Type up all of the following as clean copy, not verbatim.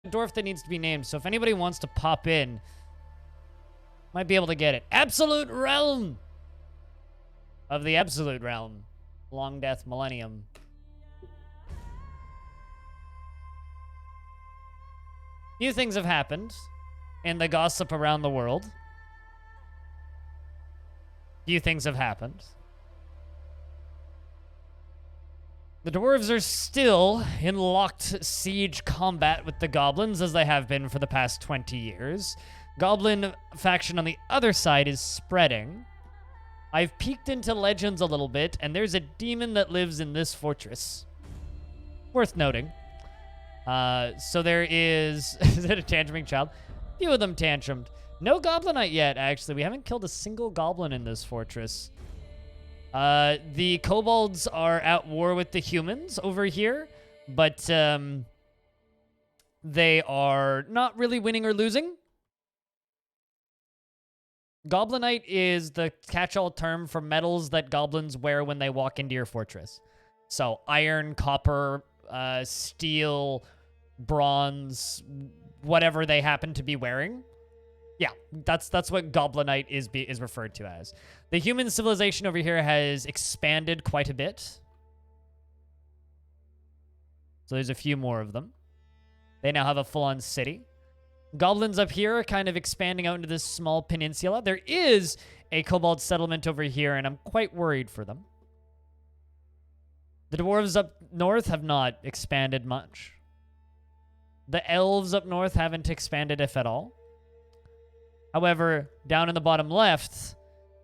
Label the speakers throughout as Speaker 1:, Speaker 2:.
Speaker 1: dwarf that needs to be named, so if anybody wants to pop in, might be able to get it. Absolute Realm of the Absolute Realm. Longdeath Millennium. Few things have happened in the gossip around the world. Few things have happened. The dwarves are still in locked siege combat with the goblins, as they have been for the past 20 years. Goblin faction on the other side is spreading. I've peeked into Legends a little bit, and there's a demon that lives in this fortress. Worth noting. So there is... Is it a tantruming child? A few of them tantrumed. No Goblinite yet, actually. We haven't killed a single goblin in this fortress. The kobolds are at war with the humans over here, but they are not really winning or losing. Goblinite is the catch-all term for metals that goblins wear when they walk into your fortress. So iron, copper, steel, bronze, whatever they happen to be wearing. Yeah, that's what Goblinite is referred to as. The human civilization over here has expanded quite a bit. So there's a few more of them. They now have a full-on city. Goblins up here are kind of expanding out into this small peninsula. There is a kobold settlement over here, and I'm quite worried for them. The dwarves up north have not expanded much. The elves up north haven't expanded, if at all. However, down in the bottom left,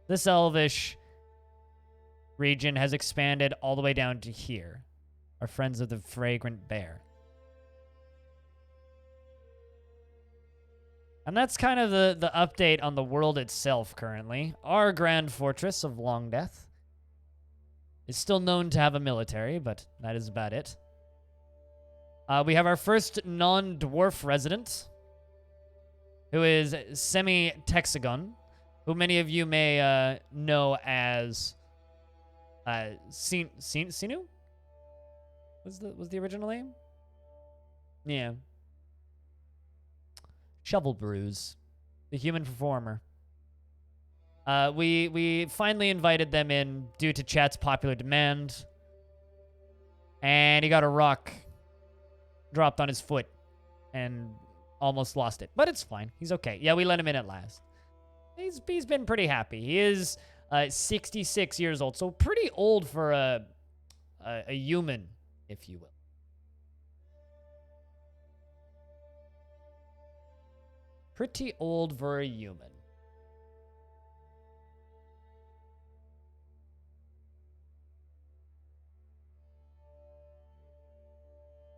Speaker 1: this elvish region has expanded all the way down to here. Our friends of the Fragrant Bear. And that's kind of the update on the world itself currently. Our grand fortress of Longdeath is still known to have a military, but that is about it. We have our first non-dwarf resident, who is Semi-Texagon, who many of you may know as Sinu? Was the original name? Yeah. Shovel Bruise, the human performer. We finally invited them in due to chat's popular demand, and he got a rock dropped on his foot and almost lost it, but it's fine. He's okay. Yeah, we let him in at last. He's been pretty happy. He is 66 years old, so pretty old for a human, if you will. Pretty old for a human.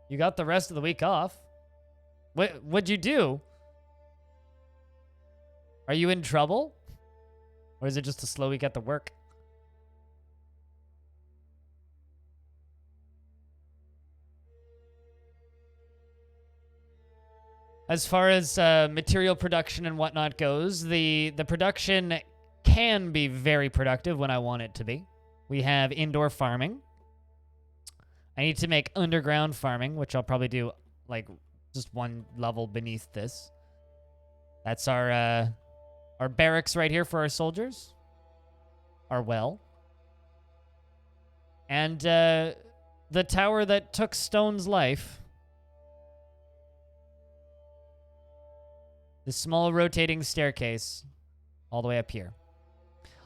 Speaker 1: You got the rest of the week off. What'd you do? Are you in trouble? Or is it just a slow week at the work? As far as material production and whatnot goes, the production can be very productive when I want it to be. We have indoor farming. I need to make underground farming, which I'll probably do like just one level beneath this. That's our barracks right here for our soldiers. Our well. And the tower that took Stone's life. The small rotating staircase all the way up here.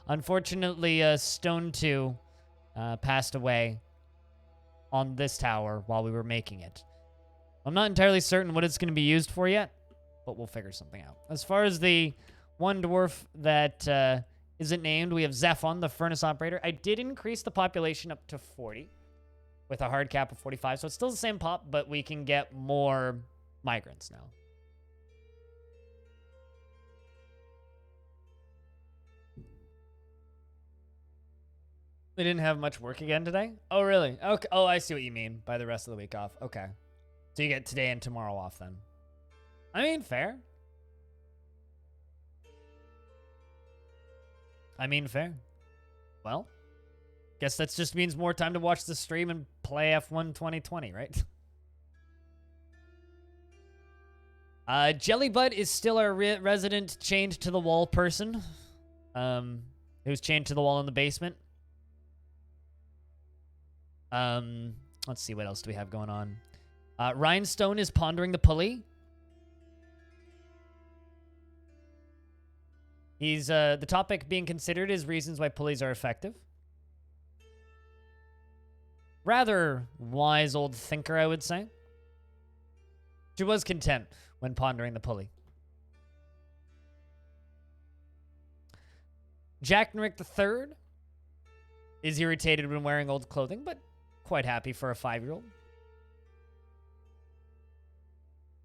Speaker 1: Unfortunately, Stone 2 passed away on this tower while we were making it. I'm not entirely certain what it's going to be used for yet, but we'll figure something out. As far as the one dwarf that isn't named, we have Zephon, the furnace operator. I did increase the population up to 40 with a hard cap of 45, so it's still the same pop, but we can get more migrants now. They didn't have much work again today? Oh, really? Okay. Oh, I see what you mean by the rest of the week off. Okay. So you get today and tomorrow off then. I mean, fair. Well, guess that just means more time to watch the stream and play F1 2020, right? Jellybutt is still our resident chained to the wall person. Who's chained to the wall in the basement. Let's see, what else do we have going on? Rhinestone is pondering the pulley. He's, the topic being considered is reasons why pulleys are effective. Rather wise old thinker, I would say. She was content when pondering the pulley. Jack Nrick III is irritated when wearing old clothing, but quite happy for a 5-year-old.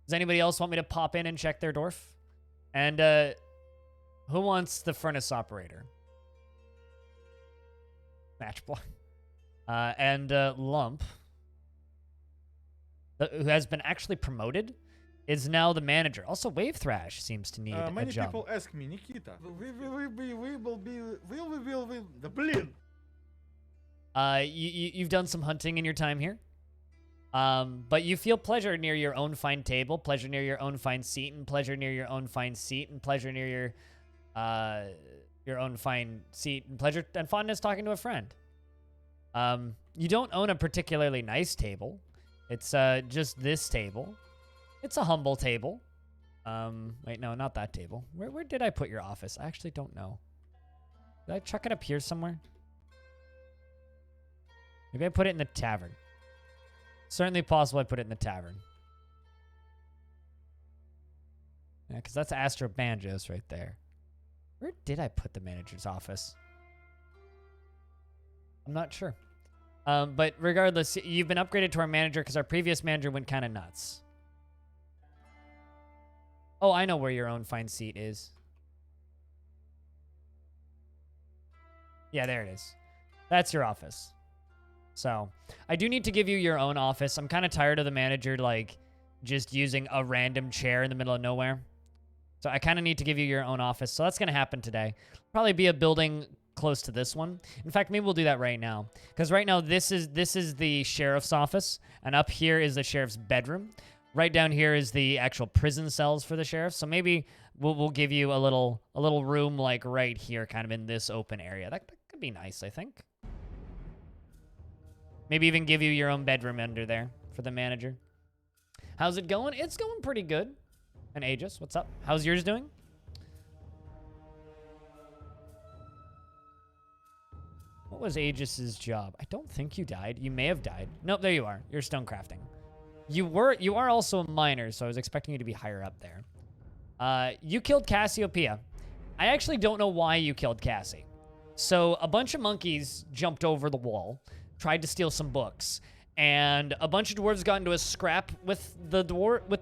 Speaker 1: Does anybody else want me to pop in and check their dwarf? And who wants the furnace operator? Match block. And Lump, who has been actually promoted, is now the manager. Also, Wave Thrash seems to need a
Speaker 2: many
Speaker 1: job.
Speaker 2: people ask me, Nikita, will we the blin?
Speaker 1: You've done some hunting in your time here. But you feel pleasure near your own fine table, pleasure near your own fine seat, and pleasure near your own fine seat, and pleasure near your own fine seat, and pleasure and fondness talking to a friend. You don't own a particularly nice table. It's just this table. It's a humble table. Wait, no, not that table. Where did I put your office? I actually don't know. Did I chuck it up here somewhere? Maybe I put it in the tavern. Certainly possible I put it in the tavern. Yeah, because that's Astro Banjos right there. Where did I put the manager's office? I'm not sure. But regardless, you've been upgraded to our manager because our previous manager went kind of nuts. Oh, I know where your own fine seat is. Yeah, there it is. That's your office. So, I do need to give you your own office. I'm kind of tired of the manager, like, just using a random chair in the middle of nowhere. So, I kind of need to give you your own office. So, that's going to happen today. Probably be a building close to this one. In fact, maybe we'll do that right now. Because right now, this is the sheriff's office. And up here is the sheriff's bedroom. Right down here is the actual prison cells for the sheriff. So, maybe we'll give you a little room, like, right here, kind of in this open area. That could be nice, I think. Maybe even give you your own bedroom under there for the manager. How's it going? It's going pretty good. And Aegis, what's up? How's yours doing? What was Aegis's job? I don't think you died. You may have died. Nope, there you are. You're stone crafting. You are also a miner, so I was expecting you to be higher up there. You killed Cassiopeia. I actually don't know why you killed Cassie. So a bunch of monkeys jumped over the wall, tried to steal some books, and a bunch of dwarves got into a scrap with the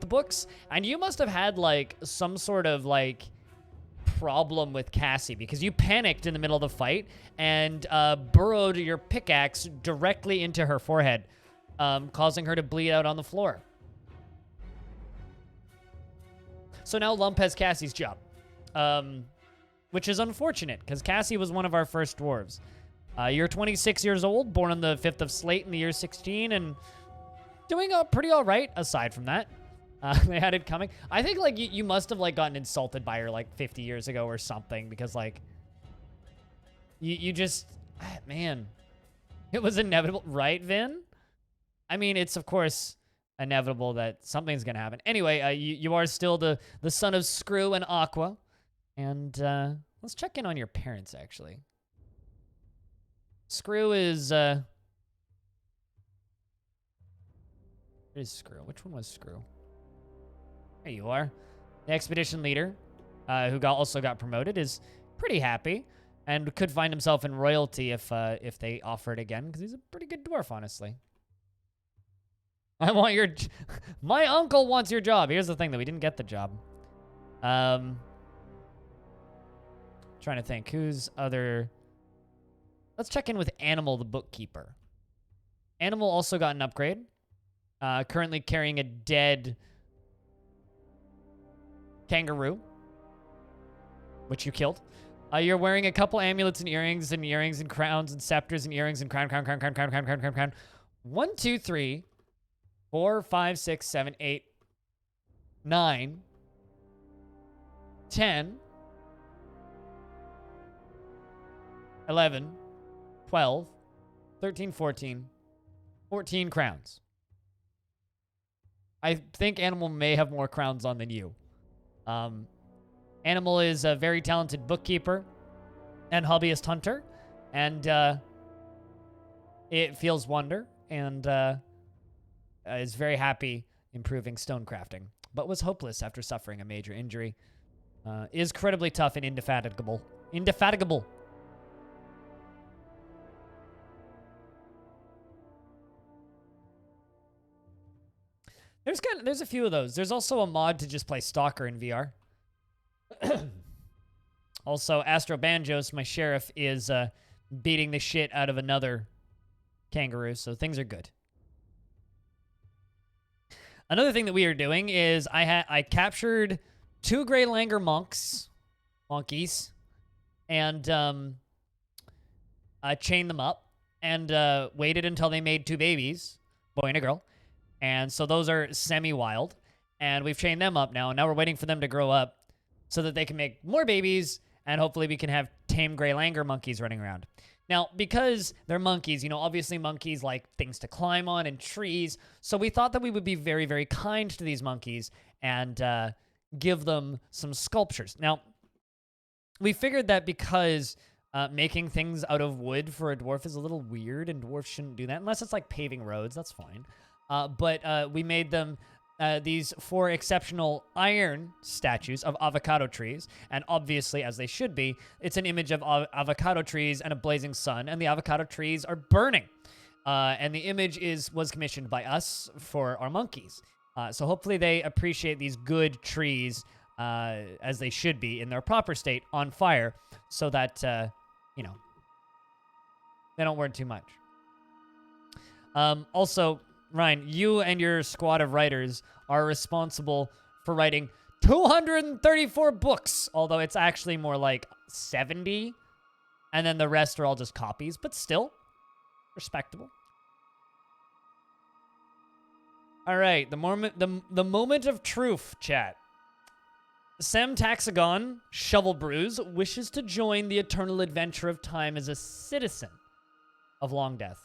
Speaker 1: books, and you must have had like some sort of like problem with Cassie because you panicked in the middle of the fight and burrowed your pickaxe directly into her forehead, causing her to bleed out on the floor. So now Lump has Cassie's job, which is unfortunate because Cassie was one of our first dwarves. You're 26 years old, born on the 5th of Slate in the year 16, and doing pretty all right aside from that. They had it coming. I think, like, you must have, like, gotten insulted by her, like, 50 years ago or something, because, like, you just, man, it was inevitable. Right, Vin? I mean, it's, of course, inevitable that something's going to happen. Anyway, you are still the son of Screw and Aqua, and let's check in on your parents, actually. Screw is, where is Screw? Which one was Screw? There you are. The expedition leader, who also got promoted, is pretty happy and could find himself in royalty if they offer it again, because he's a pretty good dwarf, honestly. I want your... My uncle wants your job. Here's the thing, though. We didn't get the job. Trying to think. Who's other... Let's check in with Animal, the bookkeeper. Animal also got an upgrade. Currently carrying a dead kangaroo, which you killed. You're wearing a couple amulets and earrings and crowns and scepters and earrings and crown. 1, 2, 3, 4, 5, 6, 7, 8, 9. 10, 11, 12, 13, 14, 14 crowns. I think Animal may have more crowns on than you. Animal is a very talented bookkeeper and hobbyist hunter, and it feels wonder, and is very happy improving stone crafting, but was hopeless after suffering a major injury. Is incredibly tough and indefatigable. Indefatigable. There's a few of those. There's also a mod to just play Stalker in VR. Also, Astro Banjos, my sheriff, is beating the shit out of another kangaroo, so things are good. Another thing that we are doing is I captured 2 Grey Langer monkeys, and I chained them up and waited until they made 2 babies, boy and a girl. And so those are semi-wild, and we've chained them up now, and now we're waiting for them to grow up so that they can make more babies, and hopefully we can have tame Grey Langer monkeys running around. Now, because they're monkeys, you know, obviously monkeys like things to climb on and trees, so we thought that we would be very, very kind to these monkeys and give them some sculptures. Now, we figured that because making things out of wood for a dwarf is a little weird, and dwarves shouldn't do that, unless it's like paving roads, that's fine. But we made them these 4 exceptional iron statues of avocado trees, and obviously, as they should be, it's an image of avocado trees and a blazing sun, and the avocado trees are burning. And the image was commissioned by us for our monkeys. So hopefully they appreciate these good trees as they should be in their proper state on fire, so that, you know, they don't burn too much. Also, Ryan, you and your squad of writers are responsible for writing 234 books, although it's actually more like 70, and then the rest are all just copies, but still respectable. All right, the moment of truth, chat. Sam Taxagon, Shovel Bruise, wishes to join the eternal adventure of time as a citizen of Longdeath.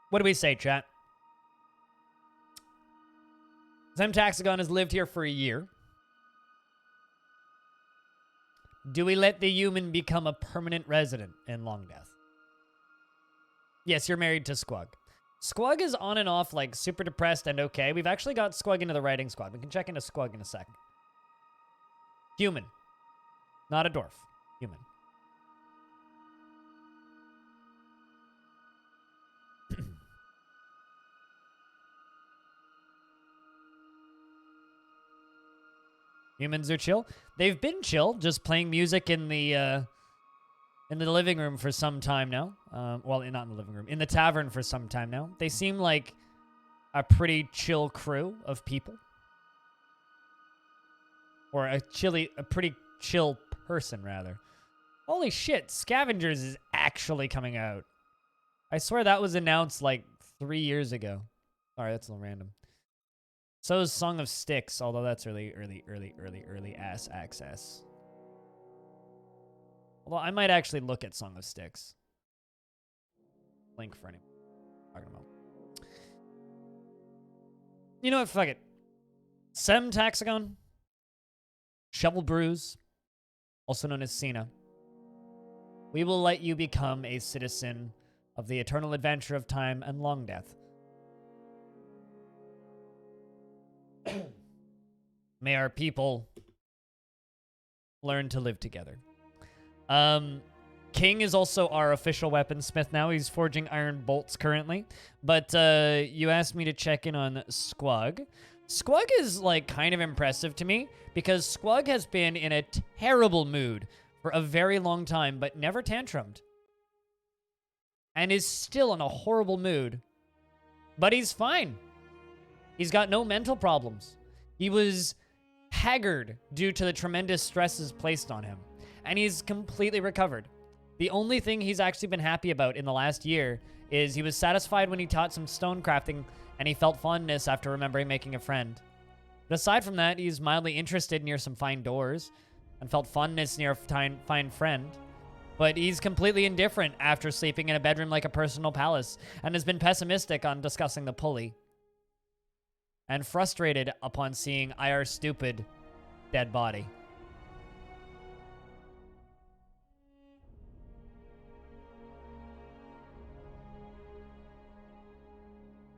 Speaker 1: What do we say, chat? Sam Taxagon has lived here for a year. Do we let the human become a permanent resident in Longdeath? Yes, you're married to Squug. Squug is on and off, like, super depressed and okay. We've actually got Squug into the writing squad. We can check into Squug in a sec. Human. Not a dwarf. Human. Humans are chill. They've been chill, just playing music in the living room for some time now. Well, not in the living room, in the tavern for some time now. They seem like a pretty chill crew of people, or a pretty chill person rather. Holy shit! Scavengers is actually coming out. I swear that was announced like 3 years ago. Sorry, that's a little random. So is Song of Sticks, although that's early ass access. Although I might actually look at Song of Sticks. Link for anyone talking about. You know what? Fuck it. Sem Taxagon, Shovel Bruise, also known as Cena. We will let you become a citizen of the eternal adventure of time and Longdeath. May our people learn to live together. King is also our official weaponsmith now. He's forging iron bolts currently. But you asked me to check in on Squug. Squug is, like, kind of impressive to me because Squug has been in a terrible mood for a very long time, but never tantrumed. And is still in a horrible mood. But he's fine. He's got no mental problems. He was haggard due to the tremendous stresses placed on him. And he's completely recovered. The only thing he's actually been happy about in the last year is he was satisfied when he taught some stone crafting and he felt fondness after remembering making a friend. But aside from that, he's mildly interested near some fine doors, and felt fondness near a fine friend. But he's completely indifferent after sleeping in a bedroom like a personal palace, and has been pessimistic on discussing the pulley. And frustrated upon seeing IR's stupid dead body.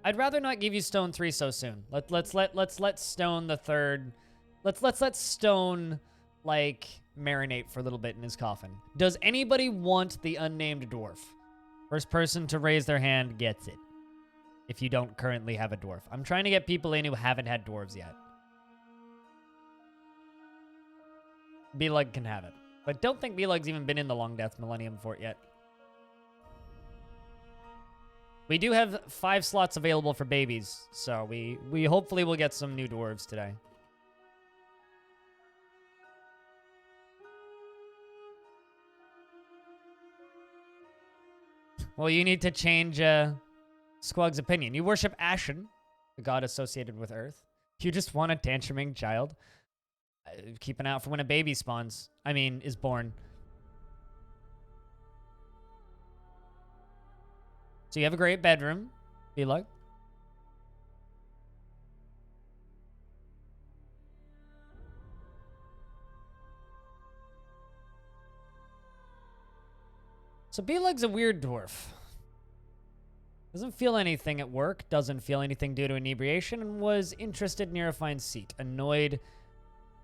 Speaker 1: I'd rather not give you Stone 3 so soon. Let's let Stone the third. Let's let Stone like marinate for a little bit in his coffin. Does anybody want the unnamed dwarf? First person to raise their hand gets it. If you don't currently have a dwarf. I'm trying to get people in who haven't had dwarves yet. B-Lug can have it. But don't think B-Lug's even been in the Longdeath Millennium Fort yet. We do have 5 slots available for babies, so we hopefully will get some new dwarves today. Well, you need to change Squug's opinion. You worship Ashen, the god associated with Earth. You just want a tantruming child. Keep an eye out for when a baby spawns. I mean, is born. So you have a great bedroom, B-Lug. So B-Lug's a weird dwarf. Doesn't feel anything at work, doesn't feel anything due to inebriation, and was interested near a fine seat. Annoyed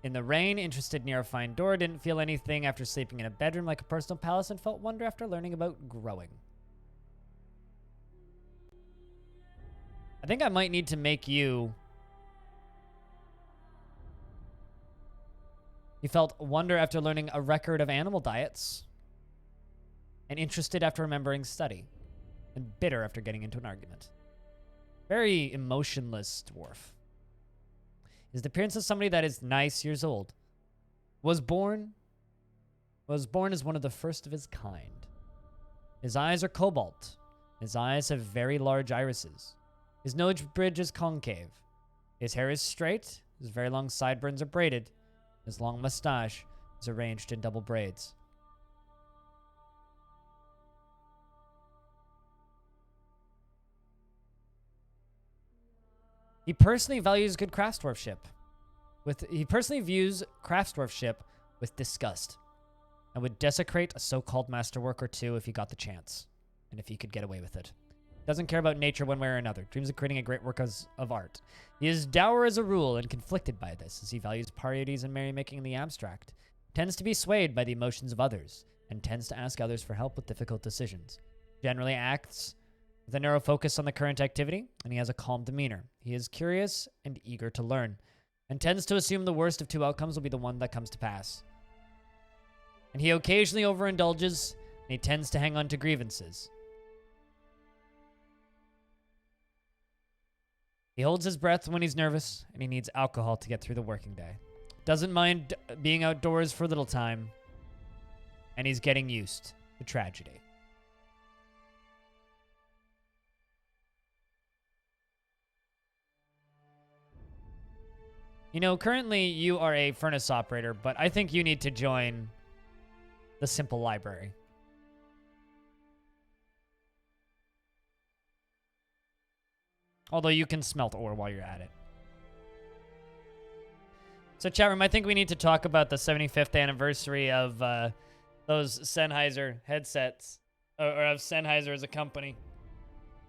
Speaker 1: in the rain, interested near a fine door, didn't feel anything after sleeping in a bedroom like a personal palace, and felt wonder after learning about growing. I think I might need to make you... He felt wonder after learning a record of animal diets, and interested after remembering study, and bitter after getting into an argument. Very emotionless dwarf. Is the appearance of somebody that is nice years old. Was born as one of the first of his kind. His eyes are cobalt. His eyes have very large irises. His nose bridge is concave. His hair is straight. His very long sideburns are braided. His long mustache is arranged in double braids. He personally values good craftsdwarfship. He personally views craftsdwarfship with disgust, and would desecrate a so-called masterwork or two if he got the chance, and if he could get away with it. Doesn't care about nature one way or another. Dreams of creating a great work of art. He is dour as a rule and conflicted by this, as he values parties and merrymaking in the abstract. Tends to be swayed by the emotions of others, and tends to ask others for help with difficult decisions. Generally acts with a narrow focus on the current activity, and he has a calm demeanor. He is curious and eager to learn, and tends to assume the worst of 2 outcomes will be the one that comes to pass. And he occasionally overindulges, and he tends to hang on to grievances. He holds his breath when he's nervous, and he needs alcohol to get through the working day. Doesn't mind being outdoors for a little time, and he's getting used to tragedy. You know, currently you are a furnace operator, but I think you need to join the simple library. Although you can smelt ore while you're at it. So chat room, I think we need to talk about the 75th anniversary of those Sennheiser headsets, or of Sennheiser as a company.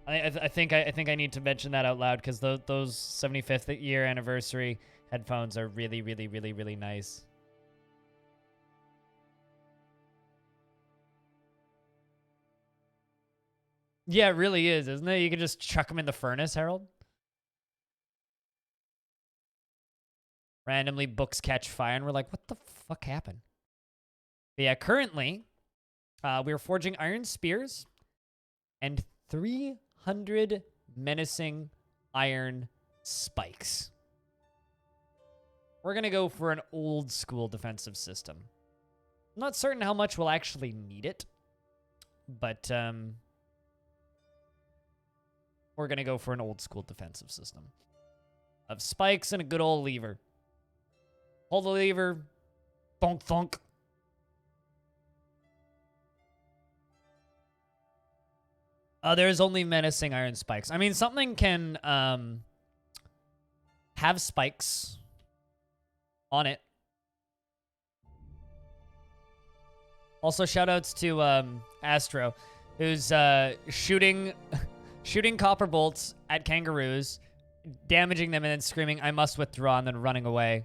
Speaker 1: I think I need to mention that out loud, because those 75th year anniversary headphones are really, really, really, really nice. Yeah, it really is, isn't it? You can just chuck them in the furnace, Harold. Randomly books catch fire, and we're like, what the fuck happened? But yeah, currently, we're forging iron spears and 300 menacing iron spikes. We're going to go for an old school defensive system. I'm not certain how much we'll actually need it, but we're going to go for an old school defensive system of spikes and a good old lever. Pull the lever, thunk thunk. There's only menacing iron spikes. I mean, something can have spikes on it. Also, shoutouts to Astro, who's shooting copper bolts at kangaroos, damaging them, and then screaming, "I must withdraw," and then running away.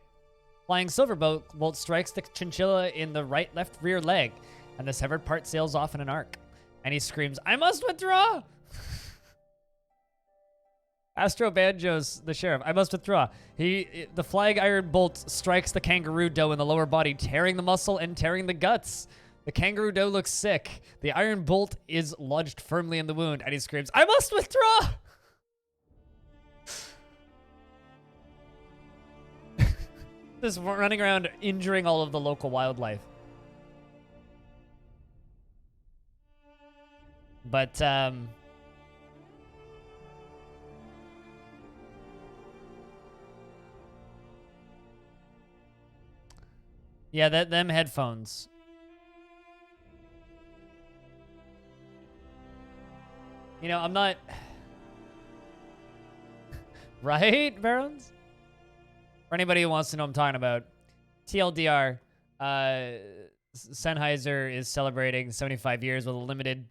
Speaker 1: Flying silver bolt strikes the chinchilla in the right, left, rear leg, and the severed part sails off in an arc. And he screams, "I must withdraw!" Astro Banjo's the sheriff. "I must withdraw." The flying iron bolt strikes the kangaroo doe in the lower body, tearing the muscle and tearing the guts. The kangaroo doe looks sick. The iron bolt is lodged firmly in the wound, and he screams, "I must withdraw!" Just running around injuring all of the local wildlife. But, yeah, them headphones. You know, I'm not... Right, Barons? For anybody who wants to know what I'm talking about, TLDR, Sennheiser is celebrating 75 years with a limited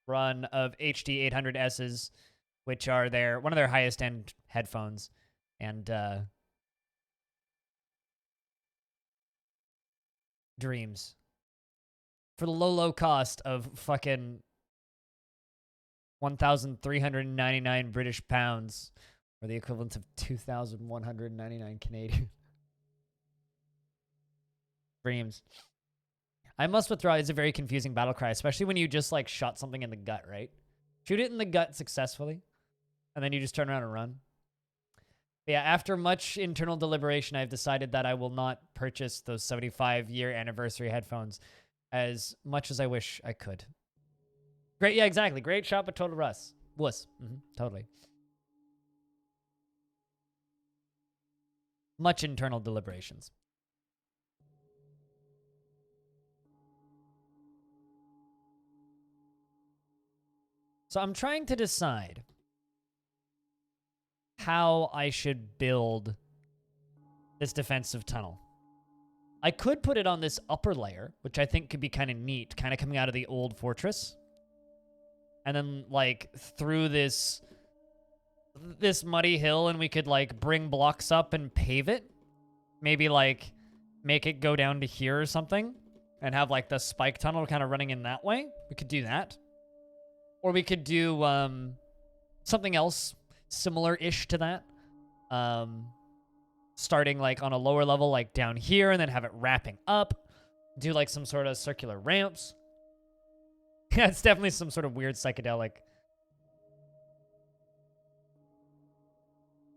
Speaker 1: run of HD 800Ss, which are one of their highest end headphones. And dreams. For the low cost of fucking 1,399 British pounds, or the equivalent of 2,199 Canadian. Dreams. "I must withdraw" is a very confusing battle cry, especially when you just like shot something in the gut, right? Shoot it in the gut successfully, and then you just turn around and run. But yeah, after much internal deliberation, I've decided that I will not purchase those 75-year anniversary headphones as much as I wish I could. Great, yeah, exactly. Great shot, but total Russ. Wuss. Totally. Much internal deliberations. So I'm trying to decide how I should build this defensive tunnel. I could put it on this upper layer, which I think could be kind of neat, kind of coming out of the old fortress. And then, like, through this muddy hill, and we could, like, bring blocks up and pave it. Maybe, like, make it go down to here or something. And have, like, the spike tunnel kind of running in that way. We could do that. Or we could do something else similar-ish to that. Starting, like, on a lower level, like, down here, and then have it wrapping up. Do, like, some sort of circular ramps. Yeah, it's definitely some sort of weird psychedelic.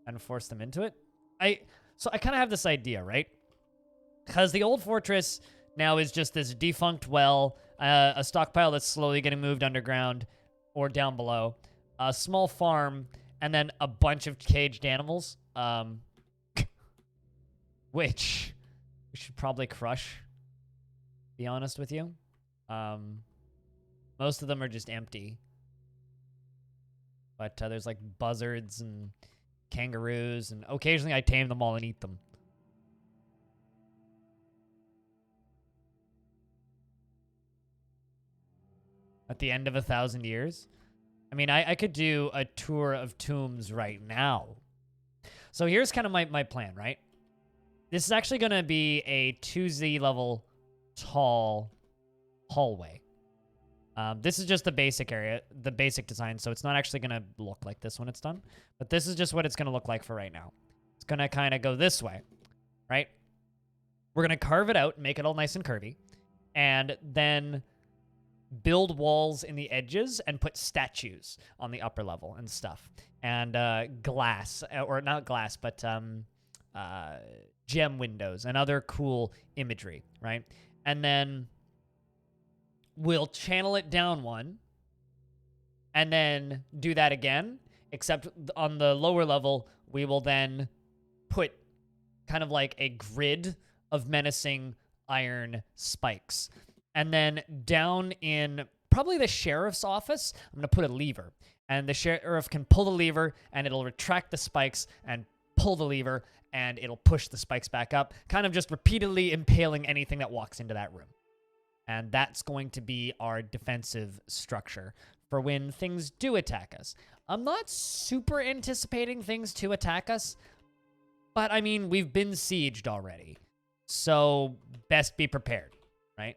Speaker 1: And force them into it. So I kind of have this idea, right? Because the old fortress now is just this defunct well, a stockpile that's slowly getting moved underground or down below, a small farm, and then a bunch of caged animals, which we should probably crush, be honest with you. Most of them are just empty. But there's like buzzards and kangaroos, and occasionally I tame them all and eat them. At the end of 1,000 years? I mean, I could do a tour of tombs right now. So here's kind of my plan, right? This is actually going to be a 2Z level tall hallway. This is just the basic area, the basic design, so it's not actually going to look like this when it's done. But this is just what it's going to look like for right now. It's going to kind of go this way, right? We're going to carve it out, make it all nice and curvy, and then build walls in the edges and put statues on the upper level and stuff. And glass, or not glass, but gem windows and other cool imagery, right? And then we'll channel it down one, and then do that again, except on the lower level, we will then put kind of like a grid of menacing iron spikes. And then down in probably the sheriff's office, I'm going to put a lever. And the sheriff can pull the lever, and it'll retract the spikes and pull the lever, and it'll push the spikes back up, kind of just repeatedly impaling anything that walks into that room. And that's going to be our defensive structure for when things do attack us. I'm not super anticipating things to attack us, but I mean, we've been sieged already. So best be prepared, right?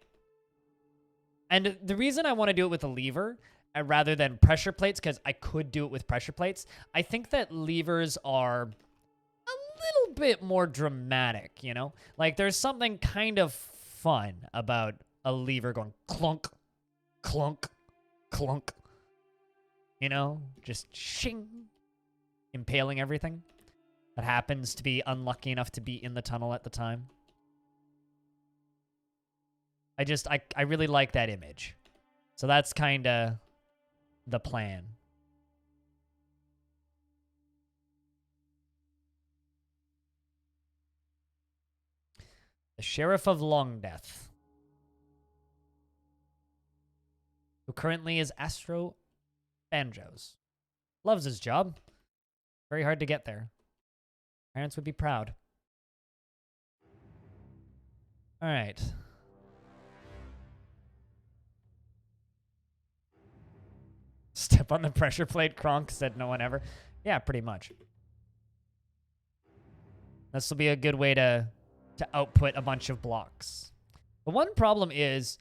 Speaker 1: And the reason I want to do it with a lever rather than pressure plates, because I could do it with pressure plates, I think that levers are a little bit more dramatic, you know? Like, there's something kind of fun about a lever going clunk, clunk, clunk. You know? Just shing. Impaling everything that happens to be unlucky enough to be in the tunnel at the time. I really like that image. So that's kind of the plan. The Sheriff of Longdeath, who currently is Astro Banjos. Loves his job. Very hard to get there. Parents would be proud. All right. Step on the pressure plate, Kronk said no one ever. Yeah, pretty much. This will be a good way to output a bunch of blocks. The one problem is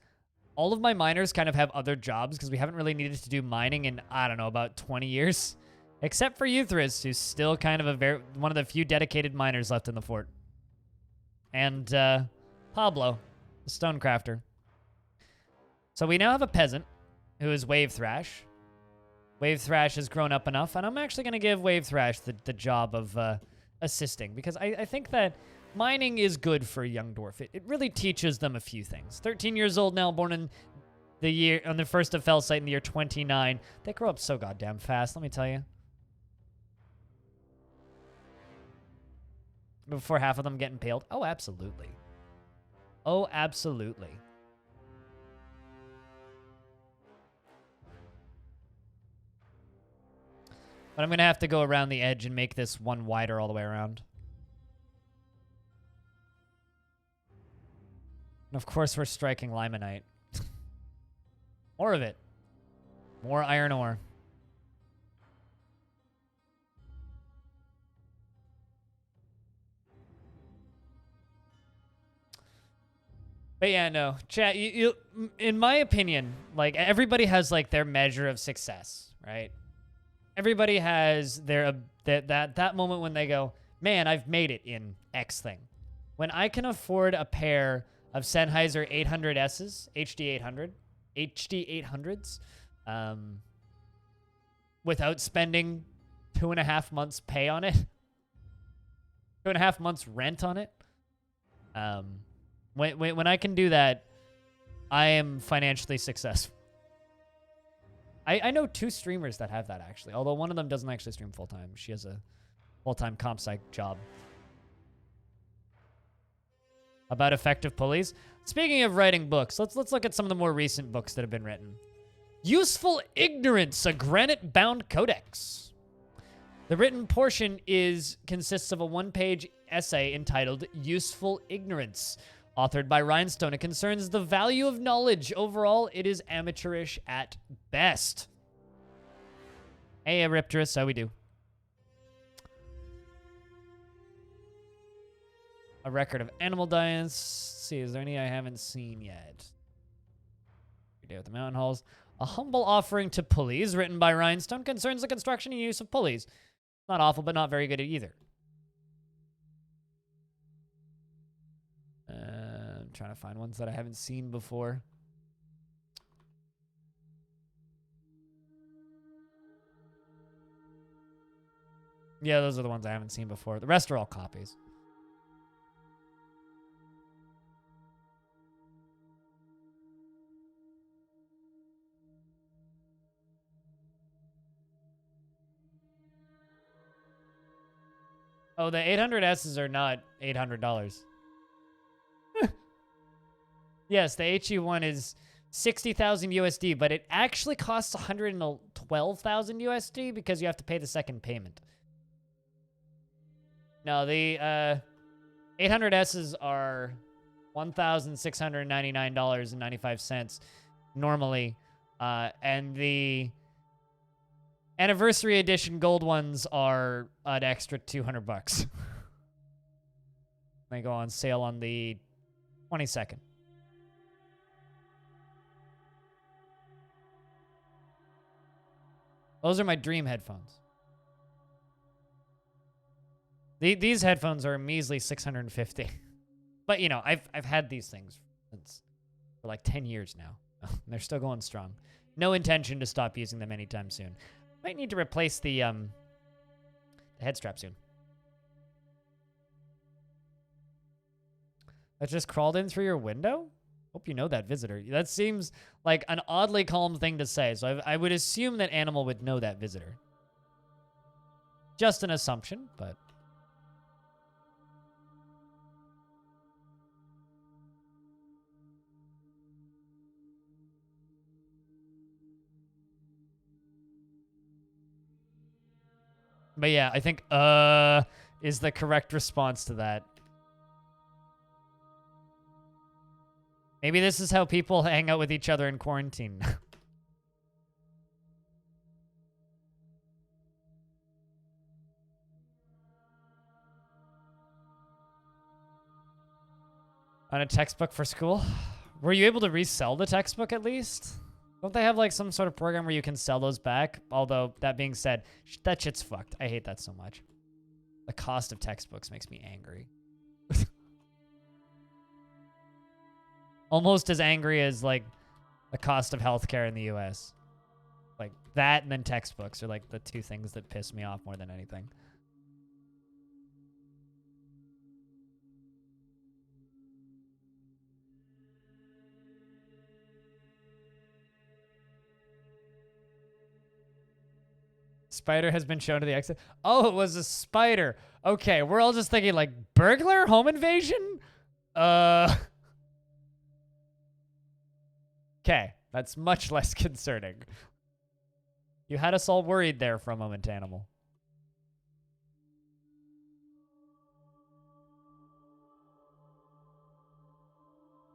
Speaker 1: all of my miners kind of have other jobs because we haven't really needed to do mining in, I don't know, about 20 years. Except for Euthris, who's still kind of one of the few dedicated miners left in the fort. And Pablo, the stonecrafter. So we now have a peasant who is Wave Thrash. Wave Thrash has grown up enough, and I'm actually going to give Wave Thrash the job of assisting, because I think that mining is good for a young dwarf. It really teaches them a few things. 13 years old now, born in the year on the first of Fellsight in the year 29. They grow up so goddamn fast, let me tell you. Before half of them get impaled. Oh, absolutely. Oh, absolutely. But I'm going to have to go around the edge and make this one wider all the way around. And of course, we're striking limonite. More of it. More iron ore. But yeah, no. Chat, in my opinion, like, everybody has, like, their measure of success, right? Everybody has their that moment when they go, man, I've made it in X thing. When I can afford a pair of Sennheiser 800Ss, HD 800s, without spending 2.5 months pay on it, 2.5 months rent on it, when I can do that, I am financially successful. I know 2 streamers that have that, actually. Although one of them doesn't actually stream full-time. She has a full-time comp psych job. About effective pulleys. Speaking of writing books, let's look at some of the more recent books that have been written. Useful Ignorance, a granite-bound codex. The written portion consists of a 1-page essay entitled Useful Ignorance, authored by Rhinestone. It concerns the value of knowledge. Overall, it is amateurish at best. Hey, Eripterus, how we do? A record of animal diets. Let's see, is there any I haven't seen yet? We do with the mountain halls. A humble offering to pulleys, written by Rhinestone, concerns the construction and use of pulleys. Not awful, but not very good either. I'm trying to find ones that I haven't seen before. Yeah, those are the ones I haven't seen before. The rest are all copies. Oh, the 800Ss are not $800. Yes, the HE1 is 60,000 USD, but it actually costs 112,000 USD because you have to pay the second payment. No, the 800Ss are $1,699.95 normally, and the anniversary edition gold ones are an extra $200. They go on sale on the 22nd. Those are my dream headphones. These headphones are a measly $650. But you know, I've had these things for like 10 years now. And they're still going strong. No intention to stop using them anytime soon. Might need to replace the head strap soon. That just crawled in through your window? Hope you know that visitor. That seems like an oddly calm thing to say, so I would assume that animal would know that visitor. Just an assumption, but... But yeah, I think, is the correct response to that. Maybe this is how people hang out with each other in quarantine. On a textbook for school? Were you able to resell the textbook at least? Don't they have like some sort of program where you can sell those back? Although, that being said, that shit's fucked. I hate that so much. The cost of textbooks makes me angry. Almost as angry as, like, the cost of healthcare in the US. Like, that and then textbooks are, like, the two things that piss me off more than anything. Spider has been shown to the exit. Oh, it was a spider. Okay, we're all just thinking, like, burglar? Home invasion? Okay, that's much less concerning. You had us all worried there for a moment, Animal.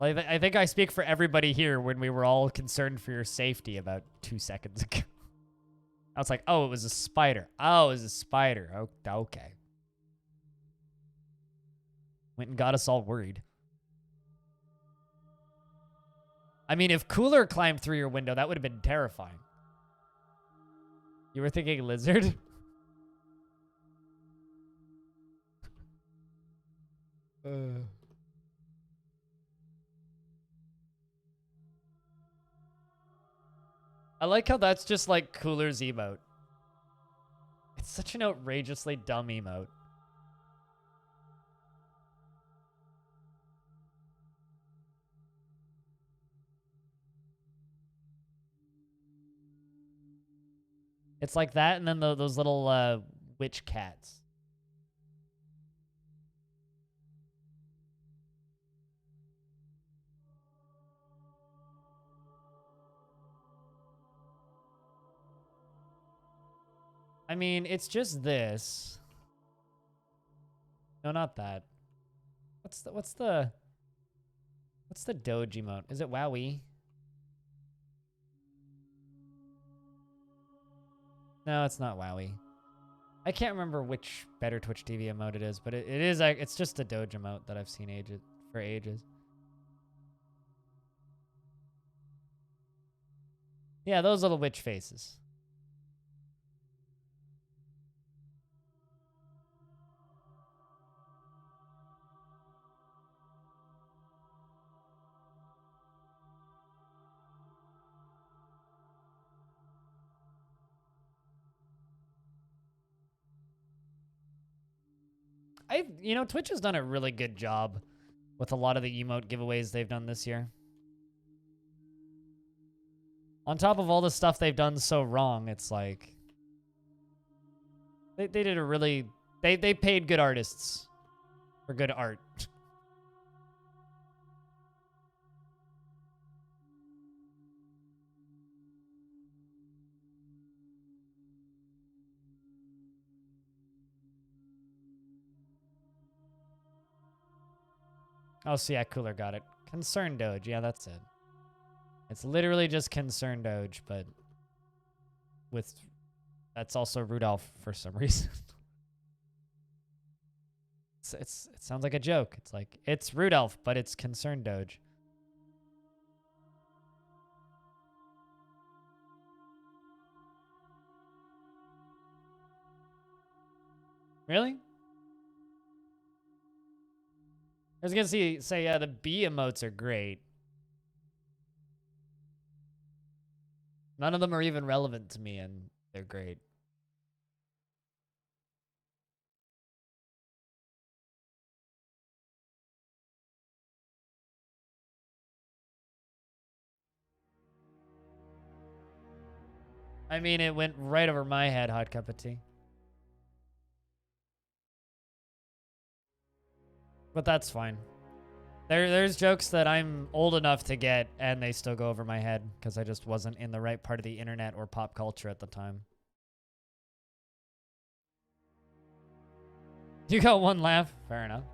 Speaker 1: Like, I think I speak for everybody here when we were all concerned for your safety about 2 seconds ago. I was like, oh, it was a spider. Oh, it was a spider. Oh, okay. Went and got us all worried. I mean, if Cooler climbed through your window, that would have been terrifying. You were thinking lizard? I like how that's just like Cooler's emote. It's such an outrageously dumb emote. It's like that and then those little witch cats. I mean, it's just this. No, not that. What's the Doge emote? Is it Wowie? No, it's not Wowie. I can't remember which Better Twitch TV emote it is, but it is. It's just a Doge emote that I've seen for ages. Yeah, those little witch faces. Twitch has done a really good job with a lot of the emote giveaways they've done this year. On top of all the stuff they've done so wrong, it's like... They did a really They paid good artists for good art. Oh, so yeah, Cooler got it. Concern Doge. Yeah, that's it. It's literally just Concern Doge, but with... That's also Rudolph for some reason. It sounds like a joke. It's like, it's Rudolph, but it's Concern Doge. Really? I was gonna say, yeah, the bee emotes are great. None of them are even relevant to me, and they're great. I mean, it went right over my head, hot cup of tea. But that's fine. There's jokes that I'm old enough to get, and they still go over my head, because I just wasn't in the right part of the internet or pop culture at the time. You got one laugh? Fair enough.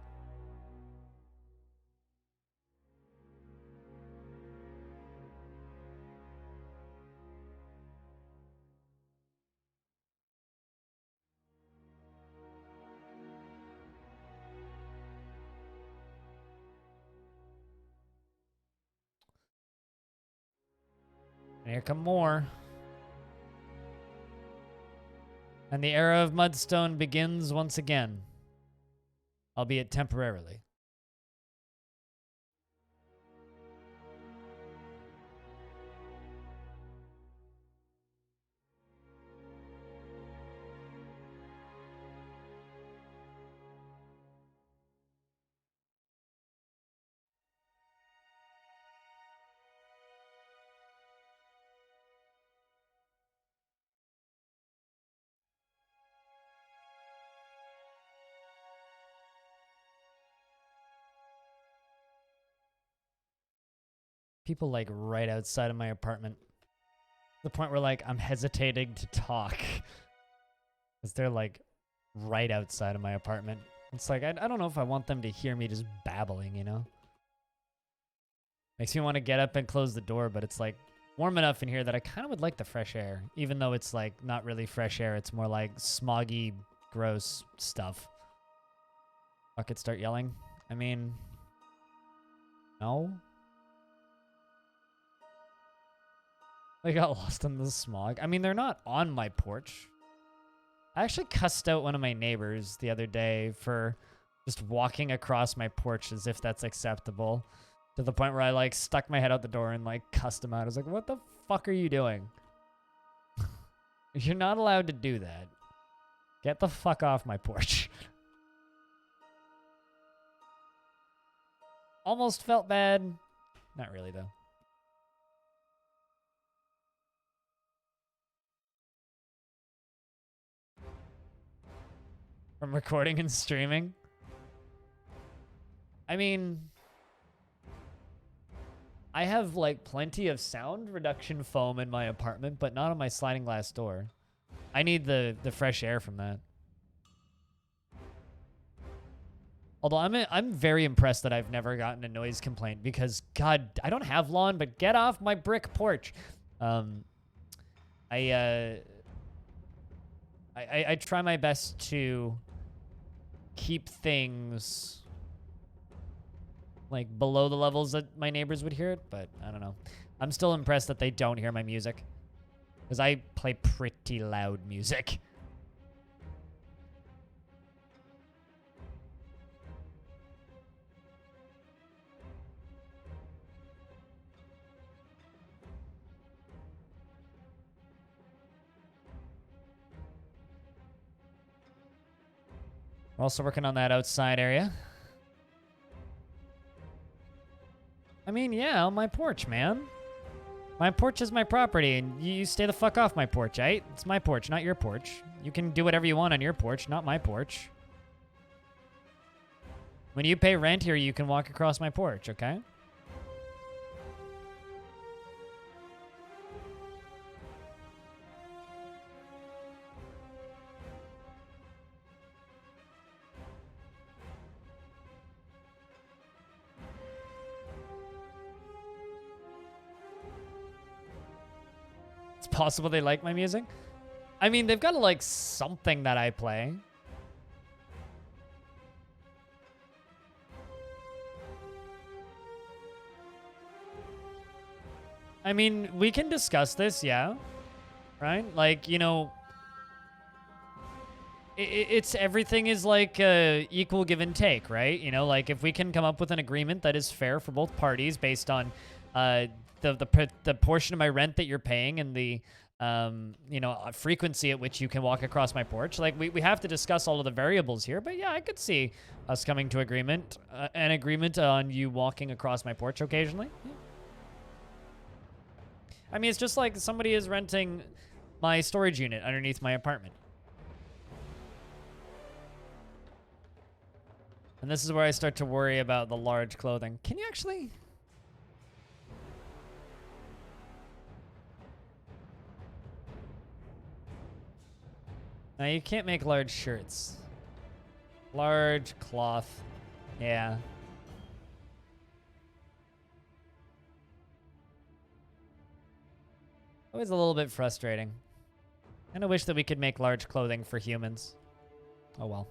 Speaker 1: And here come more. And the era of Mudstone begins once again, albeit temporarily. People like right outside of my apartment. The point where like I'm hesitating to talk. Because they're like right outside of my apartment. It's like, I don't know if I want them to hear me just babbling, you know? Makes me want to get up and close the door, but it's like warm enough in here that I kind of would like the fresh air. Even though it's like not really fresh air, it's more like smoggy, gross stuff. Fuck it, start yelling. I mean, no? They got lost in the smog. I mean, they're not on my porch. I actually cussed out one of my neighbors the other day for just walking across my porch as if that's acceptable. To the point where I, like, stuck my head out the door and, like, cussed him out. I was like, what the fuck are you doing? You're not allowed to do that. Get the fuck off my porch. Almost felt bad. Not really, though. From recording and streaming? I mean, I have like plenty of sound reduction foam in my apartment, but not on my sliding glass door. I need the fresh air from that. Although I'm very impressed that I've never gotten a noise complaint because God, I don't have lawn, but get off my brick porch. I try my best to keep things like below the levels that my neighbors would hear it, but I don't know. I'm still impressed that they don't hear my music because I play pretty loud music. We're also working on that outside area. I mean, yeah, on my porch, man. My porch is my property, and you stay the fuck off my porch, right? It's my porch, not your porch. You can do whatever you want on your porch, not my porch. When you pay rent here, you can walk across my porch, okay? It's possible they like my music. I mean, they've got to like something that I play. I mean, we can discuss this, yeah. Right? Like, you know, it's everything is like equal give and take, right? You know, like if we can come up with an agreement that is fair for both parties based on the portion of my rent that you're paying and the you know, frequency at which you can walk across my porch. Like we have to discuss all of the variables here, but yeah, I could see us coming to an agreement on you walking across my porch occasionally. Yeah. I mean, it's just like somebody is renting my storage unit underneath my apartment. And this is where I start to worry about the large clothing. Can you actually... No, you can't make large shirts. Large cloth. Yeah. Always a little bit frustrating. Kind of wish that we could make large clothing for humans. Oh well.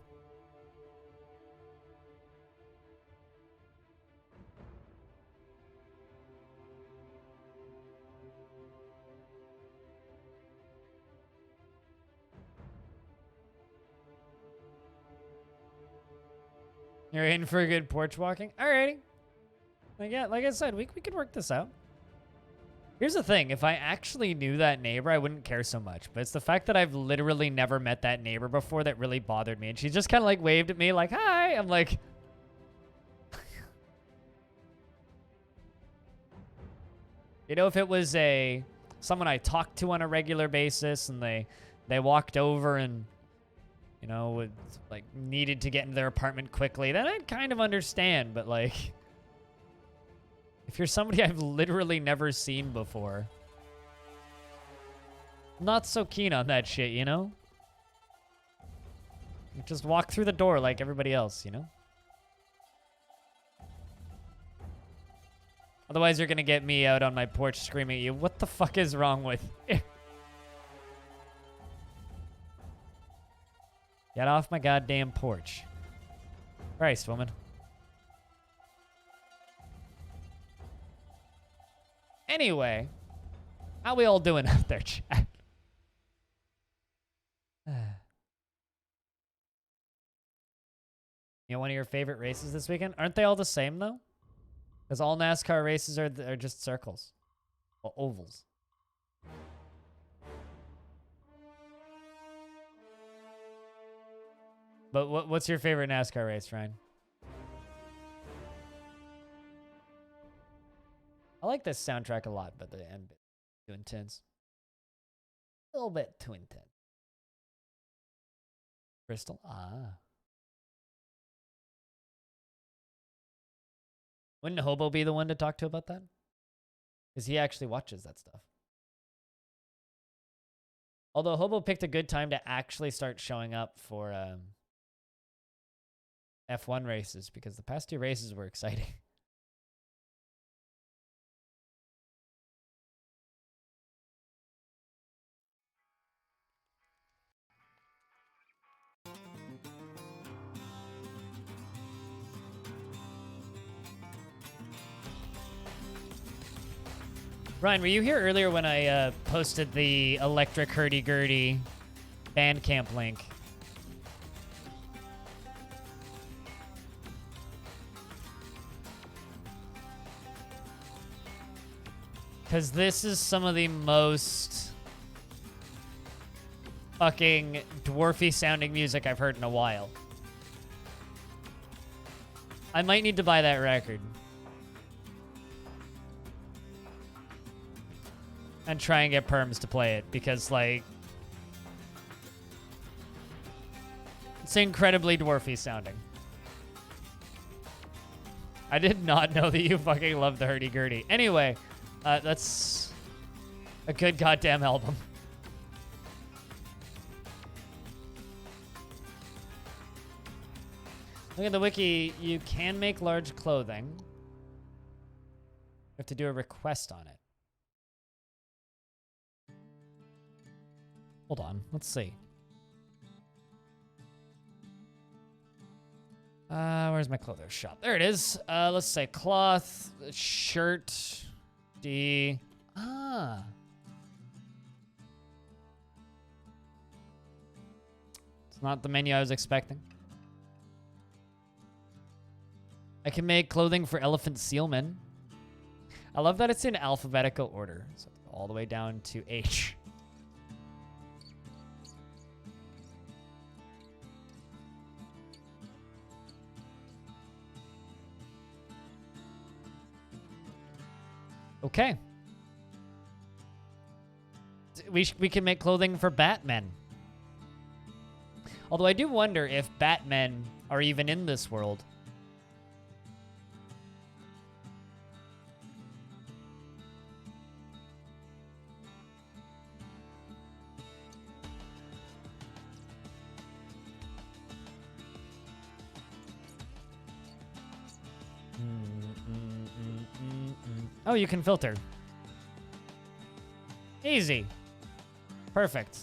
Speaker 1: You're in for a good porch walking? Alrighty. Like, yeah, like I said, we could work this out. Here's the thing. If I actually knew that neighbor, I wouldn't care so much. But it's the fact that I've literally never met that neighbor before that really bothered me. And she just kind of like waved at me like, hi. I'm like... You know, if it was someone I talked to on a regular basis and they walked over and... You know, would, like, needed to get into their apartment quickly, then I'd kind of understand, but, like... If you're somebody I've literally never seen before... I'm not so keen on that shit, you know? You just walk through the door like everybody else, you know? Otherwise, you're gonna get me out on my porch screaming at you, what the fuck is wrong with you? Get off my goddamn porch. Christ, woman. Anyway, how we all doing out there, chat? You know, one of your favorite races this weekend? Aren't they all the same, though? Because all NASCAR races are just circles. Well, ovals. But what's your favorite NASCAR race, Ryan? I like this soundtrack a lot, but the end bit too intense. A little bit too intense. Crystal? Ah. Wouldn't Hobo be the one to talk to about that? Because he actually watches that stuff. Although Hobo picked a good time to actually start showing up for F1 races, because the past two races were exciting. Ryan, were you here earlier when I posted the Electric Hurdy-Gurdy Bandcamp link? Because this is some of the most fucking dwarfy sounding music I've heard in a while. I might need to buy that record. And try and get perms to play it, because, like... It's incredibly dwarfy sounding. I did not know that you fucking love the hurdy-gurdy. Anyway, that's a good goddamn album. Look at the wiki. You can make large clothing. You have to do a request on it. Hold on. Let's see. Where's my clothes shop? There it is. Let's say cloth, shirt, D. Ah. It's not the menu I was expecting. I can make clothing for elephant sealmen. I love that it's in alphabetical order. So all the way down to H. Okay. We can make clothing for Batmen. Although I do wonder if Batmen are even in this world. Oh, you can filter. Easy. Perfect.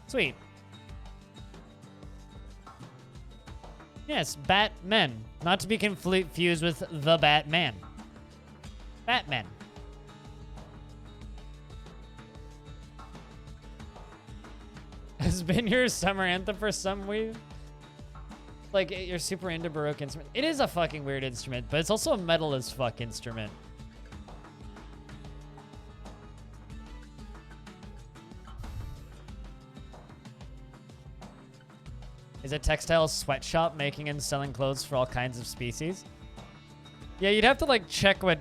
Speaker 1: Sweet. Yes, Batmen. Not to be confused with the Batman. Batman. Has been your summer anthem for some way. Like, you're super into Baroque instrument. It is a fucking weird instrument, but it's also a metal as fuck instrument. Is a textile sweatshop making and selling clothes for all kinds of species? Yeah, you'd have to like check what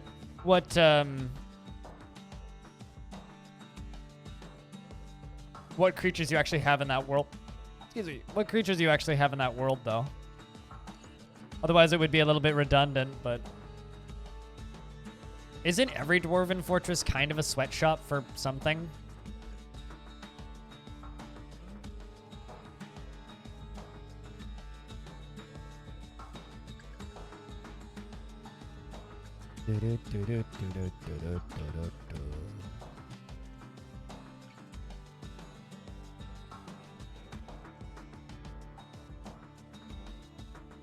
Speaker 1: creatures you actually have in that world. Excuse me. What creatures you actually have in that world, though. Otherwise, it would be a little bit redundant, but... Isn't every Dwarven fortress kind of a sweatshop for something?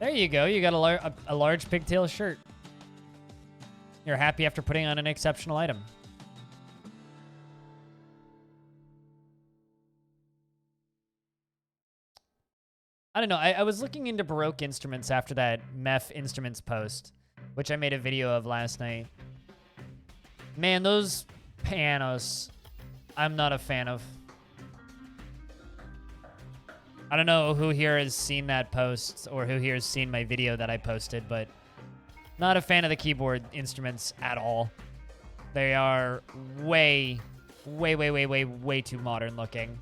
Speaker 1: There you go. You got a large pigtail shirt. You're happy after putting on an exceptional item. I don't know. I was looking into Baroque instruments after that Meph Instruments post, which I made a video of last night. Man, those pianos, I'm not a fan of. I don't know who here has seen that post or who here has seen my video that I posted, but not a fan of the keyboard instruments at all. They are way too modern looking.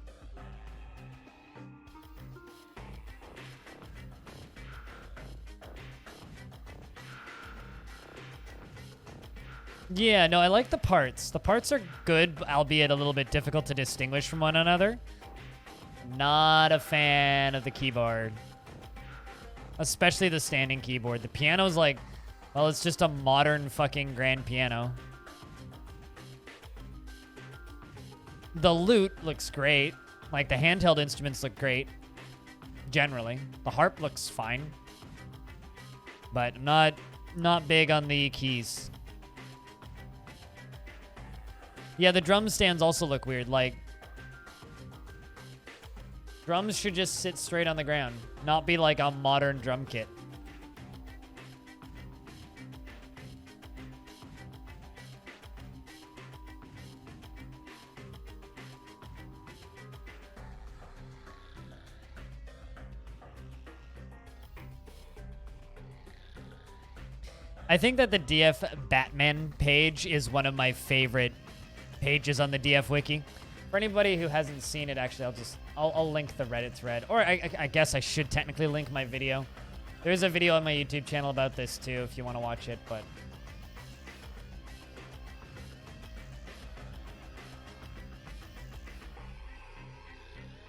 Speaker 1: Yeah, no, I like the parts. The parts are good, albeit a little bit difficult to distinguish from one another. Not a fan of the keyboard. Especially the standing keyboard. The piano's like, well, it's just a modern fucking grand piano. The lute looks great. Like, the handheld instruments look great. Generally. The harp looks fine. But I'm not big on the keys. Yeah, the drum stands also look weird. Like, drums should just sit straight on the ground, not be like a modern drum kit. I think that the DF Batman page is one of my favorite pages on the DF Wiki. For anybody who hasn't seen it, actually, I'll link the Reddit thread. Or I guess I should technically link my video. There's a video on my YouTube channel about this too if you want to watch it, but...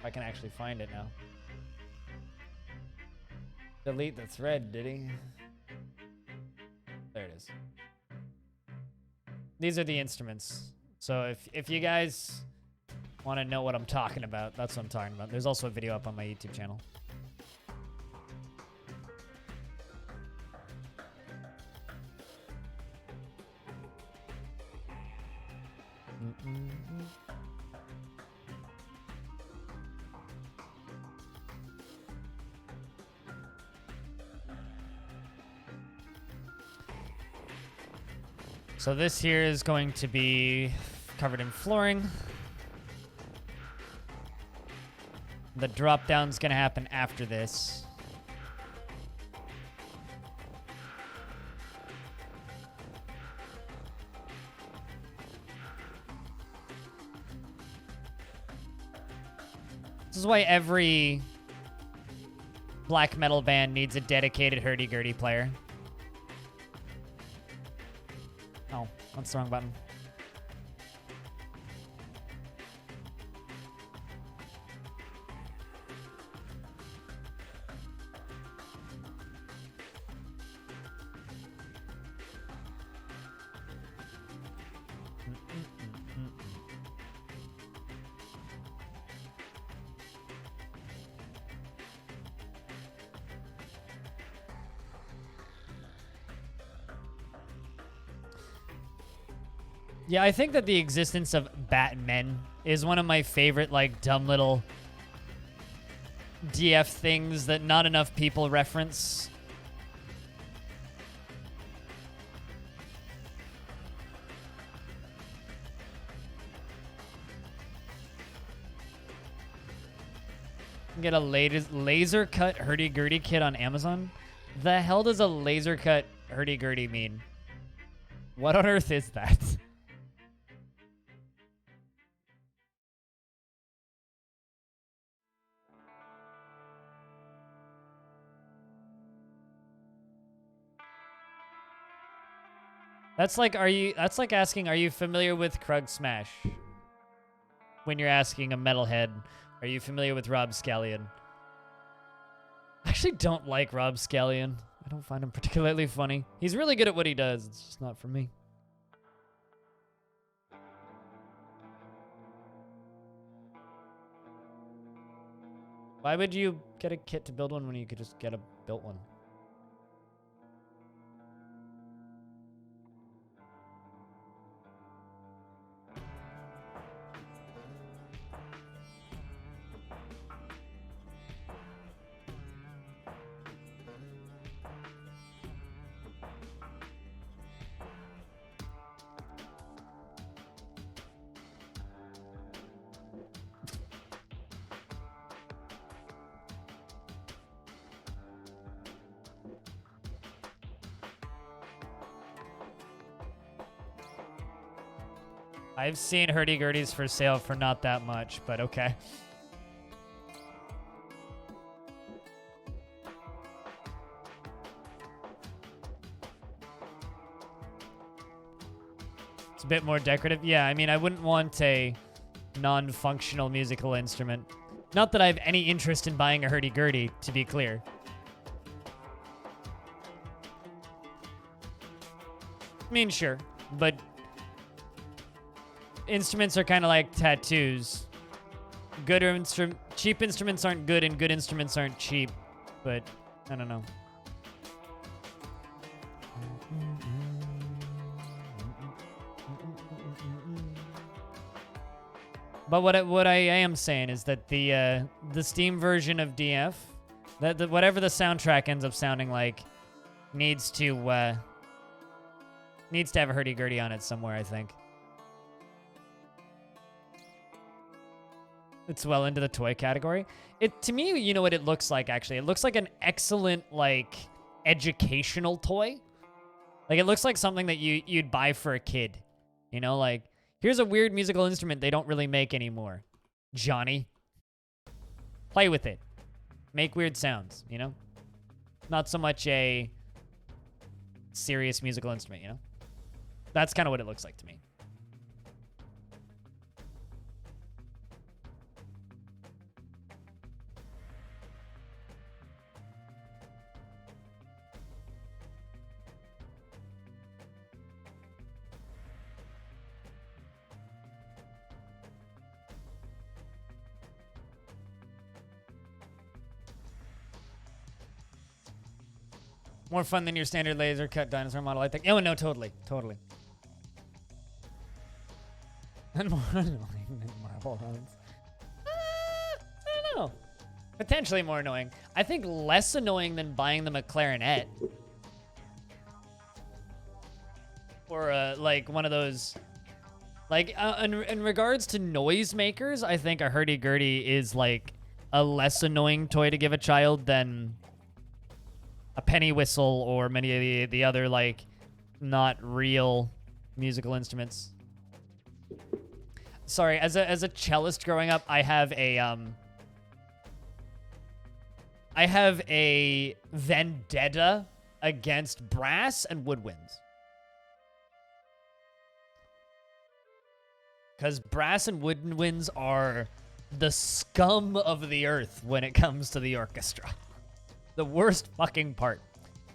Speaker 1: I can actually find it now. Delete the thread, did he? There it is. These are the instruments. So if you guys want to know what I'm talking about, that's what I'm talking about. There's also a video up on my YouTube channel. So this here is going to be covered in flooring. The drop down's gonna happen after this. This is why every black metal band needs a dedicated hurdy-gurdy player. Oh, that's the wrong button. Yeah, I think that the existence of Batmen is one of my favorite, like, dumb little DF things that not enough people reference. Get a laser cut hurdy-gurdy kit on Amazon? The hell does a laser cut hurdy-gurdy mean? What on earth is that? That's like asking, are you familiar with Krug Smash? When you're asking a metalhead, are you familiar with Rob Scallion? I actually don't like Rob Scallion. I don't find him particularly funny. He's really good at what he does. It's just not for me. Why would you get a kit to build one when you could just get a built one? I've seen hurdy-gurdies for sale for not that much, but okay. It's a bit more decorative. Yeah, I mean, I wouldn't want a non-functional musical instrument. Not that I have any interest in buying a hurdy-gurdy, to be clear. I mean, sure, but instruments are kind of like tattoos. Cheap instruments aren't good, and good instruments aren't cheap. But I don't know. But what I am saying is that the Steam version of DF, that whatever the soundtrack ends up sounding like, needs to have a hurdy-gurdy on it somewhere, I think. It's well into the toy category. To me, you know what it looks like, actually? It looks like an excellent, like, educational toy. Like, it looks like something that you'd buy for a kid. You know, like, Here's a weird musical instrument they don't really make anymore. Johnny. Play with it. Make weird sounds, you know? Not so much a serious musical instrument, you know? That's kind of what it looks like to me. More fun than your standard laser cut dinosaur model, I think. Oh, no, totally. Totally. And more annoying than marble runs. I don't know. Potentially more annoying. I think less annoying than buying them a clarinet. Or, like, one of those... Like, in regards to noisemakers, I think a hurdy-gurdy is, like, a less annoying toy to give a child than... a penny whistle or many of the other, like, not real musical instruments. Sorry, as a cellist growing up, I have a vendetta against brass and woodwinds. Because brass and woodwinds are the scum of the earth when it comes to the orchestra. The worst fucking part.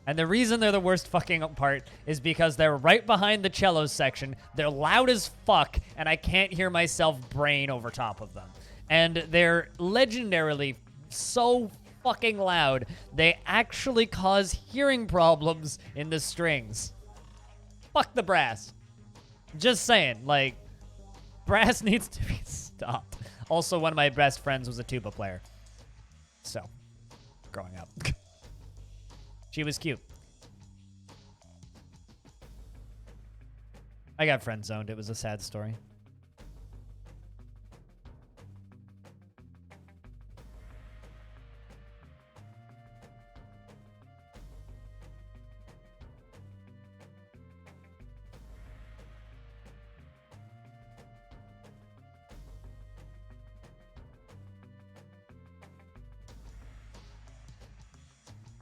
Speaker 1: And the reason they're the worst fucking part is because they're right behind the cello section. They're loud as fuck, and I can't hear myself brain over top of them. And they're legendarily so fucking loud, they actually cause hearing problems in the strings. Fuck the brass. Just saying, like, brass needs to be stopped. Also, one of my best friends was a tuba player. So... growing up. She was cute. I got friend zoned. It was a sad story.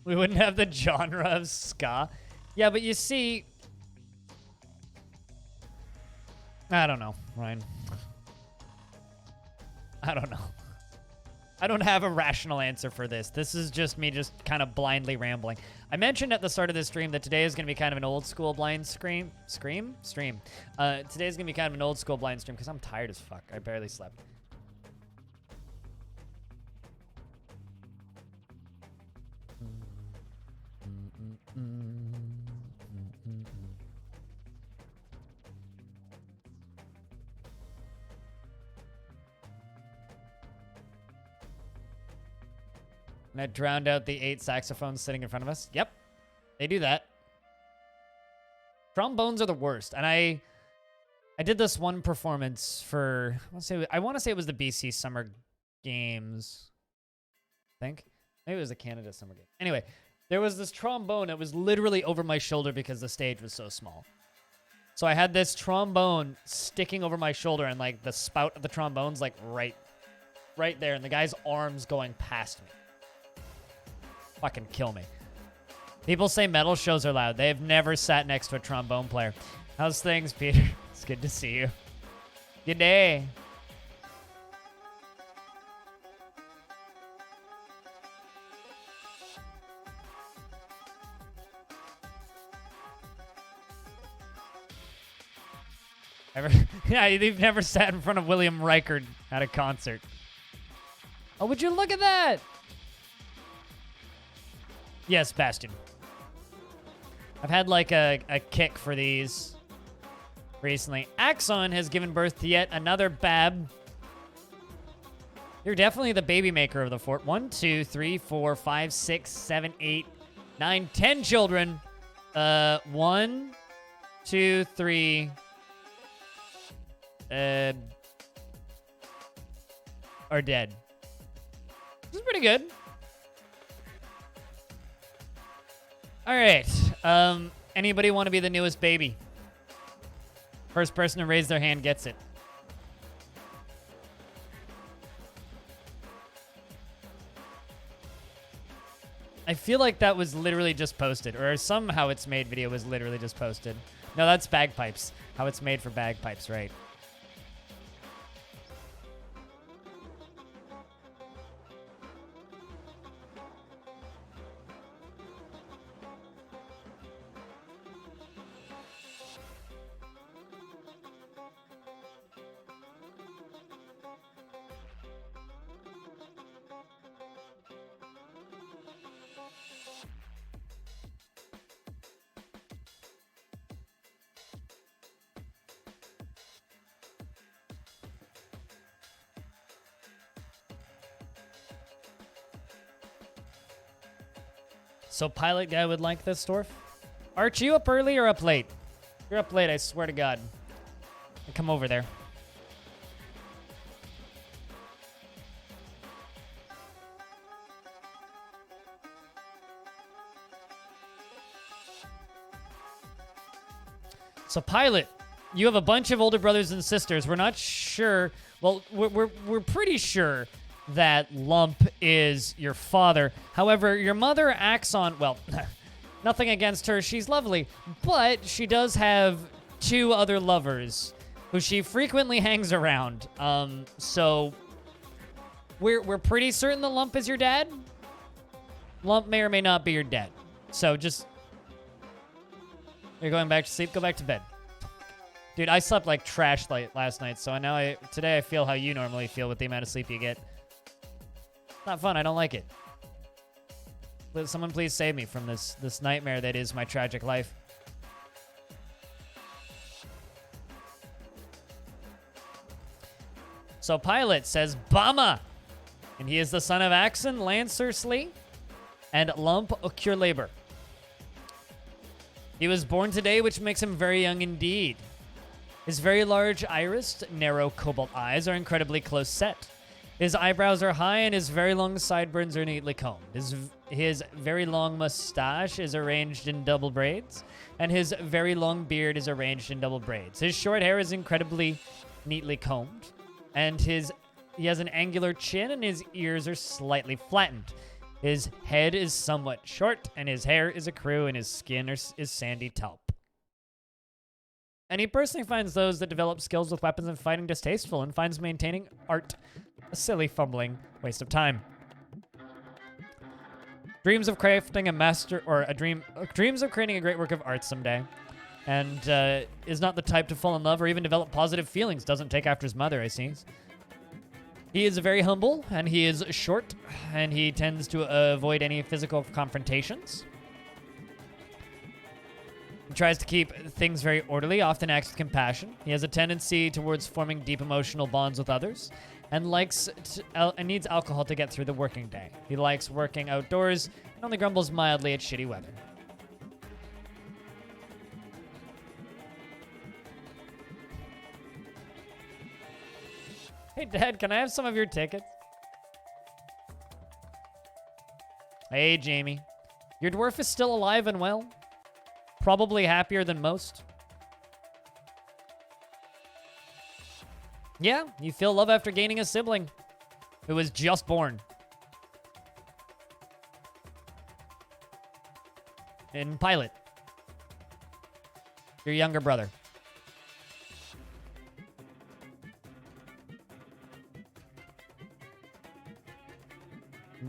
Speaker 1: We wouldn't have the genre of ska. Yeah, but you see... I don't know, Ryan. I don't know. I don't have a rational answer for this. This is just me just kind of blindly rambling. I mentioned at the start of this stream that today is going to be kind of an old school blind stream. Today is going to be kind of an old school blind stream because I'm tired as fuck. I barely slept. And that drowned out the 8 saxophones sitting in front of us. Yep, they do that. Trombones are the worst. And I did this one performance for, I want to say it was the BC Summer Games. I think. Maybe it was the Canada Summer Games. Anyway, there was this trombone that was literally over my shoulder because the stage was so small. So I had this trombone sticking over my shoulder and like the spout of the trombone's like right there. And the guy's arms going past me. Fucking kill me. People say metal shows are loud. They've never sat next to a trombone player. How's things, Peter? It's good to see you. Good day. Yeah, you've never sat in front of William Reichard at a concert. Oh, would you look at that? Yes, Bastion. I've had like a kick for these recently. Axon has given birth to yet another Bab. You're definitely the baby maker of the fort. 1, 2, 3, 4, 5, 6, 7, 8, 9, 10 children. 1, 2, 3. Are dead. This is pretty good. All right. Anybody want to be the newest baby? First person to raise their hand gets it. I feel like that was literally just posted, or somehow it's made video was literally just posted. No, that's bagpipes. How it's made for bagpipes, right? So pilot guy would like this, Dwarf? Arch, you up early or up late? You're up late, I swear to God. Come over there. So pilot, you have a bunch of older brothers and sisters. We're not sure. Well, we're pretty sure that Lump is your father. However, your mother acts on, well, nothing against her. She's lovely, but she does have 2 other lovers who she frequently hangs around. So we're pretty certain that Lump is your dad. Lump may or may not be your dad. So just, you're going back to sleep. Go back to bed. Dude, I slept like trash last night, so now today I feel how you normally feel with the amount of sleep you get. Not fun. I don't like it. Someone please save me from this nightmare that is my tragic life. So Pilot says Bama, and he is the son of Axon Lancersley and Lump Okurlabor. He was born today, which makes him very young indeed. His very large irised, narrow cobalt eyes are incredibly close set. His eyebrows are high and his very long sideburns are neatly combed. His very long mustache is arranged in double braids, and his very long beard is arranged in double braids. His short hair is incredibly neatly combed, and he has an angular chin and his ears are slightly flattened. His head is somewhat short, and his hair is a crew, and his skin is sandy taupe. And he personally finds those that develop skills with weapons and fighting distasteful, and finds maintaining art a silly, fumbling waste of time. Dreams of crafting dreams of creating a great work of art someday, and is not the type to fall in love or even develop positive feelings. Doesn't take after his mother, I see. He is very humble, and he is short, and he tends to avoid any physical confrontations. He tries to keep things very orderly, often acts with compassion. He has a tendency towards forming deep emotional bonds with others, and needs alcohol to get through the working day. He likes working outdoors, and only grumbles mildly at shitty weather. Hey, Dad, can I have some of your tickets? Hey, Jamie. Your dwarf is still alive and well. Probably happier than most. Yeah, you feel love after gaining a sibling who was just born. In Pilot, your younger brother.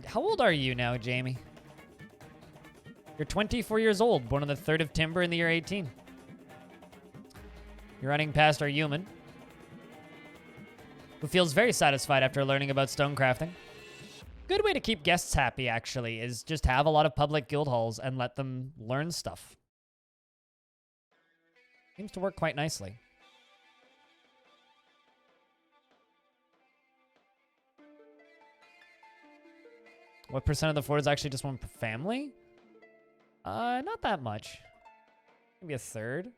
Speaker 1: How old are you now, Jamie? You're 24 years old, born on the 3rd of Timber in the year 18. You're running past our human, who feels very satisfied after learning about stone crafting. Good way to keep guests happy, actually, is just have a lot of public guild halls and let them learn stuff. Seems to work quite nicely. What percent of the fort is actually just one family? Not that much. Maybe a third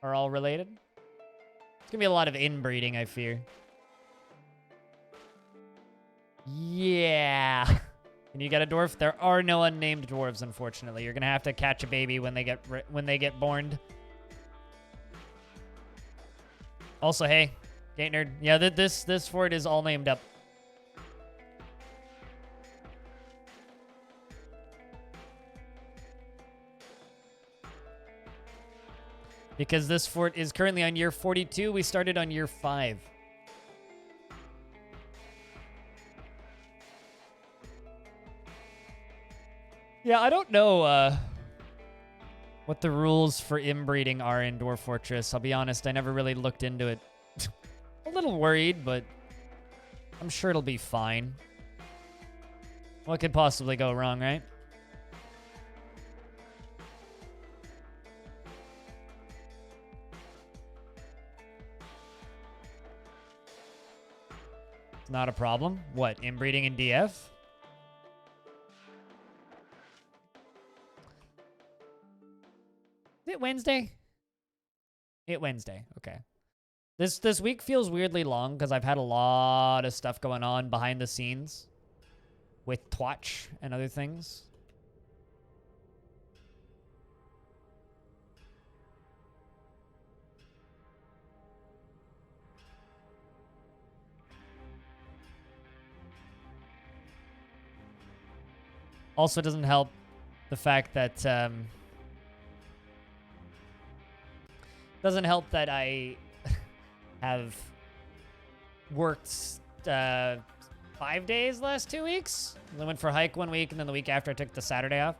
Speaker 1: are all related. It's gonna be a lot of inbreeding, I fear. Yeah. Can you get a dwarf? There are no unnamed dwarves, unfortunately. You're gonna have to catch a baby when they get born. Also, hey, Gate Nerd. Yeah, this fort is all named up. Because this fort is currently on year 42. We started on year 5. Yeah, I don't know what the rules for inbreeding are in Dwarf Fortress. I'll be honest, I never really looked into it. A little worried, but I'm sure it'll be fine. What could possibly go wrong, right? It's not a problem. What, inbreeding in DF? Is it Wednesday? Wednesday. Okay. This week feels weirdly long because I've had a lot of stuff going on behind the scenes with Twatch and other things. Also doesn't help the fact that doesn't help that I have worked 5 days last 2 weeks. I went for a hike 1 week, and then the week after I took the Saturday off.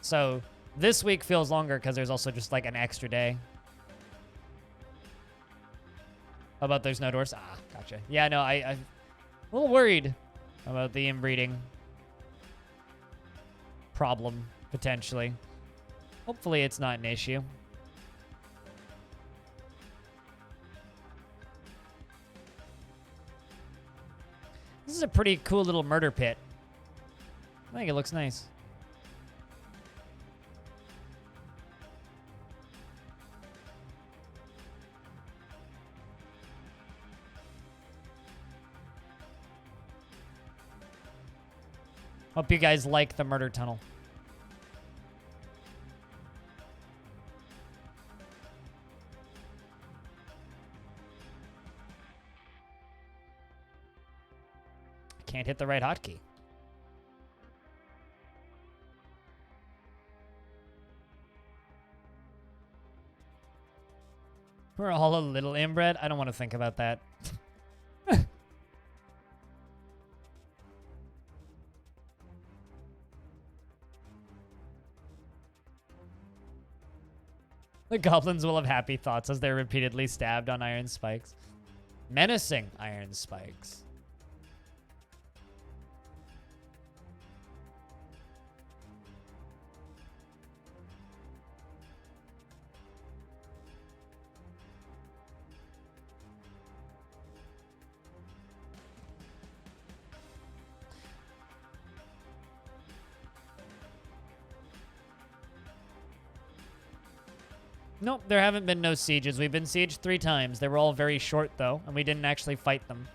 Speaker 1: So this week feels longer because there's also just like an extra day. How about there's no doors? Ah, gotcha. Yeah, no, I'm a little worried about the inbreeding problem, potentially. Hopefully it's not an issue. This is a pretty cool little murder pit. I think it looks nice. Hope you guys like the murder tunnel. Can't hit the right hotkey. We're all a little inbred. I don't want to think about that. The goblins will have happy thoughts as they're repeatedly stabbed on iron spikes. Menacing iron spikes. Nope, there haven't been no sieges. We've been sieged 3 times. They were all very short, though, and we didn't actually fight them.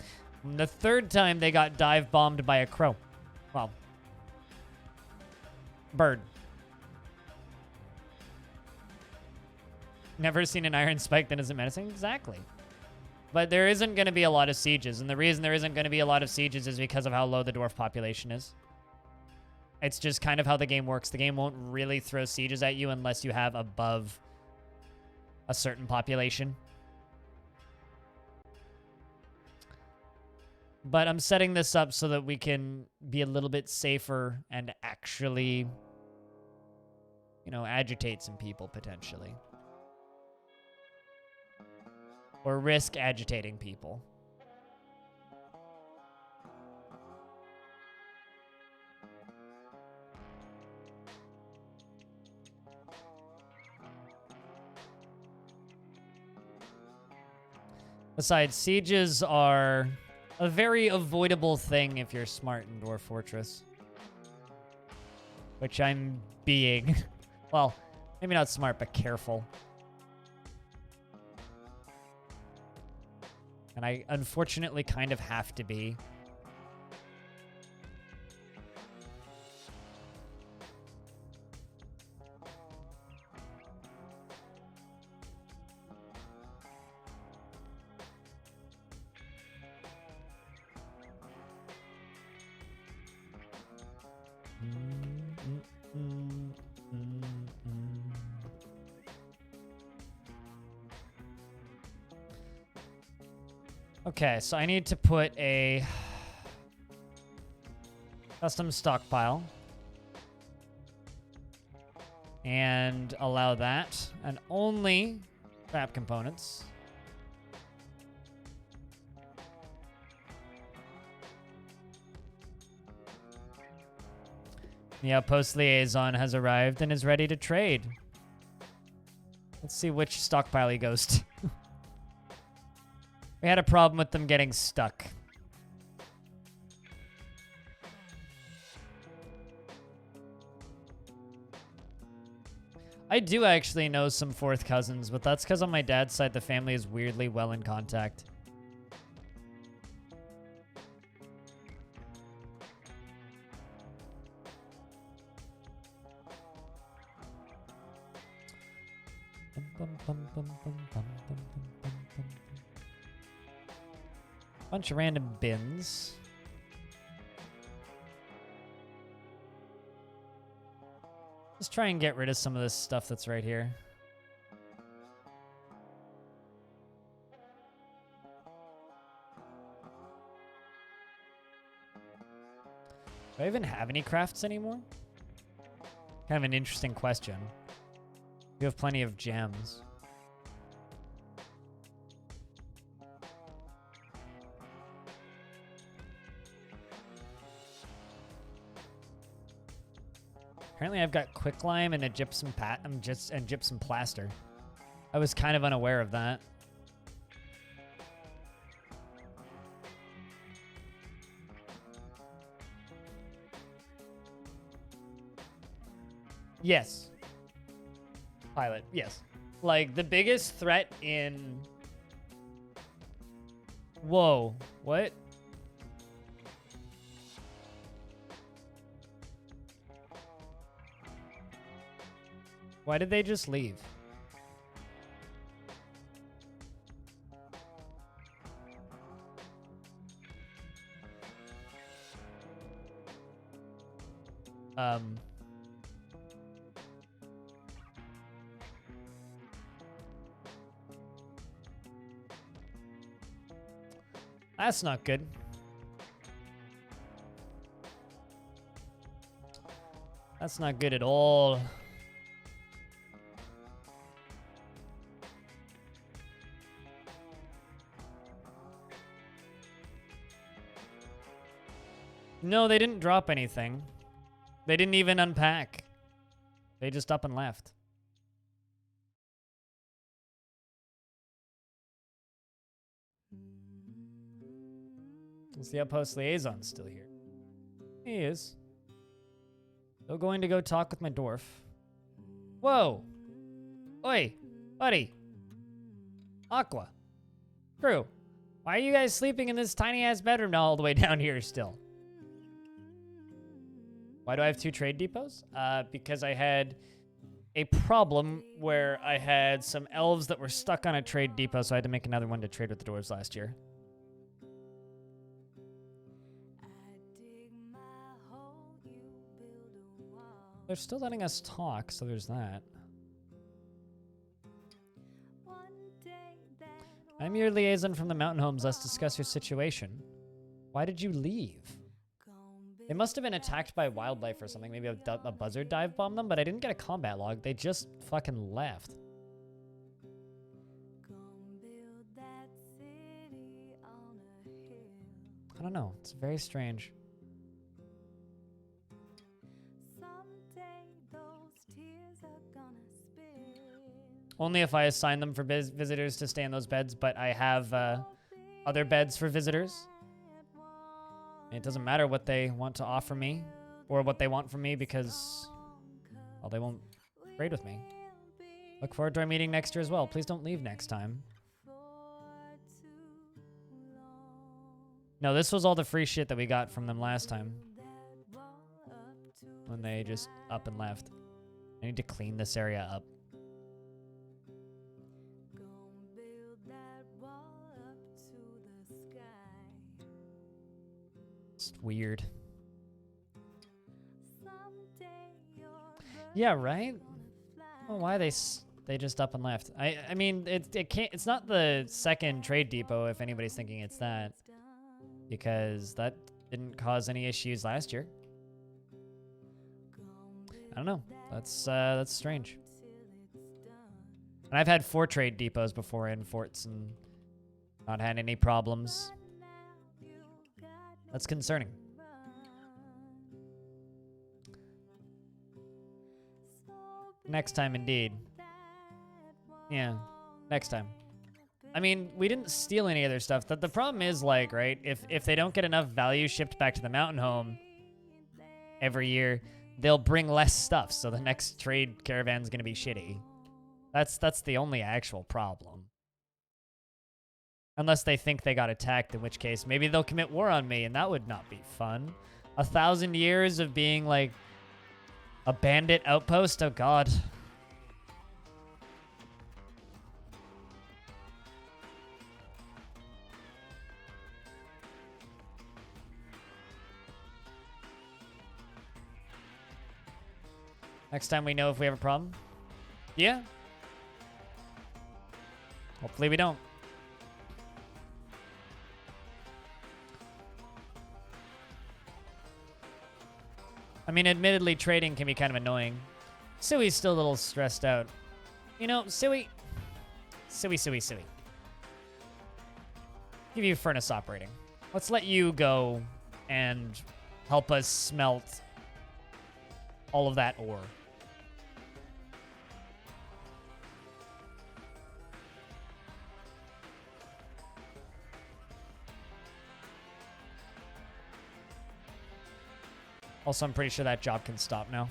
Speaker 1: And the 3rd time, they got dive bombed by a crow. Well, bird. Never seen an iron spike that isn't menacing? Exactly. But there isn't going to be a lot of sieges, and the reason there isn't going to be a lot of sieges is because of how low the dwarf population is. It's just kind of how the game works. The game won't really throw sieges at you unless you have above a certain population. But I'm setting this up so that we can be a little bit safer and actually, you know, agitate some people potentially. Or risk agitating people. Besides, sieges are a very avoidable thing if you're smart in Dwarf Fortress. Which I'm being. Well, maybe not smart, but careful. And I unfortunately kind of have to be. Okay, so I need to put a custom stockpile and allow that, and only scrap components. The outpost liaison has arrived and is ready to trade. Let's see which stockpile he goes to. We had a problem with them getting stuck. I do actually know some fourth cousins, but that's because on my dad's side, the family is weirdly well in contact. Bunch of random bins. Let's try and get rid of some of this stuff that's right here. Do I even have any crafts anymore? Kind of an interesting question. You have plenty of gems. Apparently I've got quicklime and a gypsum gypsum plaster. I was kind of unaware of that. Yes. Pilot, yes. Like, the biggest threat in... Whoa, what? Why did they just leave? That's not good. That's not good at all. No, they didn't drop anything. They didn't even unpack. They just up and left. Is the outpost liaison still here? He is. Still going to go talk with my dwarf. Whoa! Oi! Buddy! Aqua! Crew! Why are you guys sleeping in this tiny-ass bedroom now all the way down here still? Why do I have 2 trade depots? Because I had a problem where I had some elves that were stuck on a trade depot, so I had to make another one to trade with the dwarves last year. They're still letting us talk, so there's that. I'm your liaison from the mountain homes. Let's discuss your situation. Why did you leave? They must have been attacked by wildlife or something. Maybe a buzzard dive bombed them, but I didn't get a combat log. They just fucking left. I don't know. It's very strange. Only if I assign them for visitors to stay in those beds, but I have other beds for visitors. It doesn't matter what they want to offer me or what they want from me because, well, they won't trade with me. Look forward to our meeting next year as well. Please don't leave next time. No, this was all the free shit that we got from them last time. When they just up and left. I need to clean this area up. It's weird. Yeah, right? Oh, why they they just up and left. I mean, it can't. It's not the second trade depot if anybody's thinking it's that, because that didn't cause any issues last year. I don't know. That's strange. And I've had 4 trade depots before in forts and not had any problems. That's concerning. Next time, indeed. Yeah, next time. I mean, we didn't steal any of their stuff. The problem is, like, right, if they don't get enough value shipped back to the mountain home every year, they'll bring less stuff, so the next trade caravan's gonna be shitty. That's the only actual problem. Unless they think they got attacked, in which case maybe they'll commit war on me, and that would not be fun. 1,000 years of being, like, a bandit outpost? Oh, God. Next time we know if we have a problem? Yeah. Hopefully we don't. I mean, admittedly, trading can be kind of annoying. Sui's still a little stressed out. You know, Sui. Give you furnace operating. Let's let you go and help us smelt all of that ore. Also, I'm pretty sure that job can stop now.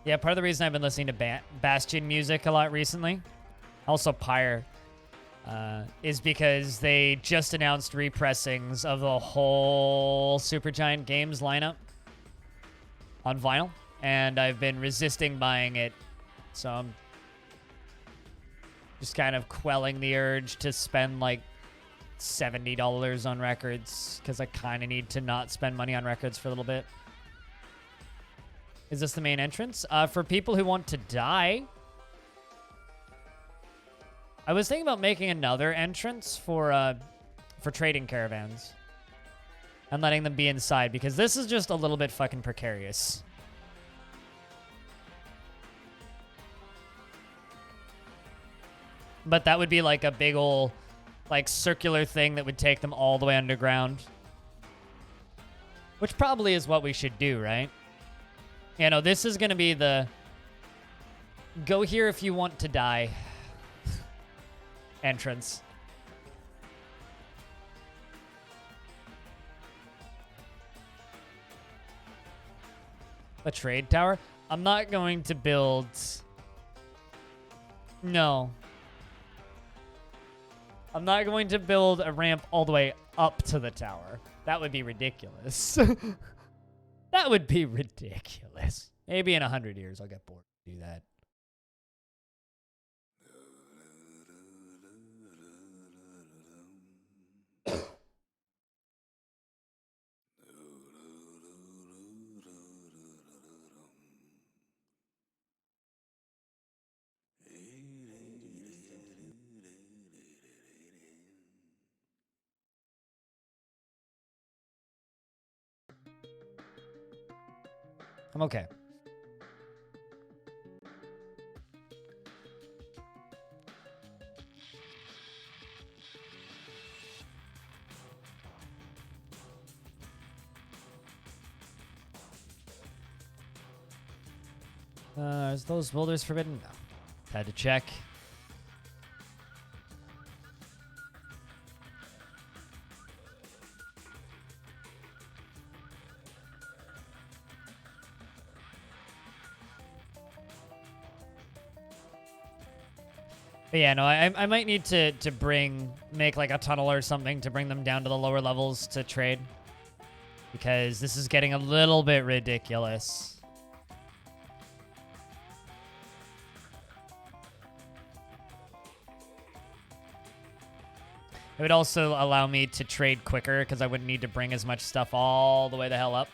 Speaker 1: Yeah, part of the reason I've been listening to Bastion music a lot recently, also Pyre, is because they just announced repressings of the whole Supergiant Games lineup on vinyl, and I've been resisting buying it, so I'm just kind of quelling the urge to spend like $70 on records, because I kind of need to not spend money on records for a little bit. Is this the main entrance? For people who want to die, I was thinking about making another entrance for trading caravans and letting them be inside, because this is just a little bit fucking precarious. But that would be like a big ol' like circular thing that would take them all the way underground, which probably is what we should do, right? You know, this is gonna be the go here if you want to die entrance. A trade tower? I'm not going to build... No. I'm not going to build a ramp all the way up to the tower. That would be ridiculous. That would be ridiculous. Maybe in 100 years I'll get bored to do that. I'm okay. Is those boulders forbidden? No. Had to check. But yeah, no, I might need to make like a tunnel or something to bring them down to the lower levels to trade, because this is getting a little bit ridiculous. It would also allow me to trade quicker because I wouldn't need to bring as much stuff all the way the hell up.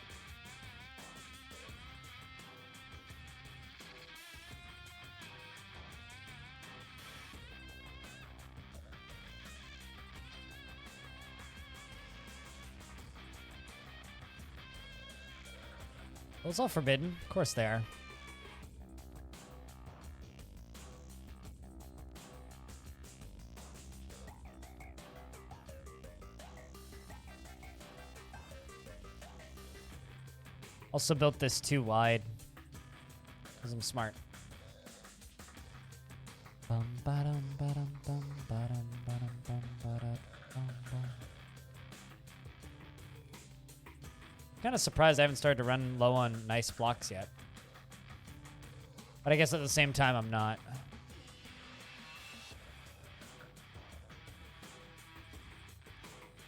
Speaker 1: Well, it's all forbidden. Of course they are. Also built this too wide. Because I'm smart. Kind of surprised I haven't started to run low on nice blocks yet. But I guess at the same time, I'm not.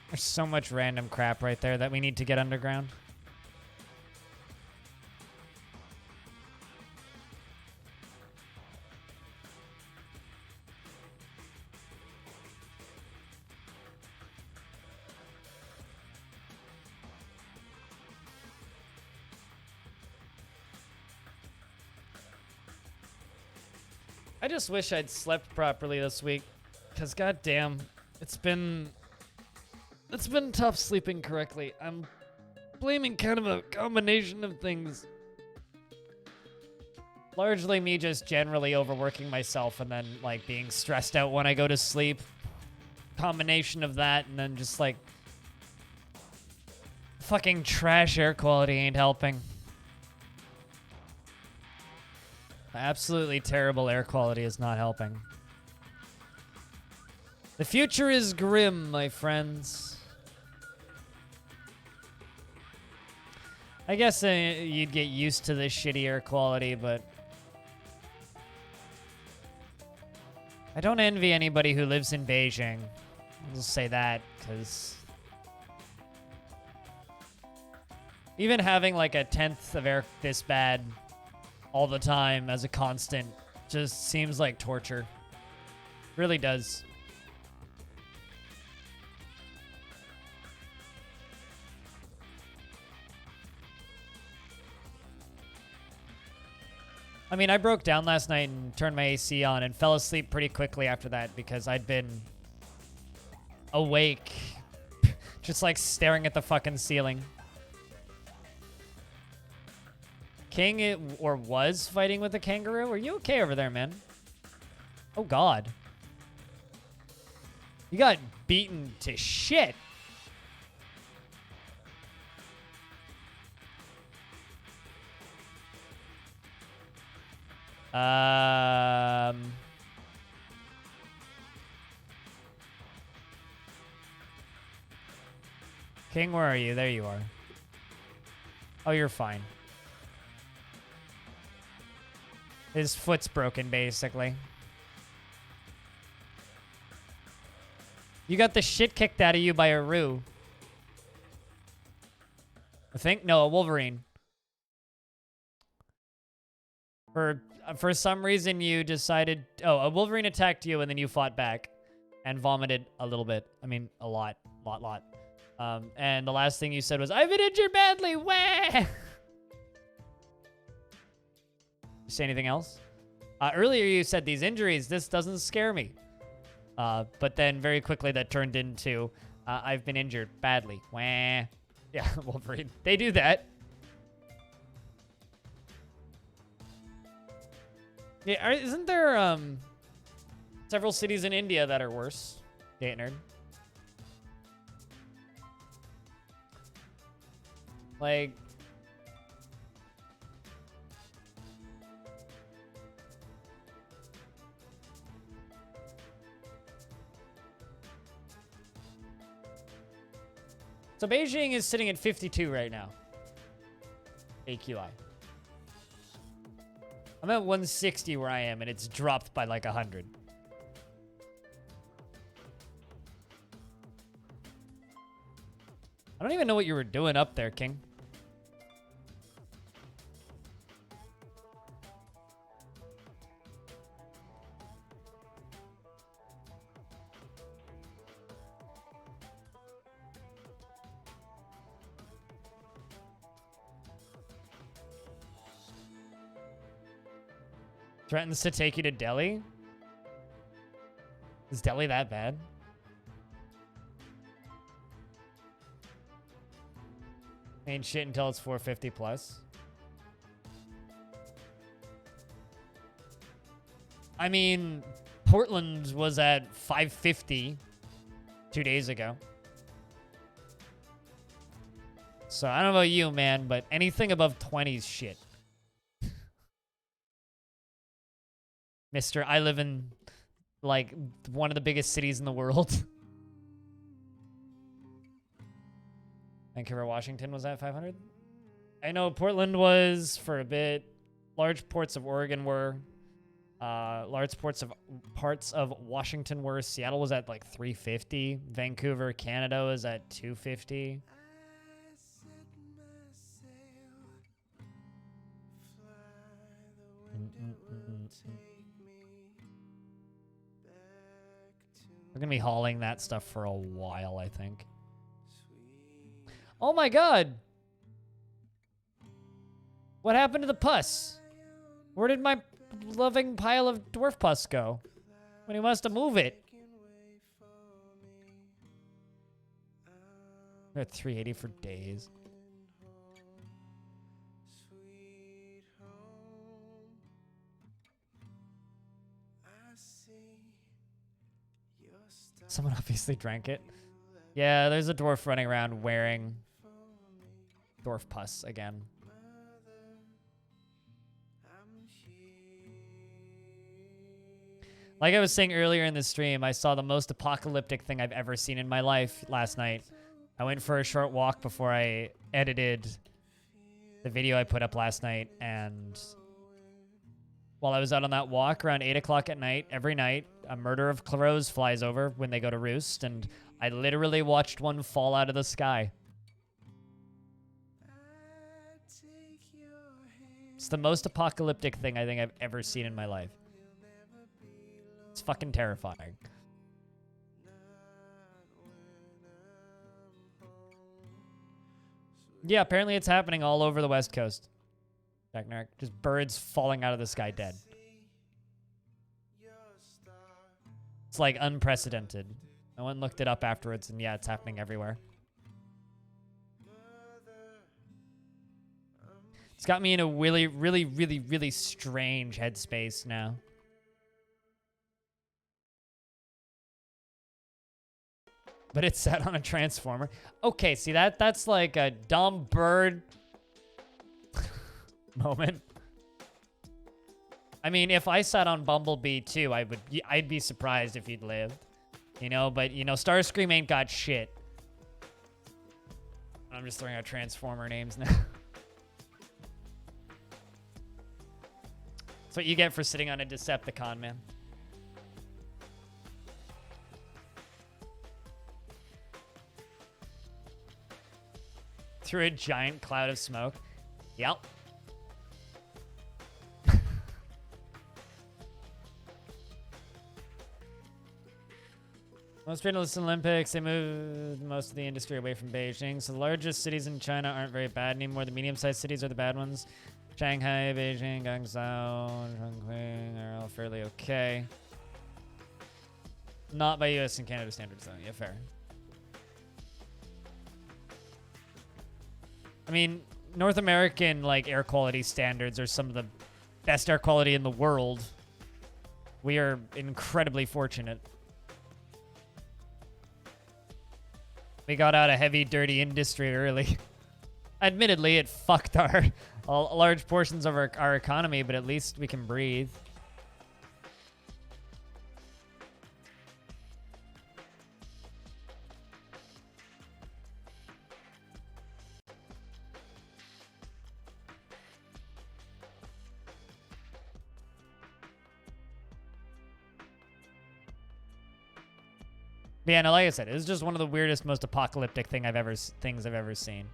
Speaker 1: There's so much random crap right there that we need to get underground. I just wish I'd slept properly this week, because goddamn, it's been tough sleeping correctly. I'm blaming kind of a combination of things. Largely me just generally overworking myself and then like being stressed out when I go to sleep. Combination of that and then just like fucking trash air quality ain't helping. Absolutely terrible air quality is not helping. The future is grim, my friends. I guess you'd get used to this shitty air quality, but I don't envy anybody who lives in Beijing. I'll just say that, because even having like a tenth of air this bad all the time as a constant just seems like torture. Really does. I mean, I broke down last night and turned my AC on and fell asleep pretty quickly after that because I'd been awake, just like staring at the fucking ceiling. King or was fighting with a kangaroo? Are you okay over there, man? Oh, God. You got beaten to shit. King, where are you? There you are. Oh, you're fine. His foot's broken, basically. You got the shit kicked out of you by a Roo. I think? No, a Wolverine. For some reason, you decided... Oh, a Wolverine attacked you, and then you fought back. And vomited a little bit. I mean, a lot. Lot. And the last thing you said was, I've been injured badly! Wah! Say anything else? Earlier you said these injuries, this doesn't scare me. But then very quickly that turned into, I've been injured badly. Wah. Yeah, Wolverine. They do that. Yeah, isn't there several cities in India that are worse? Date nerd. Like... So Beijing is sitting at 52 right now. AQI. I'm at 160 where I am, and it's dropped by like 100. I don't even know what you were doing up there, King. Threatens to take you to Delhi? Is Delhi that bad? Ain't shit until it's 450 plus. I mean, Portland was at 550 2 days ago. So I don't know about you, man, but anything above 20 is shit. Mister, I live in, like, one of the biggest cities in the world. Vancouver, Washington was at 500. I know Portland was for a bit. Large ports of Oregon were. Large parts of Washington were. Seattle was at like 350. Vancouver, Canada was at 250. We're gonna be hauling that stuff for a while, I think. Oh my god! What happened to the pus? Where did my loving pile of dwarf pus go? When he wants to move it. We're at 380 for days. Someone obviously drank it. Yeah, there's a dwarf running around wearing dwarf pus again. Like I was saying earlier in the stream, I saw the most apocalyptic thing I've ever seen in my life last night. I went for a short walk before I edited the video I put up last night, and while I was out on that walk around 8 o'clock at night, every night, a murder of crows flies over when they go to roost, and I literally watched one fall out of the sky. It's the most apocalyptic thing I think I've ever seen in my life. It's fucking terrifying. Yeah, apparently it's happening all over the West Coast. Jack Narek, just birds falling out of the sky dead. It's like unprecedented. I went and looked it up afterwards, and yeah, it's happening everywhere. It's got me in a really, really, really, really strange headspace now. But it's set on a transformer. Okay, see that's like a dumb bird moment. I mean, if I sat on Bumblebee too, I'd be surprised if he'd lived. You know, but you know, Starscream ain't got shit. I'm just throwing out transformer names now. That's what you get for sitting on a Decepticon, man. Through a giant cloud of smoke. Yep. Most journalists in Olympics, they moved most of the industry away from Beijing. So the largest cities in China aren't very bad anymore. The medium-sized cities are the bad ones. Shanghai, Beijing, Guangzhou, Chongqing are all fairly okay. Not by US and Canada standards, though. Yeah, fair. I mean, North American, like, air quality standards are some of the best air quality in the world. We are incredibly fortunate. We got out of heavy, dirty industry early. Admittedly, it fucked our large portions of our economy, but at least we can breathe. But yeah, no, like I said, it's just one of the weirdest, most apocalyptic things I've ever seen.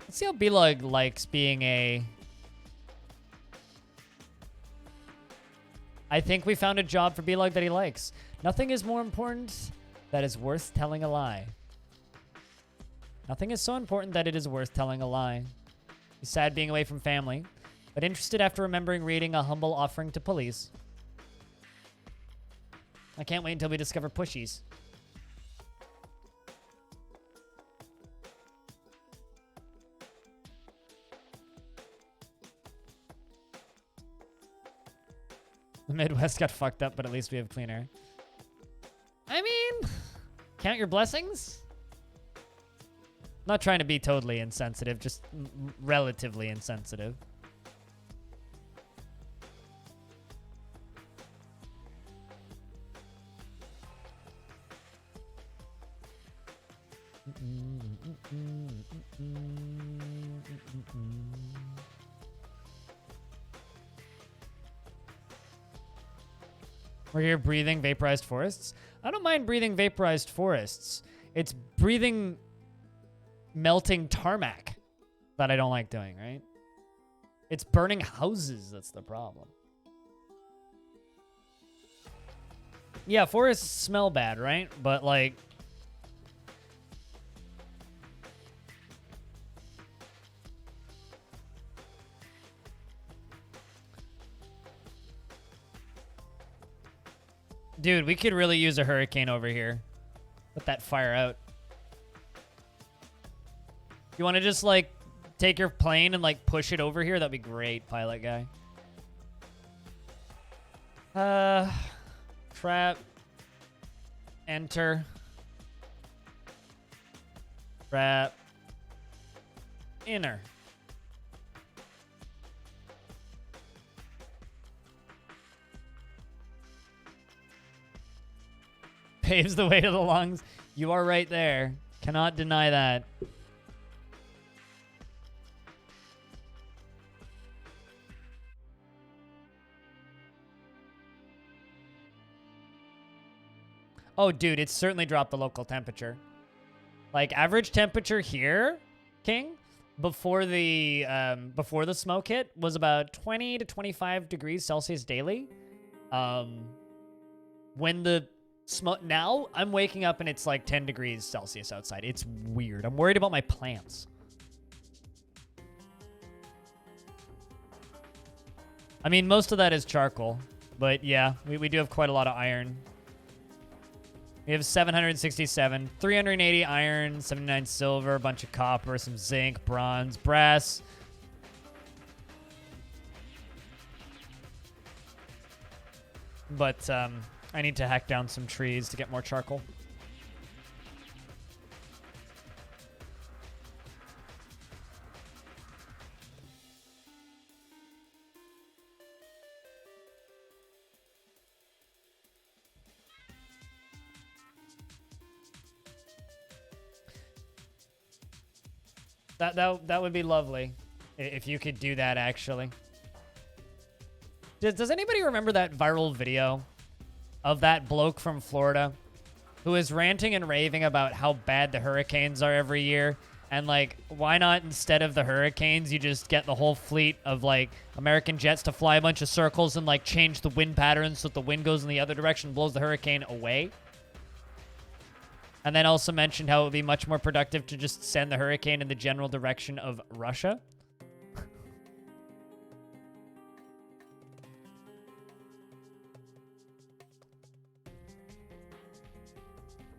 Speaker 1: Let's see how B-Lug likes being a... I think we found a job for B-Lug that he likes. Nothing is more important that is worth telling a lie. Nothing is so important that it is worth telling a lie. He's sad being away from family, but interested after remembering reading A Humble Offering to Police. I can't wait until we discover pushies. The Midwest got fucked up, but at least we have clean air. I mean, count your blessings. Not trying to be totally insensitive, just relatively insensitive. We're here breathing vaporized forests. I don't mind breathing vaporized forests. It's breathing melting tarmac that I don't like doing, right? It's burning houses that's the problem. Yeah, forests smell bad, right? But like... Dude, we could really use a hurricane over here. Put that fire out. You want to just, like, take your plane and, like, push it over here? That'd be great, pilot guy. Trap. Enter. Trap. Inner. Paves the way to the lungs. You are right there. Cannot deny that. Oh, dude, it's certainly dropped the local temperature. Like, average temperature here, King, before the smoke hit was about 20 to 25 degrees Celsius daily. When the smoke... Now, I'm waking up and it's like 10 degrees Celsius outside. It's weird. I'm worried about my plants. I mean, most of that is charcoal. But yeah, we do have quite a lot of iron. We have 767, 380 iron, 79 silver, a bunch of copper, some zinc, bronze, brass. But I need to hack down some trees to get more charcoal. That would be lovely if you could do that, actually. Does anybody remember that viral video of that bloke from Florida who is ranting and raving about how bad the hurricanes are every year? And, like, why not, instead of the hurricanes, you just get the whole fleet of, like, American jets to fly a bunch of circles and, like, change the wind patterns so that the wind goes in the other direction and blows the hurricane away? And then also mentioned how it would be much more productive to just send the hurricane in the general direction of Russia.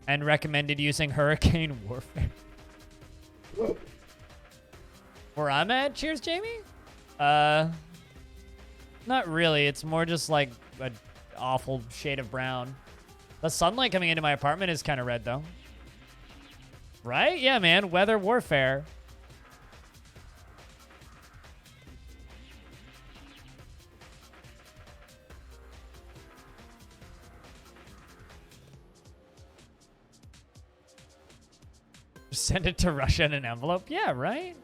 Speaker 1: And recommended using hurricane warfare. Where I'm at? Cheers, Jamie? Not really. It's more just like an awful shade of brown. The sunlight coming into my apartment is kind of red, though. Right? Yeah, man. Weather warfare. Just send it to Russia in an envelope? Yeah, right?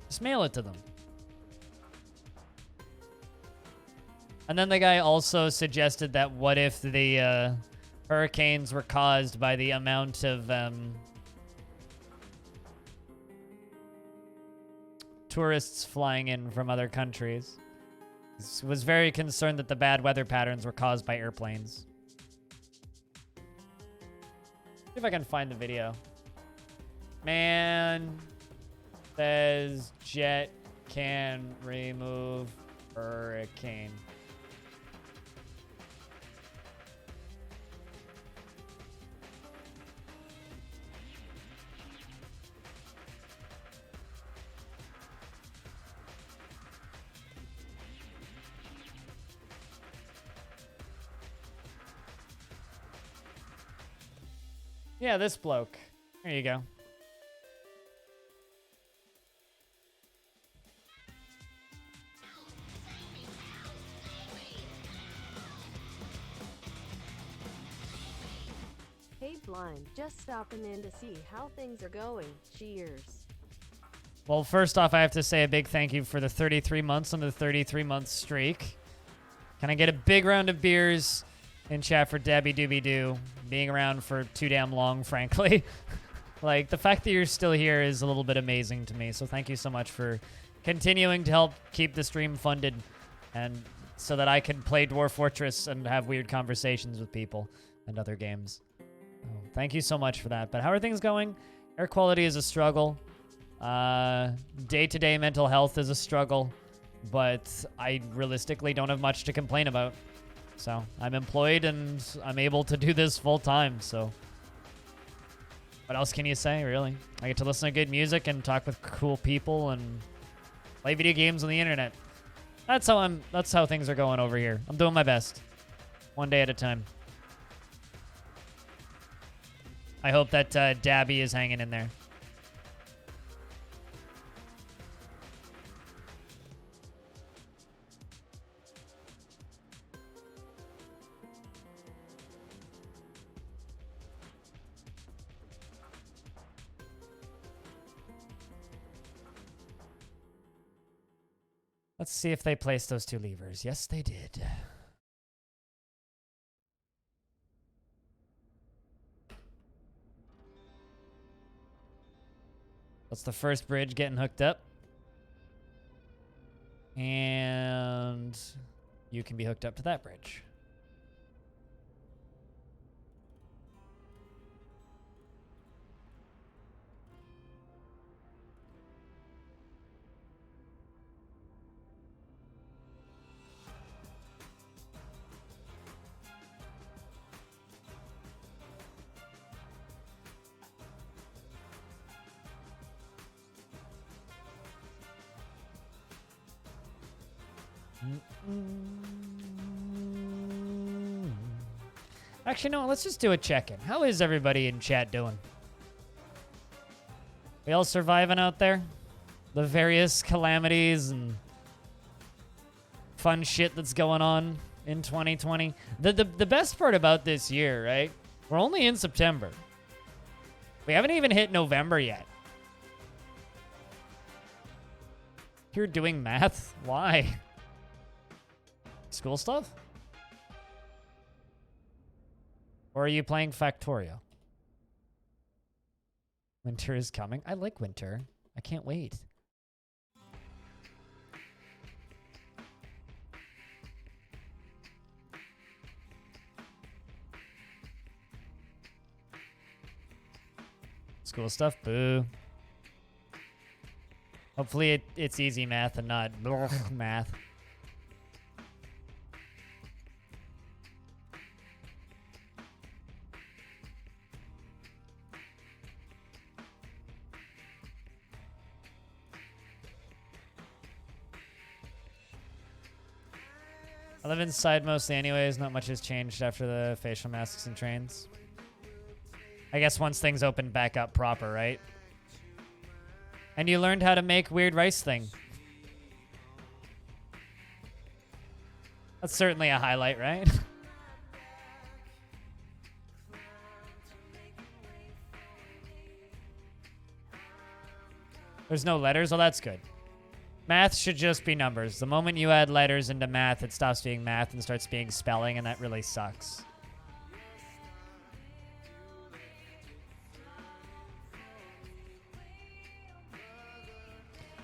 Speaker 1: Just mail it to them. And then the guy also suggested that what if the hurricanes were caused by the amount of tourists flying in from other countries. He was very concerned that the bad weather patterns were caused by airplanes. See if I can find the video. Man says jet can remove hurricane. Yeah, this bloke. There you go.
Speaker 3: Hey Blind, just stopping in to see how things are going. Cheers.
Speaker 1: Well, first off, I have to say a big thank you for the 33 months on the 33-month streak. Can I get a big round of beers in chat for Dabby Dooby Doo being around for too damn long, frankly. Like, the fact that you're still here is a little bit amazing to me, so thank you so much for continuing to help keep the stream funded and so that I can play Dwarf Fortress and have weird conversations with people and other games. Oh, thank you so much for that. But how are things going? Air quality is a struggle. Day-to-day mental health is a struggle, but I realistically don't have much to complain about. So I'm employed and I'm able to do this full time. So what else can you say, really? I get to listen to good music and talk with cool people and play video games on the internet. That's how things are going over here. I'm doing my best. One day at a time. I hope that Dabby is hanging in there. Let's see if they placed those two levers. Yes, they did. That's the first bridge getting hooked up. And you can be hooked up to that bridge. Actually, no, let's just do a check-in. How is everybody in chat doing? We all surviving out there? The various calamities and fun shit that's going on in 2020. The best part about this year, right? We're only in September. We haven't even hit November yet. You're doing math? Why? School stuff? Or are you playing Factorio? Winter is coming. I like winter. I can't wait. School stuff? Boo. Hopefully it's easy math and not math. I live inside mostly anyways. Not much has changed after the facial masks and trains. I guess once things open back up proper, right? And you learned how to make weird rice thing. That's certainly a highlight, right? There's no letters? Oh, that's good. Math should just be numbers. The moment you add letters into math, it stops being math and starts being spelling, and that really sucks.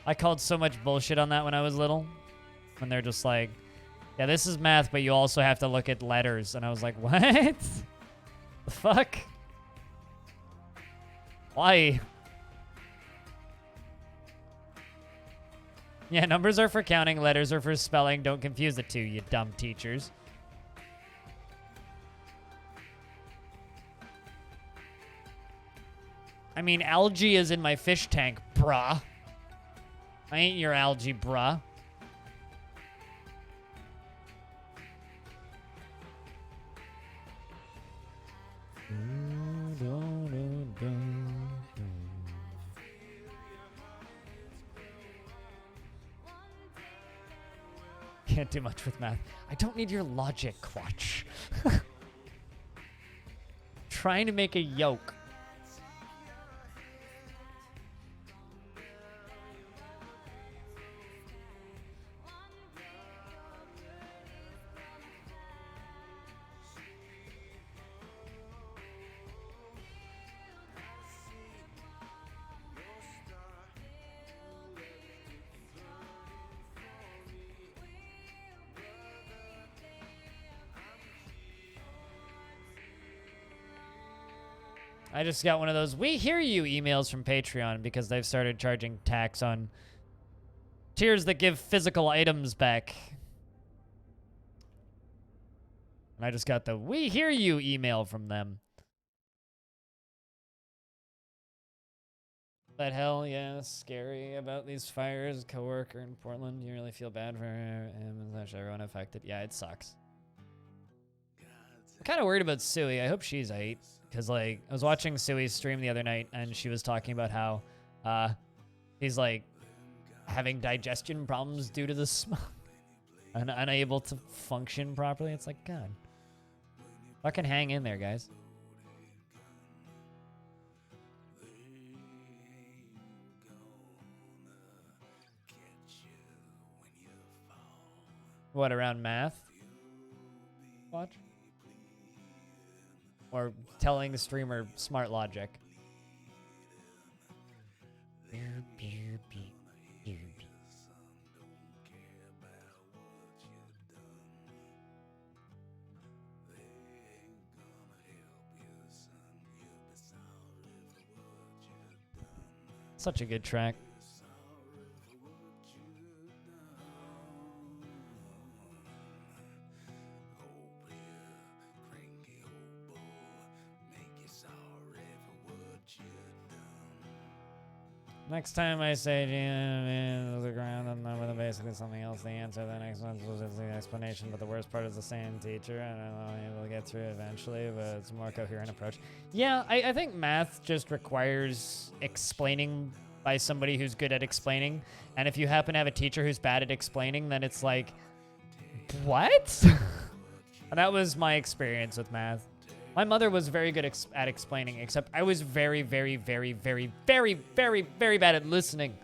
Speaker 1: I called so much bullshit on that when I was little. When they're just like, yeah, this is math, but you also have to look at letters. And I was like, what? The fuck? Why? Yeah, numbers are for counting, letters are for spelling. Don't confuse the two, you dumb teachers. I mean, algae is in my fish tank, bruh. I ain't your algae, bruh. Can't do much with math. I don't need your logic, Quatch. Trying to make a yolk. I just got one of those "we hear you" emails from Patreon because they've started charging tax on tiers that give physical items back. And I just got the "we hear you" email from them. But hell yeah, scary about these fires. Coworker in Portland, you really feel bad for him and everyone affected. Yeah, it sucks. I'm kind of worried about Sui. I hope she's aight. Because, like, I was watching Sui's stream the other night, and she was talking about how he's, like, having digestion problems due to the smoke. And unable to function properly. It's like, God. Fucking hang in there, guys. What, around math? Watch? Or telling the streamer smart logic. Such a good track. Next time I say GM the ground and then with basically something else, the answer, the next one was the explanation, but the worst part is the same teacher. I don't know, we'll get through it eventually, but it's a more coherent approach. Yeah, I think math just requires explaining by somebody who's good at explaining. And if you happen to have a teacher who's bad at explaining, then it's like, what? And that was my experience with math. My mother was very good at explaining, except I was very, very, very, very, very, very, very bad at listening.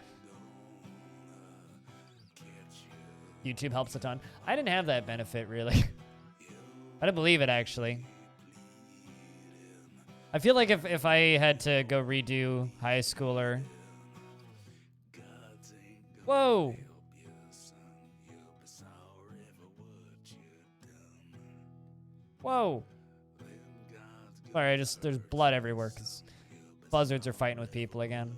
Speaker 1: YouTube helps a ton. I didn't have that benefit, really. I didn't believe it, actually. I feel like if I had to go redo high schooler... Whoa! Whoa! Sorry, there's blood everywhere because buzzards are fighting with people again.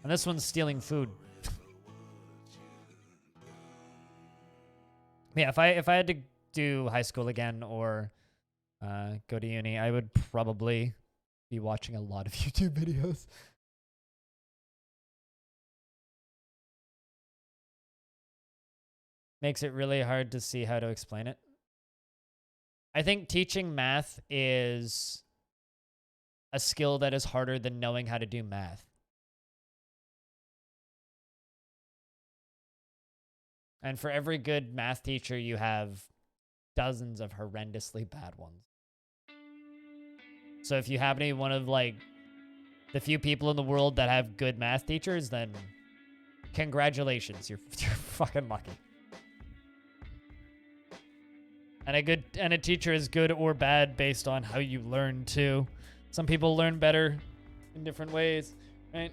Speaker 1: And this one's stealing food. Yeah, if I had to do high school again or go to uni, I would probably be watching a lot of YouTube videos. Makes it really hard to see how to explain it. I think teaching math is a skill that is harder than knowing how to do math. And for every good math teacher, you have dozens of horrendously bad ones. So if you happen to be one of, like, the few people in the world that have good math teachers, then congratulations, you're fucking lucky. And a teacher is good or bad based on how you learn too. Some people learn better in different ways, right?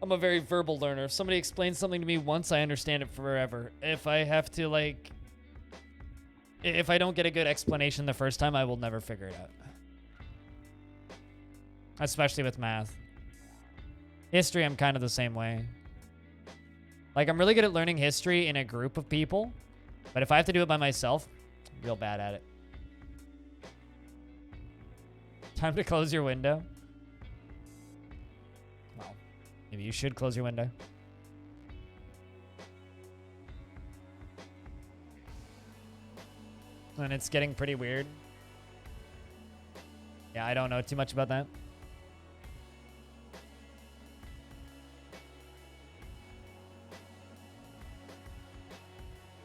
Speaker 1: I'm a very verbal learner. If somebody explains something to me once, I understand it forever. If I have to, like, if I don't get a good explanation the first time, I will never figure it out. Especially with math. History, I'm kind of the same way. Like, I'm really good at learning history in a group of people, but if I have to do it by myself, I'm real bad at it. Time to close your window. Well, maybe you should close your window. And it's getting pretty weird. Yeah, I don't know too much about that.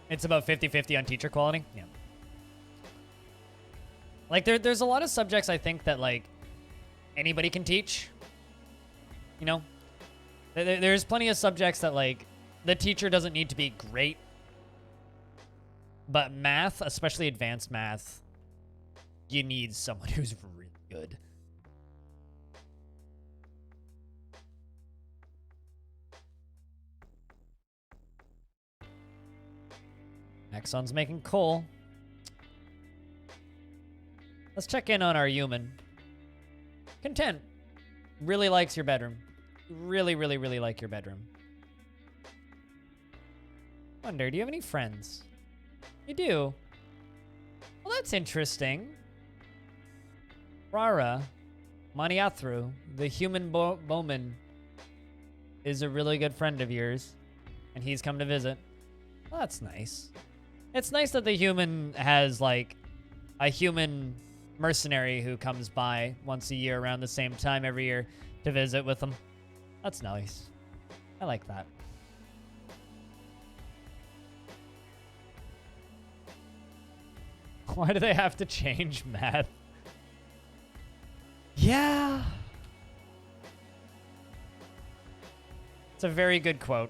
Speaker 1: It's about 50-50 on teacher quality. Yeah. Like, there's a lot of subjects I think that, like, anybody can teach. You know? There's plenty of subjects that, like, the teacher doesn't need to be great. But math, especially advanced math, you need someone who's really good. Exxon's making coal. Let's check in on our human. Content. Really likes your bedroom. Really, really, really like your bedroom. Wonder, do you have any friends? You do? Well, that's interesting. Rara, Maniathru, the human bowman, is a really good friend of yours, and he's come to visit. Well, that's nice. It's nice that the human has, like, a human mercenary who comes by once a year around the same time every year to visit with them. That's nice. I like that. Why do they have to change math? Yeah. It's a very good quote.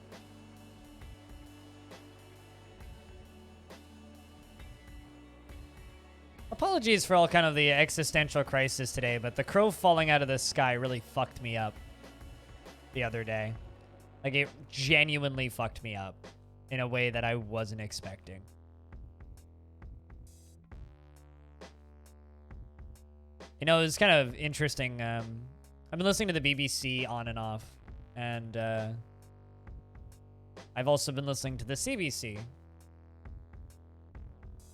Speaker 1: Apologies for all kind of the existential crisis today, but the crow falling out of the sky really fucked me up the other day. Like, it genuinely fucked me up in a way that I wasn't expecting. You know, it was kind of interesting. I've been listening to the BBC on and off, and I've also been listening to the CBC.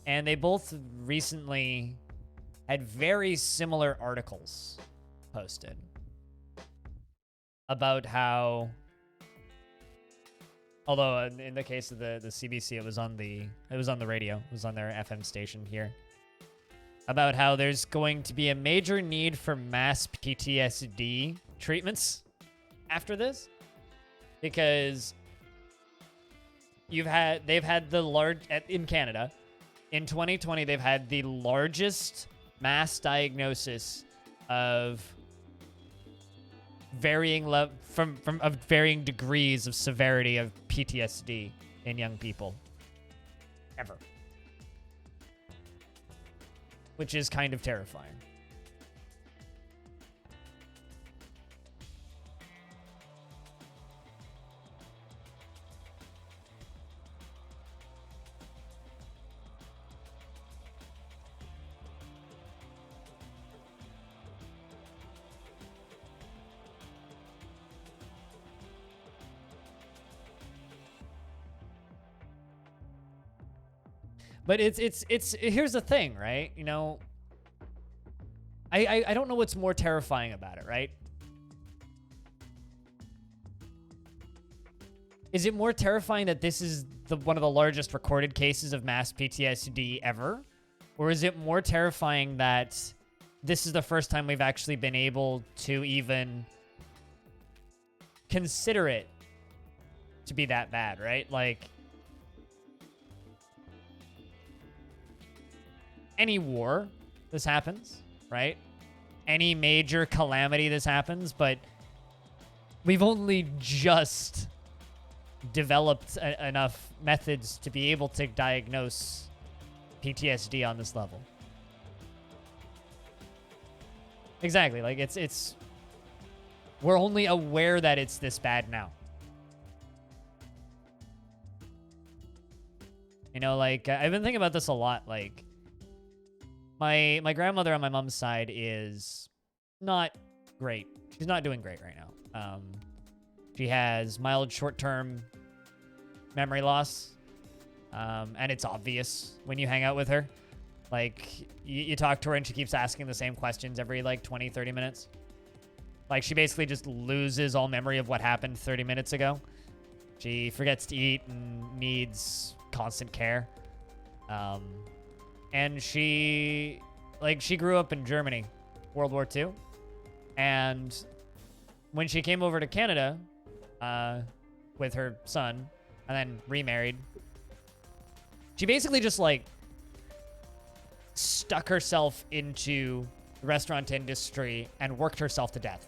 Speaker 1: And they both recently had very similar articles posted about how, although in the case of the CBC, it was on the radio, it was on their FM station here, about how there's going to be a major need for mass PTSD treatments after this, because they've had the large in Canada. In 2020, they've had the largest mass diagnosis of varying varying degrees of severity of PTSD in young people ever, which is kind of terrifying. But it's here's the thing, right? You know, I don't know what's more terrifying about it, right? Is it more terrifying that this is one of the largest recorded cases of mass PTSD ever? Or is it more terrifying that this is the first time we've actually been able to even consider it to be that bad, right? Like, any war, this happens, right? Any major calamity, this happens, but we've only just developed enough methods to be able to diagnose PTSD on this level. Exactly, like it's we're only aware that it's this bad now. You know, like, I've been thinking about this a lot, like, My grandmother on my mom's side is not great. She's not doing great right now. She has mild short-term memory loss, and it's obvious when you hang out with her. Like, you talk to her and she keeps asking the same questions every, like, 20, 30 minutes. Like, she basically just loses all memory of what happened 30 minutes ago. She forgets to eat and needs constant care. And she grew up in Germany, World War II. And when she came over to Canada with her son and then remarried, she basically just, like, stuck herself into the restaurant industry and worked herself to death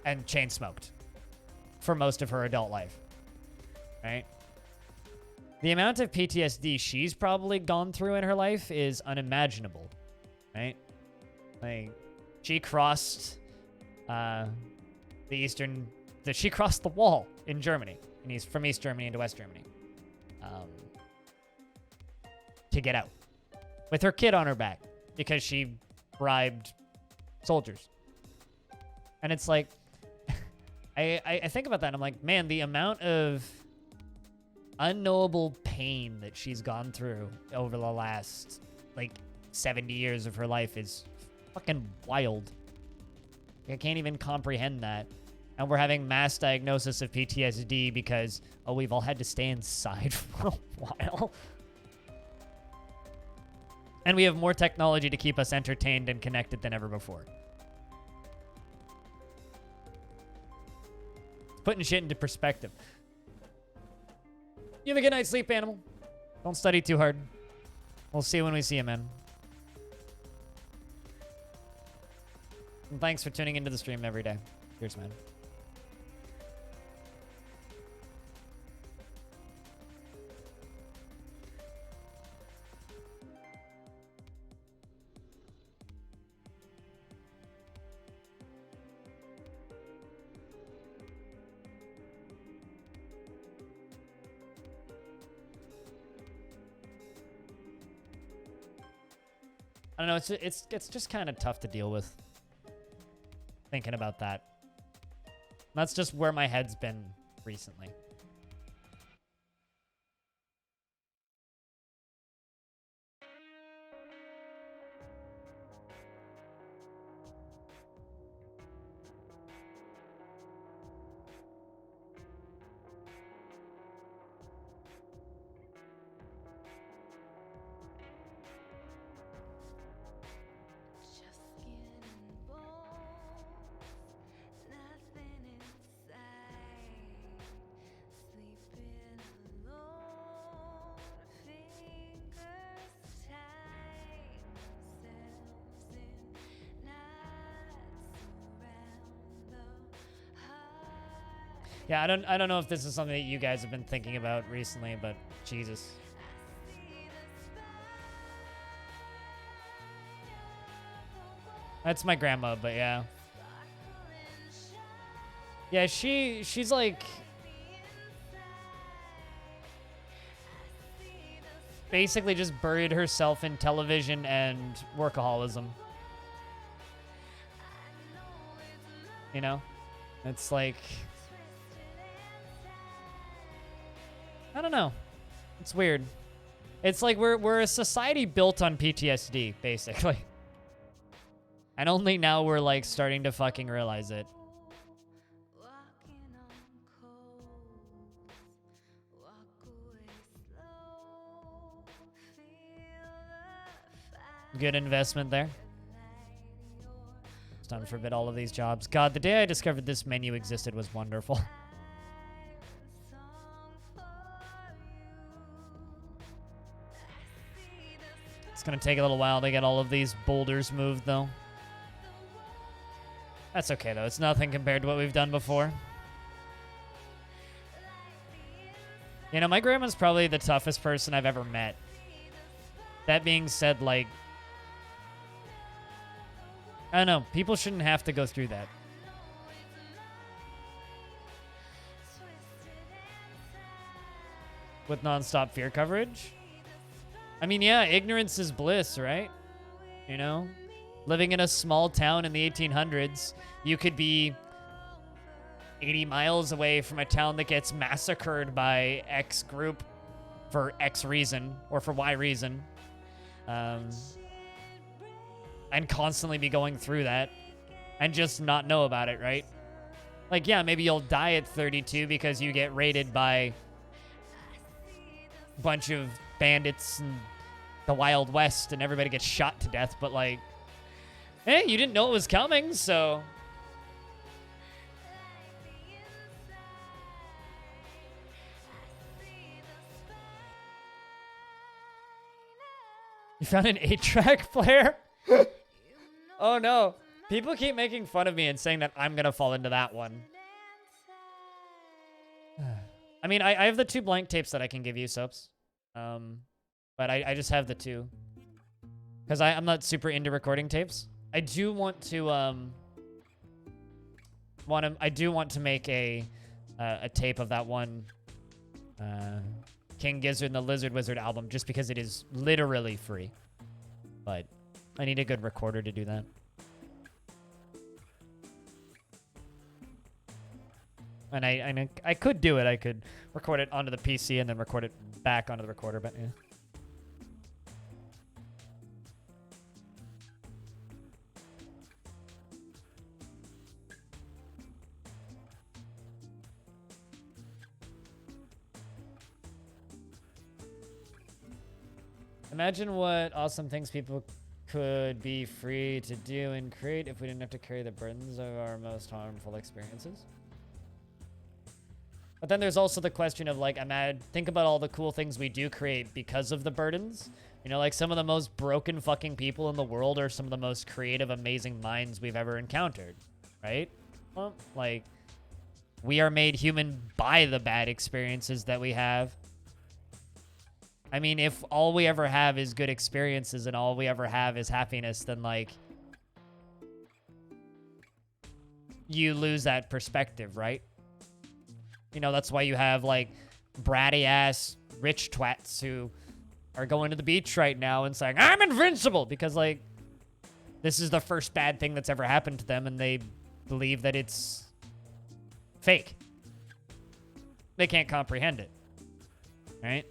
Speaker 1: and chain smoked for most of her adult life, right? The amount of PTSD she's probably gone through in her life is unimaginable, right? Like, she crossed she crossed the wall in Germany, and he's from East Germany into West Germany, to get out with her kid on her back because she bribed soldiers. And it's like, I think about that and I'm like, man, the amount of unknowable pain that she's gone through over the last, like, 70 years of her life is fucking wild. I can't even comprehend that. And we're having mass diagnosis of PTSD because, oh, we've all had to stay inside for a while. And we have more technology to keep us entertained and connected than ever before. Putting shit into perspective. You have a good night's sleep, Animal. Don't study too hard. We'll see you when we see you, man. And thanks for tuning into the stream every day. Cheers, man. I don't know, it's just kind of tough to deal with thinking about that. That's just where my head's been recently. Yeah, I don't know if this is something that you guys have been thinking about recently, but Jesus. That's my grandma, but yeah. Yeah, she's like basically just buried herself in television and workaholism. You know? It's like, I don't know. It's weird. It's like we're a society built on PTSD, basically. And only now we're like starting to fucking realize it. Good investment there. It's time to forbid all of these jobs. God, the day I discovered this menu existed was wonderful. It's gonna take a little while to get all of these boulders moved, though. That's okay, though. It's nothing compared to what we've done before. You know, my grandma's probably the toughest person I've ever met. That being said, like, I don't know. People shouldn't have to go through that. With nonstop fear coverage? I mean, yeah, ignorance is bliss, right? You know? Living in a small town in the 1800s, you could be 80 miles away from a town that gets massacred by X group for X reason or for Y reason. And constantly be going through that and just not know about it, right? Like, yeah, maybe you'll die at 32 because you get raided by a bunch of bandits and the Wild West and everybody gets shot to death, but like, hey, you didn't know it was coming, so... You found an 8-track player? Oh no. People keep making fun of me and saying that I'm gonna fall into that one. I mean, I have the 2 blank tapes that I can give you, Soaps. But I just have the 2. Because I'm not super into recording tapes. I do want to, I do want to make a tape of that one, King Gizzard and the Lizard Wizard album, just because it is literally free. But I need a good recorder to do that. And I could do it. I could record it onto the PC and then record it back onto the recorder, but yeah. Imagine what awesome things people could be free to do and create if we didn't have to carry the burdens of our most harmful experiences. But then there's also the question of, like, think about all the cool things we do create because of the burdens. You know, like, some of the most broken fucking people in the world are some of the most creative, amazing minds we've ever encountered, right? Well, like, we are made human by the bad experiences that we have. I mean, if all we ever have is good experiences and all we ever have is happiness, then, like, you lose that perspective, right? You know, that's why you have, like, bratty-ass rich twats who are going to the beach right now and saying, I'm invincible! Because, like, this is the first bad thing that's ever happened to them, and they believe that it's fake. They can't comprehend it. Right?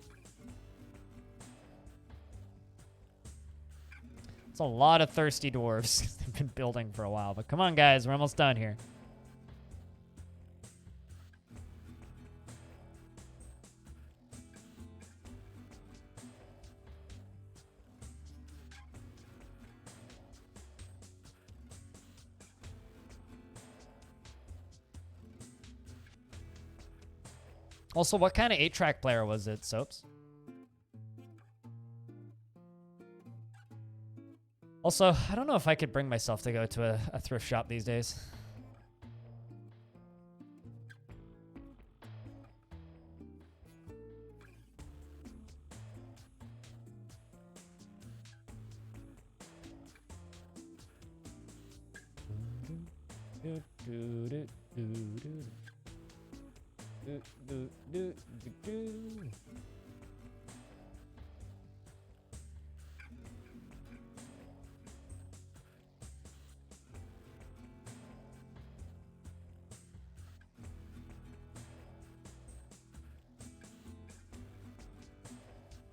Speaker 1: It's a lot of thirsty dwarves they've been building for a while. But come on, guys. We're almost done here. Also, what kind of 8-track player was it, Soaps? Also, I don't know if I could bring myself to go to a thrift shop these days.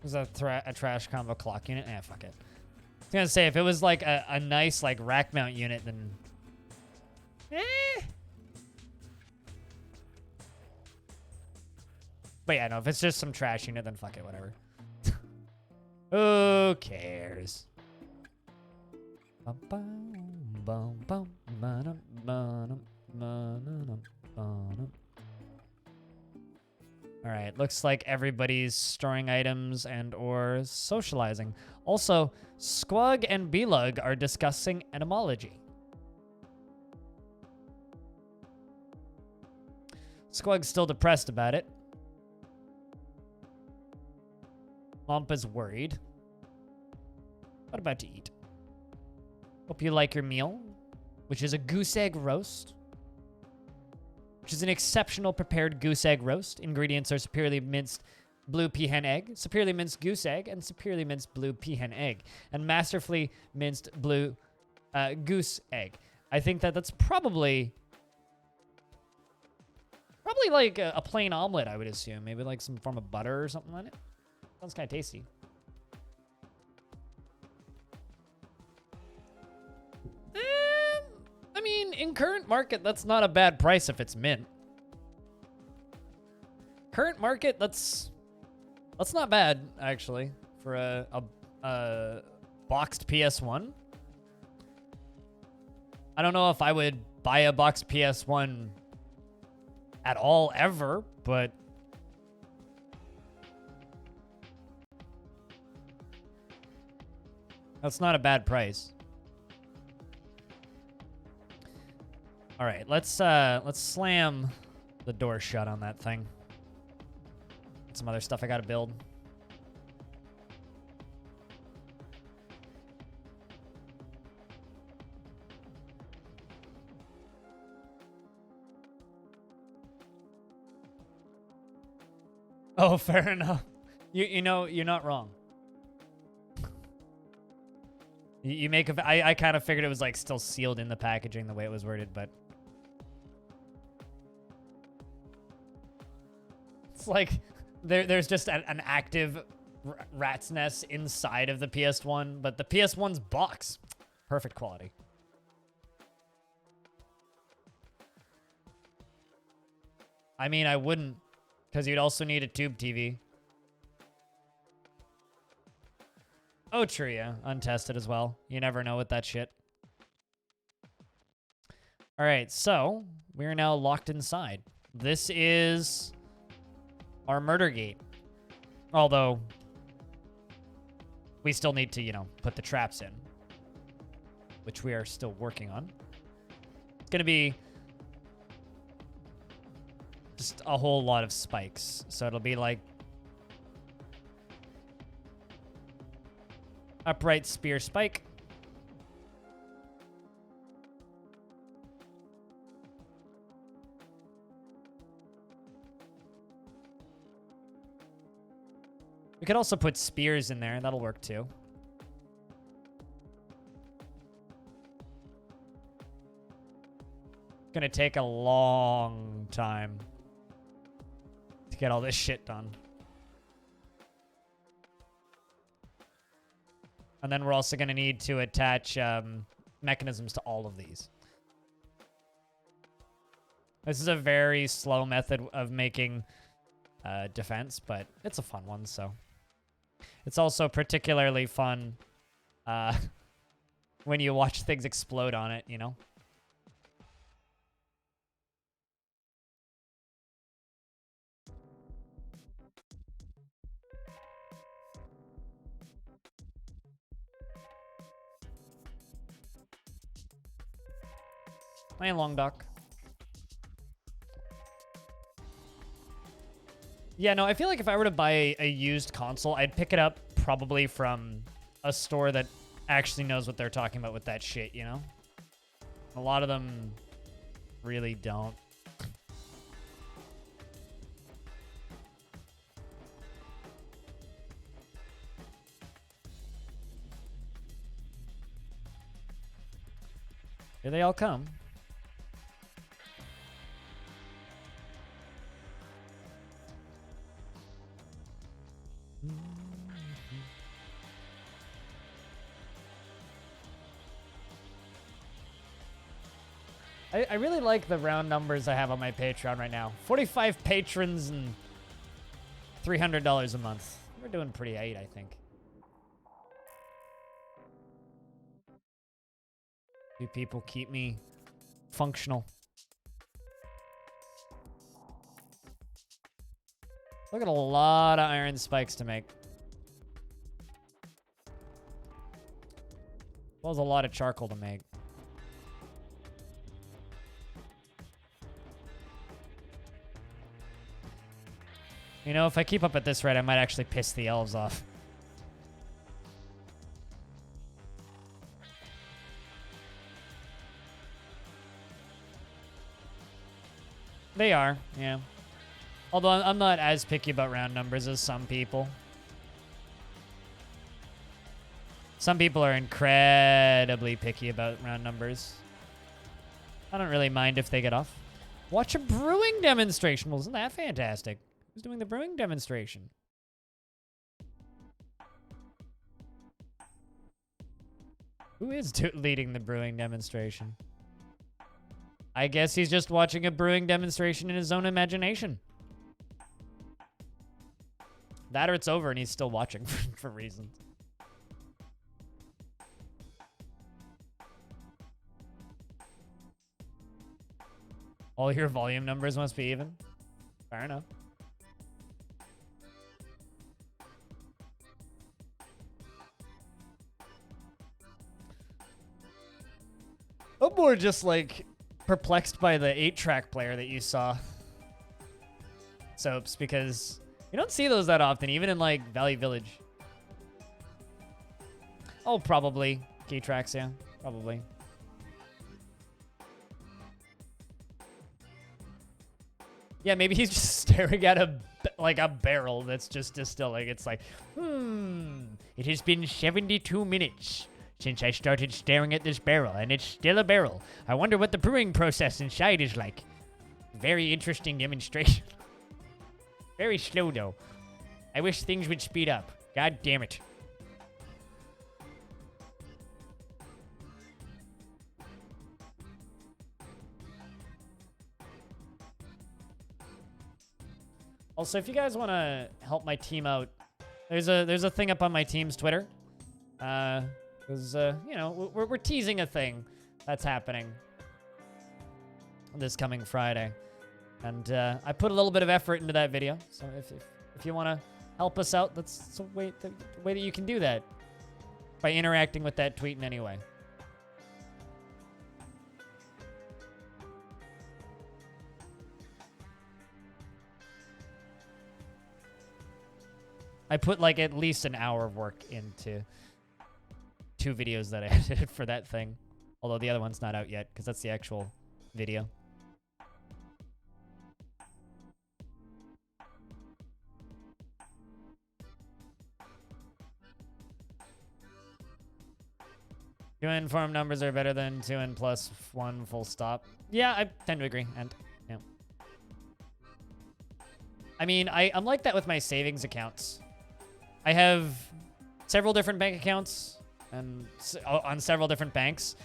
Speaker 1: Was a trash combo clock unit? Eh, fuck it. I was gonna say, if it was like a nice like rack mount unit, then but yeah, no, if it's just some trash unit, then fuck it, whatever. Who cares? All right, looks like everybody's storing items and or socializing. Also, Squug and Belug are discussing etymology. Squug's still depressed about it. Lump is worried. What about to eat? Hope you like your meal, which is a goose egg roast. Which is an exceptional prepared goose egg roast. Ingredients are superiorly minced blue peahen egg, superiorly minced goose egg, and superiorly minced blue peahen egg, and masterfully minced blue goose egg. I think that that's probably Probably like a plain omelet, I would assume. Maybe like some form of butter or something on it. Sounds kind of tasty. I mean, in current market, that's not a bad price if it's mint. Current market, that's not bad, actually, for a boxed PS1. I don't know if I would buy a boxed PS1 at all, ever, but that's not a bad price. All right, let's slam the door shut on that thing. Some other stuff I gotta build. Oh, fair enough. You know, you're not wrong. You make a... I kind of figured it was like still sealed in the packaging the way it was worded, but... It's like there's just an active rat's nest inside of the PS1, but the PS1's box. Perfect quality. I mean, I wouldn't, because you'd also need a tube TV. Oh, true, yeah. Untested as well. You never know with that shit. All right, so we're now locked inside. This is our murder gate. Although, we still need to, you know, put the traps in, which we are still working on. It's going to be just a whole lot of spikes. So it'll be like upright spear spike. We could also put spears in there. That'll work too. It's gonna take a long time to get all this shit done. And then we're also gonna need to attach mechanisms to all of these. This is a very slow method of making defense, but it's a fun one, so... It's also particularly fun when you watch things explode on it, you know? Hey, Long Doc. Yeah, no, I feel like if I were to buy a used console, I'd pick it up probably from a store that actually knows what they're talking about with that shit, you know? A lot of them really don't. Here they all come. I really like the round numbers I have on my Patreon right now. 45 patrons and $300 a month. We're doing pretty aight, I think. You people keep me functional. Look at a lot of iron spikes to make. Well, there's a lot of charcoal to make. You know, if I keep up at this rate, I might actually piss the elves off. They are, yeah. Although I'm not as picky about round numbers as some people. Some people are incredibly picky about round numbers. I don't really mind if they get off. Watch a brewing demonstration. Well, isn't that fantastic? Who's doing the brewing demonstration? Who is leading the brewing demonstration? I guess he's just watching a brewing demonstration in his own imagination. That or it's over and he's still watching for reasons. All your volume numbers must be even. Fair enough. I'm more just like perplexed by the 8-track player that you saw. Soaps, because you don't see those that often, even in like Valley Village. Oh, probably. Key tracks, yeah. Probably. Yeah, maybe he's just staring at a barrel that's just distilling. It's like, it has been 72 minutes since I started staring at this barrel, and it's still a barrel. I wonder what the brewing process inside is like. Very interesting demonstration. Very slow, though. I wish things would speed up. God damn it. Also, if you guys want to help my team out, there's a thing up on my team's Twitter. Because, you know, we're teasing a thing that's happening this coming Friday. And I put a little bit of effort into that video. So if you want to help us out, that's the way that you can do that. By interacting with that tweet in any way. I put like at least an hour of work into 2 videos that I edited for that thing. Although the other one's not out yet, because that's the actual video. Two in form numbers are better than 2 in plus 1 full stop. Yeah, I tend to agree. And yeah. I mean, I'm like that with my savings accounts. I have several different bank accounts and on several different banks.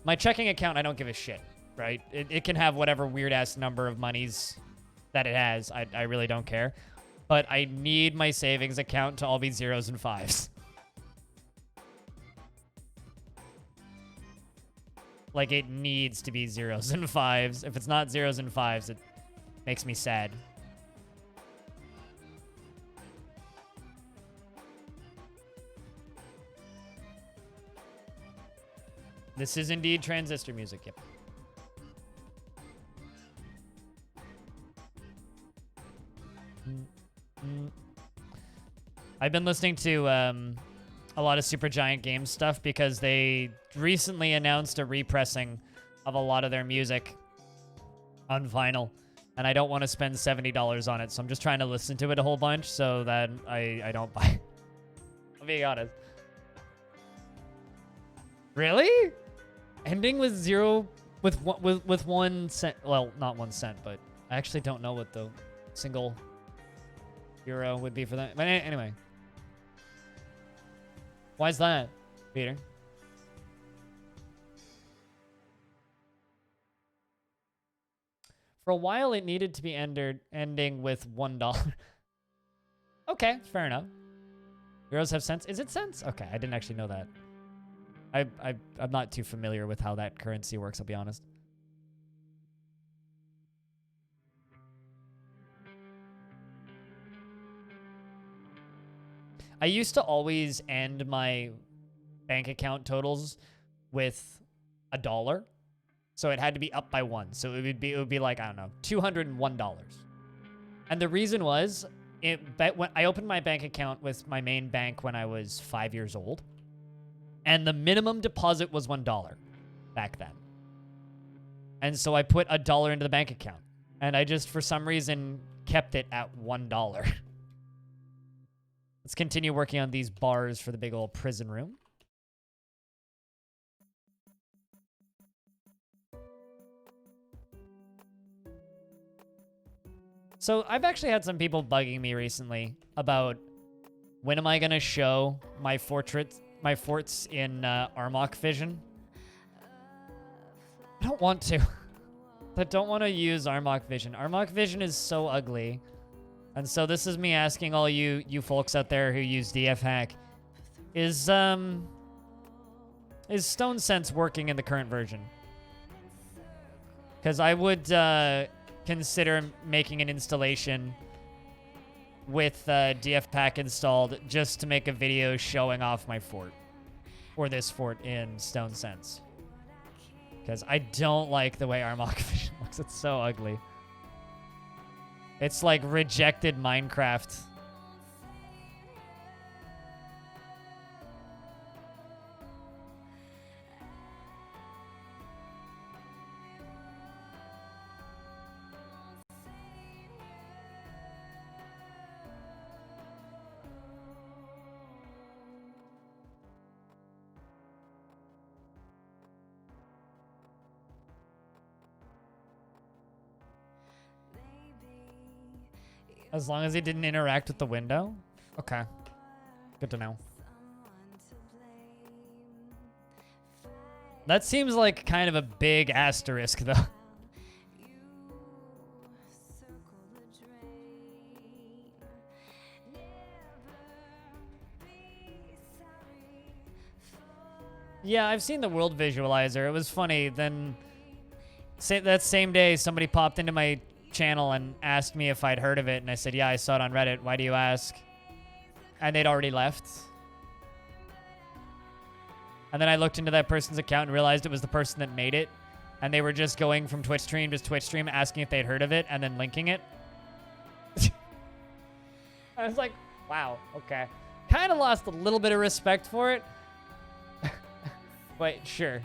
Speaker 1: My checking account, I don't give a shit, right? It can have whatever weird-ass number of monies that it has. I really don't care. But I need my savings account to all be 0s and 5s. Like, it needs to be 0s and 5s. If it's not 0s and 5s, it makes me sad. This is indeed transistor music, yep. I've been listening to a lot of Supergiant Games stuff because they recently announced a repressing of a lot of their music on vinyl, and I don't want to spend $70 on it, so I'm just trying to listen to it a whole bunch so that I don't buy it. I'll be honest. Really? Ending with 1 cent. Well, not 1 cent, but I actually don't know what the single euro would be for that. But anyway. Why is that, Peter? For a while, it needed to be ending with $1. Okay, fair enough. Euros have cents? Is it cents? Okay, I didn't actually know that. I'm not too familiar with how that currency works, I'll be honest. I used to always end my bank account totals with $1. So it had to be up by 1. So it would be like, I don't know, $201. And the reason was, when I opened my bank account with my main bank when I was 5 years old. And the minimum deposit was $1 back then. And so I put $1 into the bank account. And I just, for some reason, kept it at $1. Let's continue working on these bars for the big old prison room. So I've actually had some people bugging me recently about when am I gonna show my forts in Armok Vision. I don't want to. I don't want to use Armok Vision. Armok Vision is so ugly. And so this is me asking all you folks out there who use DF Hack, is Stone Sense working in the current version? Because I would consider making an installation with DF Pack installed just to make a video showing off my fort. Or this fort in Stone Sense. Because I don't like the way Armok Vision looks. It's so ugly. It's like rejected Minecraft. As long as he didn't interact with the window? Okay. Good to know. That seems like kind of a big asterisk, though. Yeah, I've seen the world visualizer. It was funny. Then that same day, somebody popped into my channel and asked me if I'd heard of it, and I said, yeah, I saw it on Reddit. Why do you ask? And they'd already left. And then I looked into that person's account and realized it was the person that made it, and they were just going from Twitch stream to Twitch stream asking if they'd heard of it and then linking it. I was like, wow, okay. Kind of lost a little bit of respect for it. But sure.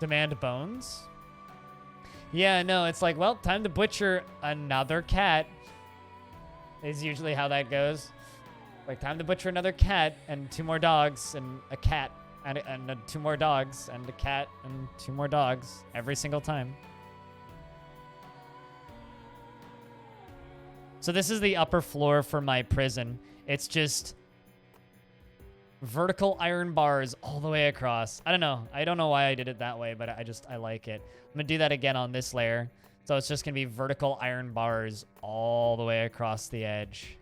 Speaker 1: Demand bones? Yeah, no, it's like, well, time to butcher another cat. Is usually how that goes. Like, time to butcher another cat and 2 more dogs and a cat and 2 more dogs and a cat and 2 more dogs every single time. So this is the upper floor for my prison. It's just vertical iron bars all the way across. I don't know. I don't know why I did it that way, but I like it. I'm gonna do that again on this layer. So it's just gonna be vertical iron bars all the way across the edge.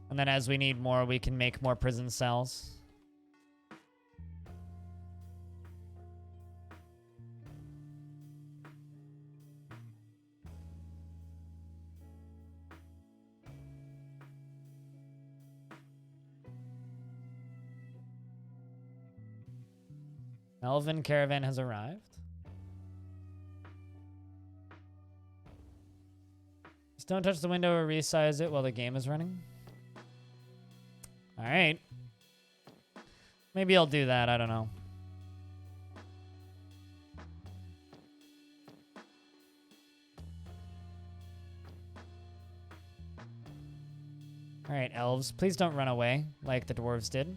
Speaker 1: And then as we need more, we can make more prison cells. Elven caravan has arrived. Just don't touch the window or resize it while the game is running. All right. Maybe I'll do that. I don't know. All right, elves, please don't run away like the dwarves did.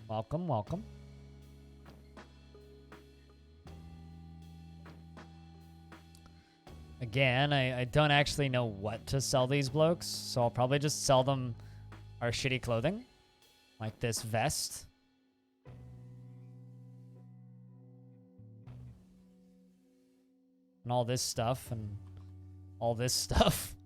Speaker 1: Welcome, welcome. Again, I don't actually know what to sell these blokes, so I'll probably just sell them our shitty clothing. Like this vest. And all this stuff, and all this stuff.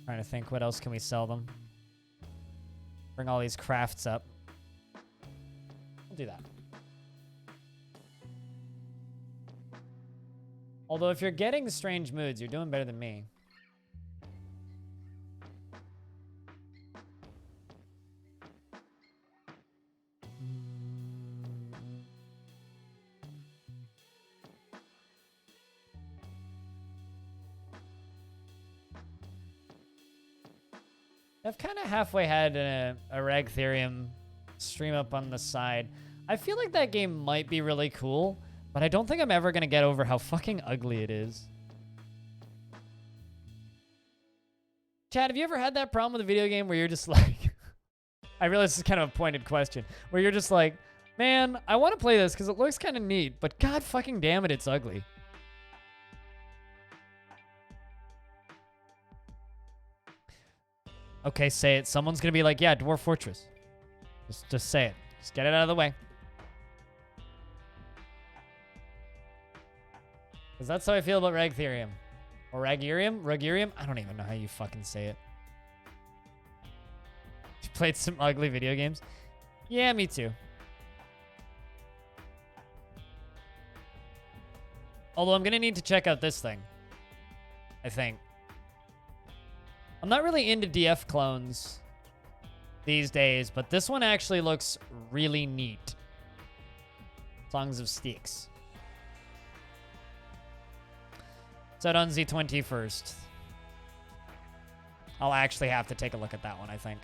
Speaker 1: Trying to think, what else can we sell them? Bring all these crafts up. We'll do that. Although if you're getting strange moods, you're doing better than me. I've kind of halfway had a Ragtherium stream up on the side. I feel like that game might be really cool, but I don't think I'm ever going to get over how fucking ugly it is. Chad, have you ever had that problem with a video game where you're just like... I realize this is kind of a pointed question. Where you're just like, man, I want to play this because it looks kind of neat, but god fucking damn it, it's ugly. Okay, say it. Someone's going to be like, yeah, Dwarf Fortress. Just say it. Just get it out of the way. Because that's how I feel about Ragtherium. Or Ragirium? Ragirium? I don't even know how you fucking say it. You played some ugly video games? Yeah, me too. Although I'm going to need to check out this thing. I think. I'm not really into DF clones these days, but this one actually looks really neat. Songs of Styx. It's out on Z20 first. I'll actually have to take a look at that one, I think.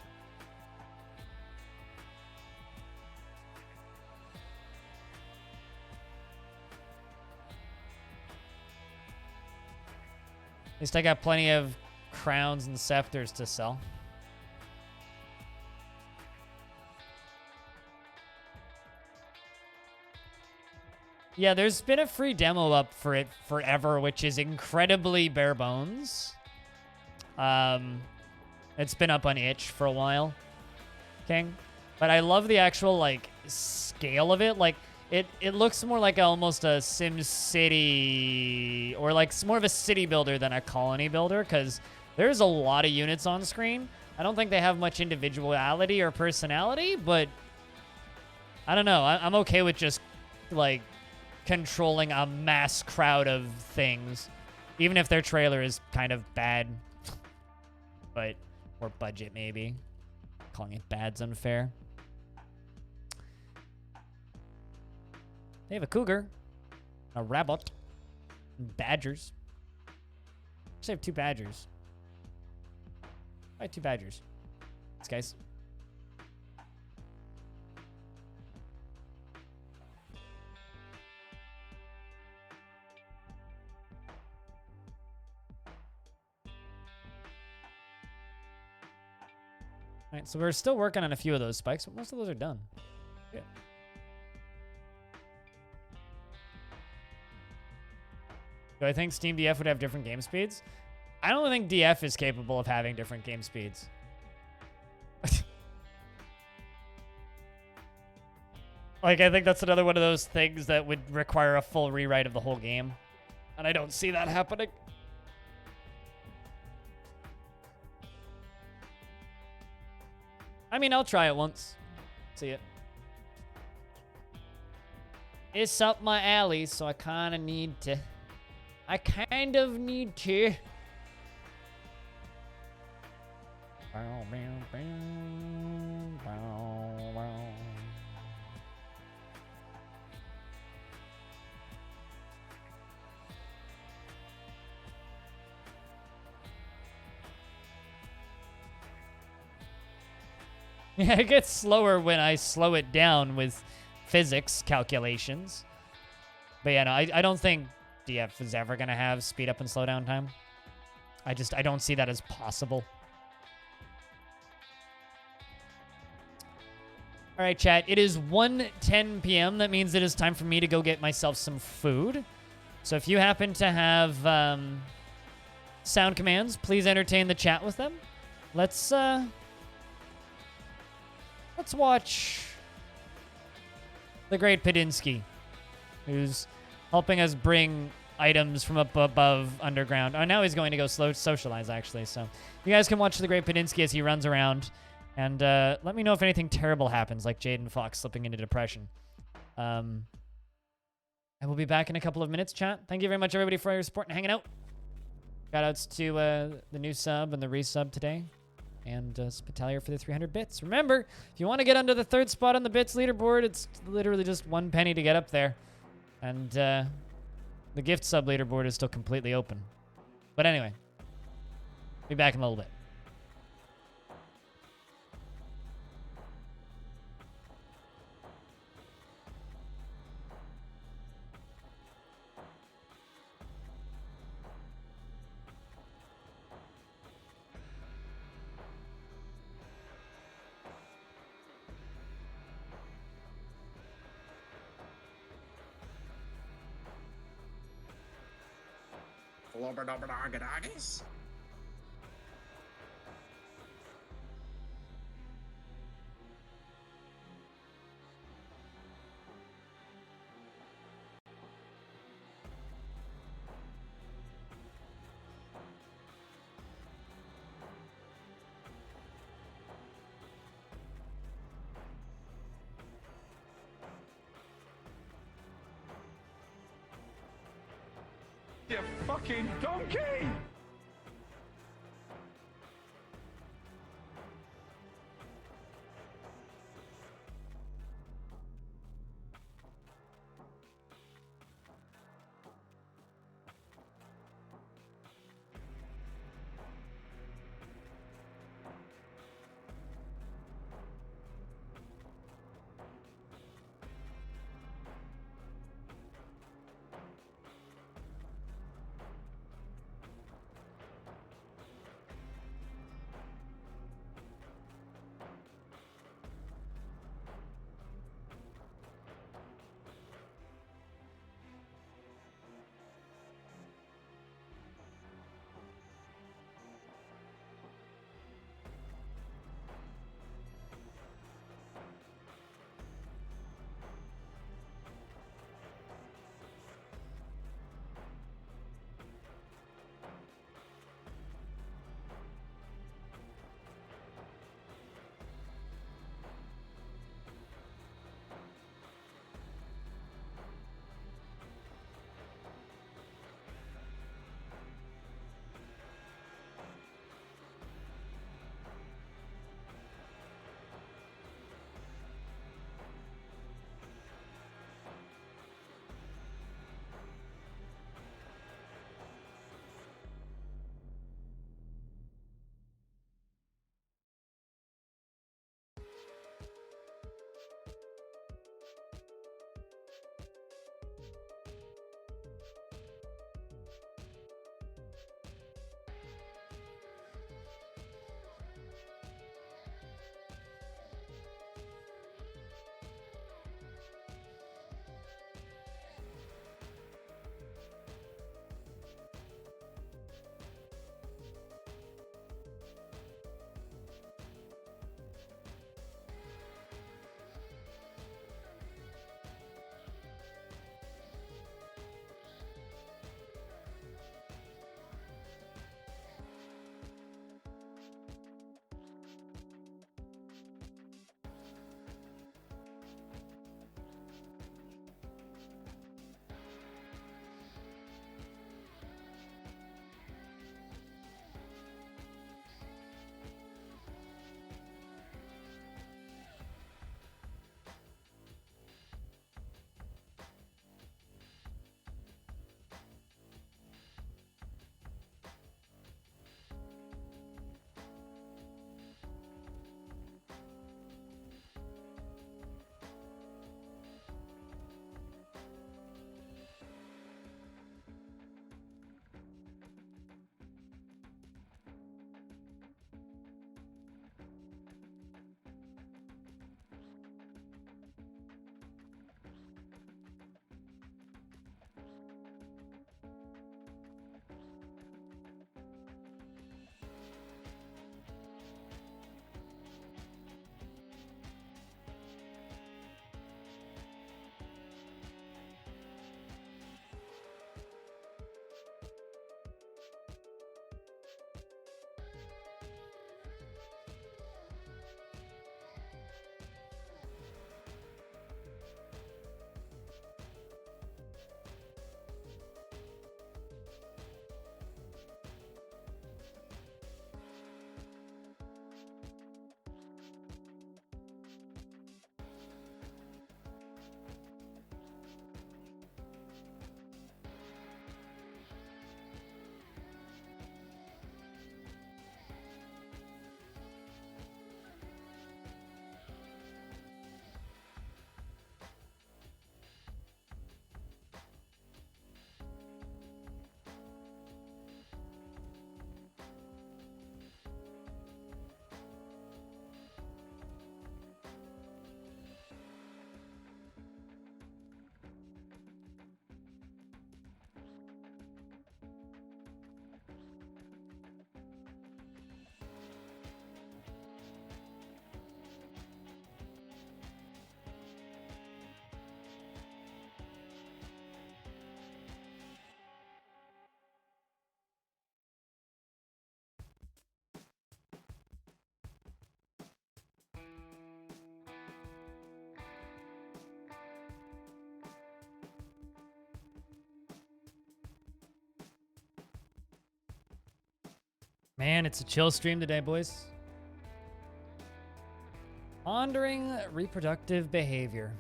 Speaker 1: At least I got plenty of crowns and scepters to sell. Yeah, there's been a free demo up for it forever, which is incredibly bare bones. It's been up on itch for a while, King. But I love the actual, like, scale of it. Like, it looks more like almost a Sim City, or like more of a city builder than a colony builder, because there's a lot of units on screen. I don't think they have much individuality or personality, but I don't know. I'm okay with just, like, controlling a mass crowd of things, even if their trailer is kind of bad. But, or budget, maybe. Calling it bad's unfair. They have a cougar, a rabbit, and badgers. Actually, I have 2 badgers. I have 2 badgers. Thanks, guys. All right, so we're still working on a few of those spikes, but most of those are done. Yeah. Do I think Steam DF would have different game speeds? I don't think DF is capable of having different game speeds. Like, I think that's another one of those things that would require a full rewrite of the whole game. And I don't see that happening. I mean, I'll try it once. See it. It's up my alley, so I kind of need to. Yeah, it gets slower when I slow it down with physics calculations. But yeah, no, I don't think DF is ever going to have speed up and slow down time. I don't see that as possible. All right, chat. It is 1:10 p.m. That means it is time for me to go get myself some food. So if you happen to have sound commands, please entertain the chat with them. Let's watch the great Padinsky, who's helping us bring items from up above underground. Oh, now he's going to go slow socialize, actually. So you guys can watch the Great Pedinsky as he runs around. And let me know if anything terrible happens, like Jaden Fox slipping into depression. I will be back in a couple of minutes, chat. Thank you very much, everybody, for your support and hanging out. Shoutouts to the new sub and the resub today. And Spitalier for the 300 bits. Remember, if you want to get under the 3rd spot on the bits leaderboard, it's literally just 1 penny to get up there. And the gift sub leaderboard is still completely open. But anyway, be back in a little bit.
Speaker 4: Flobberdobberdoggadoggies.
Speaker 2: You fucking donkey!
Speaker 1: Man, it's a chill stream today, boys. Pondering reproductive behavior.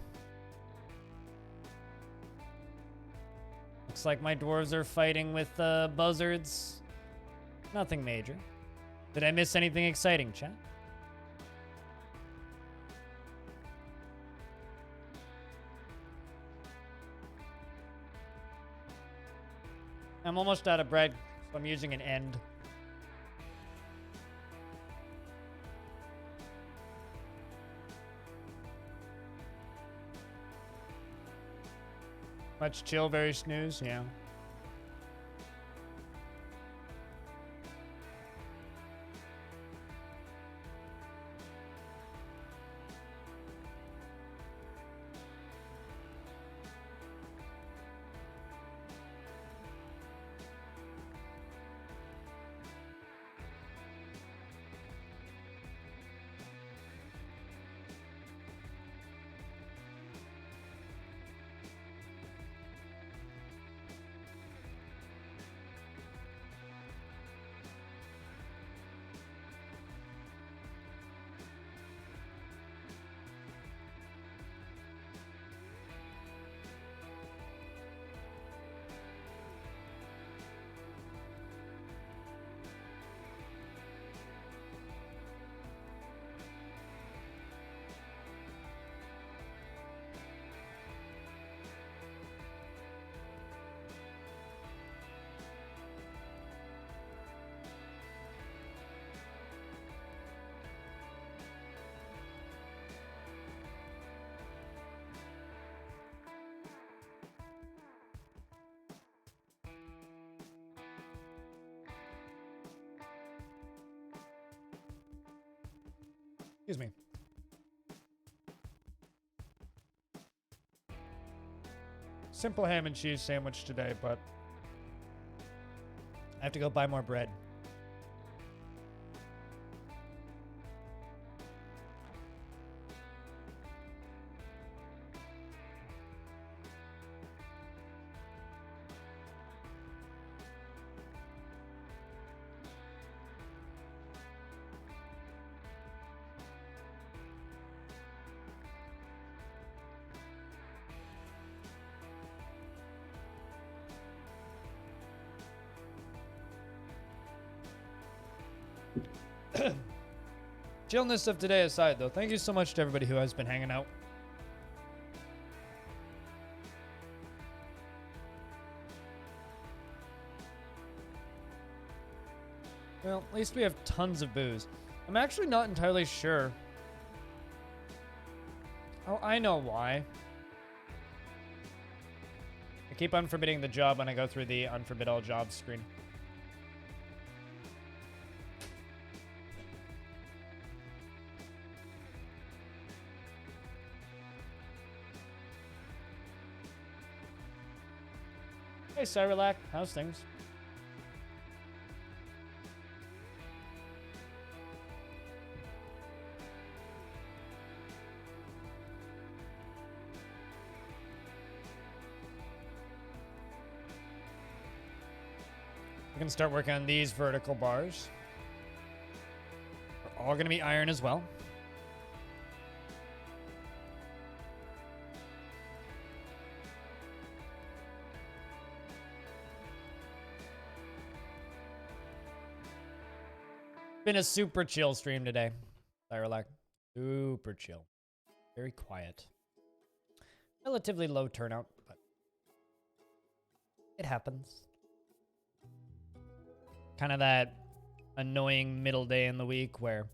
Speaker 1: Looks like my dwarves are fighting with buzzards. Nothing major. Did I miss anything exciting, chat? I'm almost out of bread, so I'm using an end. Much chill, very snooze, yeah. Excuse me. Simple ham and cheese sandwich today, but I have to go buy more bread. Chillness of today aside, though, thank you so much to everybody who has been hanging out. Well, at least we have tons of booze. I'm actually not entirely sure. Oh, I know why. I keep unforbidding the job when I go through the unforbid all jobs screen. Hey, Cyrelac, how's things? We can start working on these vertical bars. They're all going to be iron as well. Been a super chill stream today, Cyrelac. Super chill. Very quiet. Relatively low turnout, but it happens. Kind of that annoying middle day in the week where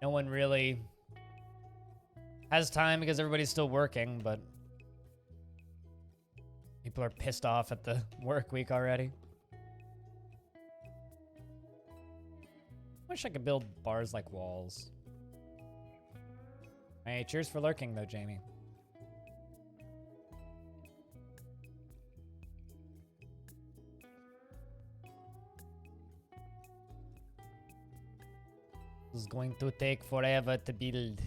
Speaker 1: no one really has time because everybody's still working, but people are pissed off at the work week already. Wish I could build bars like walls. Hey, cheers for lurking though, Jamie. This is going to take forever to build.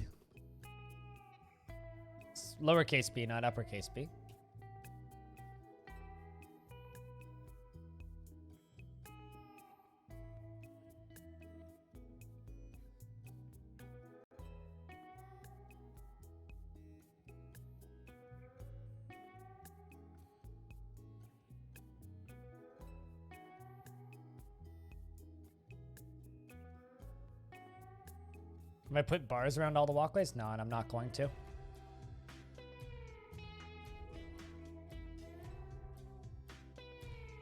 Speaker 1: It's lowercase b, not uppercase b. Am I put bars around all the walkways? No, and I'm not going to.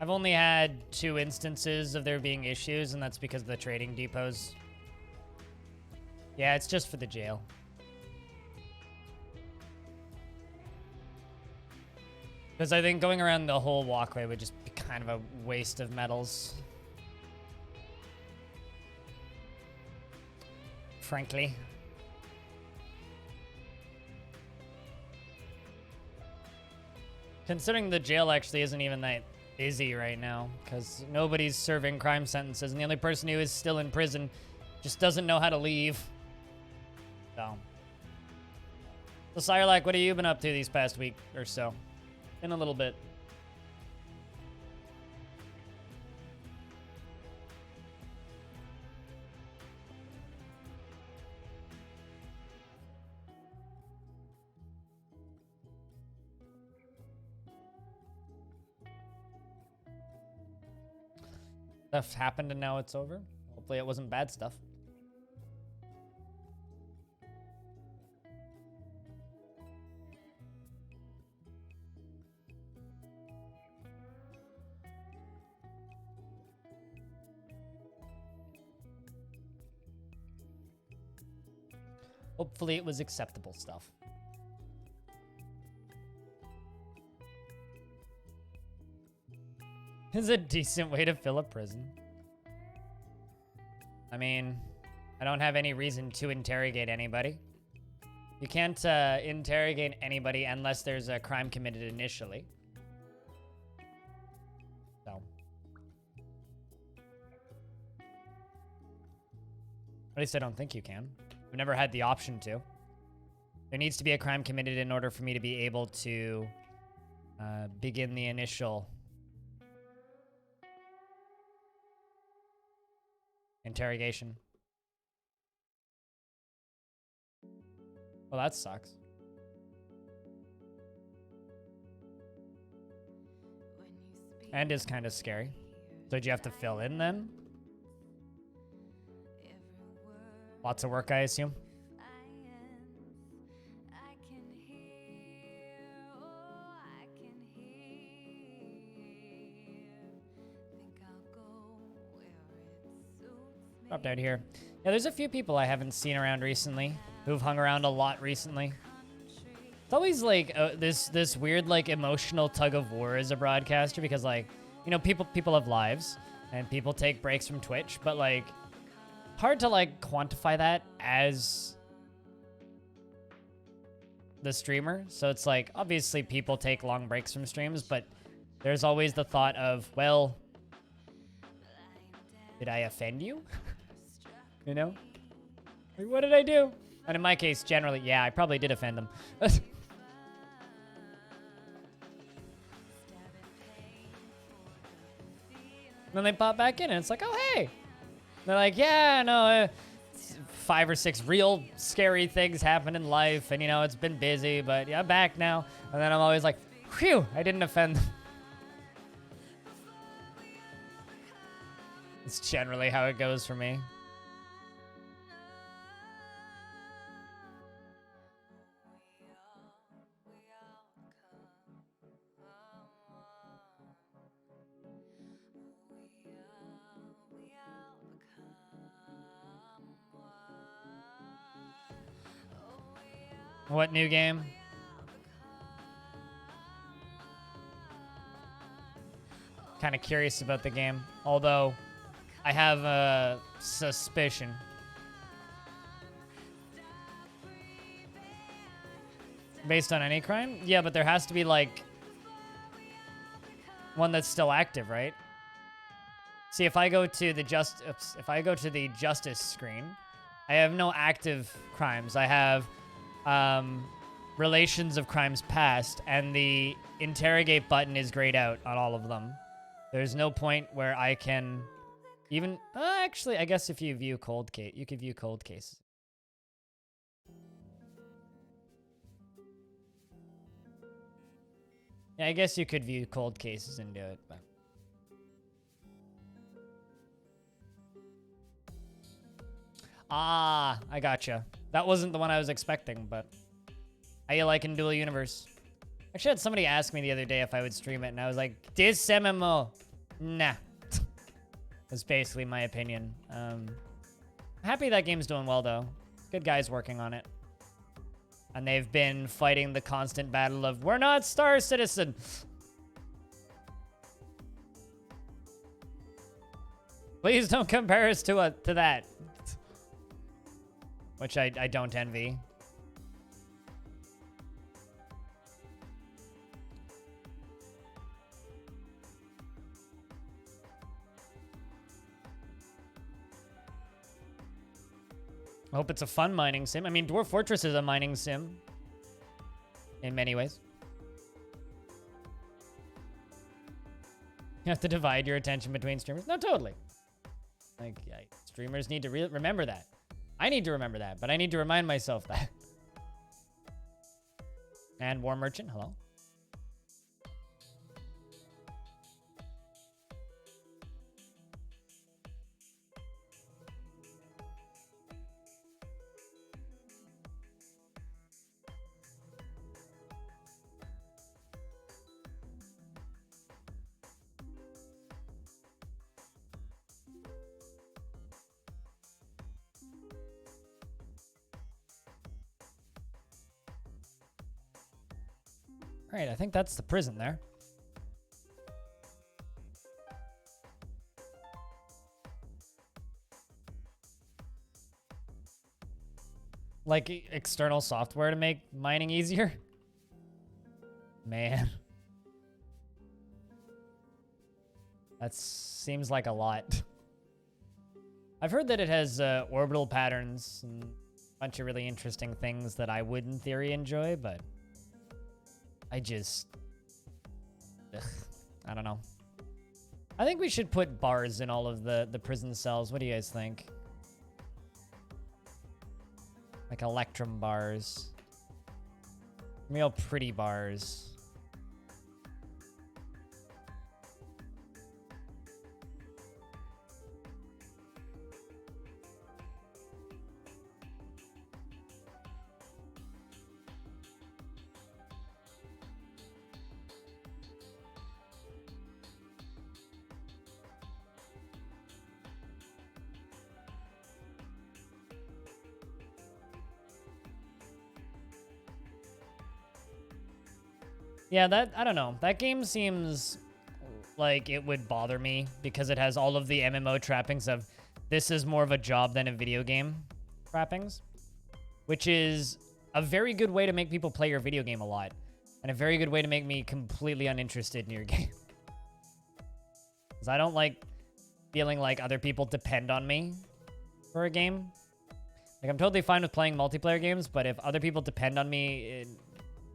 Speaker 1: I've only had 2 instances of there being issues, and that's because of the trading depots. Yeah, it's just for the jail. Because I think going around the whole walkway would just be kind of a waste of metals. Frankly. Considering the jail actually isn't even that busy right now, because nobody's serving crime sentences, and the only person who is still in prison just doesn't know how to leave. So Sirlac, what have you been up to these past week or so? In a little bit. Stuff happened and now it's over. Hopefully it wasn't bad stuff. Hopefully it was acceptable stuff. Is a decent way to fill a prison. I mean, I don't have any reason to interrogate anybody. You can't interrogate anybody unless there's a crime committed initially. So. At least I don't think you can. I've never had the option to. There needs to be a crime committed in order for me to be able to begin the initial interrogation. Well, that sucks. And is kind of scary. So did you have to fill in then? Lots of work, I assume. Dropped out here. Yeah, there's a few people I haven't seen around recently who've hung around a lot recently. It's always like this weird like emotional tug of war as a broadcaster because like, you know, people have lives and people take breaks from Twitch, but like hard to like quantify that as the streamer. So it's like obviously people take long breaks from streams, but there's always the thought of, well, did I offend you? You know? Like, what did I do? And in my case, generally, yeah, I probably did offend them. Then they pop back in and it's like, oh, hey. They're like, yeah, no, 5 or 6 real scary things happen in life. And, you know, it's been busy, but yeah, I'm back now. And then I'm always like, phew, I didn't offend them. It's generally how it goes for me. What new game? Kind of curious about the game, although I have a suspicion. Based on any crime? Yeah, but there has to be like one that's still active, right? See, if I go to the justice screen, I have no active crimes. I have relations of crimes past, and the interrogate button is grayed out on all of them. There's no point where I can even... actually, I guess if you view cold case, you could view cold cases. Yeah, I guess you could view cold cases and do it, but... Ah, I gotcha. That wasn't the one I was expecting, but how you liking Dual Universe? Actually, I had somebody ask me the other day if I would stream it, and I was like, this MMO. Nah. That's basically my opinion. Happy that game's doing well, though. Good guys working on it. And they've been fighting the constant battle of, we're not Star Citizen. Please don't compare us to that. Which I don't envy. I hope it's a fun mining sim. I mean, Dwarf Fortress is a mining sim. In many ways. You have to divide your attention between streamers. No, totally. Like, yeah, streamers need to remember that. I need to remember that, but I need to remind myself that. And War Merchant, hello. All right, I think that's the prison there. Like external software to make mining easier? Man. That seems like a lot. I've heard that it has orbital patterns and a bunch of really interesting things that I would in theory enjoy, but I just... Ugh, I don't know. I think we should put bars in all of the prison cells. What do you guys think? Like electrum bars. Real pretty bars. Yeah, that, I don't know. That game seems like it would bother me because it has all of the MMO trappings of this is more of a job than a video game trappings, which is a very good way to make people play your video game a lot and a very good way to make me completely uninterested in your game. Because I don't like feeling like other people depend on me for a game. Like, I'm totally fine with playing multiplayer games, but if other people depend on me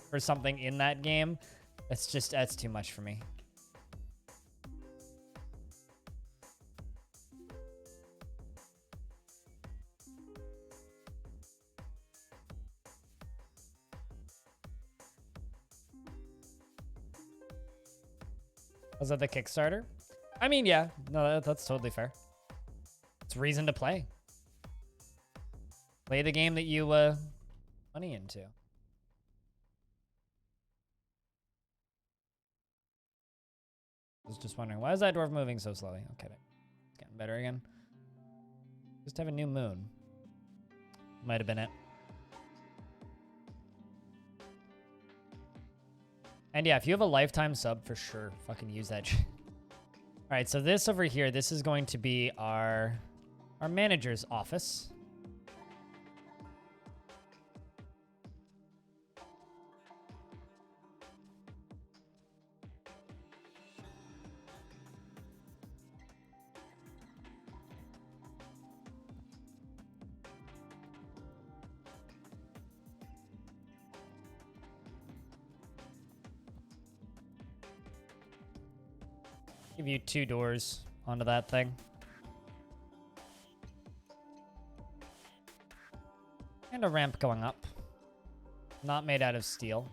Speaker 1: for something in that game, that's too much for me. Was that the Kickstarter? I mean, yeah, no, that's totally fair. It's reason to play. Play the game that you money into. I was just wondering, why is that dwarf moving so slowly? Okay, it's getting better again. Just have a new moon. Might have been it. And yeah, if you have a lifetime sub, for sure, fucking use that shit. All right, so this over here, this is going to be our manager's office. Give you 2 doors onto that thing. And a ramp going up. Not made out of steel.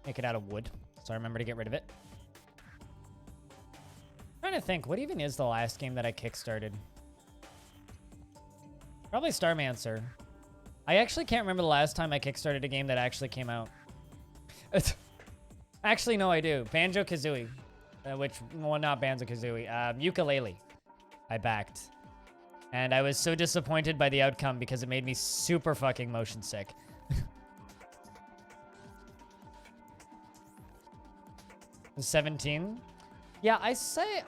Speaker 1: Make it out of wood. So I remember to get rid of it. I'm trying to think, what even is the last game that I kickstarted? Probably Starmancer. I actually can't remember the last time I kickstarted a game that actually came out. Actually, no, I do. Banjo-Kazooie. Well, not Banjo-Kazooie. Ukulele. I backed. And I was so disappointed by the outcome because it made me super fucking motion sick. 17? Yeah, I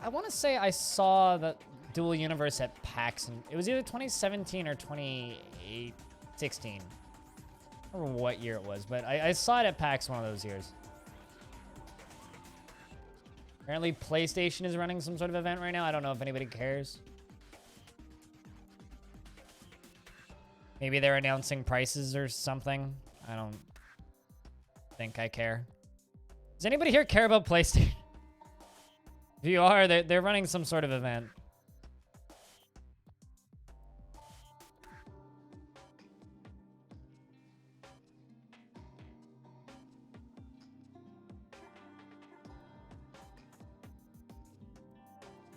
Speaker 1: want to say I saw the Dual Universe at PAX, and it was either 2017 or 2016. I don't remember what year it was, but I saw it at PAX one of those years. Apparently PlayStation is running some sort of event right now. I don't know if anybody cares. Maybe they're announcing prices or something. I don't think I care. Does anybody here care about PlayStation? If you are, they're running some sort of event.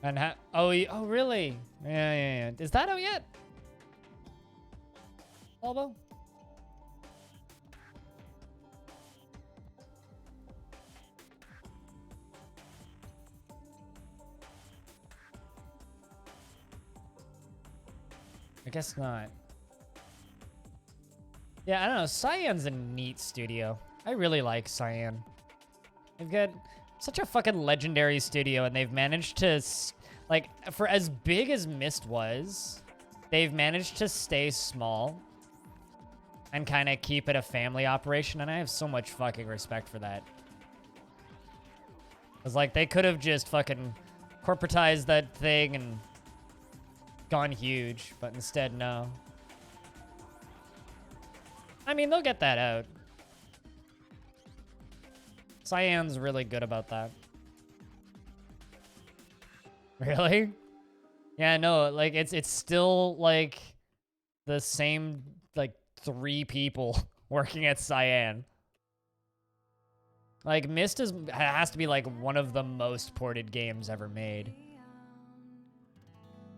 Speaker 1: And oh, really? Yeah. Is that out yet? Elbow? I guess not. Yeah, I don't know. Cyan's a neat studio. I really like Cyan. They've got such a fucking legendary studio, and they've managed to, like, for as big as Myst was, they've managed to stay small and kind of keep it a family operation, and I have so much fucking respect for that. Because, like, they could have just fucking corporatized that thing and gone huge, but instead, no. I mean, they'll get that out. Cyan's really good about that. Really? Yeah, no, like, it's still, like, the same, like, 3 people working at Cyan. Like, Myst has to be, like, one of the most ported games ever made.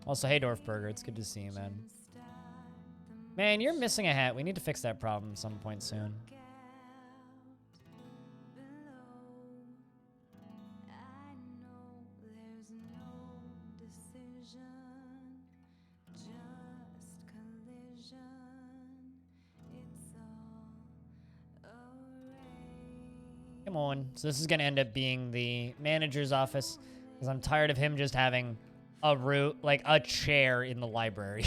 Speaker 1: Also, hey, Dwarf Burger, it's good to see you, man. Man, you're missing a hat. We need to fix that problem some point soon. Come on. So this is going to end up being the manager's office because I'm tired of him just having a chair in the library,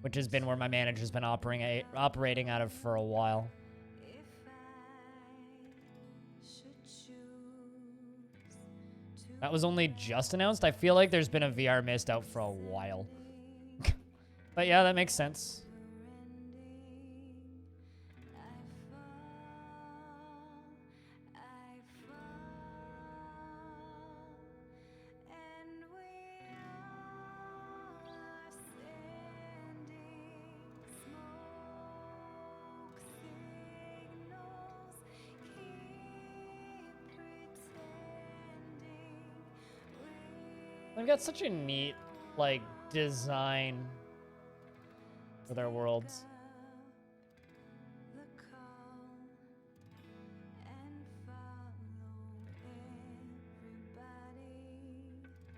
Speaker 1: which has been where my manager's been operating out of for a while. That was only just announced. I feel like there's been a VR Myst out for a while. But yeah, that makes sense. They've got such a neat, like, design for their worlds.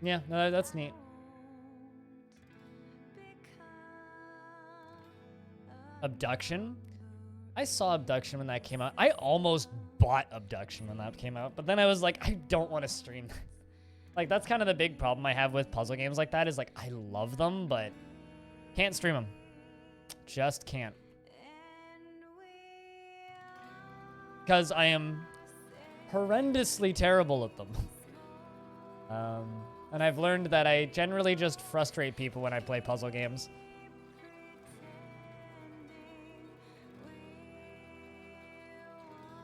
Speaker 1: Yeah, no, that's neat. Abduction? I saw Abduction when that came out. I almost bought Abduction when that came out, but then I was like, I don't want to stream that. Like, that's kind of the big problem I have with puzzle games like that is, like, I love them, but can't stream them. Just can't. Because I am horrendously terrible at them. And I've learned that I generally just frustrate people when I play puzzle games.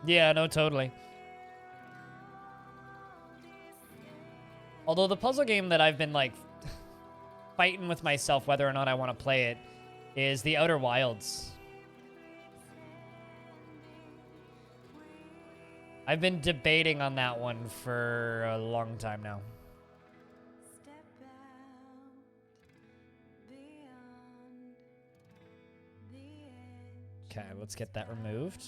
Speaker 1: Yeah, no, totally. Although the puzzle game that I've been, like, fighting with myself whether or not I want to play it is The Outer Wilds. I've been debating on that one for a long time now. Okay, let's get that removed.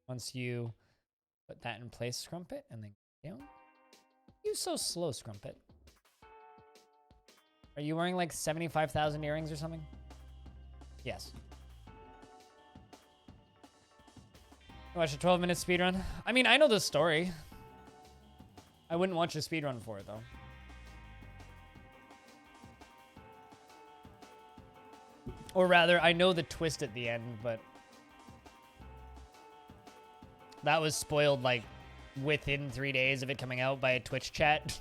Speaker 1: Once you put that in place, Scrumpet, and then down. You so slow, Scrumpet. Are you wearing like 75,000 earrings or something? Yes. Watch a 12-minute speedrun. I mean, I know the story. I wouldn't watch a speedrun for it, though. Or rather, I know the twist at the end, but that was spoiled, like, within 3 days of it coming out by a Twitch chat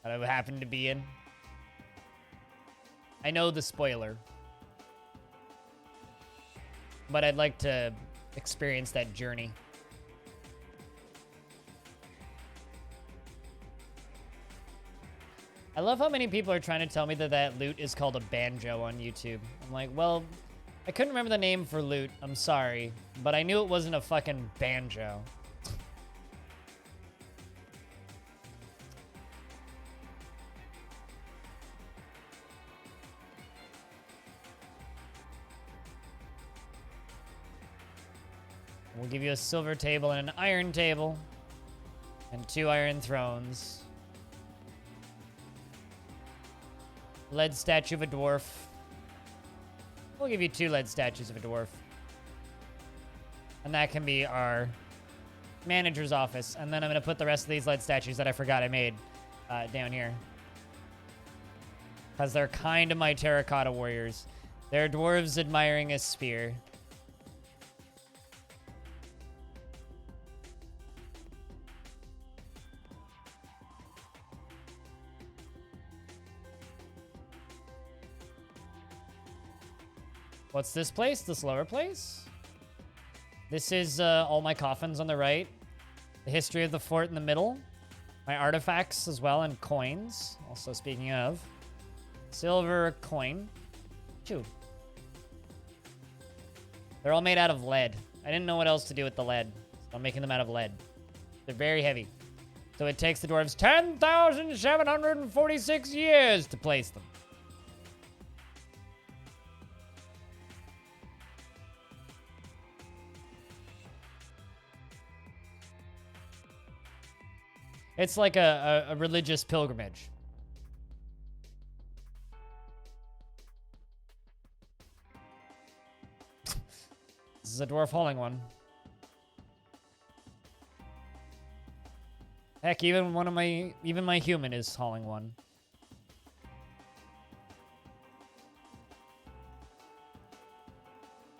Speaker 1: that I happened to be in. I know the spoiler. But I'd like to experience that journey. I love how many people are trying to tell me that that loot is called a banjo on YouTube. I'm like, well, I couldn't remember the name for loot. I'm sorry. But I knew it wasn't a fucking banjo. We'll give you a silver table and an iron table. And 2 iron thrones. Lead statue of a dwarf. We'll give you 2 lead statues of a dwarf. And that can be our manager's office. And then I'm going to put the rest of these lead statues that I forgot I made down here. Because they're kind of my terracotta warriors. They're dwarves admiring a spear. What's this place? This lower place? This is all my coffins on the right. The history of the fort in the middle. My artifacts as well, and coins. Also, speaking of. Silver coin. Chew. They're all made out of lead. I didn't know what else to do with the lead. So I'm making them out of lead. They're very heavy. So it takes the dwarves 10,746 years to place them. It's like a religious pilgrimage. This is a dwarf hauling one. Heck, even my human is hauling one.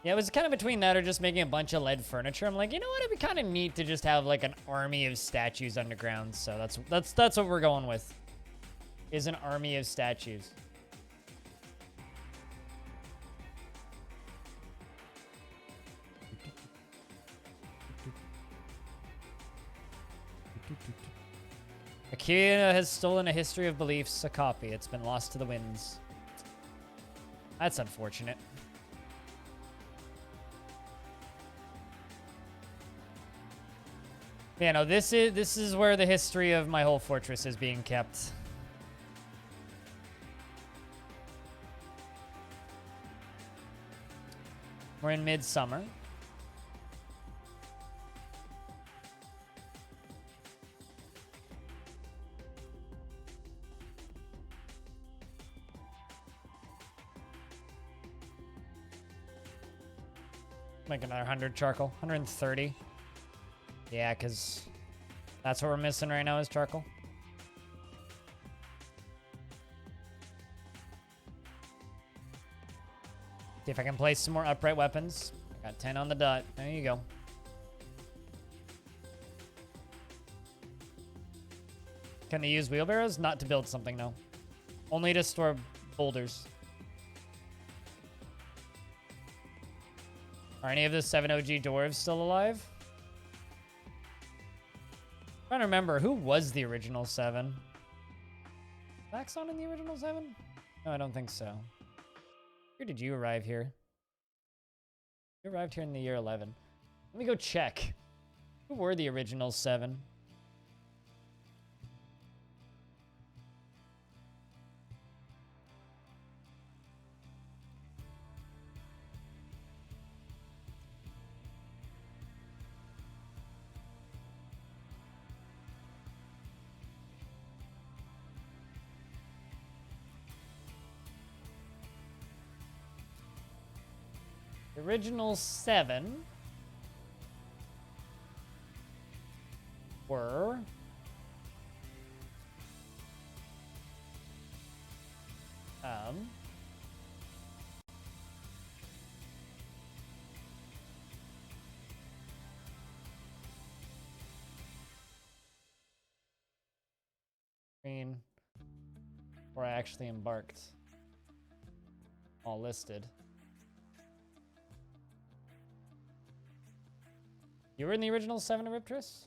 Speaker 1: Yeah, it was kind of between that or just making a bunch of lead furniture. I'm like, you know what? It'd be kind of neat to just have like an army of statues underground. So that's what we're going with. Is an army of statues. Akira has stolen a history of beliefs, a copy. It's been lost to the winds. That's unfortunate. Yeah, no, this is where the history of my whole fortress is being kept. We're in midsummer. Make another 100 charcoal. 130. Yeah, because that's what we're missing right now is charcoal. See if I can place some more upright weapons. I got 10 on the dot. There you go. Can they use wheelbarrows? Not to build something, no. Only to store boulders. Are any of the 7 OG dwarves still alive? I'm trying to remember, who was the original 7? Vaxon in the original 7? No, I don't think so. Where did you arrive here? You arrived here in the year 11. Let me go check. Who were the original 7? The original 7 were where I actually embarked. All listed. You were in the original 7 Eriptrus?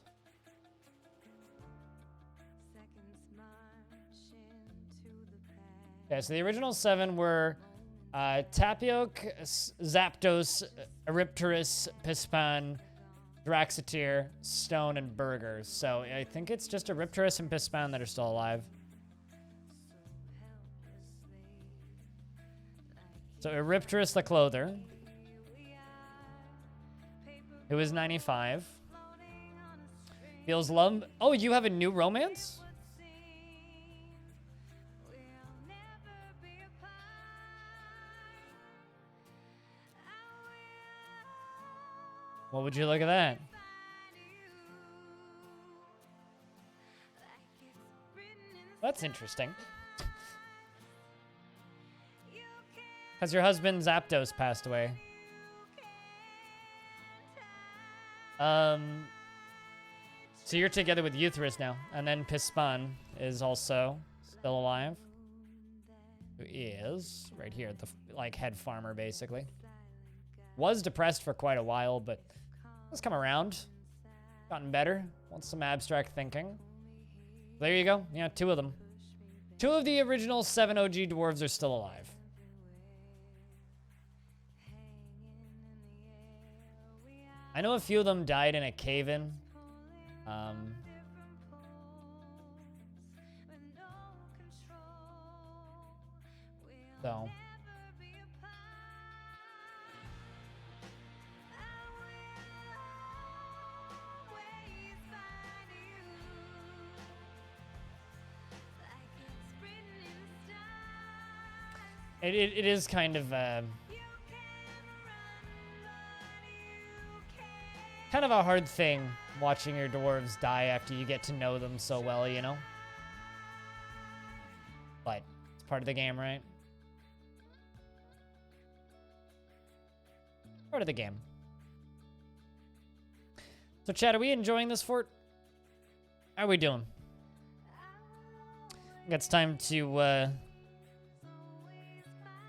Speaker 1: Okay, so the original 7 were Tapioc, Zapdos, Eripterus, Pispan, Draxatir, Stone, and Burger. So I think it's just Eripterus and Pispan that are still alive. So Eripterus the Clother, who is 95. Feels love. Oh, you have a new romance? What would you look at that? That's interesting. Because your husband Zapdos passed away. So you're together with Euthyrus now, and then Pispan is also still alive. Who is right here, the like head farmer basically. Was depressed for quite a while, but has come around, gotten better. Wants some abstract thinking. There you go. Yeah, 2 of them. 2 of the original 7 OG dwarves are still alive. I know a few of them died in a cave-in. So. It is kind of kind of a hard thing watching your dwarves die after you get to know them so well, you know? But it's part of the game, right? Part of the game. So, Chad, are we enjoying this fort? How are we doing? I think it's time to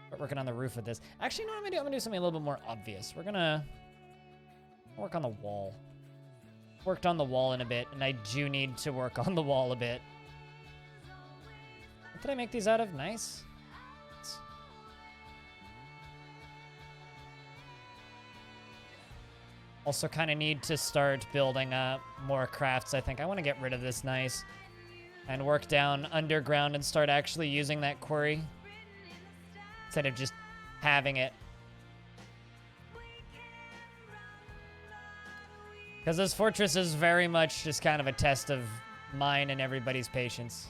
Speaker 1: start working on the roof of this. Actually, no, I'm gonna do something a little bit more obvious. We're gonna work on the wall. Worked on the wall in a bit, and I do need to work on the wall a bit. What did I make these out of? Nice. Also kind of need to start building up more crafts, I think. I want to get rid of this nice and work down underground and start actually using that quarry instead of just having it. Because this fortress is very much just kind of a test of mine and everybody's patience.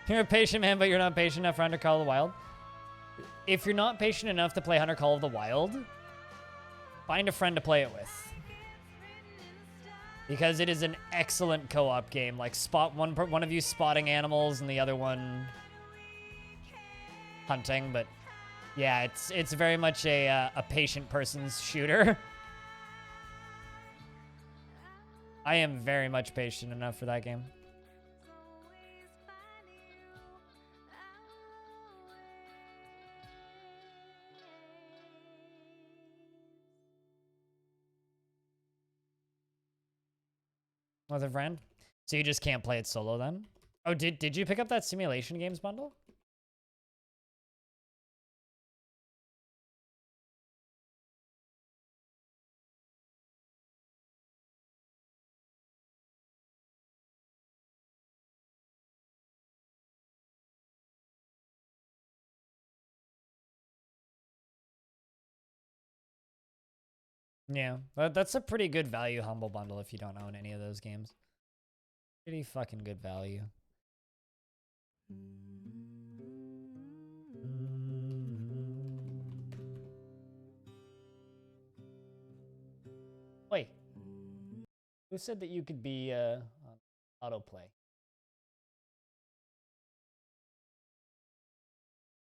Speaker 1: You're a patient man, but you're not patient enough for Hunter Call of the Wild. If you're not patient enough to play Hunter Call of the Wild, find a friend to play it with. Because it is an excellent co-op game. Like, one of you spotting animals and the other one hunting, but yeah, it's very much a patient person's shooter. I am very much patient enough for that game. With a friend? So you just can't play it solo then? Oh, did you pick up that simulation games bundle? Yeah, that's a pretty good value Humble Bundle if you don't own any of those games. Pretty fucking good value. Who said that you could be on autoplay?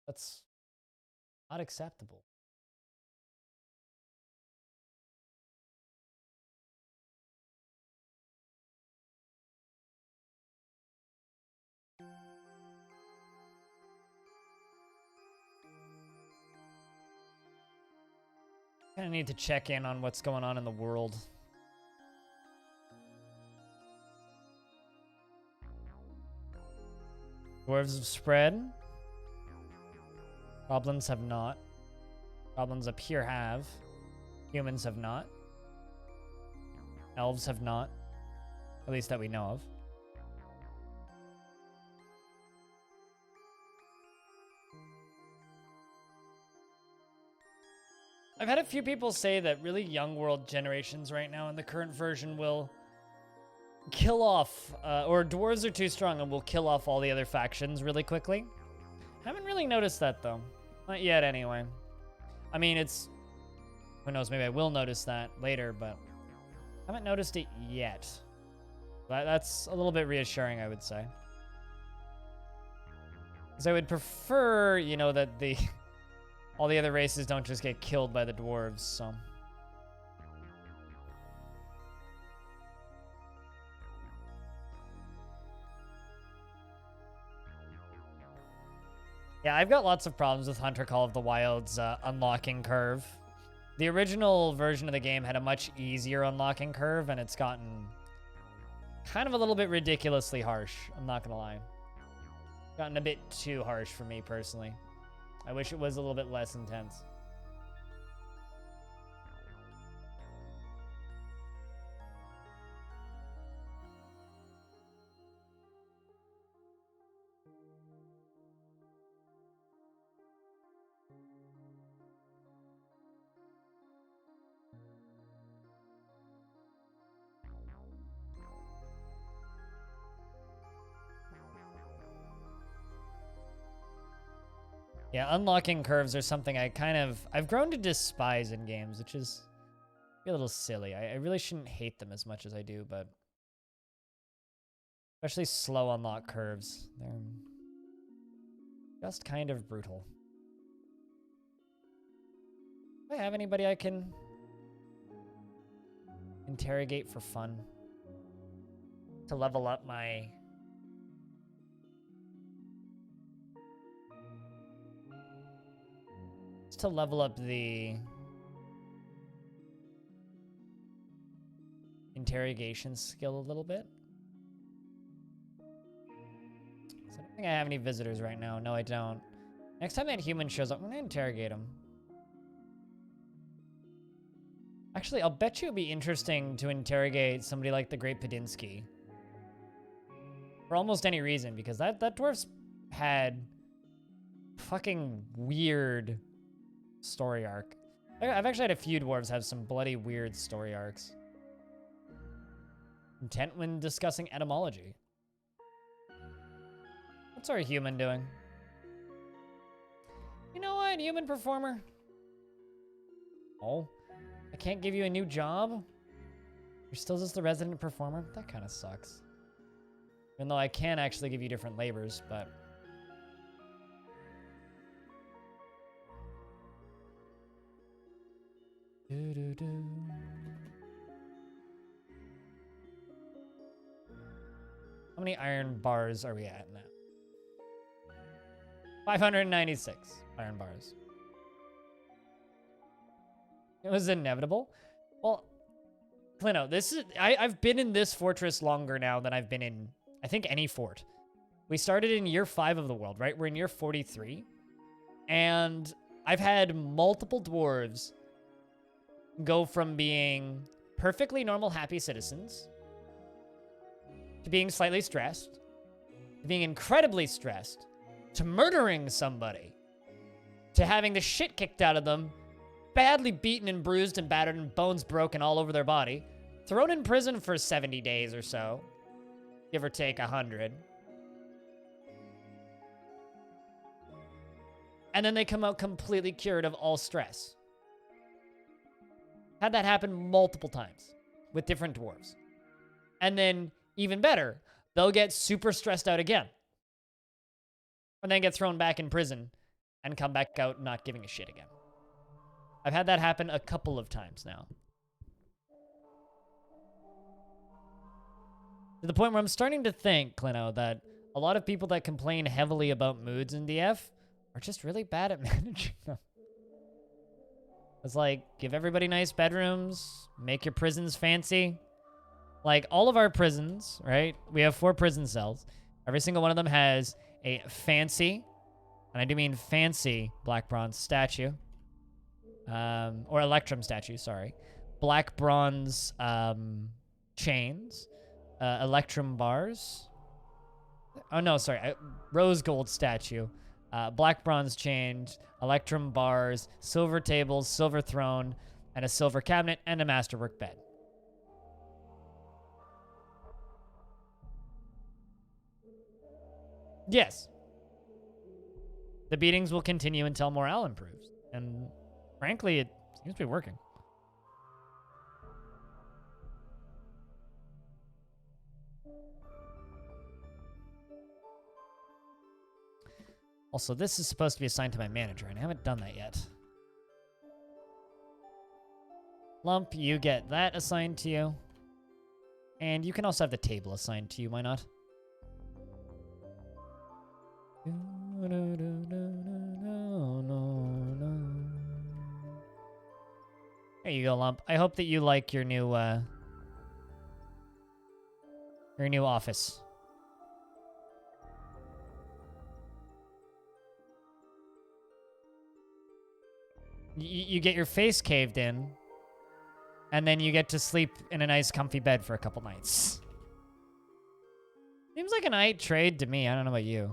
Speaker 1: That's not acceptable. Kinda need to check in on what's going on in the world. Dwarves have spread. Goblins have not. Goblins up here have. Humans have not. Elves have not. At least that we know of. I've had a few people say that really young world generations right now in the current version will kill off, or dwarves are too strong and will kill off all the other factions really quickly. Haven't really noticed that though. Not yet anyway. I mean, it's, who knows, maybe I will notice that later, but haven't noticed it yet. That's a little bit reassuring, I would say. Because I would prefer, you know, that the all the other races don't just get killed by the dwarves, so. Yeah, I've got lots of problems with Hunter Call of the Wild's unlocking curve. The original version of the game had a much easier unlocking curve, and it's gotten kind of a little bit ridiculously harsh, I'm not gonna lie. Gotten a bit too harsh for me personally. I wish it was a little bit less intense. Yeah, unlocking curves are something I've grown to despise in games, which is a little silly. I really shouldn't hate them as much as I do, but especially slow unlock curves. They're just kind of brutal. Do I have anybody I can interrogate for fun? To level up my... to level up the interrogation skill a little bit. So I don't think I have any visitors right now. No, I don't. Next time that human shows up, I'm gonna interrogate him. Actually, I'll bet you it'd be interesting to interrogate somebody like the Great Pedinsky. For almost any reason, because that dwarf's had fucking weird story arc. I've actually had a few dwarves have some bloody weird story arcs. Intent when discussing etymology. What's our human doing? You know what, human performer? Oh, I can't give you a new job? You're still just the resident performer? That kind of sucks. Even though I can actually give you different labors, but... How many iron bars are we at now? 596 iron bars. It was inevitable. Well, Clino, this is I've been in this fortress longer now than I've been in, I think, any fort. We started in year 5 of the world, right? We're in year 43. And I've had multiple dwarves go from being perfectly normal, happy citizens to being slightly stressed, to being incredibly stressed, to murdering somebody, to having the shit kicked out of them, badly beaten and bruised and battered and bones broken all over their body, thrown in prison for 70 days or so, give or take 100. And then they come out completely cured of all stress. Had that happen multiple times with different dwarves. And then, even better, they'll get super stressed out again. And then get thrown back in prison and come back out not giving a shit again. I've had that happen a couple of times now. To the point where I'm starting to think, Clino, that a lot of people that complain heavily about moods in DF are just really bad at managing them. It's like, give everybody nice bedrooms, make your prisons fancy. Like, all of our prisons, right? We have 4 prison cells. Every single one of them has a fancy, and I do mean fancy, black bronze statue. Or electrum statue, sorry. Black bronze chains. Electrum bars. Oh, no, sorry. Rose gold statue. Black bronze chains. Electrum bars. Silver tables. Silver throne. And a silver cabinet. And a masterwork bed. Yes. The beatings will continue until morale improves. And frankly, it seems to be working. Also, this is supposed to be assigned to my manager, and I haven't done that yet. Lump, you get that assigned to you. And you can also have the table assigned to you, why not? There you go, Lump. I hope that you like your new office. You get your face caved in, and then you get to sleep in a nice comfy bed for a couple nights. Seems like an aight trade to me. I don't know about you.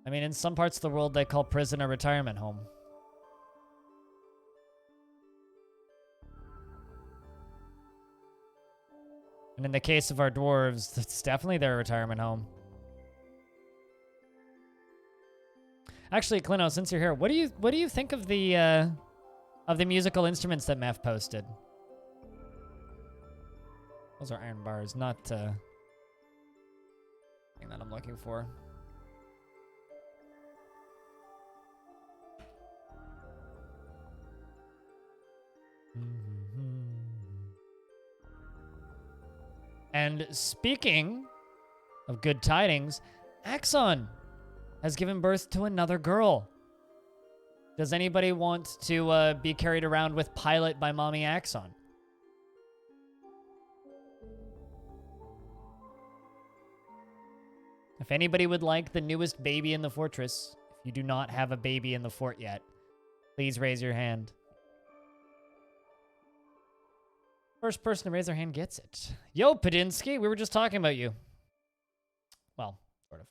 Speaker 1: I mean, in some parts of the world, they call prison a retirement home. And in the case of our dwarves, it's definitely their retirement home. Actually, Clino, since you're here, what do you think of the musical instruments that Meph posted? Those are iron bars, not thing that I'm looking for. And speaking of good tidings, Axon has given birth to another girl. Does anybody want to be carried around with Pilot by Mommy Axon? If anybody would like the newest baby in the fortress, if you do not have a baby in the fort yet, please raise your hand. First person to raise their hand gets it. Yo, Padinsky, we were just talking about you. Well, sort of.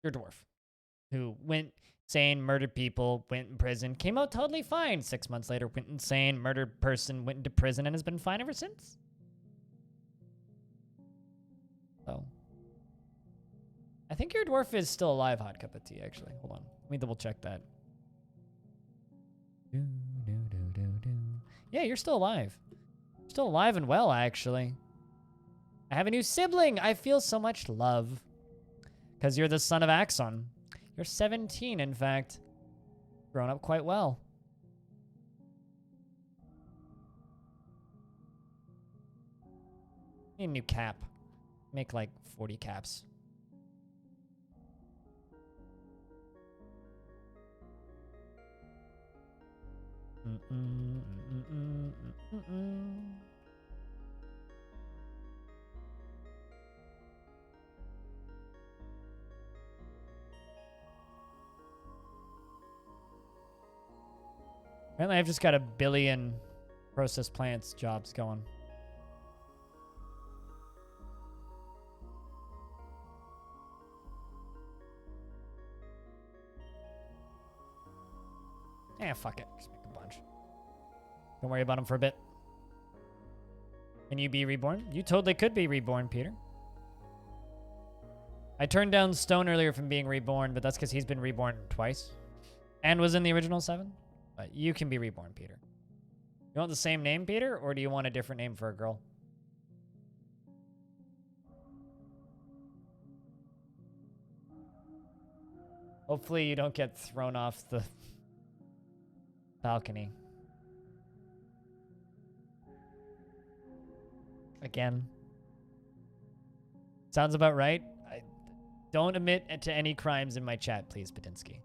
Speaker 1: You're a dwarf who went insane, murdered people, went in prison, came out totally fine. 6 months later, went insane, murdered person, went into prison, and has been fine ever since. So, I think your dwarf is still alive, Hot Cup of Tea, actually. Hold on. Let me double check that. Yeah, you're still alive. Still alive and well, actually. I have a new sibling. I feel so much love. Because you're the son of Axon. You're 17, in fact. Grown up quite well. Need a new cap. Make like 40 caps. Apparently I've just got a billion process plants jobs going. Eh, fuck it. Just make a bunch. Don't worry about them for a bit. Can you be reborn? You totally could be reborn, Peter. I turned down Stone earlier from being reborn, but that's because he's been reborn twice. And was in the original 7. But you can be reborn, Peter. You want the same name, Peter? Or do you want a different name for a girl? Hopefully you don't get thrown off the balcony. Again. Sounds about right. Don't admit to any crimes in my chat, please, Padinsky.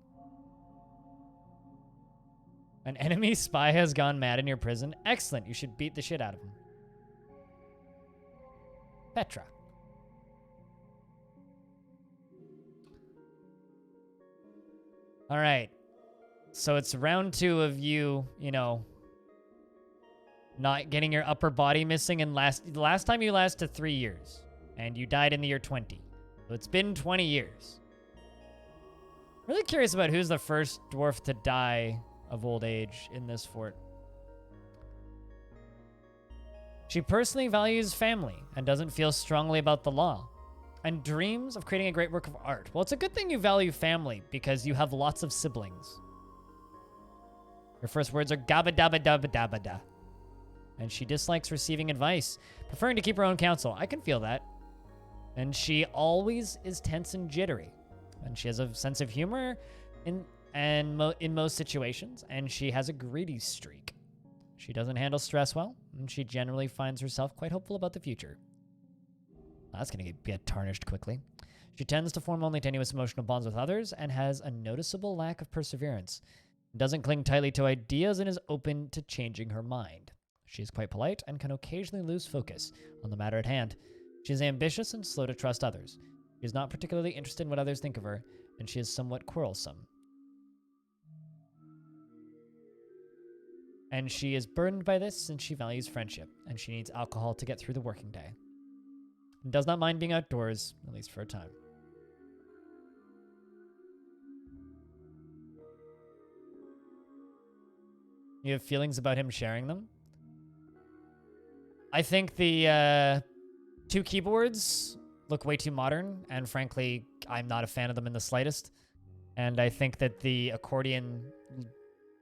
Speaker 1: An enemy spy has gone mad in your prison. Excellent. You should beat the shit out of him. Petra. All right. So it's round 2 of you, you know, not getting your upper body missing. And the last time you lasted 3 years. And you died in the year 20. So it's been 20 years. Really curious about who's the first dwarf to die of old age in this fort. She personally values family and doesn't feel strongly about the law and dreams of creating a great work of art. Well, it's a good thing you value family because you have lots of siblings. Her first words are gabba dabba dabba dabba da. And she dislikes receiving advice, preferring to keep her own counsel. I can feel that. And she always is tense and jittery. And she has a sense of humor in most situations. And she has a greedy streak. She doesn't handle stress well. And she generally finds herself quite hopeful about the future. That's going to get tarnished quickly. She tends to form only tenuous emotional bonds with others and has a noticeable lack of perseverance. Doesn't cling tightly to ideas and is open to changing her mind. She is quite polite and can occasionally lose focus on the matter at hand. She is ambitious and slow to trust others. She is not particularly interested in what others think of her, and she is somewhat quarrelsome. And she is burdened by this since she values friendship, and she needs alcohol to get through the working day. And does not mind being outdoors, at least for a time. You have feelings about him sharing them? I think the 2 keyboards look way too modern, and frankly, I'm not a fan of them in the slightest. And I think that the accordion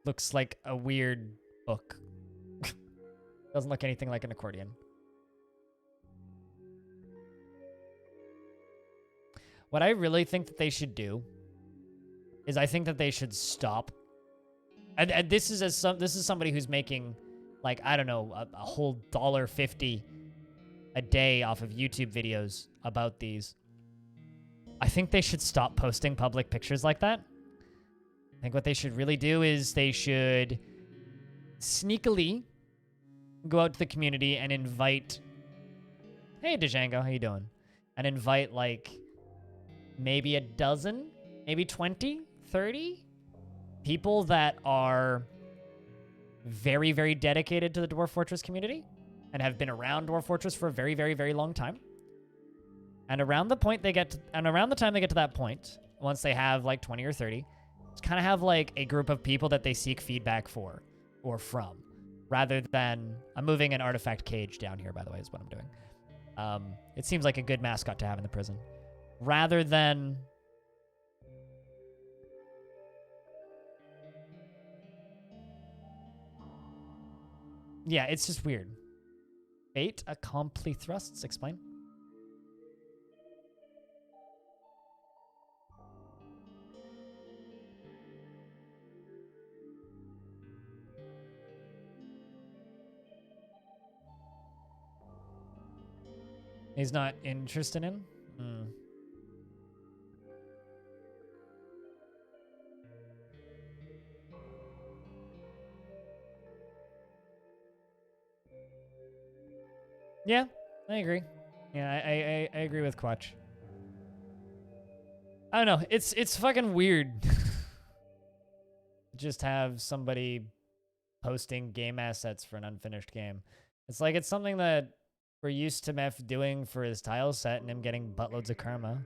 Speaker 1: looks like a weird book. Doesn't look anything like an accordion. What I really think that they should do is I think that they should stop. And this is somebody who's making, like, I don't know, a whole $1.50 a day off of YouTube videos about these. I think they should stop posting public pictures like that. I think what they should really do is they should sneakily go out to the community and invite, hey, Django, how you doing? And invite, like, maybe a dozen, maybe 20, 30 people that are very, very dedicated to the Dwarf Fortress community and have been around Dwarf Fortress for a very, very, very long time. And around the time they get to that point, once they have like 20 or 30, just kind of have like a group of people that they seek feedback for or from, rather than, I'm moving an artifact cage down here, by the way, is what I'm doing. It seems like a good mascot to have in the prison. Rather than yeah, it's just weird. Fate accompli thrusts, explain. He's not interested in? Yeah, I agree. Yeah, I agree with Quatch. I don't know. It's fucking weird. Just have somebody posting game assets for an unfinished game. It's like it's something that we're used to Meph doing for his tile set and him getting buttloads of karma.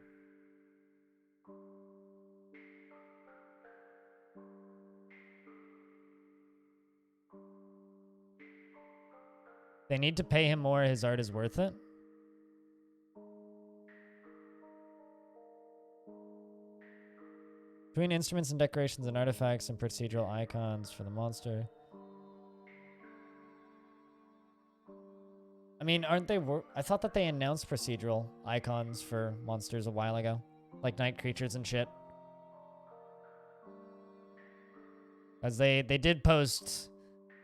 Speaker 1: They need to pay him more. His art is worth it. Between instruments and decorations and artifacts and procedural icons for the monster. I mean, aren't they... I thought that they announced procedural icons for monsters a while ago. Like night creatures and shit. As they did post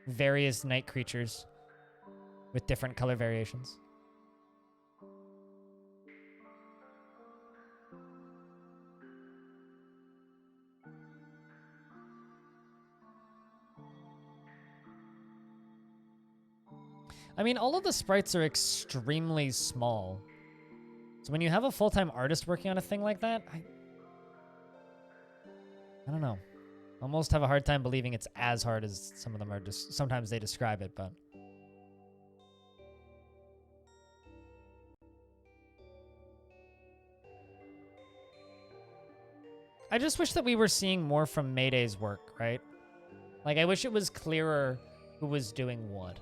Speaker 1: various night creatures with different color variations. I mean, all of the sprites are extremely small. So when you have a full-time artist working on a thing like that, I don't know. Almost have a hard time believing it's as hard as some of them are. Just sometimes they describe it, but I just wish that we were seeing more from Mayday's work, right? Like, I wish it was clearer who was doing what.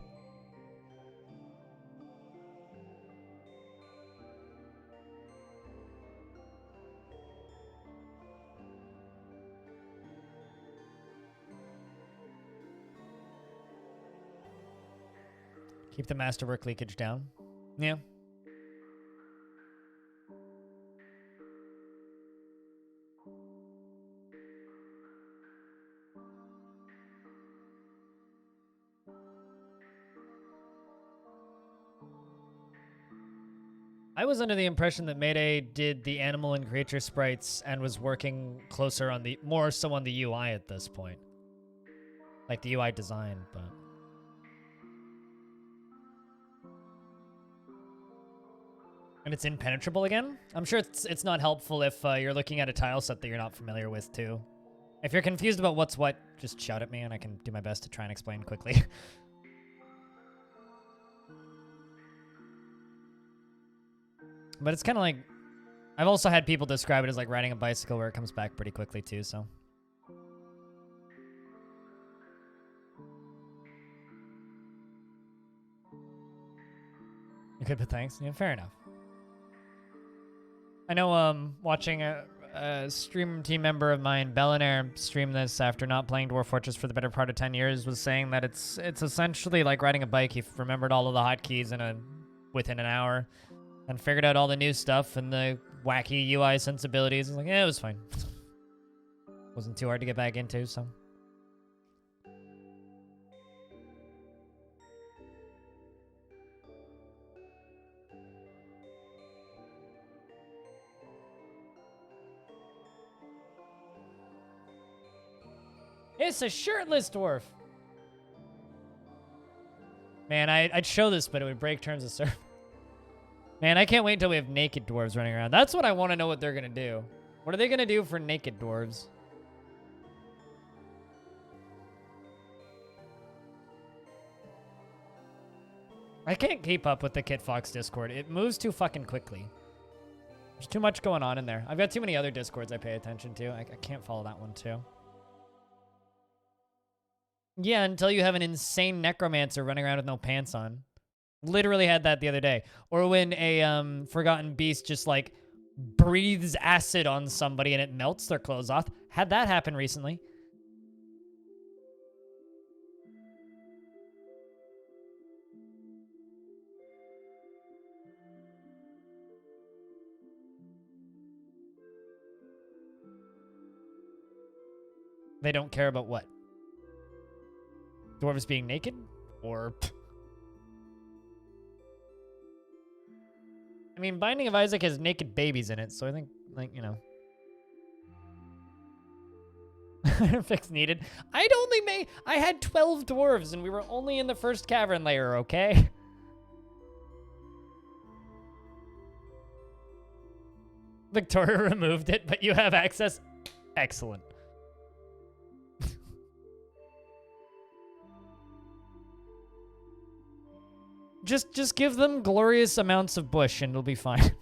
Speaker 1: Keep the masterwork leakage down. Yeah. I was under the impression that Mayday did the animal and creature sprites and was working closer on the, more so on the UI at this point. Like the UI design, but... And it's impenetrable again? I'm sure it's not helpful if you're looking at a tile set that you're not familiar with, too. If you're confused about what's what, just shout at me and I can do my best to try and explain quickly. But it's kind of like... I've also had people describe it as like riding a bicycle where it comes back pretty quickly, too, so... Okay, but thanks. Yeah, fair enough. I know, watching a stream team member of mine, Bellinair, stream this after not playing Dwarf Fortress for the better part of 10 years, was saying that it's essentially like riding a bike. He remembered all of the hotkeys within an hour and figured out all the new stuff and the wacky UI sensibilities. Like, yeah, it was fine. Wasn't too hard to get back into, so... It's a shirtless dwarf. Man, I'd show this, but it would break terms of service. Man, I can't wait until we have naked dwarves running around. That's what I want to know what they're going to do. What are they going to do for naked dwarves? I can't keep up with the Kit Fox Discord. It moves too fucking quickly. There's too much going on in there. I've got too many other Discords I pay attention to. I can't follow that one, too. Yeah, until you have an insane necromancer running around with no pants on. Literally had that the other day. Or when a forgotten beast just like breathes acid on somebody and it melts their clothes off. Had that happen recently. They don't care about what? Dwarves being naked? Or... I mean, Binding of Isaac has naked babies in it, so I think, like, you know. Fix needed. I had 12 dwarves, and we were only in the first cavern layer, okay? Victoria removed it, but you have access. Excellent. Just give them glorious amounts of bush and it'll be fine.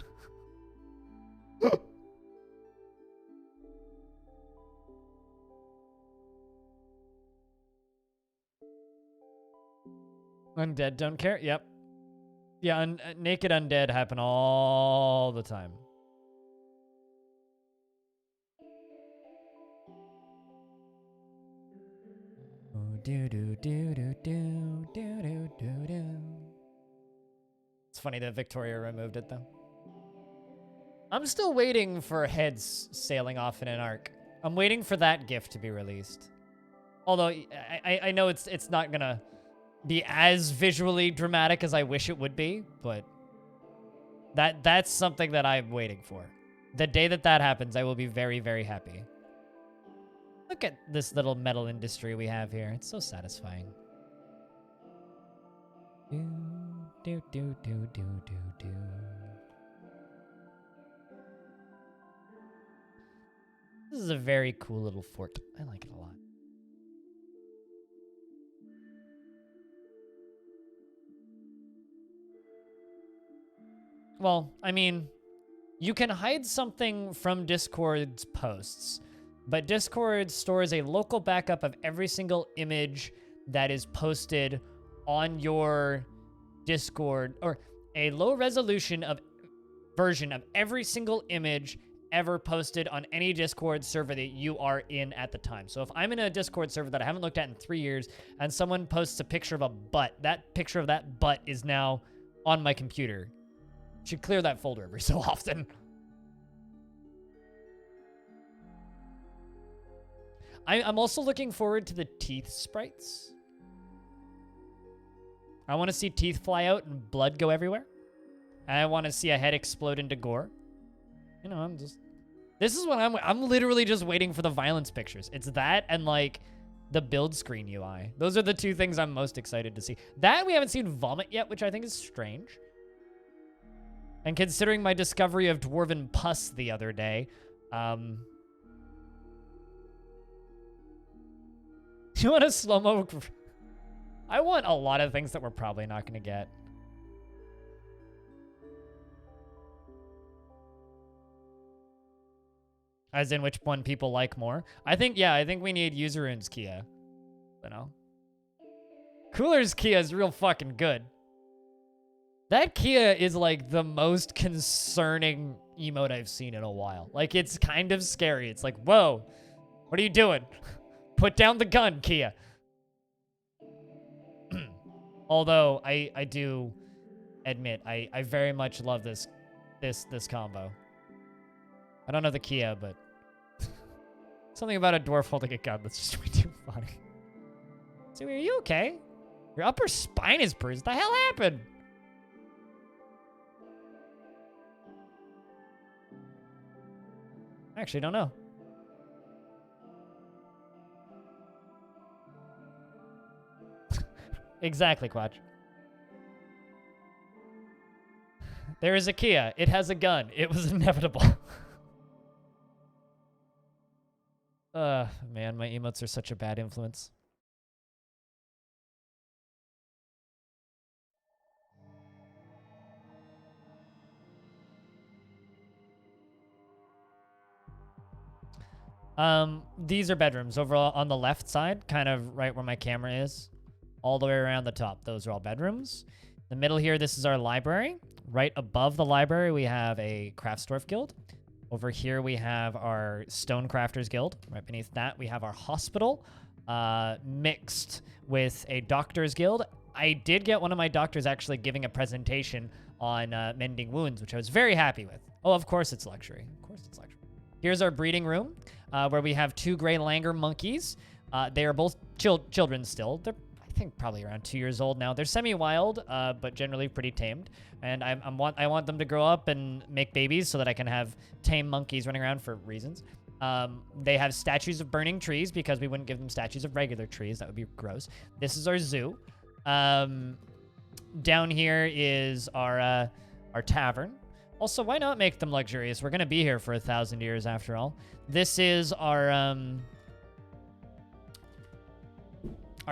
Speaker 1: Undead don't care? Yep. Yeah, naked undead happen all the time. do do do do do do do do do. It's funny that Victoria removed it though. I'm still waiting for heads sailing off in an arc. I'm waiting for that gift to be released. Although I know it's not gonna be as visually dramatic as I wish it would be, but that's something that I'm waiting for. The day that happens, I will be very, very happy. Look at this little metal industry we have here. It's so satisfying. Do do do do do do do. This is a very cool little fort. I like it a lot. Well, I mean, you can hide something from Discord's posts, but Discord stores a local backup of every single image that is posted on your Discord, or a low resolution version of every single image ever posted on any Discord server that you are in at the time. So if I'm in a Discord server that I haven't looked at in 3 years and someone posts a picture of a butt, that picture of that butt is now on my computer. Should clear that folder every so often. I'm also looking forward to the teeth sprites. I want to see teeth fly out and blood go everywhere. And I want to see a head explode into gore. You know, this is what I'm literally just waiting for the violence pictures. It's that and like the build screen UI. Those are the two things I'm most excited to see. That we haven't seen vomit yet, which I think is strange. And considering my discovery of dwarven pus the other day, you want a slow-mo? I want a lot of things that we're probably not going to get. As in which one people like more. I think we need Userune's Kia. You know? Cooler's Kia is real fucking good. That Kia is like the most concerning emote I've seen in a while. Like, it's kind of scary. It's like, whoa, what are you doing? Put down the gun, Kia. Although I do admit I very much love this combo. I don't know the Kia, but something about a dwarf holding a gun that's just way too funny. So, are you okay? Your upper spine is bruised. What the hell happened? I actually don't know. Exactly, Quatch. There is a Kia. It has a gun. It was inevitable. Man, my emotes are such a bad influence. These are bedrooms over on the left side, kind of right where my camera is, all the way around the top. Those are all bedrooms. The middle here, this is our library. Right above the library, we have a Craftsdwarf Guild. Over here, we have our Stonecrafters Guild. Right beneath that, we have our hospital, mixed with a Doctors Guild. I did get one of my doctors actually giving a presentation on mending wounds, which I was very happy with. Oh, of course it's luxury. Of course it's luxury. Here's our breeding room, where we have 2 gray Langer monkeys. They are both children still. They're, I think, probably around 2 years old now. They're semi-wild, but generally pretty tamed. And I want them to grow up and make babies so that I can have tame monkeys running around for reasons. They have statues of burning trees because we wouldn't give them statues of regular trees. That would be gross. This is our zoo. Down here is our tavern. Also, why not make them luxurious? We're going to be here for 1,000 years after all. This is our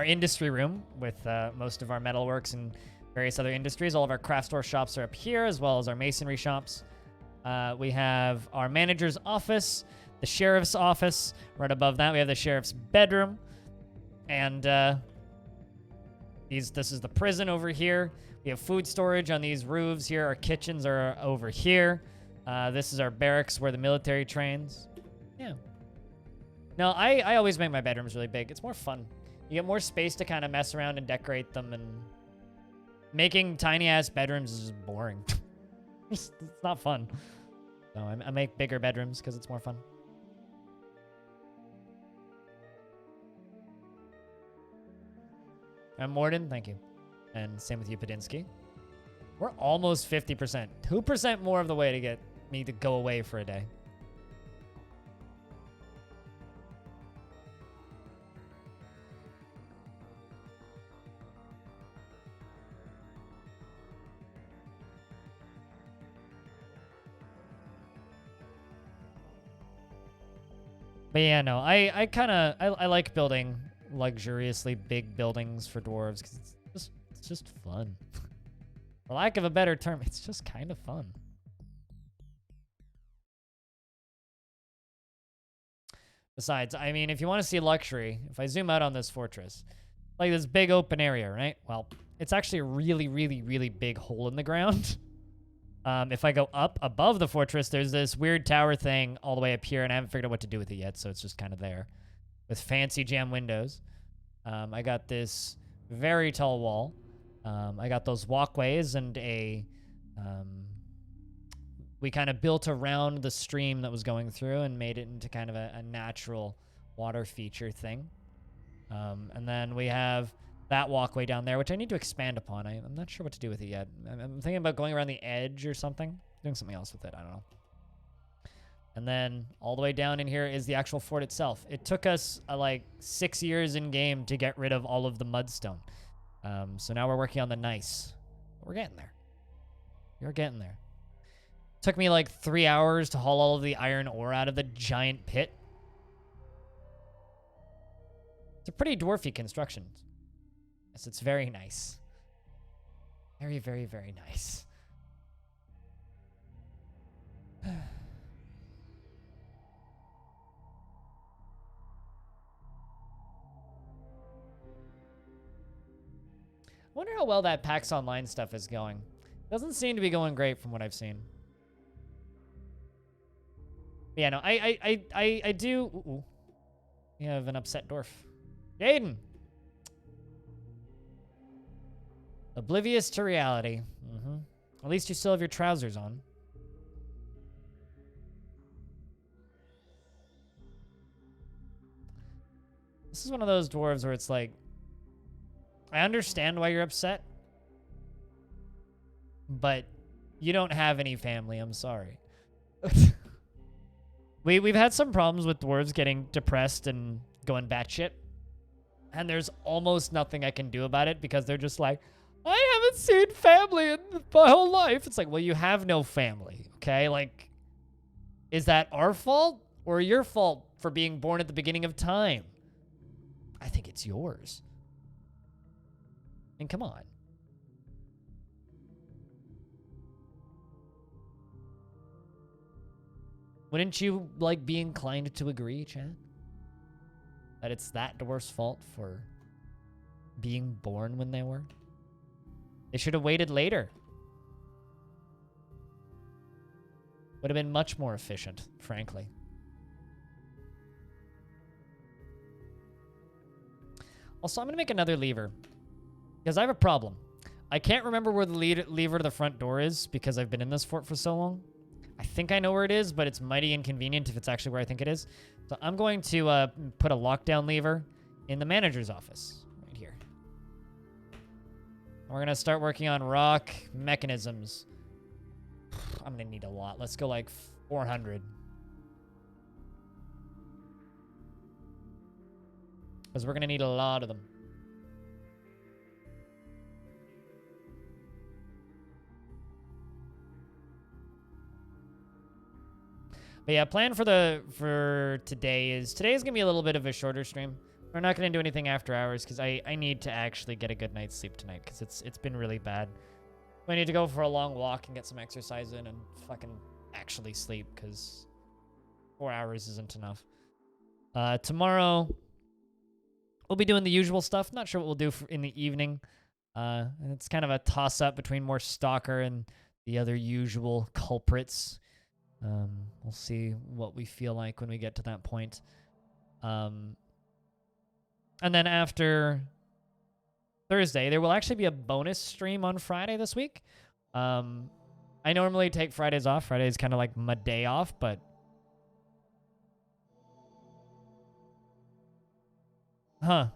Speaker 1: industry room with most of our metalworks and various other industries. All of our craft store shops are up here, as well as our masonry shops. We have our manager's office, the sheriff's office. Right above that, we have the sheriff's bedroom. And this is the prison over here. We have food storage on these roofs here. Our kitchens are over here. This is our barracks where the military trains. Yeah. No, I always make my bedrooms really big. It's more fun. You get more space to kind of mess around and decorate them, and making tiny-ass bedrooms is just boring. It's not fun. So I make bigger bedrooms because it's more fun. And Morden, thank you. And same with you, Padinsky. We're almost 50%. 2% more of the way to get me to go away for a day. But yeah, no, I like building luxuriously big buildings for dwarves because it's just fun. For lack of a better term, it's just kind of fun. Besides, I mean, if you want to see luxury, if I zoom out on this fortress, like this big open area, right? Well, it's actually a really, really, really big hole in the ground. If I go up above the fortress, there's this weird tower thing all the way up here, and I haven't figured out what to do with it yet, so it's just kind of there. With fancy jam windows. I got this very tall wall. I got those walkways and we kind of built around the stream that was going through and made it into kind of a natural water feature thing. And then we have that walkway down there, which I need to expand upon. I'm not sure what to do with it yet. I'm thinking about going around the edge or something. Doing something else with it. I don't know. And then all the way down in here is the actual fort itself. It took us like 6 years in game to get rid of all of the mudstone. So now we're working on the nice. We're getting there. You're getting there. Took me like 3 hours to haul all of the iron ore out of the giant pit. It's a pretty dwarfy construction. Yes, it's very nice. Very, very, very nice. I wonder how well that PAX Online stuff is going. Doesn't seem to be going great from what I've seen. But yeah, no, I do. Ooh. We have an upset dwarf. Jaden! Oblivious to reality. At least you still have your trousers on. This is one of those dwarves where it's like, I understand why you're upset, but you don't have any family. I'm sorry. We've had some problems with dwarves getting depressed and going batshit, and there's almost nothing I can do about it because they're just like, I haven't seen family in my whole life. It's like, well, you have no family, okay? Like, is that our fault or your fault for being born at the beginning of time? I think it's yours. I mean, come on. Wouldn't you, like, be inclined to agree, Chad? That it's that dwarf's fault for being born when they were? They should have waited later. Would have been much more efficient, frankly. Also, I'm going to make another lever. Because I have a problem. I can't remember where the lever to the front door is because I've been in this fort for so long. I think I know where it is, but it's mighty inconvenient if it's actually where I think it is. So I'm going to put a lockdown lever in the manager's office right here. We're going to start working on rock mechanisms. I'm going to need a lot. Let's go like 400. Because we're going to need a lot of them. But yeah, plan for today is gonna be a little bit of a shorter stream. We're not gonna do anything after hours because I need to actually get a good night's sleep tonight because it's been really bad. I need to go for a long walk and get some exercise in and fucking actually sleep because 4 hours isn't enough. Tomorrow we'll be doing the usual stuff. Not sure what we'll do in the evening. And it's kind of a toss up between more Stalker and the other usual culprits. We'll see what we feel like when we get to that point. And then after Thursday, there will actually be a bonus stream on Friday this week. I normally take Fridays off. Friday is kind of like my day off, but... Huh.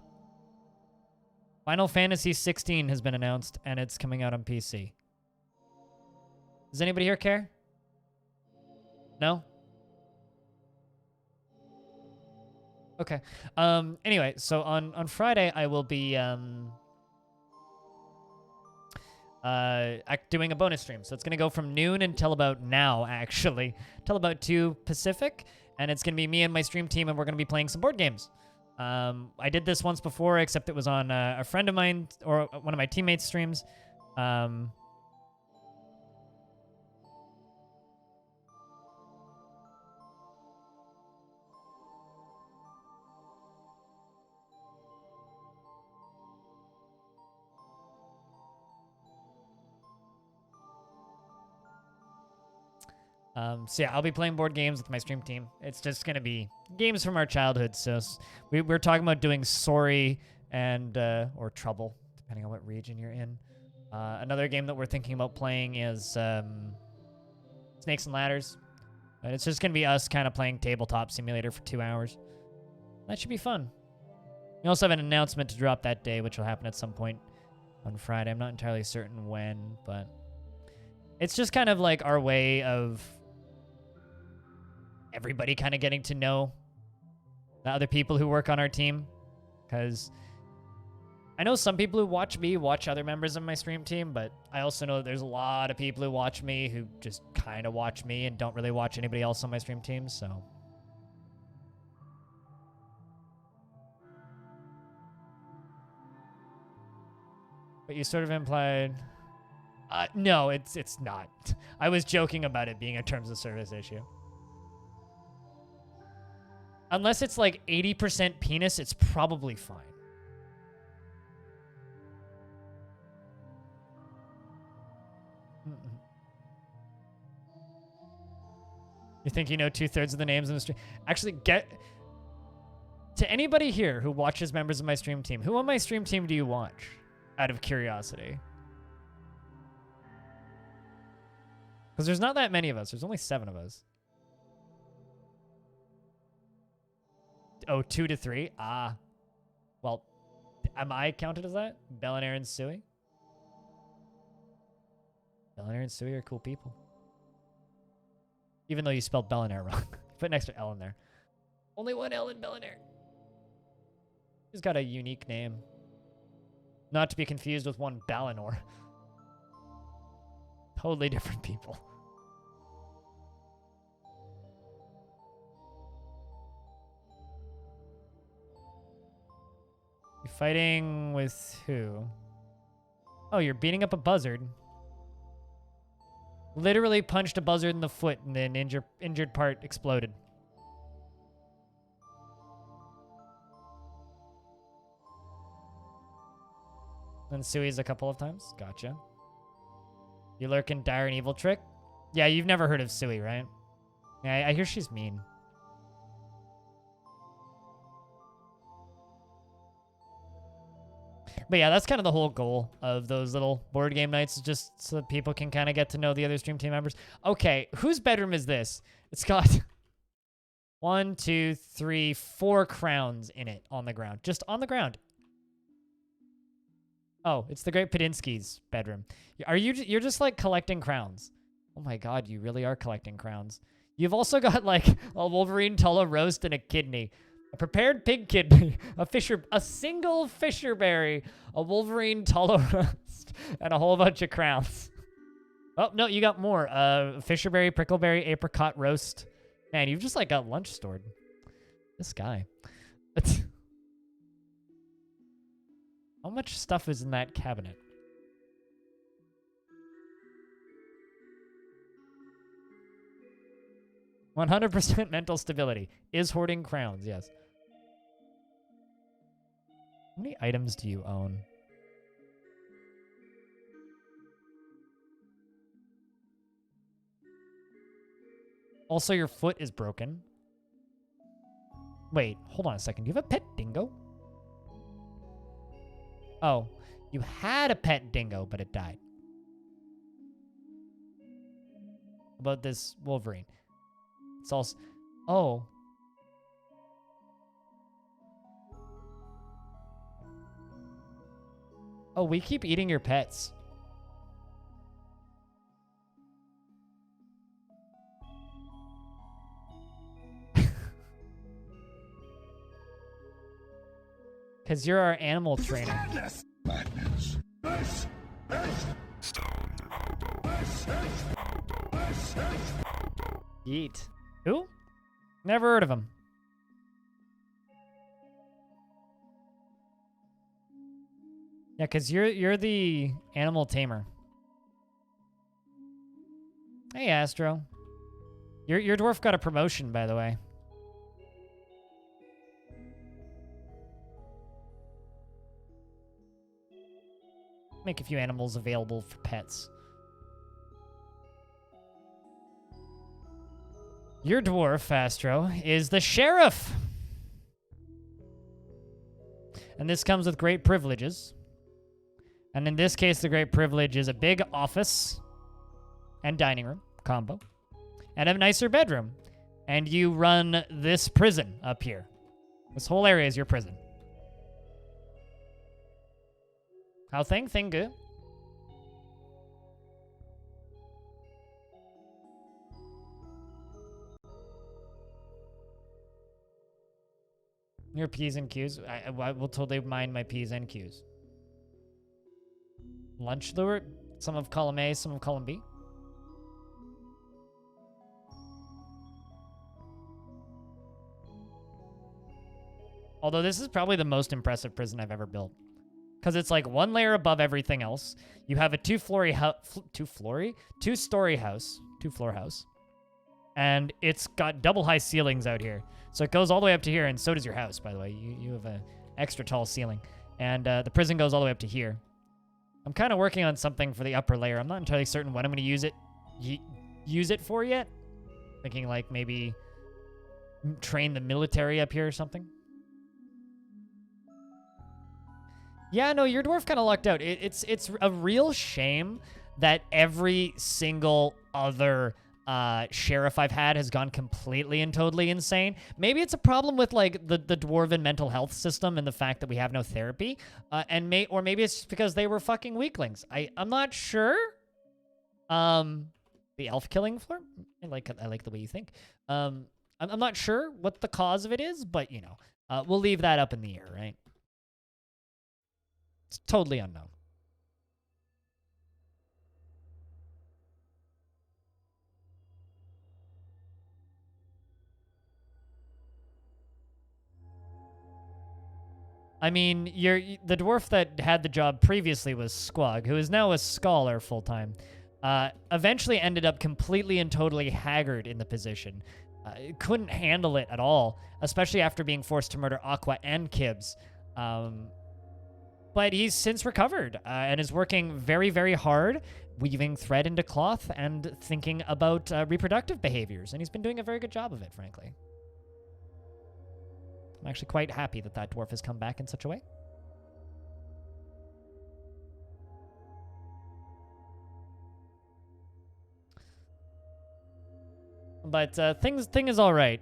Speaker 1: Final Fantasy 16 has been announced, and it's coming out on PC. Does anybody here care? No? Okay. Anyway, so on Friday, I will be doing a bonus stream. So it's going to go from noon until about now, actually. Till about 2 Pacific. And it's going to be me and my stream team, and we're going to be playing some board games. I did this once before, except it was on a friend of mine or one of my teammates' streams. So yeah, I'll be playing board games with my stream team. It's just going to be games from our childhood. So we're talking about doing Sorry and, or Trouble, depending on what region you're in. Another game that we're thinking about playing is Snakes and Ladders. And it's just going to be us kind of playing Tabletop Simulator for 2 hours. That should be fun. We also have an announcement to drop that day, which will happen at some point on Friday. I'm not entirely certain when, but it's just kind of like our way of everybody kind of getting to know the other people who work on our team. Because I know some people who watch me watch other members of my stream team, but I also know that there's a lot of people who watch me who just kind of watch me and don't really watch anybody else on my stream team, so. But you sort of implied... no, it's not. I was joking about it being a terms of service issue. Unless it's like 80% penis, it's probably fine. You think you know 2/3 of the names in the stream? Actually, to anybody here who watches members of my stream team, who on my stream team do you watch? Out of curiosity. Because there's not that many of us. There's only 7 of us. Oh, 2 to 3? Ah. Well, am I counted as that? Bellinaire and Suey? Bellinaire and Suey are cool people. Even though you spelled Bellinaire wrong. Put an extra L in there. Only 1 L in Bellinaire. He's got a unique name. Not to be confused with one Balinor. Totally different people. You're fighting with who? Oh, you're beating up a buzzard. Literally punched a buzzard in the foot and then injured part exploded. And Sui's a couple of times. Gotcha. You lurk in Dire and Evil Trick? Yeah, you've never heard of Sui, right? Yeah, I hear she's mean. But yeah, that's kind of the whole goal of those little board game nights, just so that people can kind of get to know the other stream team members. Okay, whose bedroom is this? It's got 1, 2, 3, 4 crowns in it on the ground. Just on the ground. Oh, it's the Great Padinsky's bedroom. You're just like collecting crowns. Oh my god, you really are collecting crowns. You've also got like a Wolverine Tulla roast and a kidney. A prepared pig kidney, a single fisherberry, a Wolverine Tulla roast, and a whole bunch of crowns. Oh, no, you got more. Fisherberry, prickleberry, apricot roast. Man, you've just like got lunch stored. This guy. How much stuff is in that cabinet? "100% mental stability. Is hoarding crowns," yes. How many items do you own? Also, your foot is broken. Wait, hold on a second. Do you have a pet dingo? Oh, you had a pet dingo, but it died. About this Wolverine. It's also... Oh. Oh, we keep eating your pets. Because you're our animal trainer.
Speaker 4: Madness.
Speaker 1: Yeet. Who? Never heard of him. Yeah, because you're the animal tamer. Hey, Astro. Your dwarf got a promotion, by the way. Make a few animals available for pets. Your dwarf, Astro, is the sheriff. And this comes with great privileges. And in this case, the great privilege is a big office and dining room combo and a nicer bedroom. And you run this prison up here. This whole area is your prison. How thing? Thing good? Your P's and Q's? I will totally mind my P's and Q's. Lunch lure? Some of column A, some of column B. Although this is probably the most impressive prison I've ever built. Because it's like one layer above everything else. You have a two-story house. Two-floor house. And it's got double high ceilings out here. So it goes all the way up to here, and so does your house, by the way. You have an extra tall ceiling. And the prison goes all the way up to here. I'm kind of working on something for the upper layer. I'm not entirely certain what I'm going to use it for yet. Thinking like maybe train the military up here or something. Yeah, no, your dwarf kind of lucked out. It's a real shame that every single other sheriff I've had has gone completely and totally insane. Maybe it's a problem with like the dwarven mental health system and the fact that we have no therapy, or maybe it's just because they were fucking weaklings. I'm not sure. The elf killing floor. I like the way you think. I'm not sure what the cause of it is, but you know, we'll leave that up in the air, right? It's totally unknown. I mean, the dwarf that had the job previously was Squog, who is now a scholar full-time. Eventually ended up completely and totally haggard in the position. Couldn't handle it at all, especially after being forced to murder Aqua and Kibbs. But he's since recovered and is working very, very hard, weaving thread into cloth and thinking about reproductive behaviors. And he's been doing a very good job of it, frankly. I'm actually quite happy that dwarf has come back in such a way. But thing is all right.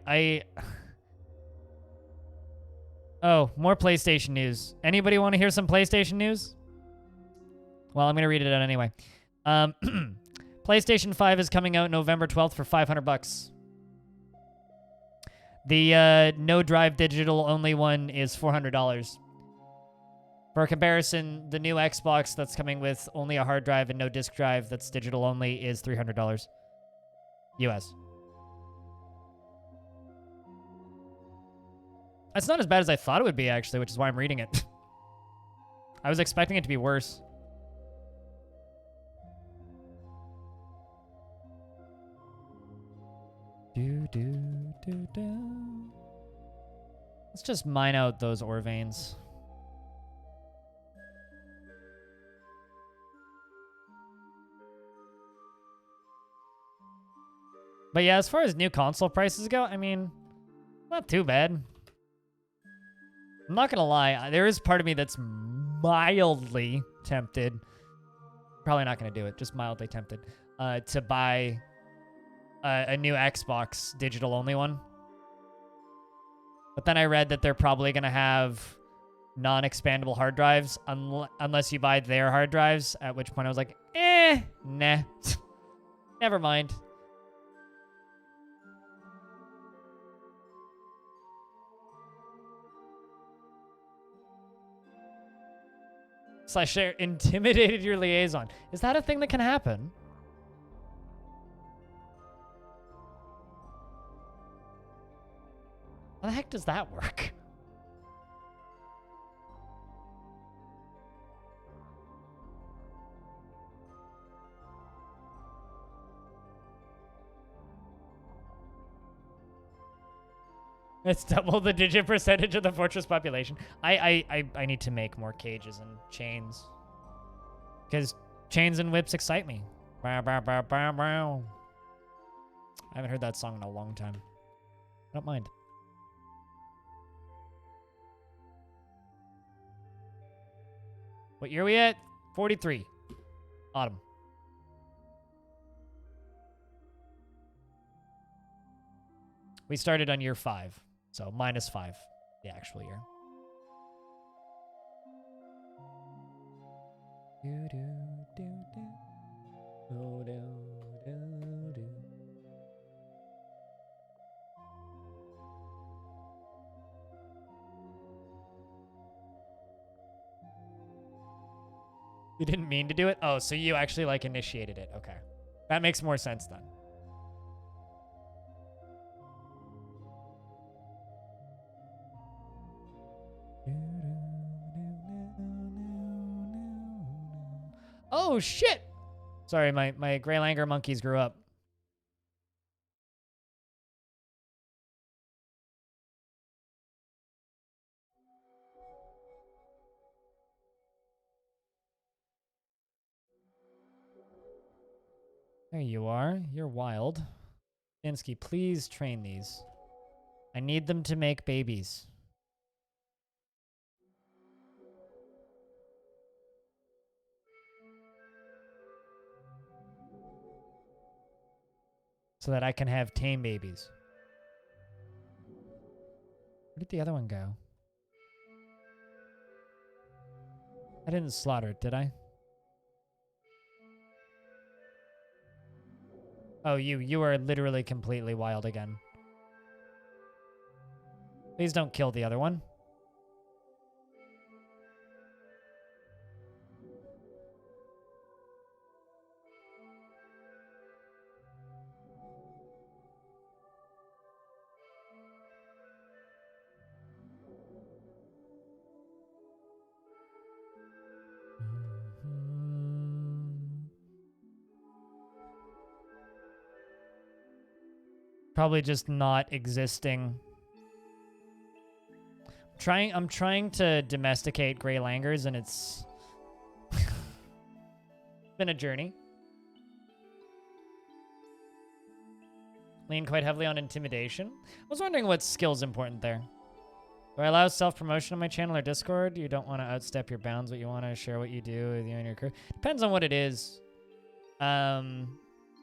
Speaker 1: Oh, more PlayStation news. Anybody want to hear some PlayStation news? Well, I'm going to read it out anyway. PlayStation 5 is coming out November 12th for $500. The no drive digital only one is $400. For comparison, the new Xbox that's coming with only a hard drive and no disk drive that's digital only is $300 US. That's not as bad as I thought it would be, actually, which is why I'm reading it. I was expecting it to be worse. Let's just mine out those ore veins. But yeah, as far as new console prices go, I mean, not too bad. I'm not gonna lie, there is part of me that's mildly tempted, probably not going to do it, just mildly tempted, to buy a new Xbox digital only one. But then I read that they're probably going to have non-expandable hard drives unless you buy their hard drives, at which point I was like, nah. Never mind. Slash share intimidated your liaison. Is that a thing that can happen? How the heck does that work? It's double the digit percentage of the fortress population. I need to make more cages and chains. Because chains and whips excite me. Bow, bow, bow, bow, bow. I haven't heard that song in a long time. I don't mind. What year are we at? 43. Autumn. We started on year 5. So -5, the actual year. You didn't mean to do it? Oh, so you actually like initiated it. Okay. That makes more sense then. Oh, shit! Sorry, my Greylanger monkeys grew up. There you are. You're wild. Insky, please train these. I need them to make babies. So that I can have tame babies. Where did the other one go? I didn't slaughter it, did I? Oh, you are literally completely wild again. Please don't kill the other one. Probably just not existing. I'm trying to domesticate Grey Langurs, and it's been a journey. Lean quite heavily on intimidation. I was wondering what skill's important there. Do I allow self-promotion on my channel or Discord? You don't want to outstep your bounds, what you want to share what you do with you and your crew. Depends on what it is.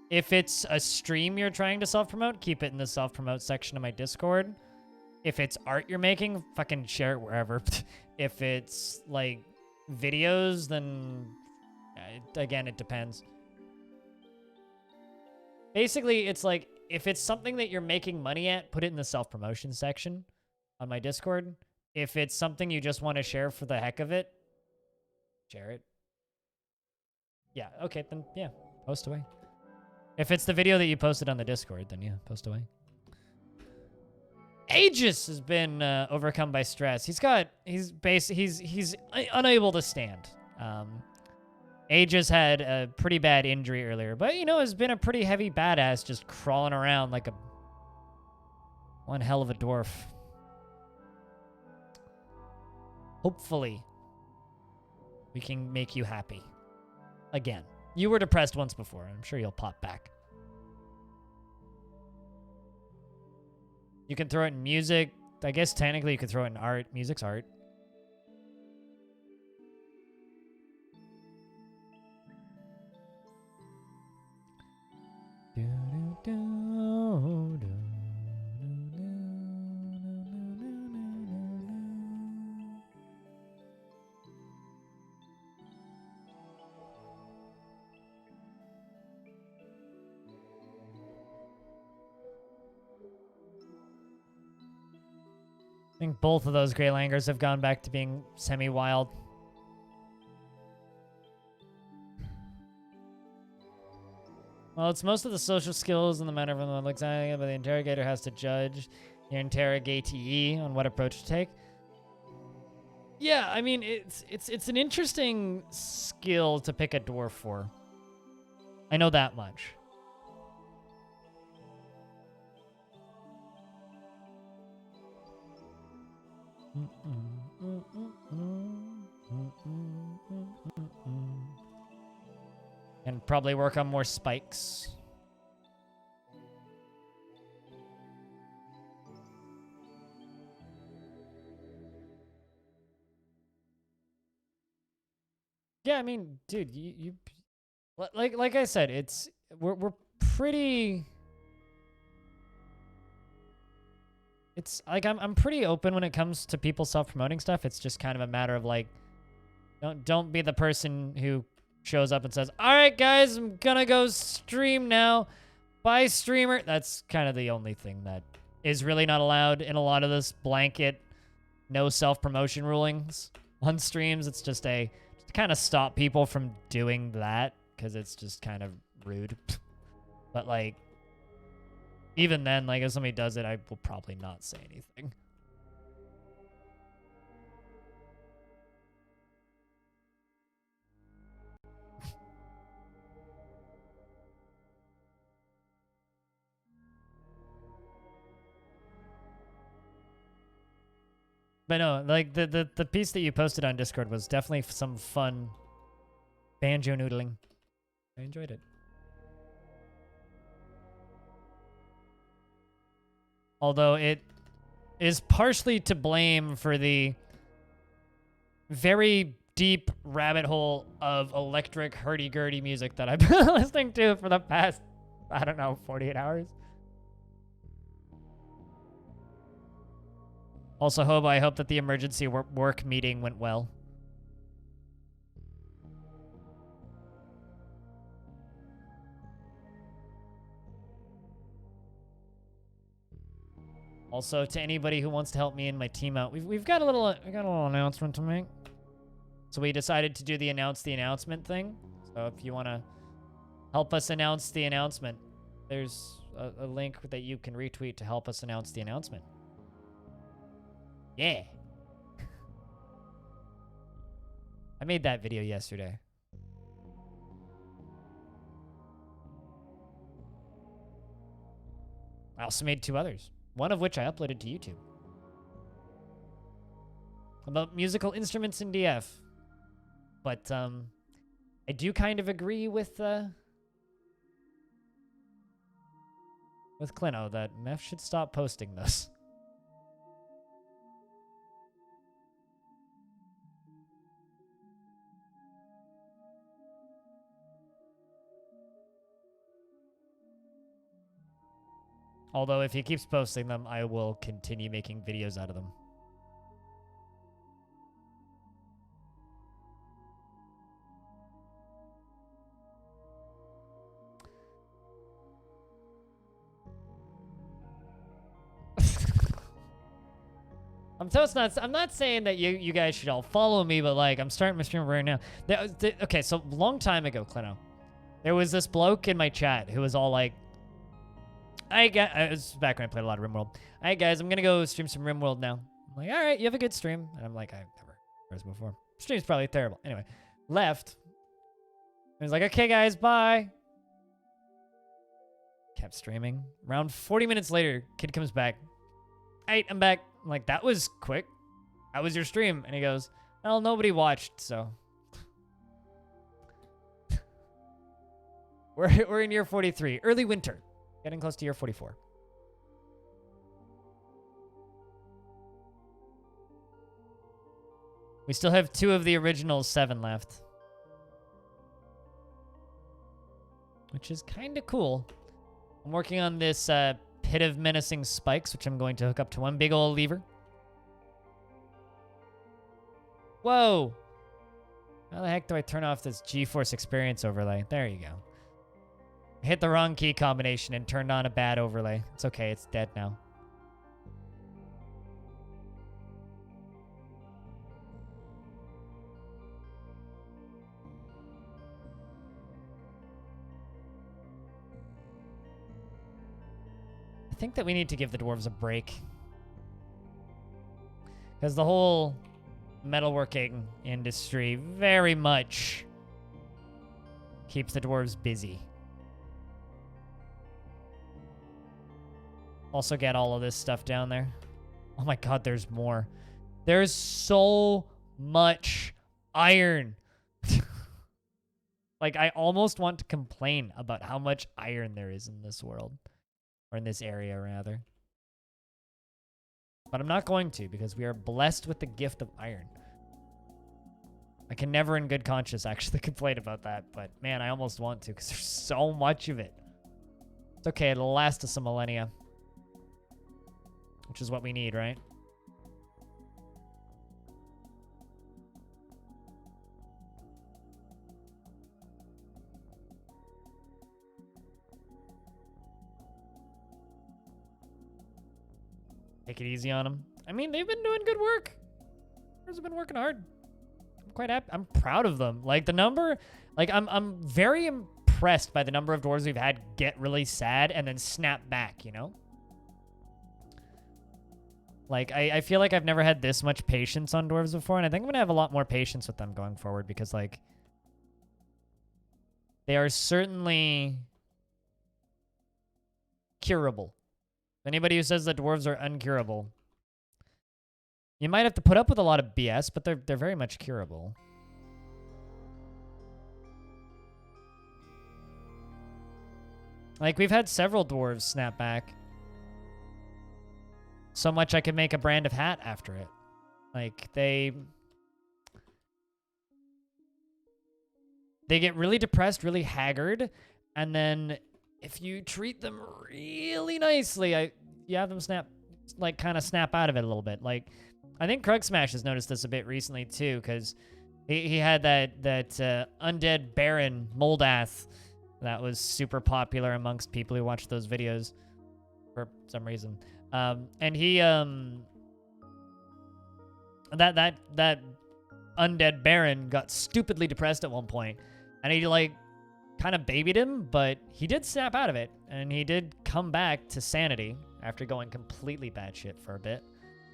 Speaker 1: If it's a stream you're trying to self-promote, keep it in the self-promote section of my Discord. If it's art you're making, fucking share it wherever. If it's, like, videos, then, again, it depends. Basically, it's like, if it's something that you're making money at, put it in the self-promotion section on my Discord. If it's something you just want to share for the heck of it, share it. Yeah, okay, then, yeah, post away. If it's the video that you posted on the Discord, then yeah, post away. Aegis has been overcome by stress. He's unable to stand. Aegis had a pretty bad injury earlier, but you know, has been a pretty heavy badass, just crawling around like one hell of a dwarf. Hopefully, we can make you happy again. You were depressed once before. I'm sure you'll pop back. You can throw it in music. I guess technically you could throw it in art. Music's art. I think both of those Grey Langurs have gone back to being semi-wild. Well, it's most of the social skills and the manner everyone looks at it, but the interrogator has to judge your interrogatee on what approach to take. Yeah, I mean, it's an interesting skill to pick a dwarf for. I know that much. And probably work on more spikes. Yeah, I mean, dude, you like I said, we're pretty. It's like I'm pretty open when it comes to people self-promoting stuff. It's just kind of a matter of like, don't be the person who shows up and says, "All right, guys, I'm gonna go stream now. Bye, streamer." That's kind of the only thing that is really not allowed in a lot of this blanket no self-promotion rulings on streams. It's just to kind of stop people from doing that because it's just kind of rude. But like, even then, like if somebody does it, I will probably not say anything. But no, like the piece that you posted on Discord was definitely some fun banjo noodling. I enjoyed it. Although it is partially to blame for the very deep rabbit hole of electric hurdy-gurdy music that I've been listening to for the past, I don't know, 48 hours. Also, Hobo, I hope that the emergency work meeting went well. Also, to anybody who wants to help me and my team out, we've got a little announcement to make. So we decided to do the announcement thing. So if you want to help us announce the announcement, there's a link that you can retweet to help us announce the announcement. Yeah. I made that video yesterday. I also made 2 others, one of which I uploaded to YouTube. About musical instruments in DF. But I do kind of agree with Clino that Meph should stop posting those. Although if he keeps posting them, I will continue making videos out of them. I'm not saying that you guys should all follow me, but like I'm starting my stream right now. Okay, so long time ago, Clino, there was this bloke in my chat who was all like, it was back when I played a lot of RimWorld. Alright guys, I'm gonna go stream some RimWorld now. I'm like, alright, you have a good stream. And I'm like, I've never heard this before. Stream's probably terrible. Anyway, left. I was like, okay guys, bye. Kept streaming. Around 40 minutes later, kid comes back. Alright, I'm back. I'm like, that was quick. How was your stream? And he goes, well, nobody watched, so. We're in year 43. Early winter. Getting close to year 44. We still have 2 of the original 7 left. Which is kind of cool. I'm working on this pit of menacing spikes, which I'm going to hook up to one big old lever. Whoa! How the heck do I turn off this GeForce Experience overlay? There you go. I hit the wrong key combination and turned on a bad overlay. It's okay, it's dead now. think that we need to give the dwarves a break. Because the whole metalworking industry very much keeps the dwarves busy. Also get all of this stuff down there. Oh my god, there's more. There's so much iron. Like, I almost want to complain about how much iron there is in this world. Or in this area, rather. But I'm not going to, because we are blessed with the gift of iron. I can never in good conscience actually complain about that, but man, I almost want to, because there's so much of it. It's okay, it'll last us a millennia. Which is what we need, right? Take it easy on them. I mean, they've been doing good work. They've been working hard. I'm quite happy. I'm proud of them. Like, the number... Like, I'm very impressed by the number of dwarves we've had get really sad and then snap back, you know? Like, I feel like I've never had this much patience on dwarves before, and I think I'm going to have a lot more patience with them going forward because, like... They are certainly... curable. Anybody who says that dwarves are uncurable, you might have to put up with a lot of BS, but they're very much curable. Like, we've had several dwarves snap back. So much I could make a brand of hat after it. Like, they get really depressed, really haggard, and then... if you treat them really nicely, you have them snap, like, kind of snap out of it a little bit. Like, I think Krug Smash has noticed this a bit recently, too, because he had that undead Baron, Moldath, that was super popular amongst people who watched those videos for some reason. And he, that undead Baron got stupidly depressed at one point, and he, like, kind of babied him, but he did snap out of it, and he did come back to sanity after going completely batshit for a bit.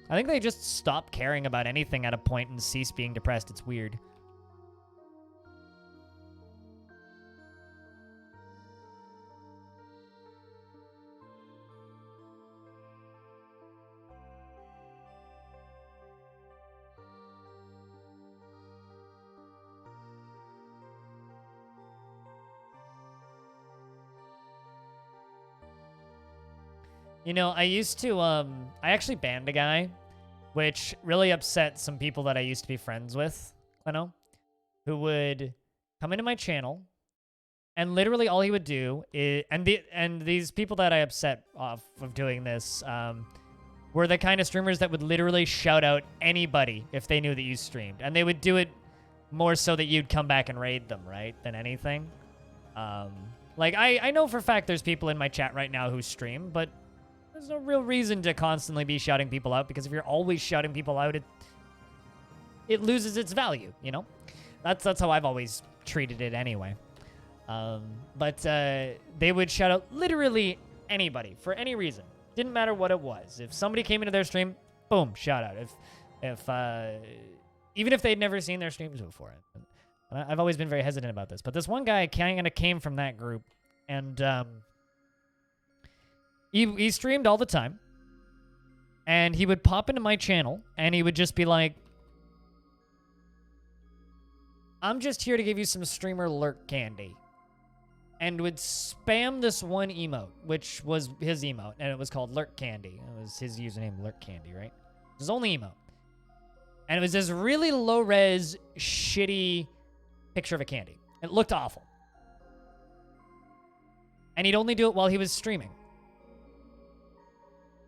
Speaker 1: I think they just stopped caring about anything at a point and cease being depressed. It's weird. You know, I used to, I actually banned a guy, which really upset some people that I used to be friends with, you know, who would come into my channel, and literally all he would do is, and these people that I upset off of doing this, were the kind of streamers that would literally shout out anybody if they knew that you streamed, and they would do it more so that you'd come back and raid them, right, than anything. Like, I know for a fact there's people in my chat right now who stream, but there's no real reason to constantly be shouting people out, because if you're always shouting people out, it loses its value, you know? That's how I've always treated it anyway. But they would shout out literally anybody for any reason. Didn't matter what it was. If somebody came into their stream, boom, shout out. Even if they'd never seen their streams before. I've always been very hesitant about this. But this one guy kind of came from that group, and he streamed all the time, and he would pop into my channel, and he would just be like, I'm just here to give you some streamer lurk candy, and would spam this one emote, which was his emote, and it was called Lurk Candy. It was his username, Lurk Candy, right? It was his only emote. And it was this really low-res, shitty picture of a candy. It looked awful. And he'd only do it while he was streaming.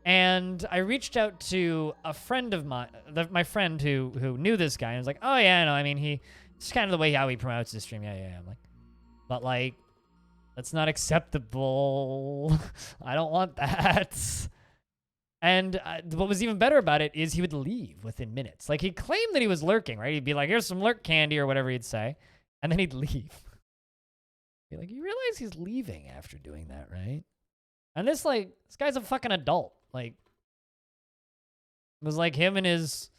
Speaker 1: And I reached out to a friend of mine, my friend who knew this guy, and was like, oh yeah, no, I mean, it's kind of the way how he promotes his stream, yeah. I'm like, but like, that's not acceptable. I don't want that. And what was even better about it is he would leave within minutes. Like, he'd claim that he was lurking, right? He'd be like, here's some lurk candy or whatever he'd say, and then he'd leave. Be like, you realize he's leaving after doing that, right? And this guy's a fucking adult. Like, it was like him and his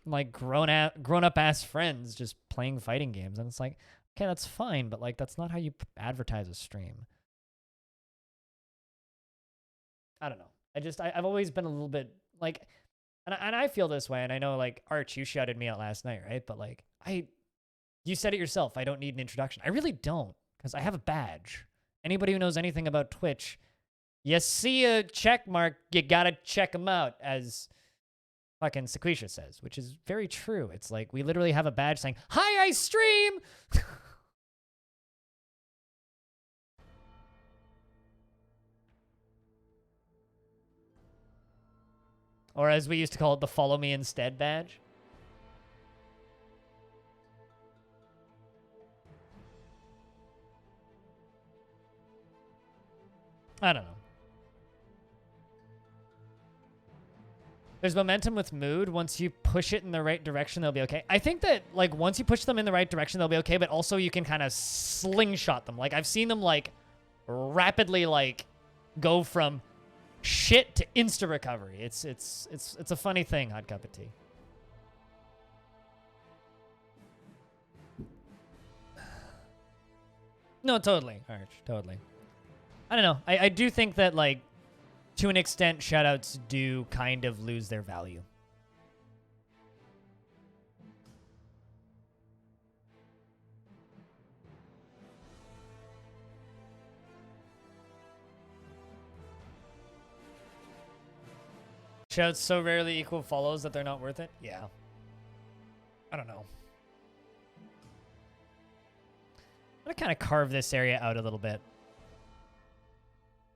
Speaker 1: like grown up ass friends just playing fighting games, and it's like, okay, that's fine, but like that's not how you advertise a stream. I don't know. I've always been a little bit like, and I feel this way, and I know like Arch, you shouted me out last night, right? But like you said it yourself. I don't need an introduction. I really don't, because I have a badge. Anybody who knows anything about Twitch, you see a check mark, you gotta check them out, as fucking Sequisha says, which is very true. It's like we literally have a badge saying, "Hi, I stream." Or as we used to call it, the "Follow Me Instead" badge. I don't know. There's momentum with mood. Once you push it in the right direction, they'll be okay. I think that, like, once you push them in the right direction, they'll be okay, but also you can kind of slingshot them. Like, I've seen them, like, rapidly, like, go from shit to insta-recovery. It's a funny thing, Hot Cup of Tea. No, totally, Arch, totally. I don't know. I do think that, like, to an extent, shoutouts do kind of lose their value. Shoutouts so rarely equal follows that they're not worth it? Yeah. I don't know. I'm gonna kind of carve this area out a little bit.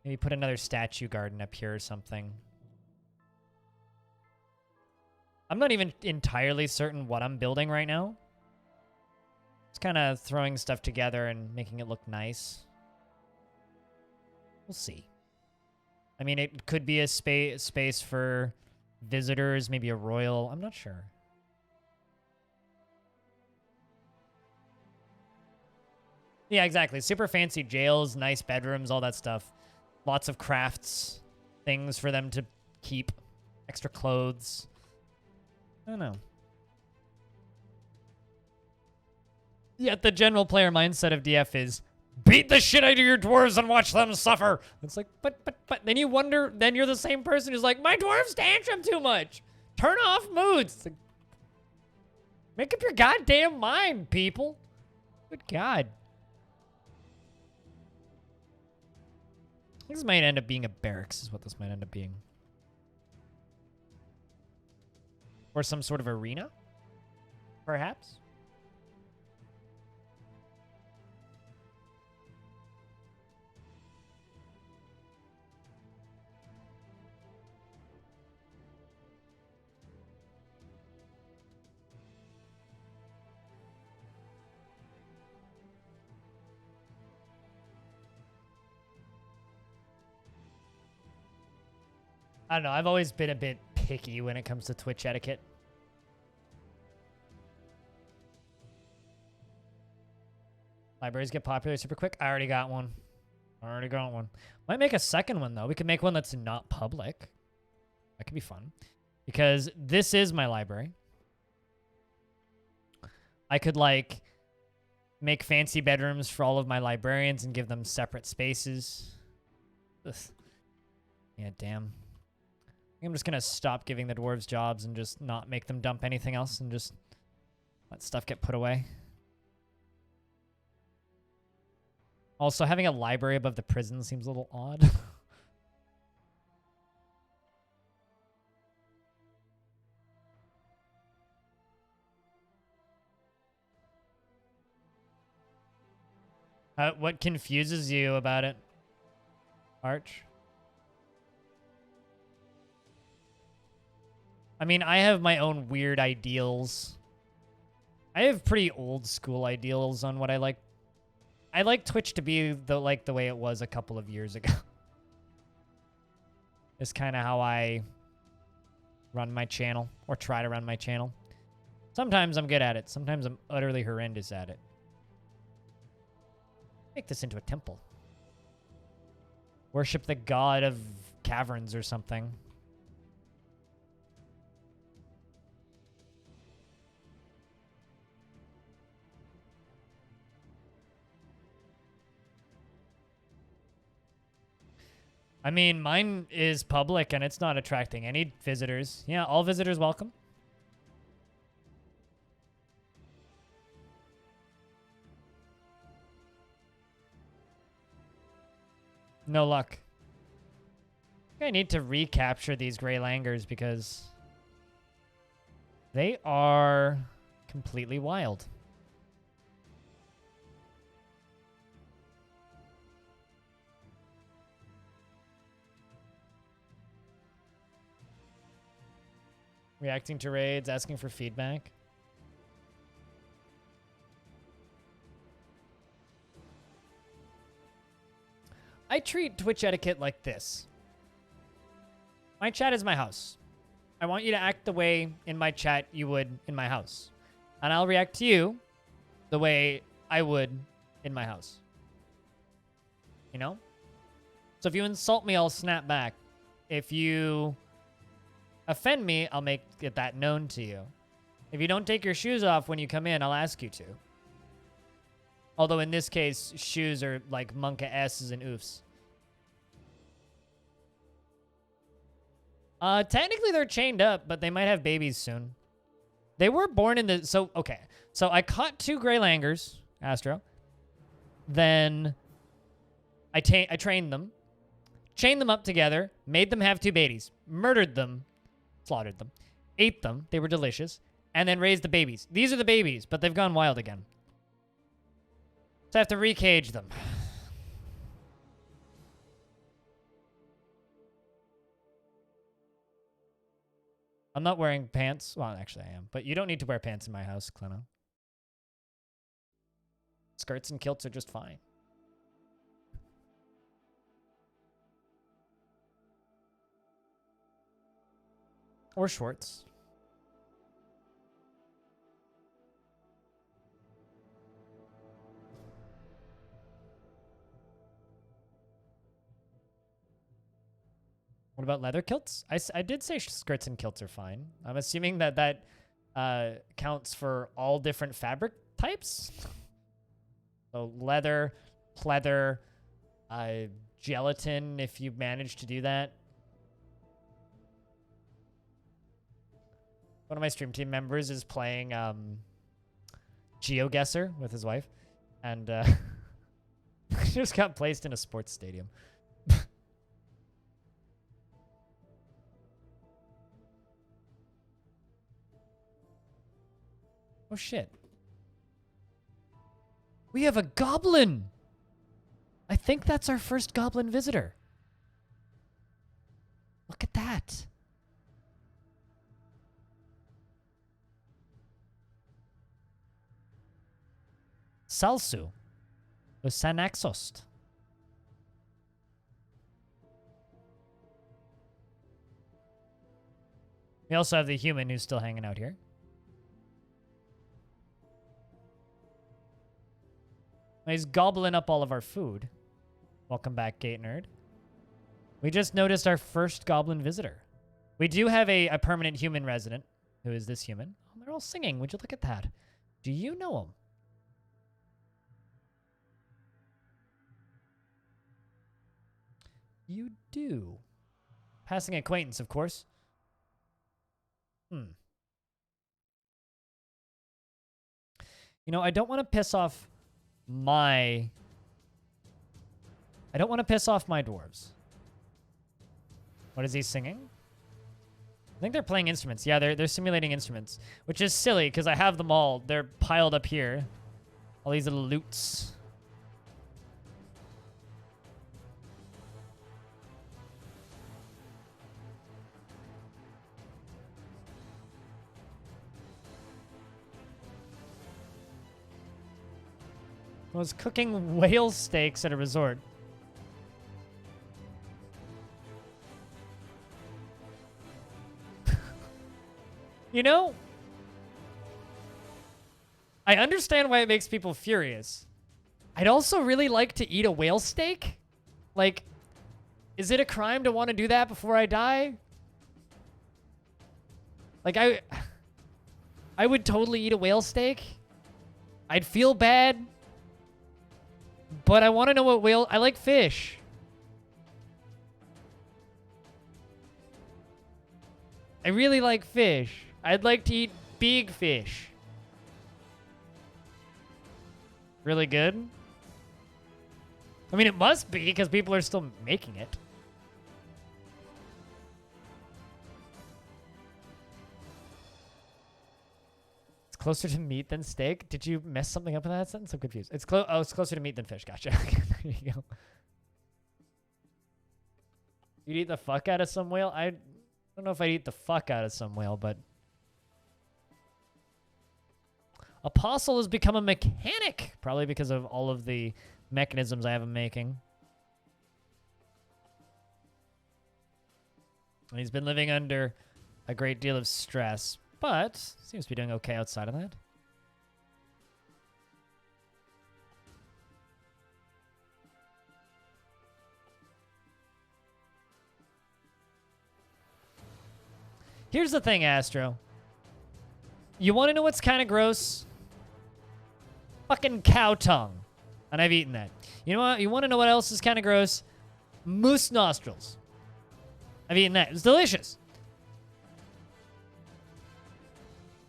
Speaker 1: Maybe put another statue garden up here or something. I'm not even entirely certain what I'm building right now. Just kind of throwing stuff together and making it look nice. We'll see. I mean, it could be a space for visitors, maybe a royal. I'm not sure. Yeah, exactly. Super fancy jails, nice bedrooms, all that stuff. Lots of crafts, things for them to keep, extra clothes. I don't know. Yet the general player mindset of DF is, beat the shit out of your dwarves and watch them suffer. It's like, but then you wonder, then you're the same person who's like, my dwarves tantrum too much. Turn off moods. It's like, make up your goddamn mind, people. Good God. This might end up being a barracks, is what this might end up being. Or some sort of arena, perhaps? I don't know. I've always been a bit picky when it comes to Twitch etiquette. Libraries get popular super quick. I already got one. Might make a second one, though. We could make one that's not public. That could be fun. Because this is my library. I could, like, make fancy bedrooms for all of my librarians and give them separate spaces. Ugh. Yeah, damn. I'm just gonna stop giving the dwarves jobs and just not make them dump anything else and just let stuff get put away. Also, having a library above the prison seems a little odd. What confuses you about it, Arch? I mean, I have my own weird ideals. I have pretty old school ideals on what I like. I like Twitch to be the way it was a couple of years ago. It's kind of how I run my channel, or try to run my channel. Sometimes I'm good at it. Sometimes I'm utterly horrendous at it. Make this into a temple. Worship the god of caverns or something. I mean, mine is public and it's not attracting any visitors. Yeah, all visitors welcome. No luck. I need to recapture these gray langurs because they are completely wild. Reacting to raids, asking for feedback. I treat Twitch etiquette like this. My chat is my house. I want you to act the way in my chat you would in my house. And I'll react to you the way I would in my house. You know? So if you insult me, I'll snap back. If you offend me, I'll make that known to you. If you don't take your shoes off when you come in, I'll ask you to. Although in this case, shoes are like monka S's and oofs. Technically they're chained up, but they might have babies soon. They were born in the... So, okay. So I caught 2 gray langurs, Astro. Then I trained them. Chained them up together. Made them have 2 babies. Murdered them. Slaughtered them. Ate them. They were delicious. And then raised the babies. These are the babies, but they've gone wild again. So I have to recage them. I'm not wearing pants. Well, actually I am. But you don't need to wear pants in my house, Cleno. Skirts and kilts are just fine. Or shorts. What about leather kilts? I did say skirts and kilts are fine. I'm assuming that counts for all different fabric types. So leather, pleather, gelatin, if you manage to do that. One of my stream team members is playing GeoGuessr with his wife. And just got placed in a sports stadium. Oh, shit. We have a goblin! I think that's our first goblin visitor. Look at that. Salsu. The Sanaxost. We also have the human who's still hanging out here. He's gobbling up all of our food. Welcome back, Gate Nerd. We just noticed our first goblin visitor. We do have a permanent human resident, who is this human. Oh, they're all singing. Would you look at that? Do you know him? You do. Passing acquaintance, of course. You know, I don't want to piss off my dwarves. What is he singing? I think they're playing instruments. Yeah, they're simulating instruments, which is silly because I have them all. They're piled up here. All these little lutes. I was cooking whale steaks at a resort. You know, I understand why it makes people furious. I'd also really like to eat a whale steak. Like, Is it a crime to want to do that before I die? Like, I would totally eat a whale steak. I'd feel bad. But I want to know what whale... I like fish. I really like fish. I'd like to eat big fish. Really good? I mean, it must be, because people are still making it. It's closer to meat than steak? Did you mess something up in that sentence? I'm confused. It's it's closer to meat than fish. Gotcha. There you go. You'd eat the fuck out of some whale? I don't know if I'd eat the fuck out of some whale, but... Apostle has become a mechanic, probably because of all of the mechanisms I have him making. And he's been living under a great deal of stress, but seems to be doing okay outside of that. Here's the thing, Astro. You want to know what's kind of gross? Fucking cow tongue. And I've eaten that. You know what? You want to know what else is kind of gross? Moose nostrils. I've eaten that. It's delicious.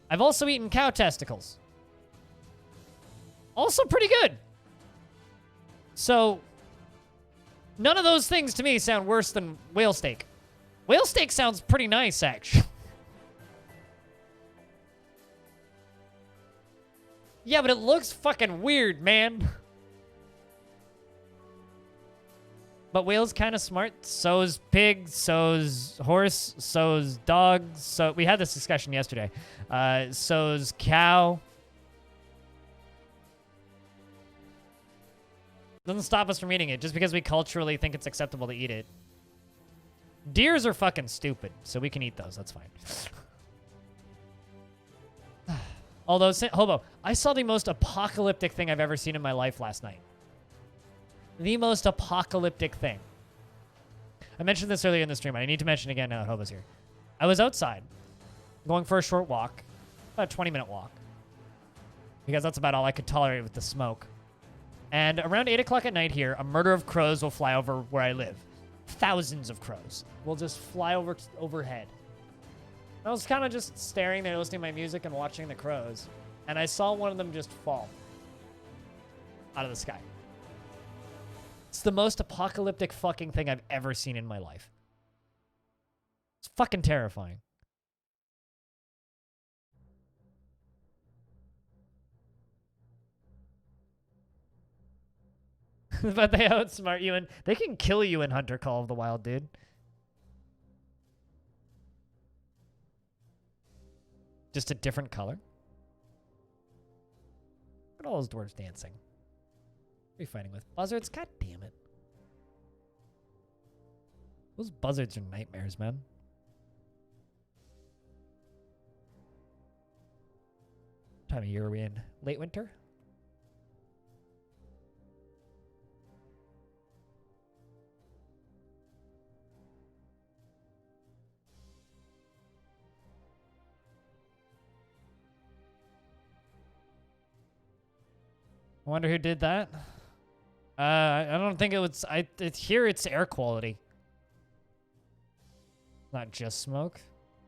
Speaker 1: I've also eaten cow testicles. Also pretty good. So, none of those things to me sound worse than whale steak. Whale steak sounds pretty nice, actually. Yeah, but it looks fucking weird, man. But whale's kind of smart. So's pig, so's horse, so's dog. So we had this discussion yesterday. So's cow. Doesn't stop us from eating it just because we culturally think it's acceptable to eat it. Deers are fucking stupid, so we can eat those. That's fine. Although, Hobo, I saw the most apocalyptic thing I've ever seen in my life last night. The most apocalyptic thing. I mentioned this earlier in the stream. I need to mention it again now that Hobo's here. I was outside, going for a short walk, about a 20-minute walk, because that's about all I could tolerate with the smoke. And around 8 o'clock at night here, a murder of crows will fly over where I live. Thousands of crows will just fly overhead. I was kind of just staring there, listening to my music and watching the crows. And I saw one of them just fall out of the sky. It's the most apocalyptic fucking thing I've ever seen in my life. It's fucking terrifying. But they outsmart you, and they can kill you in Hunter Call of the Wild, dude. Just a different color. Look at all those dwarves dancing. What are you fighting with? Buzzards? God damn it. Those buzzards are nightmares, man. What time of year are we in? Late winter? I wonder who did that. I don't think it was... here it's air quality. Not just smoke.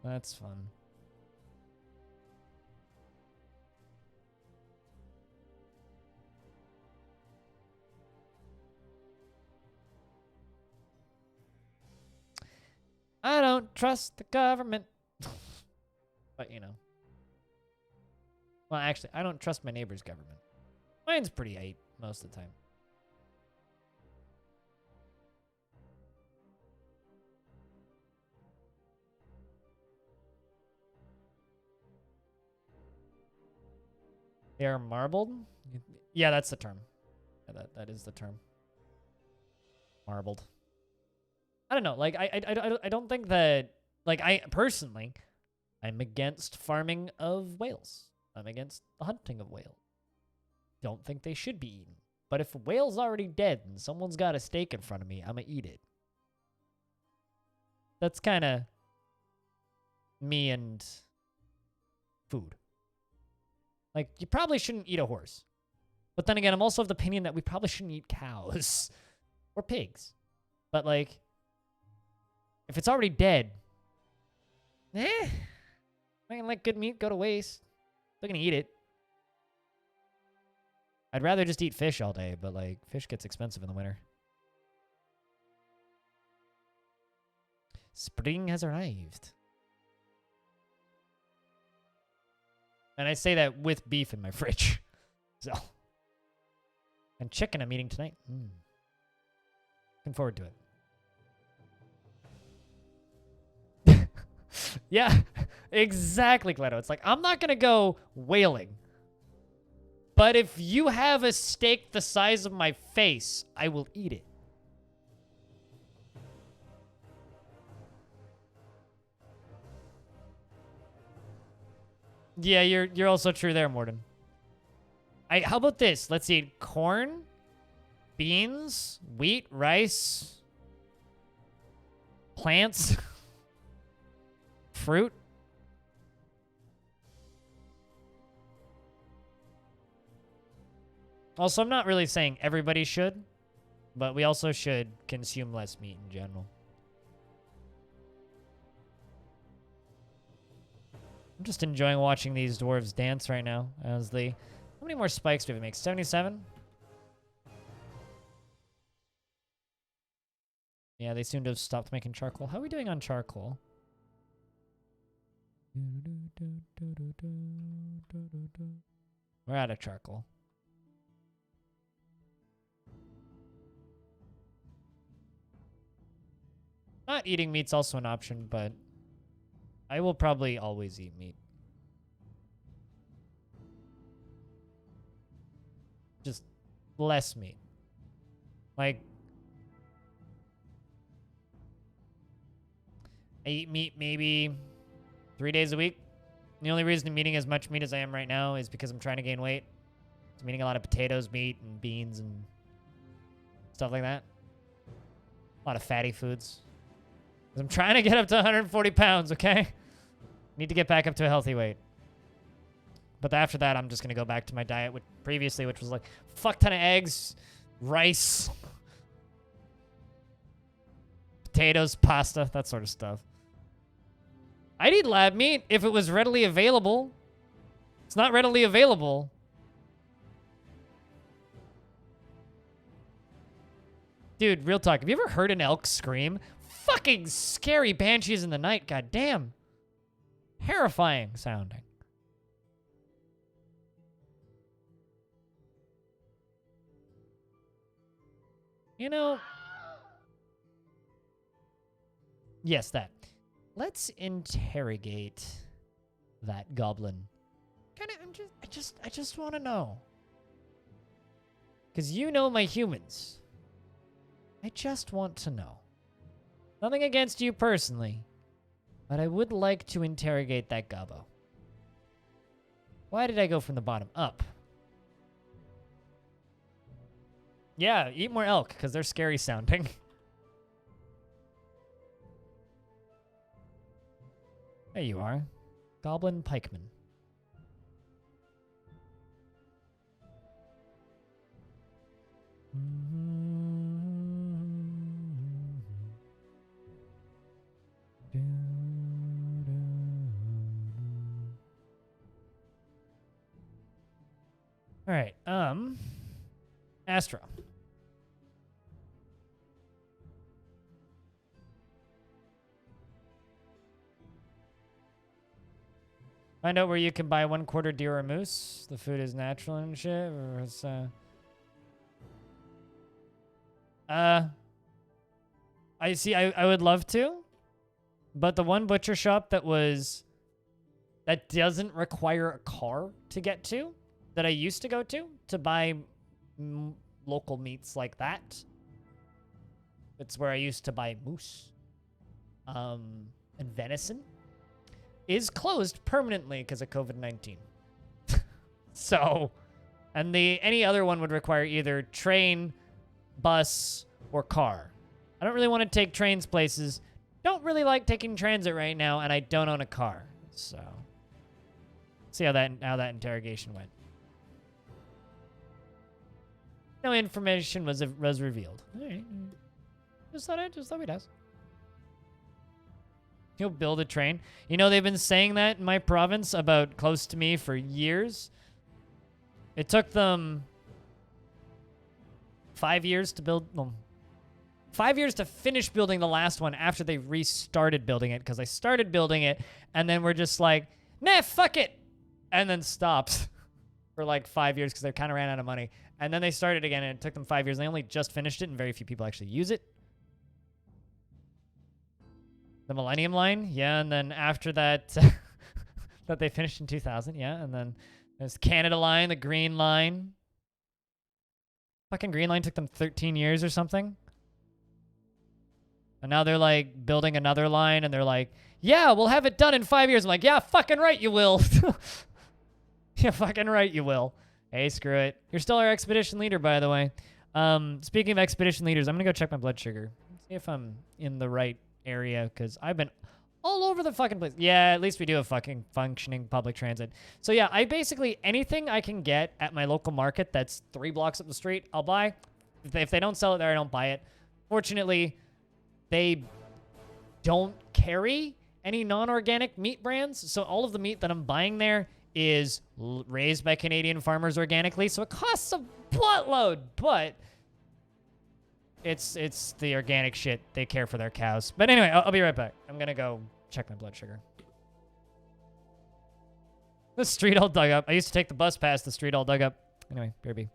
Speaker 1: That's fun. I don't trust the government. But, you know. Well, actually, I don't trust my neighbor's government. Mine's pretty aight most of the time. They are marbled? Yeah, that's the term. Yeah, that is the term. Marbled. I don't know. Like, I don't think that... Like, I personally, I'm against farming of whales. I'm against the hunting of whales. Don't think they should be eaten. But if a whale's already dead and someone's got a steak in front of me, I'm gonna eat it. That's kind of me and food. Like, you probably shouldn't eat a horse. But then again, I'm also of the opinion that we probably shouldn't eat cows or pigs. But, like, if it's already dead, I can let good meat go to waste. Still gonna eat it. I'd rather just eat fish all day, but, like, fish gets expensive in the winter. Spring has arrived. And I say that with beef in my fridge. So. And chicken I'm eating tonight. Looking forward to it. Yeah, exactly, Gledo. It's like, I'm not going to go whaling. But if you have a steak the size of my face, I will eat it. Yeah, you're also true there, Morden. How about this? Let's eat corn, beans, wheat, rice, plants, fruit. Also, I'm not really saying everybody should, but we also should consume less meat in general. I'm just enjoying watching these dwarves dance right now as they... How many more spikes do we make? 77? Yeah, they seem to have stopped making charcoal. How are we doing on charcoal? We're out of charcoal. Not eating meat's also an option, but I will probably always eat meat. Just less meat. Like, I eat meat maybe 3 days a week. The only reason I'm eating as much meat as I am right now is because I'm trying to gain weight. So I'm eating a lot of potatoes, meat, and beans, and stuff like that. A lot of fatty foods. 'Cause I'm trying to get up to 140 pounds, okay? Need to get back up to a healthy weight. But after that, I'm just going to go back to my diet previously, which was like fuck ton of eggs, rice, potatoes, pasta, that sort of stuff. I'd eat lab meat if it was readily available. It's not readily available. Dude, real talk. Have you ever heard an elk scream? Fucking scary banshees in the night, goddamn. Terrifying sounding. You know... Yes, that. Let's interrogate that goblin. I just want to know. Because you know my humans. I just want to know. Nothing against you personally, but I would like to interrogate that gobbo. Why did I go from the bottom up? Yeah, eat more elk, because they're scary sounding. There you are. Goblin Pikeman. All right, Astra. Find out where you can buy 1/4 deer or moose. The food is natural and shit, or it's, I see, I would love to, but the one butcher shop that doesn't require a car to get to, that I used to go to buy local meats like that. It's where I used to buy moose, and venison, is closed permanently because of COVID-19. So, and any other one would require either train, bus, or car. I don't really want to take trains places. don't really like taking transit right now, and I don't own a car. So, see how that interrogation went. No information was revealed. All right. Just thought we'd ask. He'll build a train. You know, they've been saying that in my province about close to me for years. It took them 5 years to build. Well, 5 years to finish building the last one after they restarted building it, because they started building it and then we're just like, nah, fuck it, and then stopped for like 5 years because they kind of ran out of money. And then they started again, and it took them 5 years. They only just finished it, and very few people actually use it. The Millennium line, yeah, and then after that, that they finished in 2000, yeah, and then there's Canada line, the Green line. Fucking Green line took them 13 years or something. And now they're like building another line, and they're like, yeah, we'll have it done in 5 years. I'm like, yeah, fucking right you will. Yeah, fucking right you will. Hey, screw it. You're still our expedition leader, by the way. Speaking of expedition leaders, I'm gonna go check my blood sugar. See if I'm in the right area, because I've been all over the fucking place. Yeah, at least we do have fucking functioning public transit. So yeah, I basically, anything I can get at my local market that's 3 blocks up the street, I'll buy. If they don't sell it there, I don't buy it. Fortunately, they don't carry any non-organic meat brands, so all of the meat that I'm buying there is raised by Canadian farmers organically, so it costs a buttload, but it's the organic shit. They care for their cows. But anyway, I'll be right back. I'm gonna go check my blood sugar. The street all dug up. I used to take the bus past the street all dug up. Anyway, BRB.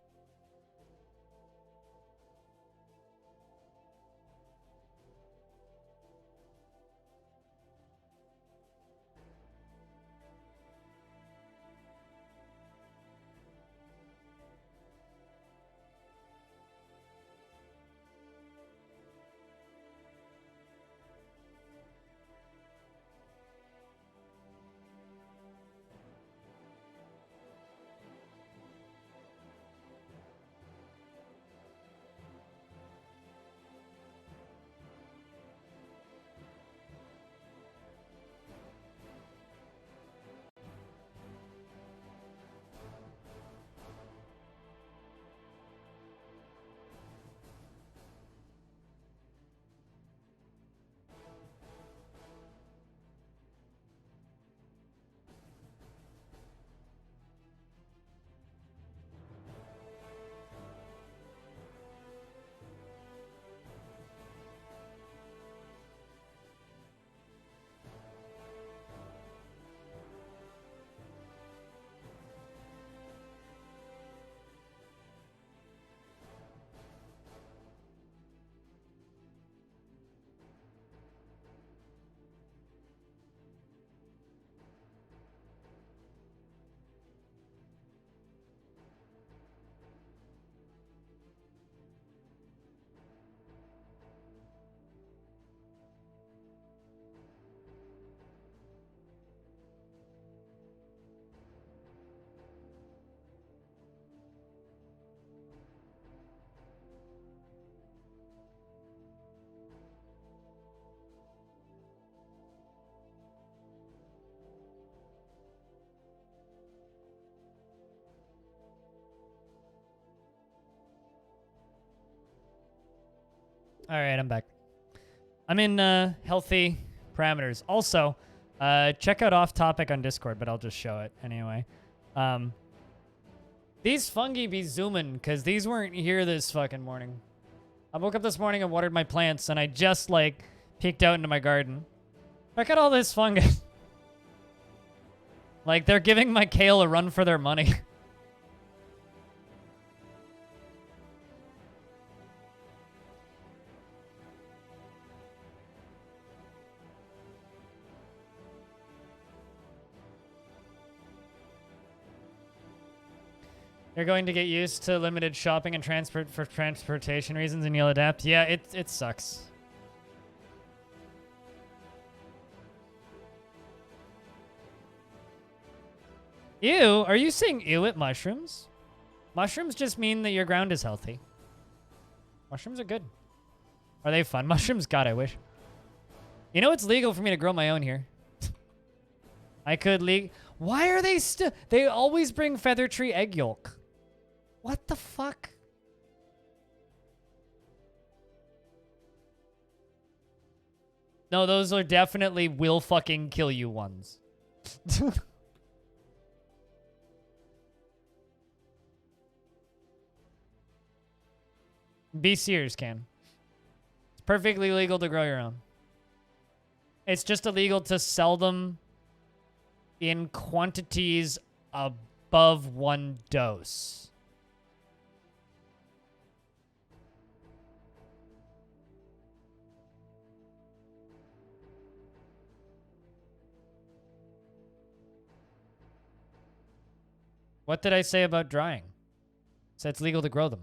Speaker 1: All right, I'm back. I'm in healthy parameters. Also, check out Off Topic on Discord, but I'll just show it anyway. These fungi be zooming, because these weren't here this fucking morning. I woke up this morning and watered my plants, and I just, like, peeked out into my garden. Check out all this fungus. Like, they're giving my kale a run for their money. You're going to get used to limited shopping and transport for transportation reasons, and you'll adapt. Yeah, it sucks. Ew, are you saying ew at mushrooms? Mushrooms just mean that your ground is healthy. Mushrooms are good. Are they fun? Mushrooms? God, I wish. You know it's legal for me to grow my own here. I could Why are they still... They always bring feather tree egg yolk. What the fuck? No, those are definitely will fucking kill you ones. B Sears can. It's perfectly legal to grow your own. It's just illegal to sell them in quantities above 1 dose. What did I say about drying? So it's legal to grow them.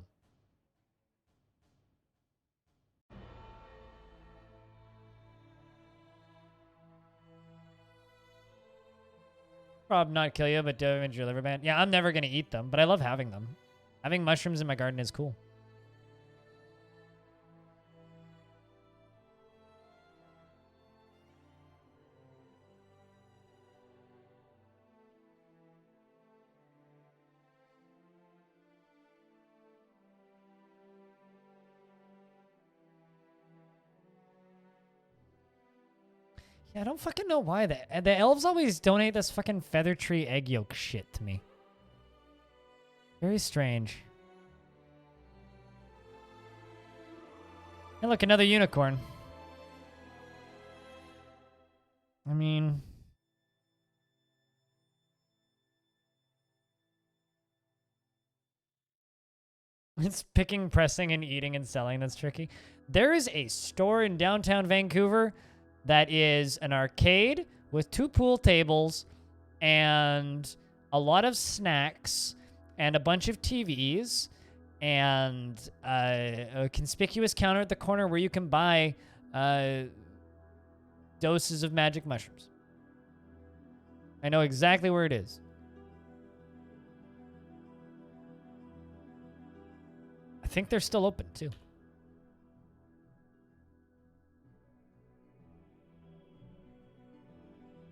Speaker 1: Probably not kill you, but damage your liver band. Yeah, I'm never going to eat them, but I love having them. Having mushrooms in my garden is cool. Yeah, I don't fucking know why. The elves always donate this fucking feather tree egg yolk shit to me. Very strange. Hey, look, another unicorn. I mean... It's picking, pressing, and eating and selling that's tricky. There is a store in downtown Vancouver that is an arcade with 2 pool tables and a lot of snacks and a bunch of TVs and a conspicuous counter at the corner where you can buy doses of magic mushrooms. I know exactly where it is. I think they're still open too.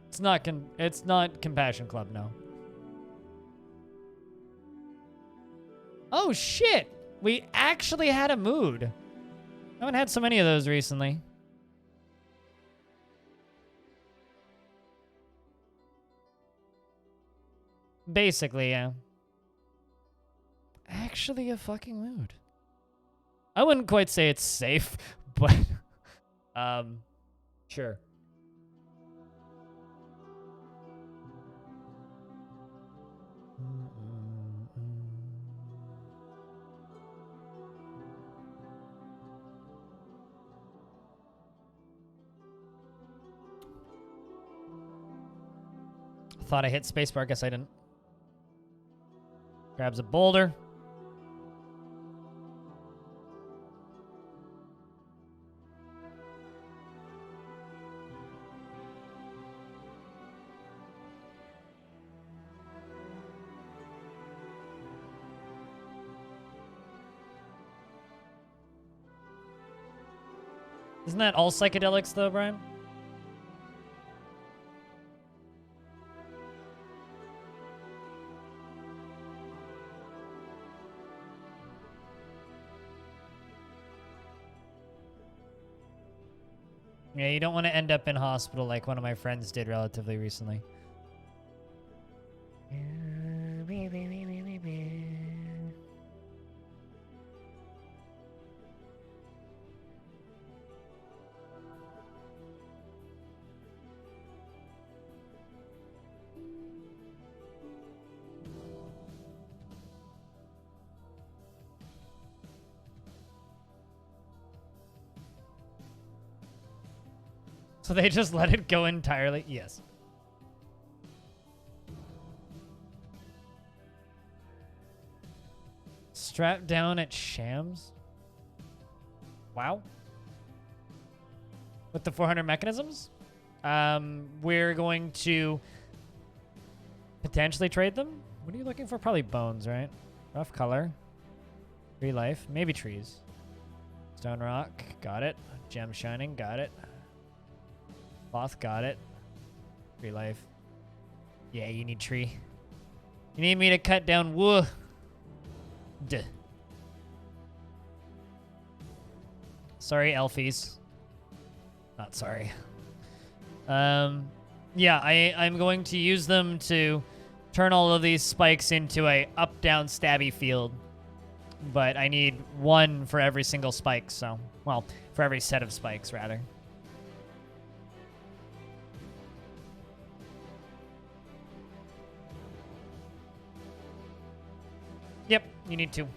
Speaker 1: It's not Compassion Club, no. Oh shit! We actually had a mood. I haven't had so many of those recently. Basically, yeah. Actually a fucking mood. I wouldn't quite say it's safe, but sure. Thought I hit spacebar, guess I didn't. Grabs a boulder. Isn't that all psychedelics though, Brian? Yeah, you don't want to end up in hospital like one of my friends did relatively recently. So they just let it go entirely? Yes. Strapped down at Shams? Wow. With the 400 mechanisms? We're going to potentially trade them. What are you looking for? Probably bones, right? Rough color. Tree life. Maybe trees. Stone rock. Got it. Gem shining. Got it. Cloth, got it. Tree life. Yeah, you need tree. You need me to cut down wood. Duh. Sorry, Elfies. Not sorry. Yeah, I'm going to use them to turn all of these spikes into a up-down stabby field. But I need one for every single spike, so... Well, for every set of spikes, rather. Yep, you need two.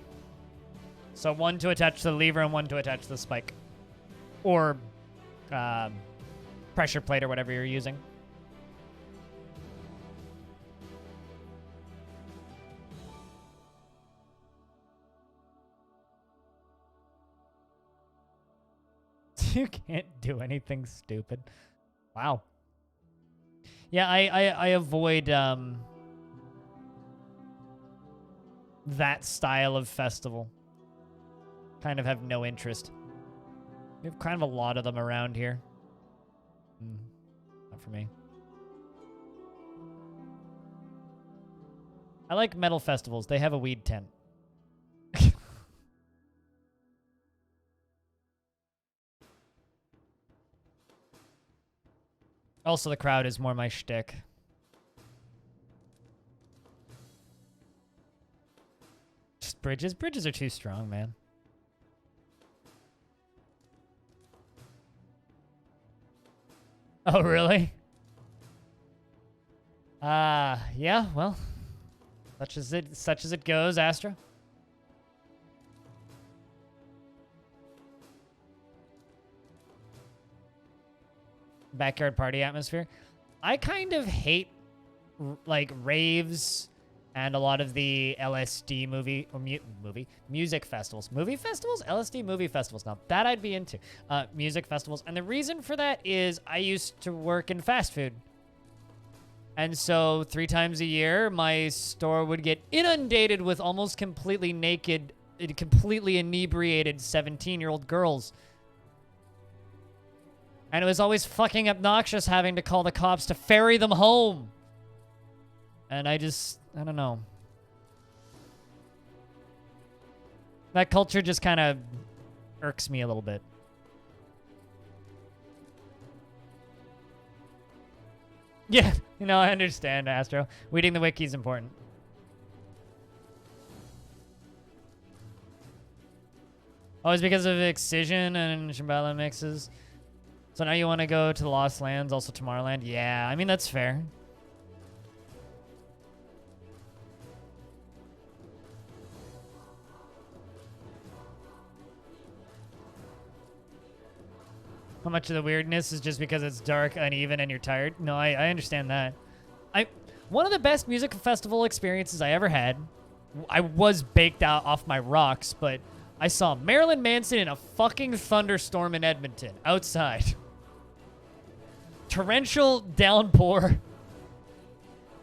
Speaker 1: So one to attach to the lever and one to attach to the spike. Or pressure plate or whatever you're using. You can't do anything stupid. Wow. Yeah, I avoid that style of festival. Kind of have no interest. We have kind of a lot of them around here. Not for me. I like metal festivals. They have a weed tent. Also, the crowd is more my shtick. Just bridges? Bridges are too strong, man. Oh, really? Yeah, well. Such as it goes, Astra. Backyard party atmosphere. I kind of hate like raves and a lot of the LSD music festivals. Movie festivals? LSD movie festivals. Now that I'd be into. Music festivals. And the reason for that is I used to work in fast food. And so 3 times a year, my store would get inundated with almost completely naked, completely inebriated 17-year-old girls. And it was always fucking obnoxious having to call the cops to ferry them home. And I don't know. That culture just kind of irks me a little bit. Yeah, I understand, Astro. Reading the wiki is important. Oh, it's because of Excision and Shambhala mixes. So now you want to go to the Lost Lands, also Tomorrowland? Yeah, I mean, that's fair. How much of the weirdness is just because it's dark, uneven, and you're tired? No, I understand that. One of the best music festival experiences I ever had, I was baked out off my rocks, but I saw Marilyn Manson in a fucking thunderstorm in Edmonton, outside. Torrential downpour.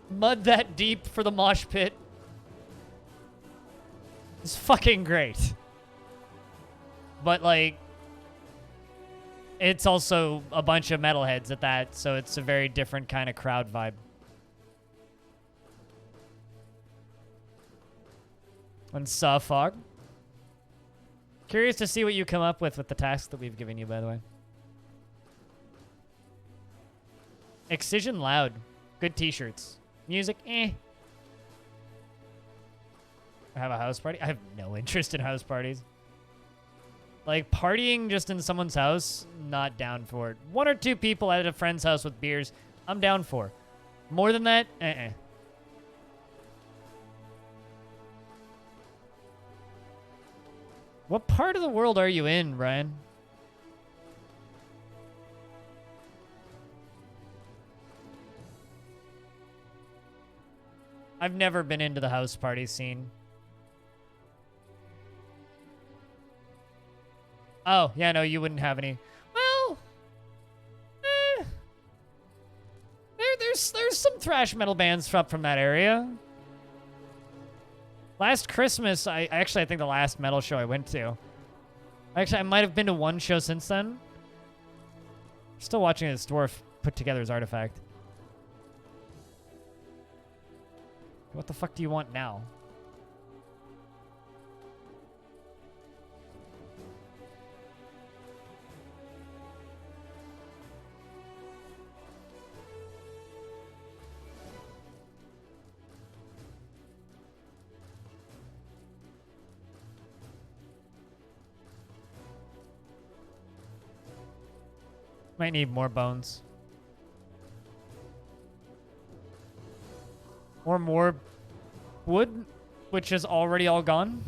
Speaker 1: Mud that deep for the mosh pit. It's fucking great. But, like, it's also a bunch of metalheads at that, so it's a very different kind of crowd vibe. And saw fog. Curious to see what you come up with the task that we've given you, by the way. Excision loud. Good t-shirts. Music, eh. Have a house party? I have no interest in house parties. Like, partying just in someone's house, not down for it. 1 or 2 people at a friend's house with beers, I'm down for. More than that, What part of the world are you in, Brian? I've never been into the house party scene. Oh, yeah, no, you wouldn't have any. Well, there's some thrash metal bands up from that area. Last Christmas, I think the last metal show I went to. Actually, I might have been to one show since then. Still watching this Dwarf. put together his artifact. What the fuck do you want now? Might need more bones. Or more wood, which is already all gone.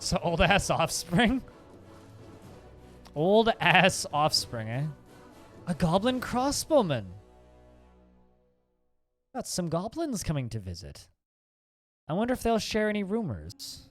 Speaker 1: So old ass offspring? Old ass offspring, eh? A goblin crossbowman. Got some goblins coming to visit. I wonder if they'll share any rumors.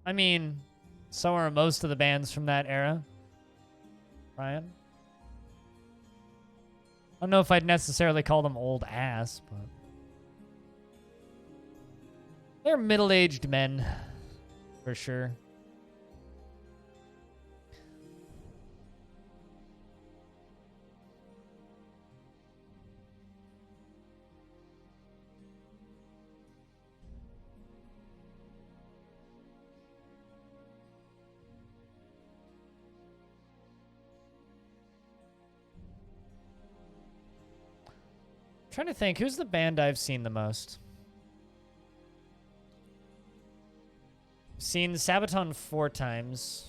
Speaker 1: I mean, so are most of the bands from that era. Ryan? I don't know if I'd necessarily call them old ass, but they're middle-aged men, for sure. Trying to think, who's the band I've seen the most? Seen Sabaton 4 times.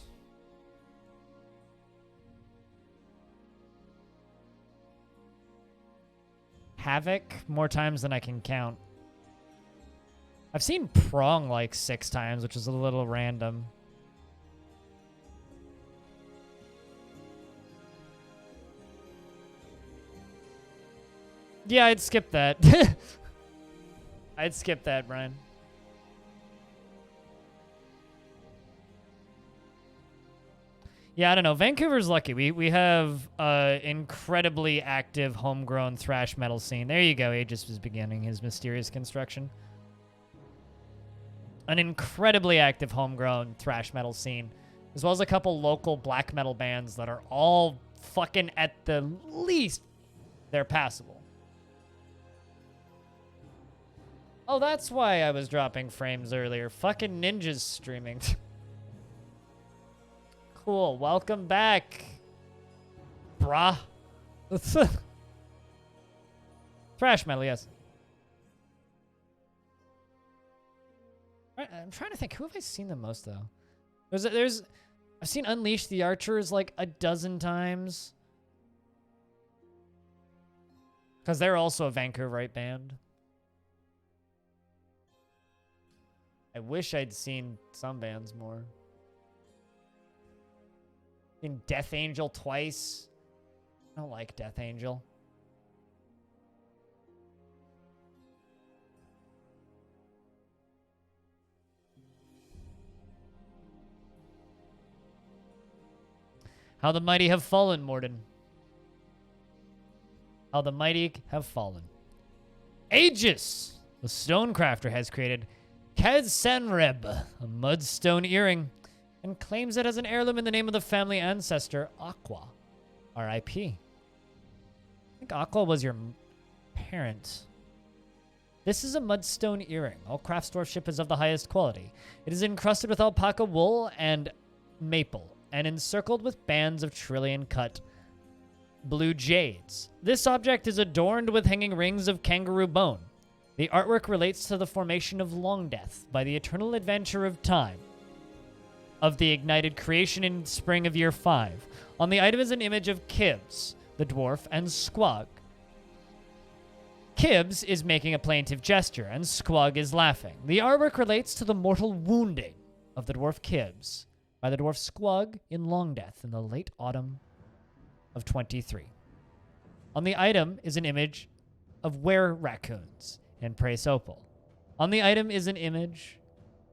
Speaker 1: Havoc more times than I can count. I've seen Prong like 6 times, which is a little random. Yeah, I'd skip that. I'd skip that, Brian. Yeah, I don't know. Vancouver's lucky. We have an incredibly active homegrown thrash metal scene. There you go. Aegis was beginning his mysterious construction. An incredibly active homegrown thrash metal scene, as well as a couple local black metal bands that are all fucking at the least, they're passable. Oh, that's why I was dropping frames earlier. Fucking Ninja's streaming. Cool. Welcome back, brah. Thrash metal, yes. I'm trying to think. Who have I seen the most, though? I've seen Unleash the Archers like a dozen times. Because they're also a Vancouverite band. I wish I'd seen some bands more. Seen Death Angel twice. I don't like Death Angel. How the mighty have fallen, Morden. How the mighty have fallen. Aegis, the stonecrafter, has created Kaz-Sanreb, a mudstone earring, and claims it as an heirloom in the name of the family ancestor, Aqua. R.I.P. I think Aqua was your parent. This is a mudstone earring. All craftsdwarfship is of the highest quality. It is encrusted with alpaca wool and maple, and encircled with bands of trillion-cut blue jades. This object is adorned with hanging rings of kangaroo bone. The artwork relates to the formation of Longdeath by the eternal adventure of time, of the ignited creation in spring of year 5. On the item is an image of Kibbs, the dwarf, and Squog. Kibbs is making a plaintive gesture, and Squug is laughing. The artwork relates to the mortal wounding of the dwarf Kibbs by the dwarf Squug in Longdeath in the late autumn of 23. On the item is an image of were-raccoons in Praise Opal. On the item is an image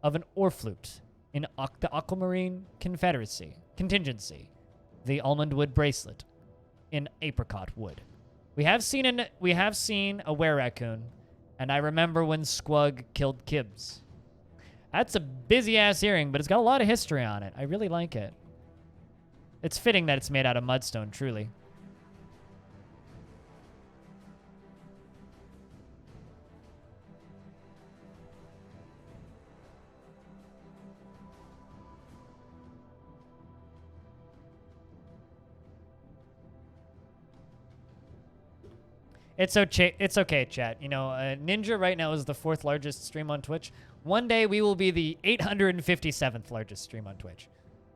Speaker 1: of an orflute in the Aquamarine Contingency, the almond wood bracelet in apricot wood. We have seen a were-raccoon, and I remember when Squug killed Kibbs. That's a busy-ass earring, but it's got a lot of history on it. I really like it. It's fitting that it's made out of mudstone, truly. It's okay, chat. You know, Ninja right now is the 4th largest stream on Twitch. One day we will be the 857th largest stream on Twitch.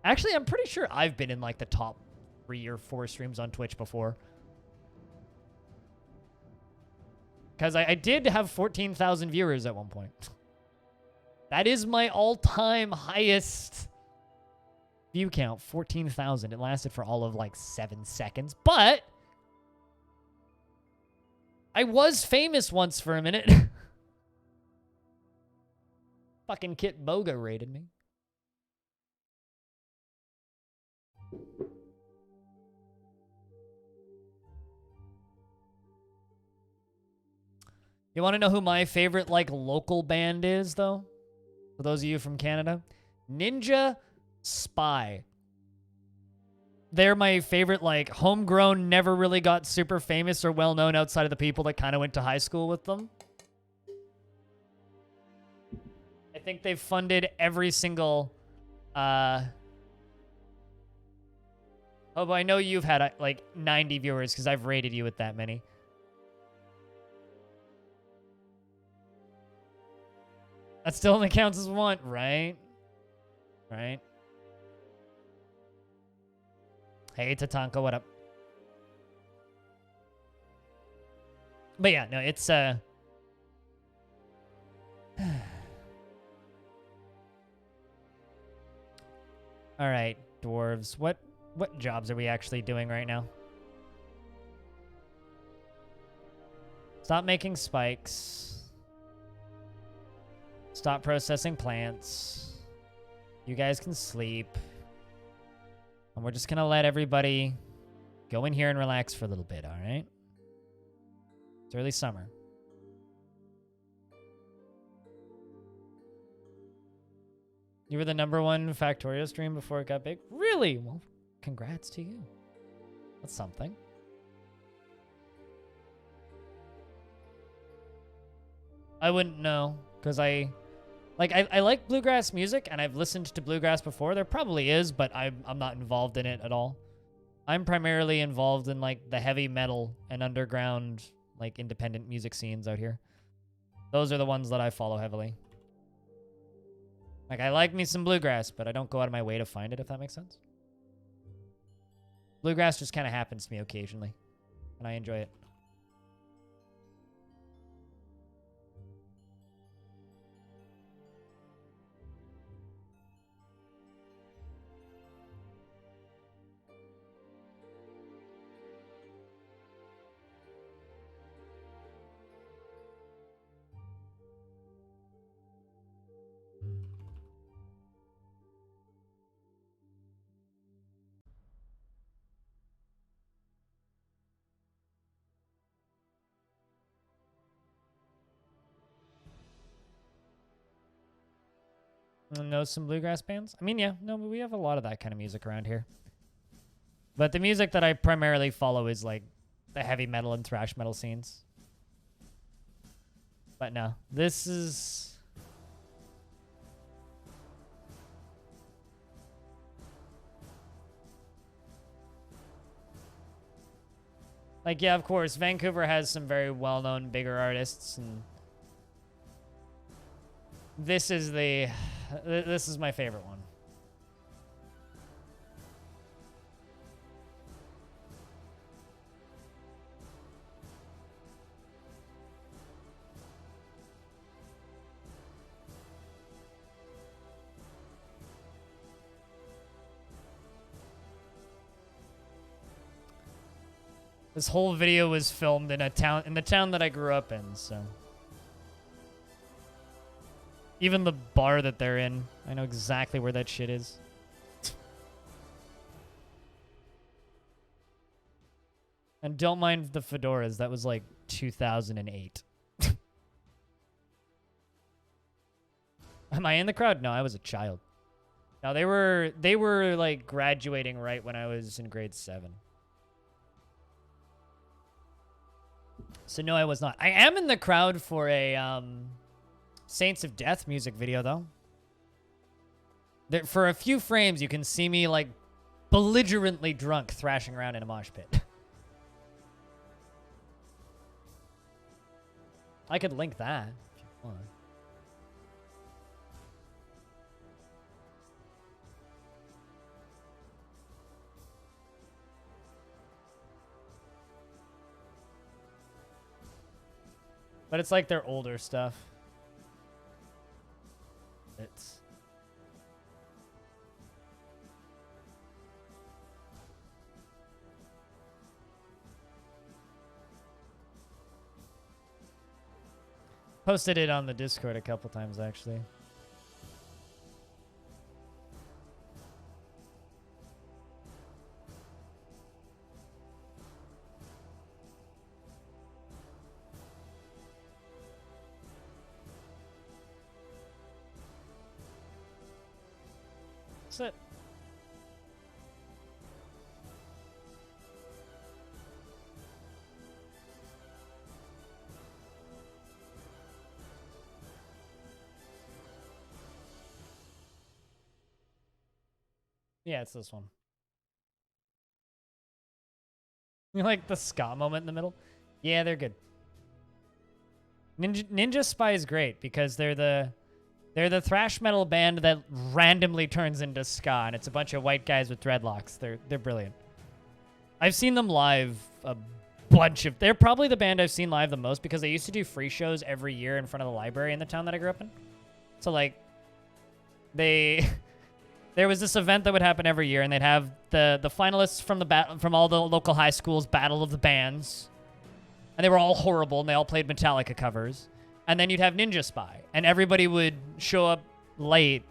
Speaker 1: Actually, I'm pretty sure I've been in like the top 3 or 4 streams on Twitch before. Because I did have 14,000 viewers at one point. That is my all-time highest view count, 14,000. It lasted for all of like 7 seconds, but I was famous once for a minute. Fucking Kit Boga raided me. You want to know who my favorite, like, local band is, though? For those of you from Canada? Ninja Spy. They're my favorite, like, homegrown, never really got super famous or well-known outside of the people that kind of went to high school with them. I think they've funded every single, Oh, but I know you've had, like, 90 viewers because I've rated you with that many. That still only counts as one, right? Right? Hey, Tatanka, what up? But yeah, no, it's, All right, dwarves. What jobs are we actually doing right now? Stop making spikes. Stop processing plants. You guys can sleep. And we're just gonna let everybody go in here and relax for a little bit, all right? It's early summer. You were the #1 Factorio stream before it got big? Really? Well, congrats to you. That's something. I wouldn't know, because I like bluegrass music, and I've listened to bluegrass before. There probably is, but I'm not involved in it at all. I'm primarily involved in, like, the heavy metal and underground, like, independent music scenes out here. Those are the ones that I follow heavily. Like, I like me some bluegrass, but I don't go out of my way to find it, if that makes sense. Bluegrass just kind of happens to me occasionally, and I enjoy it. Know some bluegrass bands? I mean, yeah, no, but we have a lot of that kind of music around here. But the music that I primarily follow is, like, the heavy metal and thrash metal scenes. But no, this is... Like, yeah, of course, Vancouver has some very well-known, bigger artists, and... This is my favorite one. This whole video was filmed in the town that I grew up in, so. Even the bar that they're in, I know exactly where that shit is. And don't mind the fedoras, that was like 2008. Am I in the crowd? No, I was a child. No, they were like graduating right when I was in grade 7. So no, I was not. I am in the crowd for a Saints of Death music video though. For a few frames you can see me like belligerently drunk thrashing around in a mosh pit. I could link that if you want. But it's like their older stuff. It's... Posted it on the Discord a couple times, actually. That's it. Yeah, it's this one. You like the ska moment in the middle? Yeah, they're good. Ninja Spy is great because they're the thrash metal band that randomly turns into ska, and it's a bunch of white guys with dreadlocks. They're brilliant. I've seen them live a bunch of... They're probably the band I've seen live the most because they used to do free shows every year in front of the library in the town that I grew up in. So, like, there was this event that would happen every year, and they'd have the finalists from all the local high schools battle of the bands. And they were all horrible, and they all played Metallica covers. And then you'd have Ninja Spy, and everybody would show up late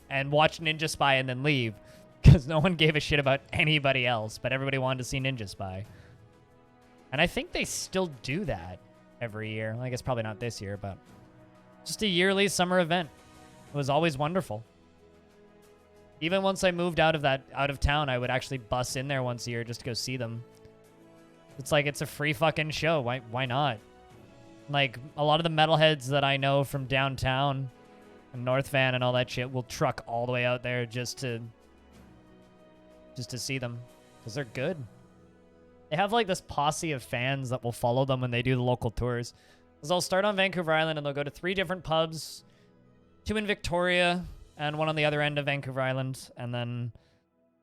Speaker 1: and watch Ninja Spy and then leave because no one gave a shit about anybody else, but everybody wanted to see Ninja Spy. And I think they still do that every year. Well, I guess probably not this year, but just a yearly summer event. It was always wonderful. Even once I moved out of town, I would actually bus in there once a year just to go see them. It's like, it's a free fucking show. Why not? Like, a lot of the metalheads that I know from downtown and North Van and all that shit will truck all the way out there just to see them. Because they're good. They have, like, this posse of fans that will follow them when they do the local tours. Because they'll start on Vancouver Island and they'll go to 3 different pubs. 2 in Victoria and 1 on the other end of Vancouver Island. And then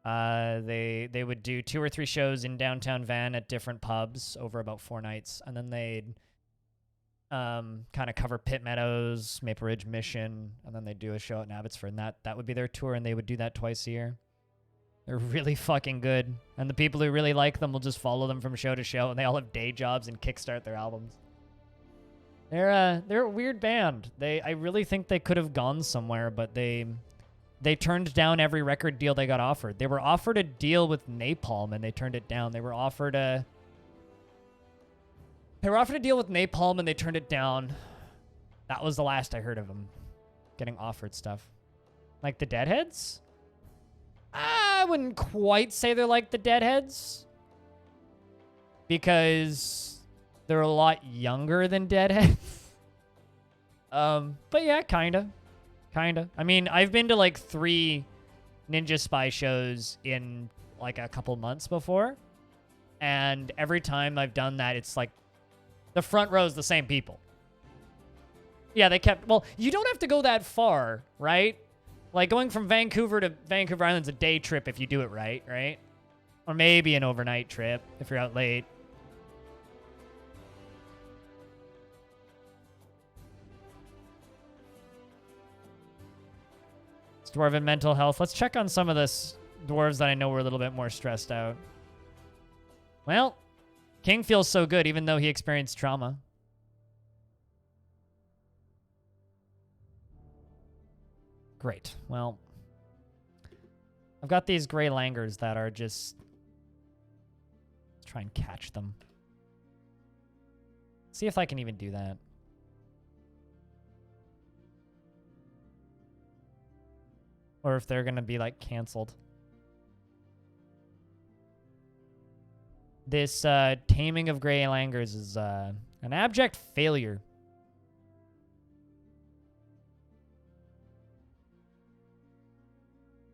Speaker 1: they would do 2 or 3 shows in downtown Van at different pubs over about 4 nights. And then they'd kind of cover Pitt Meadows, Maple Ridge Mission, and then they'd do a show at Abbotsford. And that would be their tour, and they would do that twice a year. They're really fucking good. And the people who really like them will just follow them from show to show, and they all have day jobs and kickstart their albums. They're a weird band. I really think they could have gone somewhere, but they turned down every record deal they got offered. They were offered a deal with Napalm, and they turned it down. They were offered a deal with Napalm, and they turned it down. That was the last I heard of them getting offered stuff. Like the Deadheads? I wouldn't quite say they're like the Deadheads, because they're a lot younger than Deadheads. But yeah, kinda. I mean, I've been to like 3 Ninja Spy shows in like a couple months before, and every time I've done that, it's like the front row is the same people. Yeah, they kept... Well, you don't have to go that far, right? Like, going from Vancouver to Vancouver Island's a day trip if you do it right? Or maybe an overnight trip if you're out late. It's Dwarven mental health. Let's check on some of this dwarves that I know were a little bit more stressed out. Well, King feels so good even though he experienced trauma. Great. Well, I've got these gray langurs that are just... Let's try and catch them. See if I can even do that. Or if they're gonna be, like, canceled. This taming of gray langurs is an abject failure.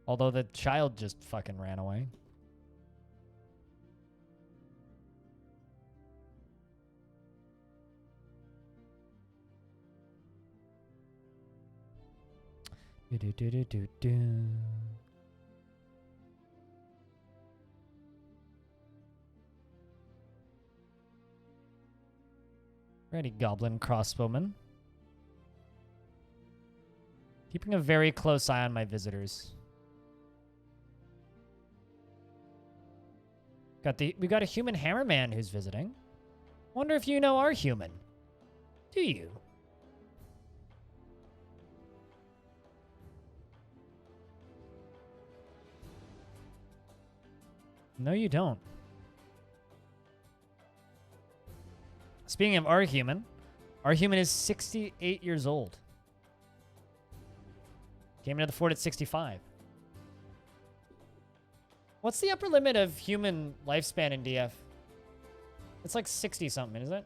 Speaker 1: Although the child just fucking ran away. Do-do-do-do-do-do. Ready, goblin crossbowman. Keeping a very close eye on my visitors. We got a human hammerman who's visiting. Wonder if you know our human. Do you? No, you don't. Speaking of our human is 68 years old. Came into the fort at 65. What's the upper limit of human lifespan in DF? It's like 60 something, isn't it?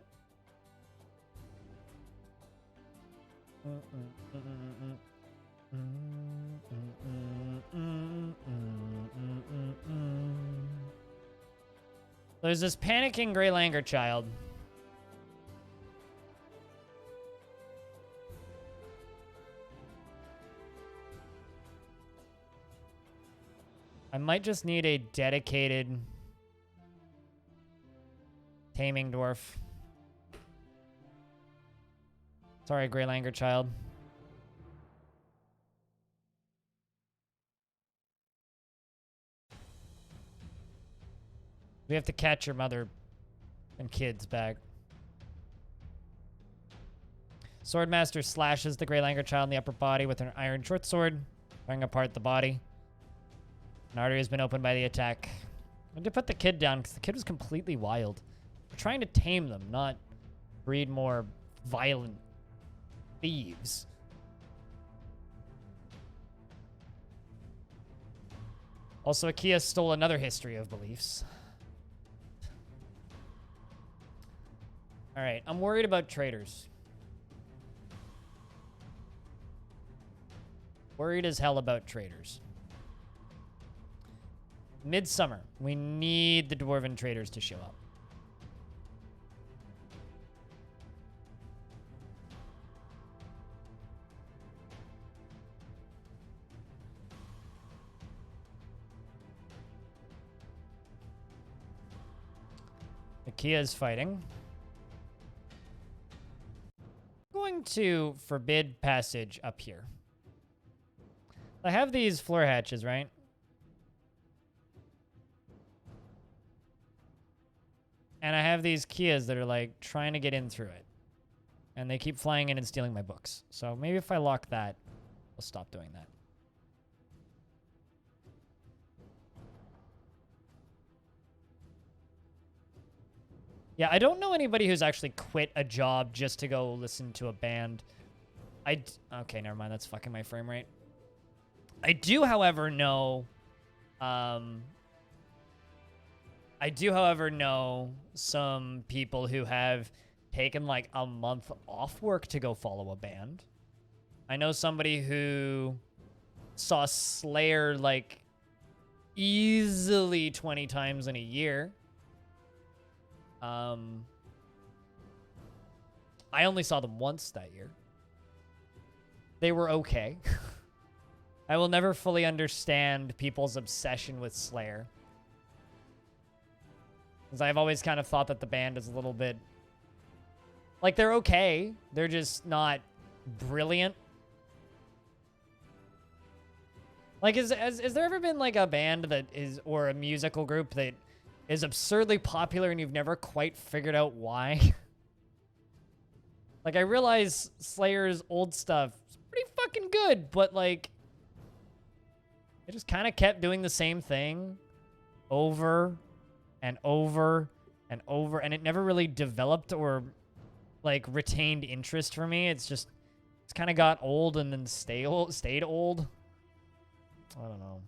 Speaker 1: There's this panicking Grey Langur child. I might just need a dedicated taming dwarf. Sorry, Grey Langur child. We have to catch your mother and kids back. Swordmaster slashes the Grey Langur child in the upper body with an iron short sword, tearing apart the body. An artery has been opened by the attack. I had to put the kid down because the kid was completely wild. We're trying to tame them, not breed more violent thieves. Also, Akia stole another history of beliefs. All right, I'm worried about traders. Worried as hell about traders. Midsummer. We need the dwarven traders to show up. Akia's fighting. I'm going to forbid passage up here. I have these floor hatches, right? And I have these Kias that are like trying to get in through it. And they keep flying in and stealing my books. So maybe if I lock that, I'll stop doing that. Yeah, I don't know anybody who's actually quit a job just to go listen to a band. Okay, never mind. That's fucking my frame rate. I do, however, know... I do, however, know some people who have taken, like, a month off work to go follow a band. I know somebody who saw Slayer, like, easily 20 times in a year. I only saw them once that year. They were okay. I will never fully understand people's obsession with Slayer. Because I've always kind of thought that the band is a little bit... Like, they're okay. They're just not brilliant. Like, has there ever been, like, a band that is... Or a musical group that is absurdly popular and you've never quite figured out why. Like, I realize Slayer's old stuff is pretty fucking good, but like, it just kind of kept doing the same thing over and over and over, and it never really developed or like retained interest for me. It's kind of got old and then stayed old. I don't know.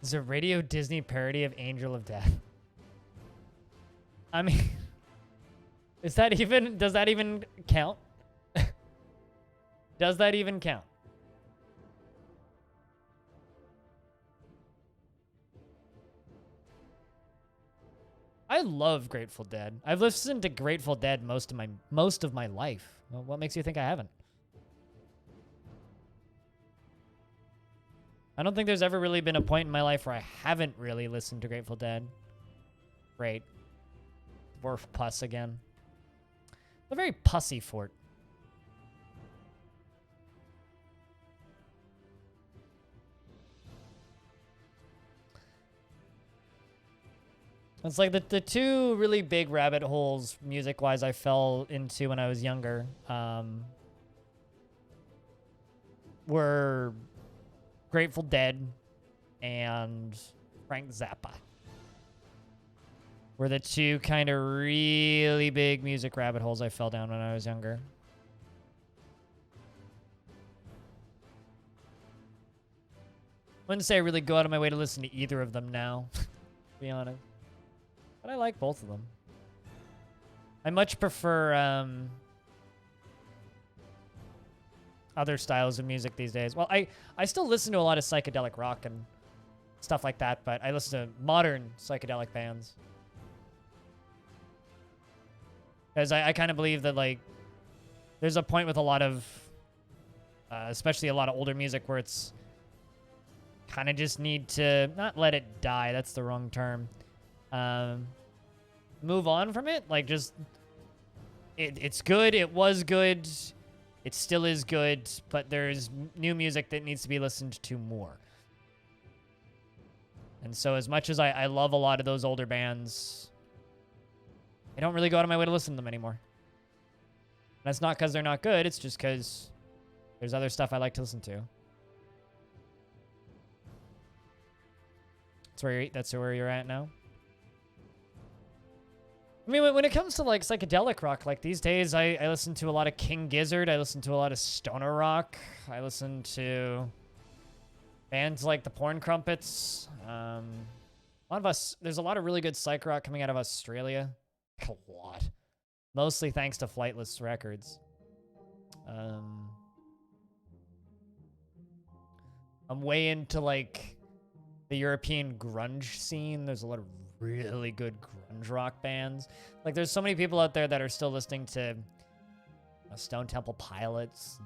Speaker 1: Is a Radio Disney parody of Angel of Death? I mean, does that even count? Does that even count? I love Grateful Dead. I've listened to Grateful Dead most of my life. Well, what makes you think I haven't? I don't think there's ever really been a point in my life where I haven't really listened to Grateful Dead. Great. Dwarf puss again. A very pussy fort. It's like the two really big rabbit holes, music-wise, I fell into when I was younger, were Grateful Dead and Frank Zappa. Were the two kind of really big music rabbit holes I fell down when I was younger. Wouldn't say I really go out of my way to listen to either of them now, to be honest. But I like both of them. I much prefer other styles of music these days. Well, I still listen to a lot of psychedelic rock and stuff like that, but I listen to modern psychedelic bands. Because I kind of believe that, like, there's a point with a lot of, especially a lot of older music, where it's kind of just need to, not let it die, that's the wrong term. Move on from it. Like, just, it's good, it was good, it still is good, but there's new music that needs to be listened to more. And so as much as I love a lot of those older bands, I don't really go out of my way to listen to them anymore. And that's not because they're not good, it's just because there's other stuff I like to listen to. That's where you're at now. I mean, when it comes to, like, psychedelic rock, like, these days, I listen to a lot of King Gizzard. I listen to a lot of stoner rock. I listen to bands like the Porn Crumpets. There's a lot of really good psych rock coming out of Australia. A lot. Mostly thanks to Flightless Records. I'm way into, like, the European grunge scene. There's a lot of really good grunge rock bands. Like, there's so many people out there that are still listening to Stone Temple Pilots,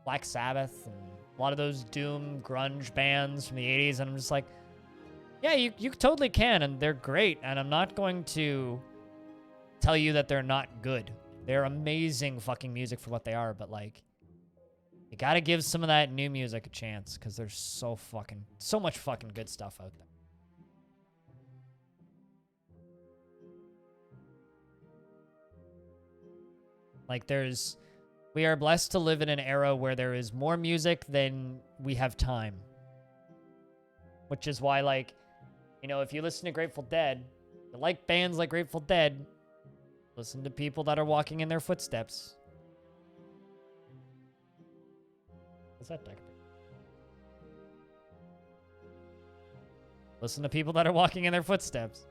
Speaker 1: Black Sabbath, and a lot of those doom grunge bands from the 80s, and I'm just like, yeah, you totally can, and they're great, and I'm not going to tell you that they're not good. They're amazing fucking music for what they are, but, like, you gotta give some of that new music a chance, because there's so much fucking good stuff out there. Like, we are blessed to live in an era where there is more music than we have time. Which is why, like, you know, if you listen to Grateful Dead, you like bands like Grateful Dead, listen to people that are walking in their footsteps. What's that, Decker? Listen to people that are walking in their footsteps.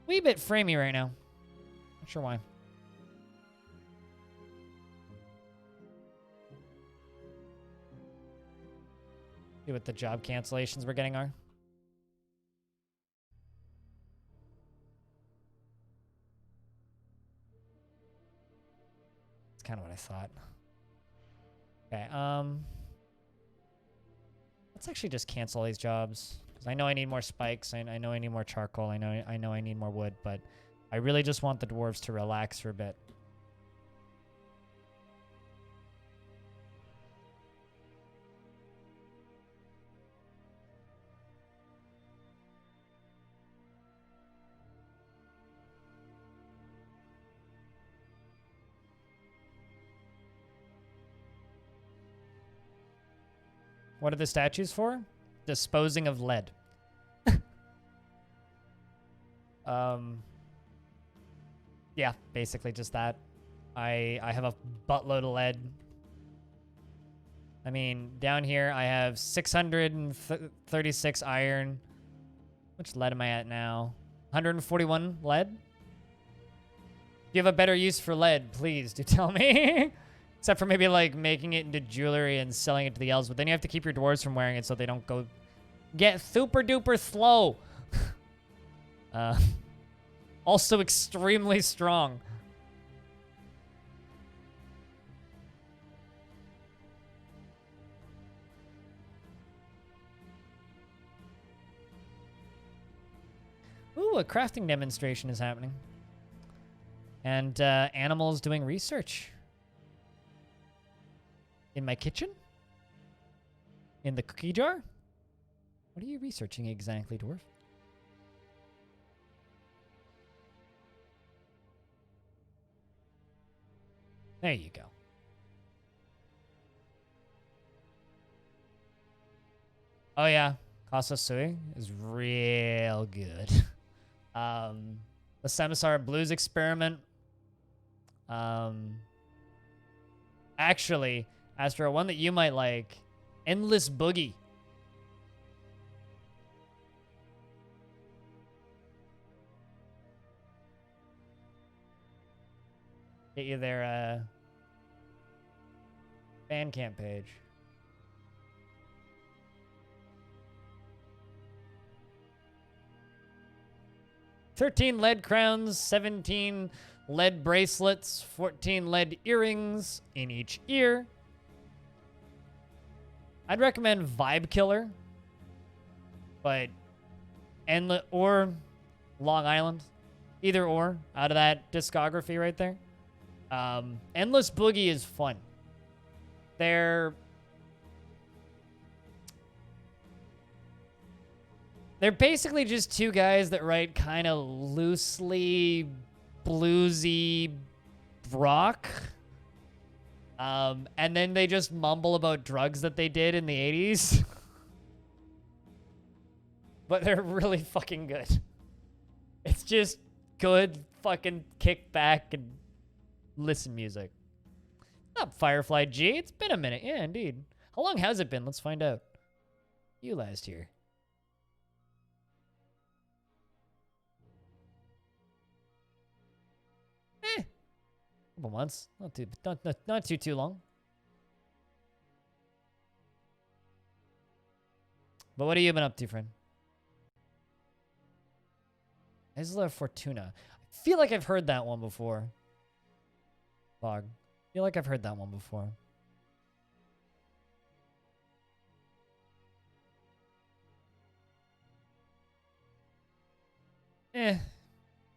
Speaker 1: Wee bit framey right now. Not sure why. See what the job cancellations we're getting are. That's kind of what I thought. Okay, let's actually just cancel these jobs. Because I know I need more spikes. I know I need more charcoal. I know I need more wood, but I really just want the dwarves to relax for a bit. What are the statues for? Disposing of lead. Yeah, basically just that. I have a buttload of lead. I mean, down here I have 636 iron. Which lead am I at now? 141 lead? If you have a better use for lead, please do tell me. Except for maybe like making it into jewelry and selling it to the elves, but then you have to keep your dwarves from wearing it so they don't go get super duper slow. Also extremely strong. Ooh, a crafting demonstration is happening. And animals doing research. In my kitchen? In the cookie jar? What are you researching exactly, Dwarf? There you go. Oh yeah, Casa Sui is real good. The Semisar Blues experiment. Actually, Astro, one that you might like, Endless Boogie. Get you their Bandcamp page. $13 lead crowns, 17 lead bracelets, 14 lead earrings in each ear. I'd recommend Vibe Killer, but or Long Island, either or out of that discography right there. Endless Boogie is fun. They're basically just two guys that write kind of loosely bluesy rock. And then they just mumble about drugs that they did in the 80s. But they're really fucking good. It's just good fucking kick back and listen music. Up, Firefly G. It's been a minute. Yeah, indeed. How long has it been? Let's find out. You last year. Couple months. Not too long. But what have you been up to, friend? Isla Fortuna. I feel like I've heard that one before. Log. I feel like I've heard that one before.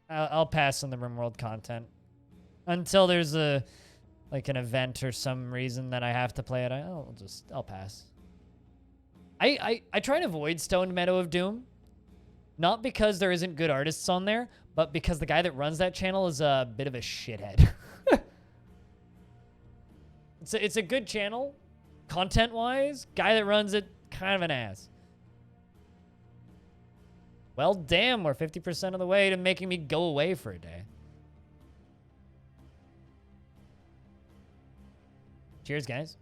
Speaker 1: I'll pass on the RimWorld content. Until there's an event or some reason that I have to play it, I'll pass. I try to avoid Stoned Meadow of Doom. Not because there isn't good artists on there, but because the guy that runs that channel is a bit of a shithead. It's a good channel, content-wise. Guy that runs it, kind of an ass. Well, damn, we're 50% of the way to making me go away for a day. Cheers, guys.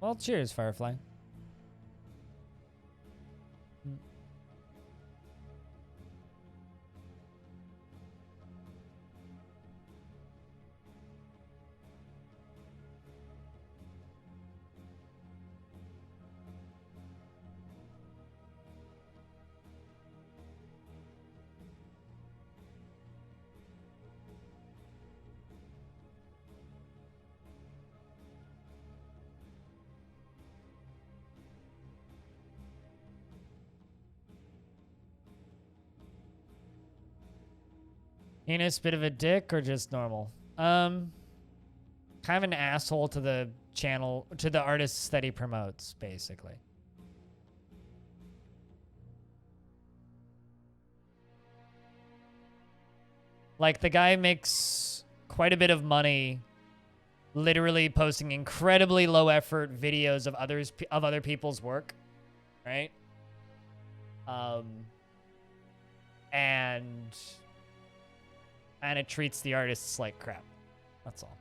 Speaker 1: Well, cheers, Firefly. Enos, bit of a dick or just normal? Kind of an asshole to the channel, to the artists that he promotes, basically. Like, the guy makes quite a bit of money literally posting incredibly low effort videos of other people's work, right? And it treats the artists like crap. That's all.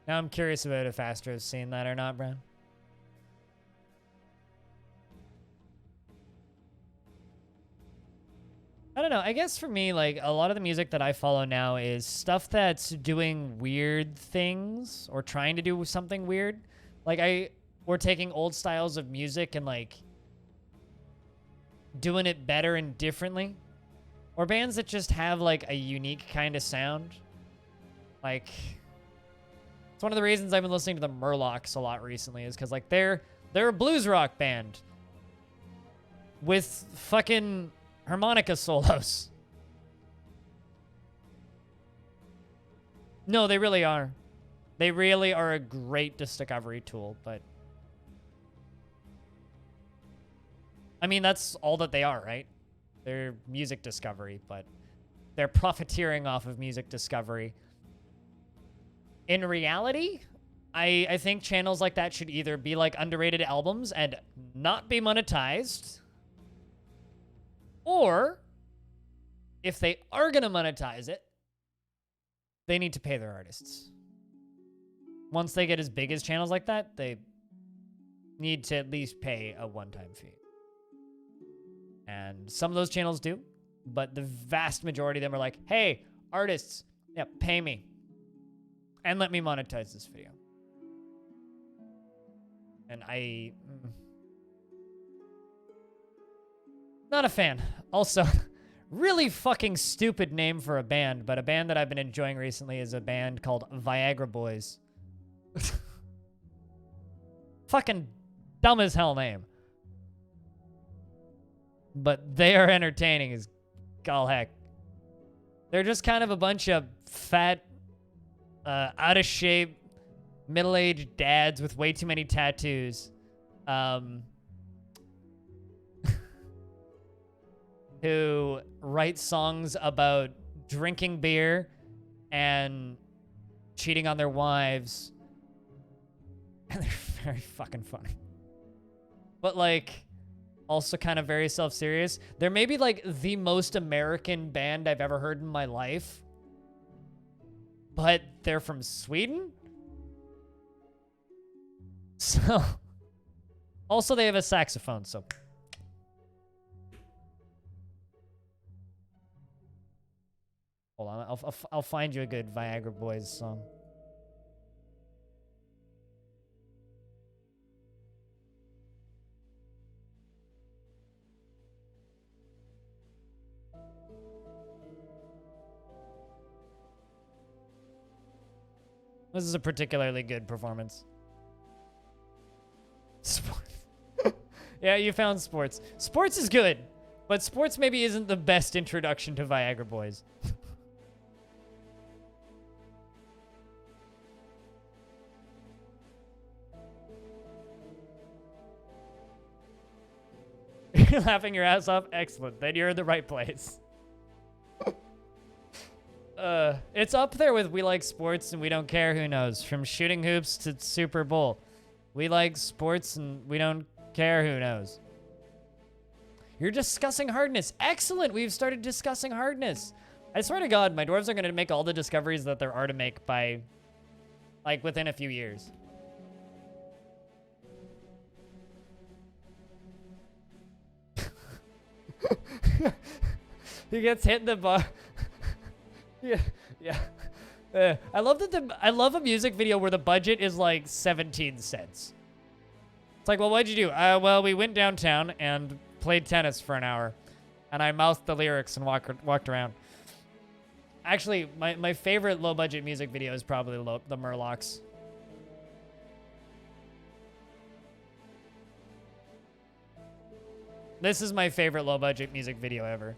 Speaker 1: Now I'm curious about if Astro's seen that or not, Brown. I don't know. I guess for me, like, a lot of the music that I follow now is stuff that's doing weird things or trying to do something weird. Like, we're taking old styles of music and, like, doing it better and differently. Or bands that just have, like, a unique kind of sound. Like, it's one of the reasons I've been listening to the Murlocs a lot recently is because, like, they're a blues rock band with fucking harmonica solos. No, they really are. They really are a great discovery tool, but I mean, that's all that they are, right? They're music discovery, but they're profiteering off of music discovery. In reality, I think channels like that should either be like underrated albums and not be monetized, or if they are going to monetize it, they need to pay their artists. Once they get as big as channels like that, they need to at least pay a one-time fee. And some of those channels do, but the vast majority of them are like, hey, artists, yeah, pay me. And let me monetize this video. And not a fan. Also, really fucking stupid name for a band, but a band that I've been enjoying recently is a band called Viagra Boys. Fucking dumb as hell name. But they are entertaining as gall heck. They're just kind of a bunch of fat, out of shape, middle-aged dads with way too many tattoos. Who write songs about drinking beer and cheating on their wives. And they're very fucking funny. But, like, also kind of very self-serious. They're maybe, like, the most American band I've ever heard in my life. But they're from Sweden? So, also they have a saxophone, so... Hold on, I'll find you a good Viagra Boys song. This is a particularly good performance. Sports. Yeah, you found sports. Sports is good, but sports maybe isn't the best introduction to Viagra Boys. You're laughing your ass off? Excellent. Then you're in the right place. It's up there with We Like Sports and We Don't Care Who Knows. From Shooting Hoops to Super Bowl. We like sports and we don't care who knows. You're discussing hardness. Excellent. We've started discussing hardness. I swear to God, my dwarves are going to make all the discoveries that there are to make by, like, within a few years. He gets hit in the butt. Yeah. I love a music video where the budget is like 17 cents. It's like, well, what'd you do? Well, we went downtown and played tennis for an hour, and I mouthed the lyrics and walked around. Actually, my favorite low-budget music video is probably the Murlocs. This is my favorite low-budget music video ever.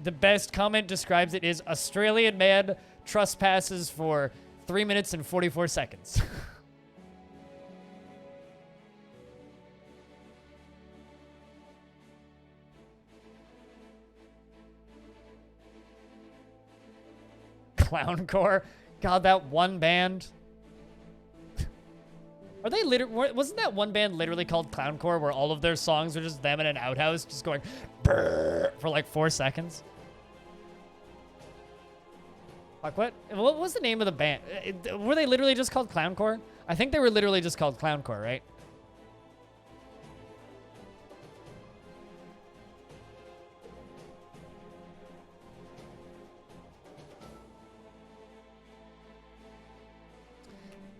Speaker 1: The best comment describes it is Australian man trespasses for 3 minutes and 44 seconds. Clowncore. God, that one band. Are they wasn't that one band literally called Clowncore where all of their songs are just them in an outhouse just going brrr for like 4 seconds? Fuck, what was the name of the band? Were they literally just called Clowncore? I think they were literally just called Clowncore, right?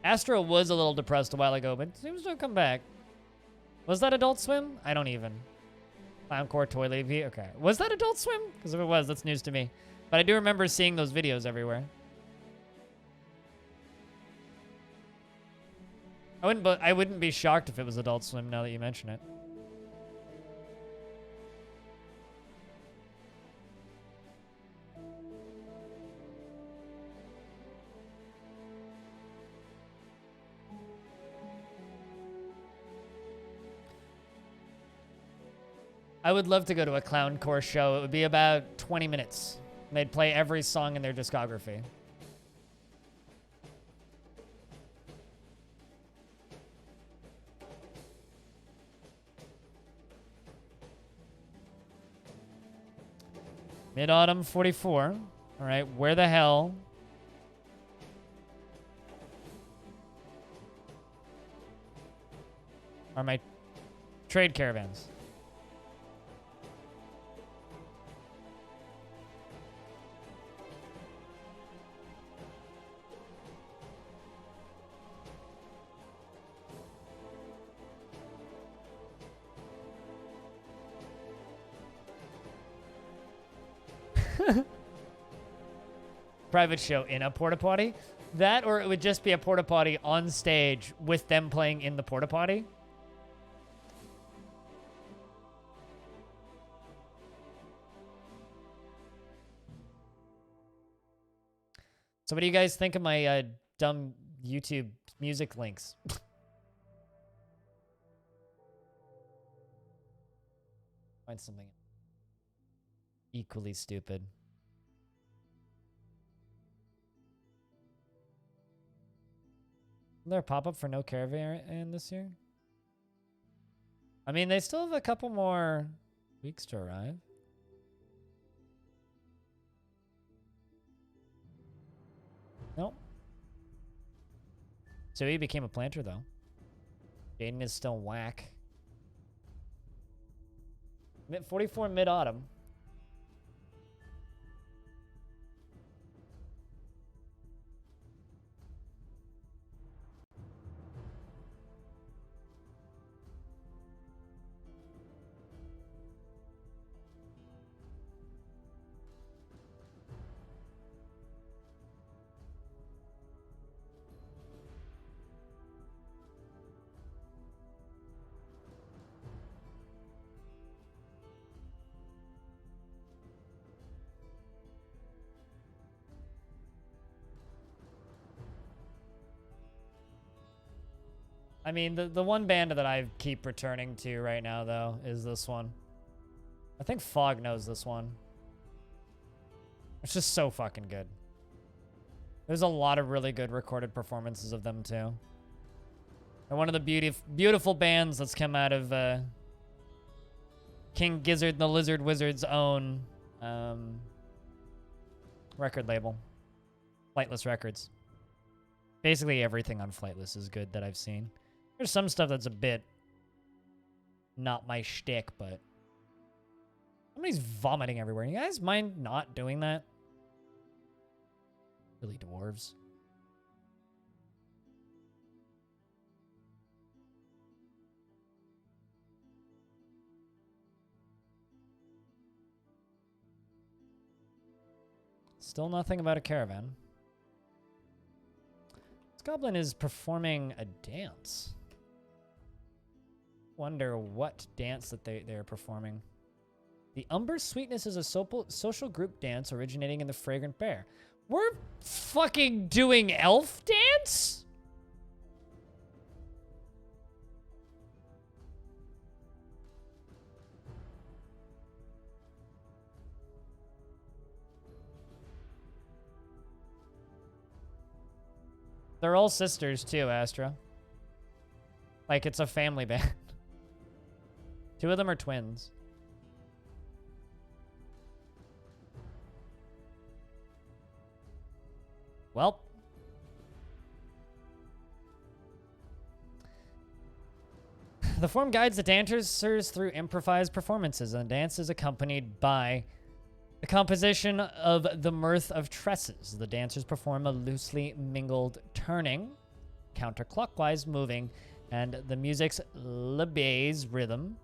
Speaker 1: Astro was a little depressed a while ago, but seems to have come back. Was that Adult Swim? I don't even. Clowncore Toy Levy? Okay. Was that Adult Swim? Because if it was, that's news to me. But I do remember seeing those videos everywhere. I wouldn't be shocked if it was Adult Swim now that you mention it. I would love to go to a Clowncore show. It would be about 20 minutes. They'd play every song in their discography. Mid-Autumn 44. All right, where the hell are my trade caravans? Private show in a porta potty. That, or it would just be a porta potty on stage with them playing in the porta potty. So what do you guys think of my dumb YouTube music links? Find something equally stupid. Isn't there a pop-up for no caravan this year? I mean, they still have a couple more weeks to arrive. Nope. So he became a planter, though. Jaden is still whack. 44 mid-autumn. I mean, the one band that I keep returning to right now, though, is this one. I think Fog knows this one. It's just so fucking good. There's a lot of really good recorded performances of them too. They're one of the beautiful bands that's come out of King Gizzard and the Lizard Wizard's own record label, Flightless Records. Basically everything on Flightless is good that I've seen. There's some stuff that's a bit not my shtick, but somebody's vomiting everywhere. You guys mind not doing that? Really, dwarves. Still nothing about a caravan. This goblin is performing a dance. Wonder what dance that they're performing. The Umber Sweetness is a social group dance originating in the Fragrant Bear. We're fucking doing elf dance? They're all sisters too, Astra. Like, it's a family band. 2 of them are twins. Well. The form guides the dancers through improvised performances, and the dance is accompanied by the composition of the mirth of tresses. The dancers perform a loosely mingled turning, counterclockwise moving, and the music's labaise rhythm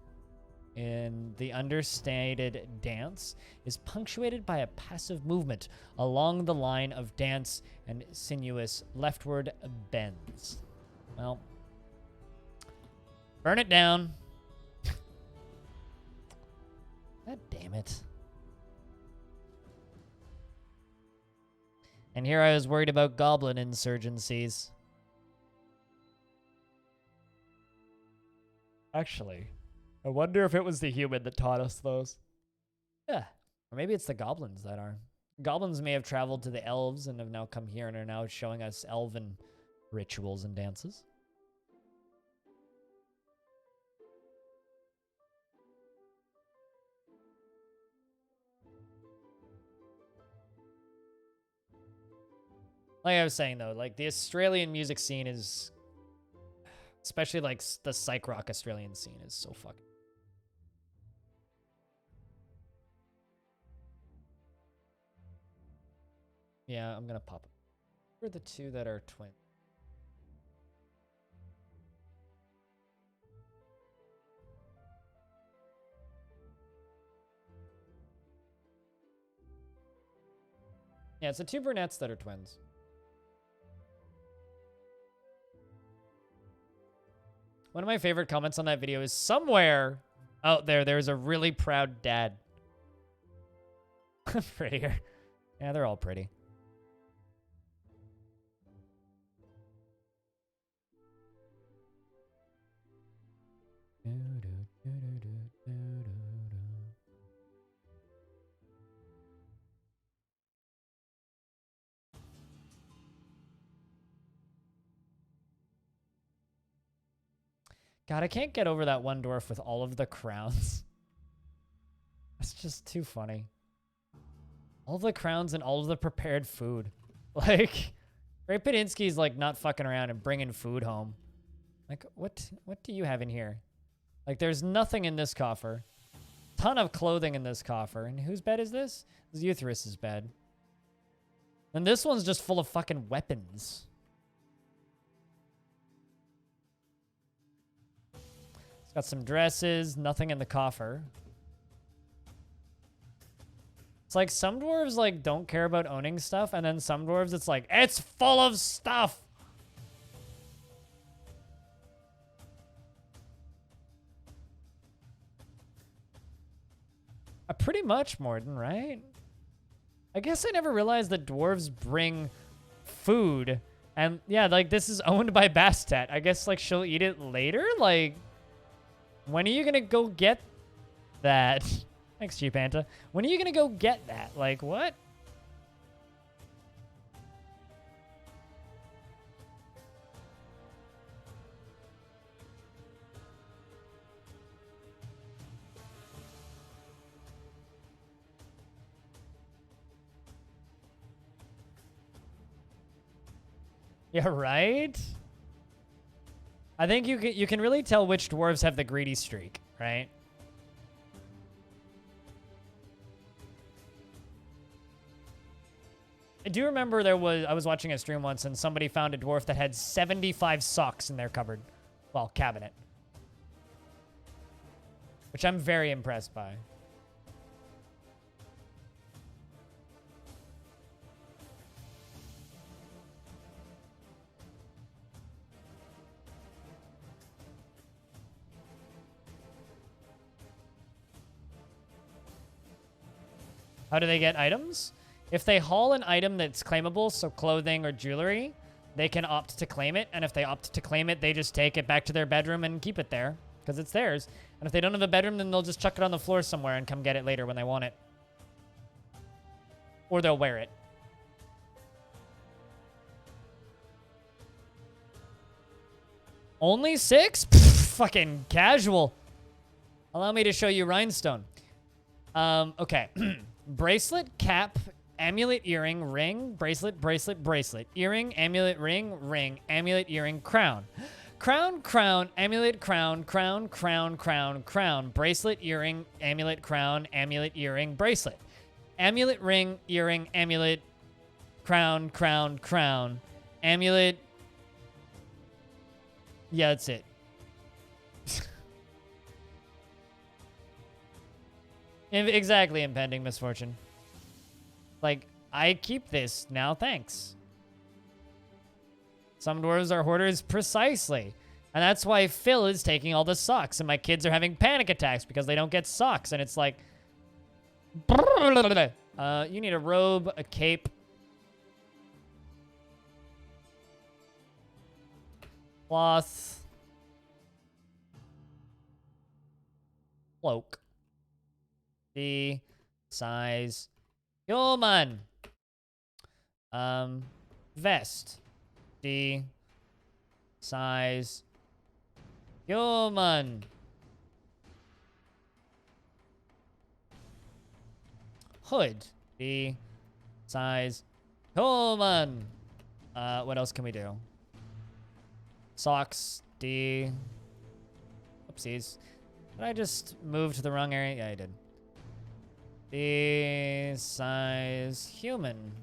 Speaker 1: in the understated dance is punctuated by a passive movement along the line of dance and sinuous leftward bends. Well, burn it down. God damn it. And here I was worried about goblin insurgencies. Actually, I wonder if it was the human that taught us those. Yeah. Or maybe it's the goblins that are. Goblins may have traveled to the elves and have now come here and are now showing us elven rituals and dances. Like I was saying, though, like, the Australian music scene is, especially, like, the psych rock Australian scene is so fucking... Yeah, I'm gonna pop it. Who are the 2 that are twins? Yeah, it's the 2 brunettes that are twins. One of my favorite comments on that video is, somewhere out there's a really proud dad. Prettier. Yeah, they're all pretty. God, I can't get over that one dwarf with all of the crowns. That's just too funny. All of the crowns and all of the prepared food. Like, Ray Padinsky's like not fucking around and bringing food home. Like, what do you have in here? Like, there's nothing in this coffer. Ton of clothing in this coffer. And whose bed is this? This is Eutherus's bed. And this one's just full of fucking weapons. It's got some dresses, nothing in the coffer. It's like some dwarves like don't care about owning stuff, and then some dwarves it's like, it's full of stuff. Pretty much, Morden, right? I guess I never realized that dwarves bring food. And yeah, like this is owned by Bastet. I guess like she'll eat it later? Like, when are you gonna go get that? Thanks, Cheap Anta. When are you gonna go get that? Like, what? Yeah, right? I think you can really tell which dwarves have the greedy streak, right? I do remember I was watching a stream once and somebody found a dwarf that had 75 socks in their cupboard. Well, cabinet. Which I'm very impressed by. How do they get items? If they haul an item that's claimable, so clothing or jewelry, they can opt to claim it. And if they opt to claim it, they just take it back to their bedroom and keep it there because it's theirs. And if they don't have a bedroom, then they'll just chuck it on the floor somewhere and come get it later when they want it. Or they'll wear it. Only 6? Pfft, fucking casual. Allow me to show you rhinestone. Okay. Bracelet, cap, amulet, earring, ring, bracelet, bracelet, bracelet, earring, amulet, ring, ring, amulet, earring, crown. Crown, crown, amulet, crown, crown, crown, crown, crown, bracelet, earring, amulet, crown, amulet, earring, bracelet. Amulet, ring, earring, amulet, crown, crown, crown, amulet. Yeah, that's it. Exactly, impending misfortune. Like, I keep this now, thanks. Some dwarves are hoarders precisely. And that's why Phil is taking all the socks, and my kids are having panic attacks because they don't get socks, and it's like... you need a robe, a cape. Cloth. Cloak. The size human. Vest. The size human. Hood. The size human. What else can we do? Socks. The... Oopsies. Did I just move to the wrong area? Yeah, I did. The size human.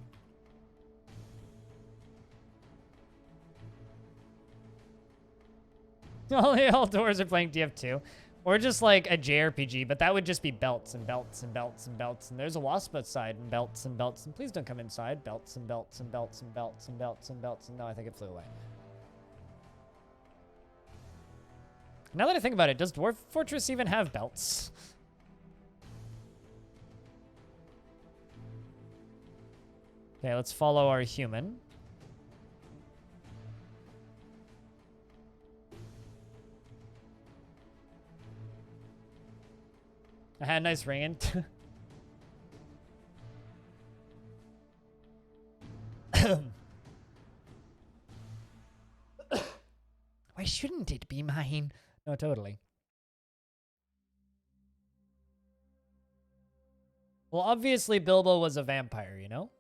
Speaker 1: All doors are playing DF2. Or just like a JRPG, but that would just be belts and belts and belts and belts. And there's a wasp outside and belts and belts. And please don't come inside. Belts and belts and belts and belts and belts and belts. And no, I think it flew away. Now that I think about it, does Dwarf Fortress even have belts? Okay, let's follow our human. I had a nice ringing. Why shouldn't it be mine? No, totally. Well, obviously Bilbo was a vampire, you know?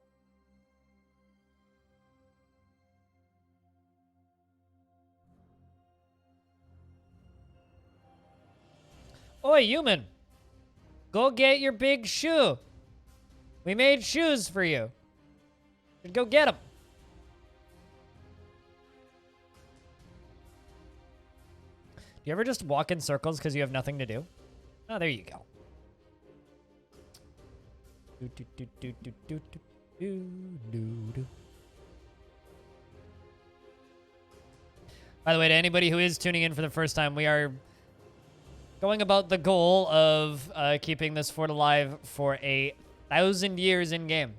Speaker 1: Oi, human! Go get your big shoe! We made shoes for you. Go get them. Do you ever just walk in circles because you have nothing to do? Oh, there you go. By the way, to anybody who is tuning in for the first time, we are going about the goal of keeping this fort alive for 1,000 years in-game.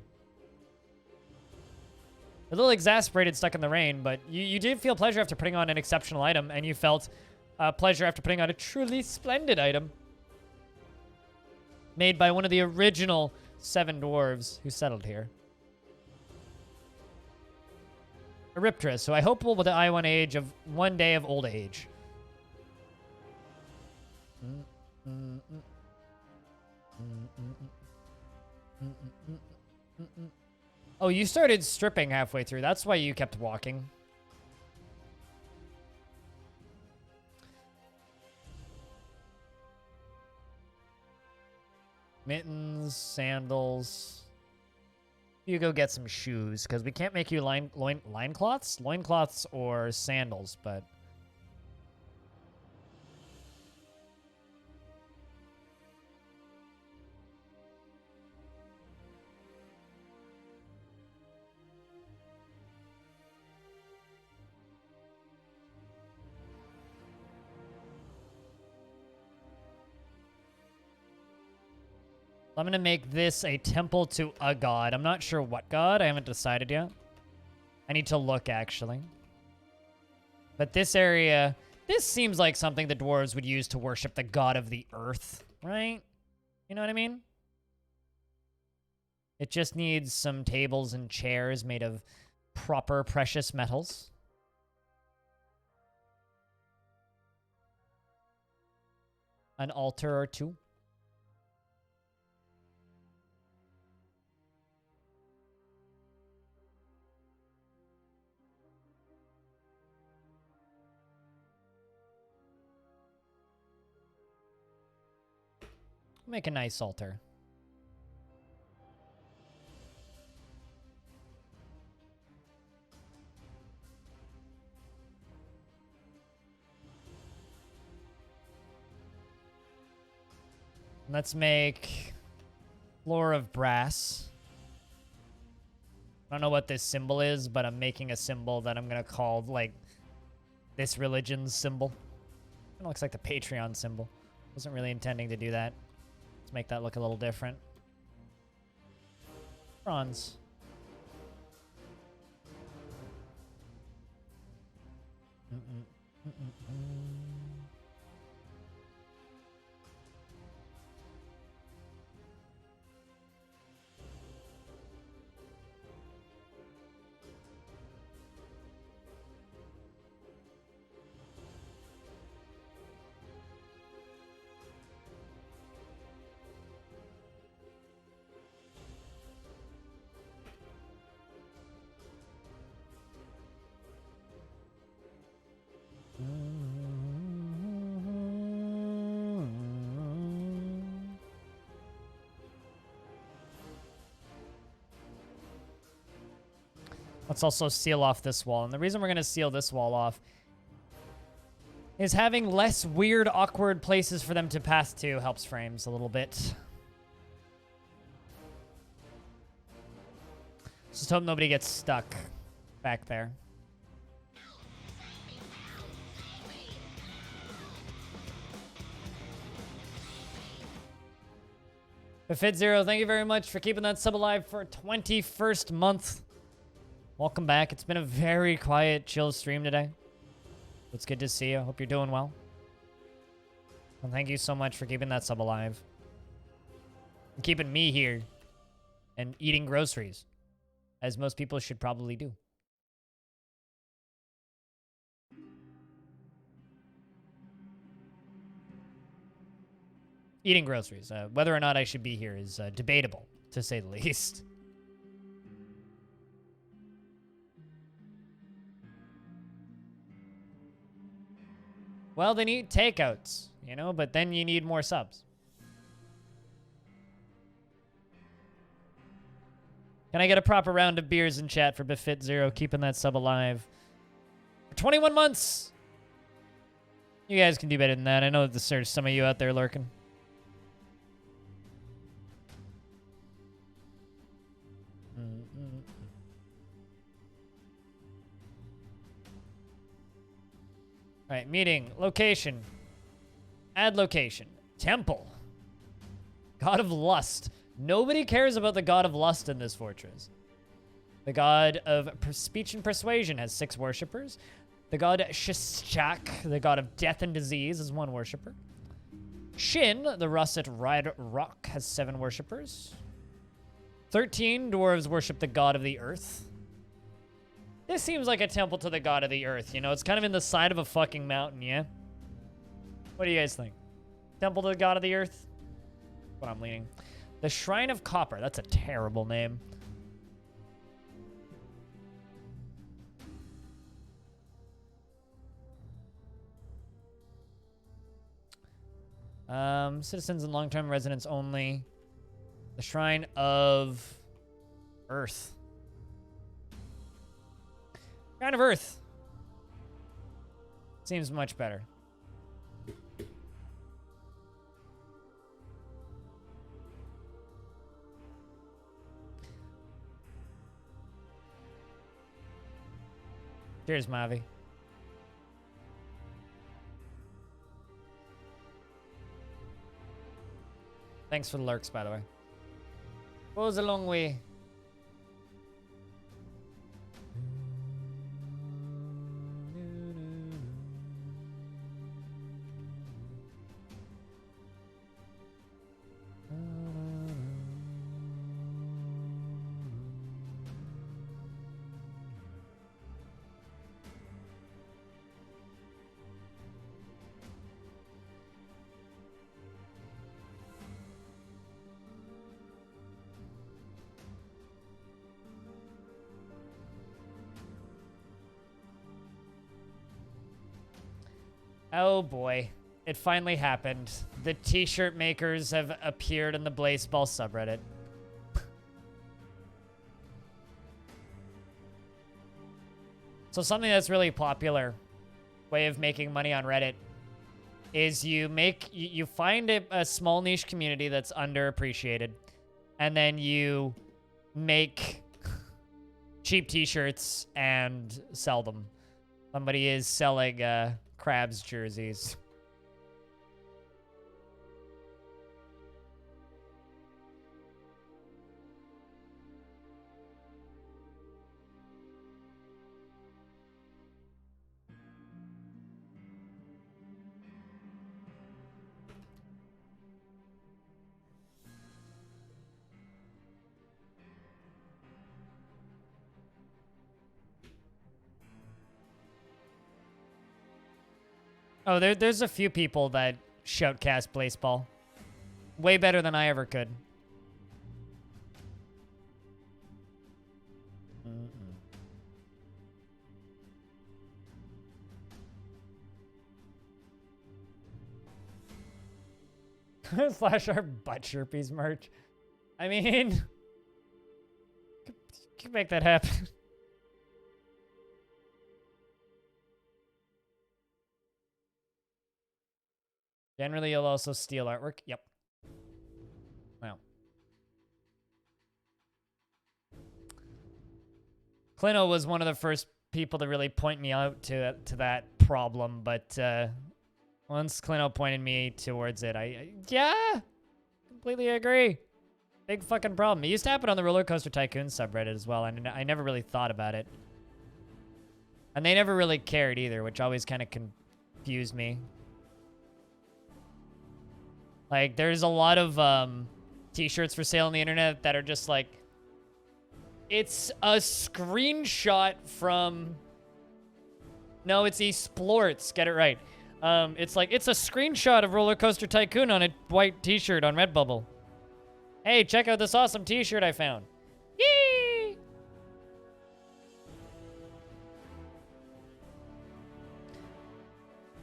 Speaker 1: A little exasperated stuck in the rain, but you did feel pleasure after putting on an exceptional item, and you felt pleasure after putting on a truly splendid item made by one of the original 7 dwarves who settled here. Eriptrus, who I hope will die one day of old age. Oh, you started stripping halfway through. That's why you kept walking. Mittens, sandals. You go get some shoes, because we can't make you loincloths? Loincloths or sandals, but... I'm going to make this a temple to a god. I'm not sure what god. I haven't decided yet. I need to look, actually. But this area... This seems like something the dwarves would use to worship the god of the earth, right? You know what I mean? It just needs some tables and chairs made of proper precious metals. An altar or two. Make a nice altar. Let's make floor of brass. I don't know what this symbol is, but I'm making a symbol that I'm going to call, like, this religion's symbol. It looks like the Patreon symbol. Wasn't really intending to do that. Let's make that look a little different. Bronze. Let's also seal off this wall. And the reason we're going to seal this wall off is having less weird, awkward places for them to pass to helps frames a little bit. Just hope nobody gets stuck back there. Befit Zero, thank you very much for keeping that sub alive for a 21st month. Welcome back. It's been a very quiet, chill stream today. It's good to see you. Hope you're doing well. And thank you so much for keeping that sub alive. And keeping me here. And eating groceries. As most people should probably do. Eating groceries. Whether or not I should be here is debatable, to say the least. Well, they need takeouts, you know, but then you need more subs. Can I get a proper round of beers in chat for Befit Zero, keeping that sub alive? For 21 months! You guys can do better than that. I know that there's some of you out there lurking. All right, meeting, location, add location, temple, god of lust. Nobody cares about the god of lust in this fortress. The god of speech and persuasion has 6 worshippers. The god Shishak, the god of death and disease, is 1 worshipper. Shin, the russet red rock, has 7 worshippers. 13 dwarves worship the god of the earth. This seems like a temple to the god of the earth, you know? It's kind of in the side of a fucking mountain, yeah? What do you guys think? Temple to the god of the earth? That's what I'm leaning. The Shrine of Copper. That's a terrible name. Citizens and long-term residents only. The Shrine of Earth. Shrine of Earth. Seems much better. Cheers, Mavi. Thanks for the lurks, by the way. Goes a long way. Oh boy, it finally happened. The t-shirt makers have appeared in the Blaseball subreddit. So something that's really popular way of making money on Reddit is you find a small niche community that's underappreciated, and then you make cheap t-shirts and sell them. Somebody is selling Crabs jerseys. Oh, there's a few people that shoutcast Blaseball. Way better than I ever could. Slash our butt chirpies merch. I mean, can make that happen. Generally, you'll also steal artwork. Yep. Wow. Clino was one of the first people to really point me out to that problem, but once Clino pointed me towards it, yeah, completely agree. Big fucking problem. It used to happen on the Roller Coaster Tycoon subreddit as well, and I never really thought about it. And they never really cared either, which always kind of confused me. Like, there's a lot of t-shirts for sale on the internet that are just like, it's a screenshot from... No, it's eSplorts. Get it right. It's like, it's a screenshot of Roller Coaster Tycoon on a white t-shirt on Redbubble. Hey, check out this awesome t-shirt I found. Yee!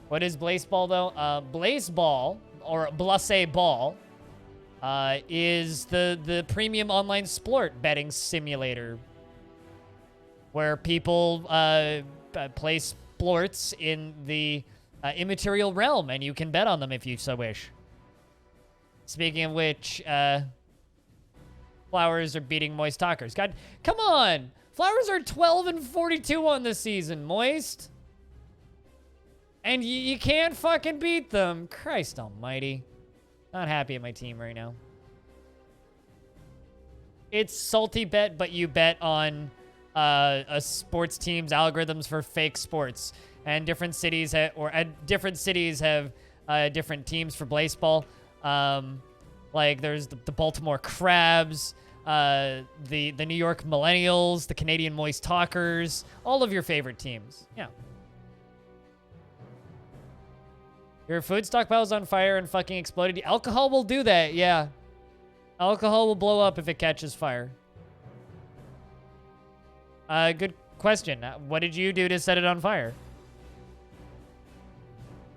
Speaker 1: What is Blaseball, though? Blaseball, or Blase Ball, is the premium online sport betting simulator where people play sports in the immaterial realm, and you can bet on them if you so wish. Speaking of which, Flowers are beating Moist Talkers. God, come on! Flowers are 12-42 on this season, Moist. And you can't fucking beat them. Christ almighty. Not happy at my team right now. It's salty bet, but you bet on a sports team's algorithms for fake sports. And different cities have different teams for Blaseball. Like there's the Baltimore Crabs, the New York Millennials, the Canadian Moist Talkers, all of your favorite teams. Yeah. Your food stockpile's on fire and fucking exploded. Alcohol will do that, yeah. Alcohol will blow up if it catches fire. Good question. What did you do to set it on fire?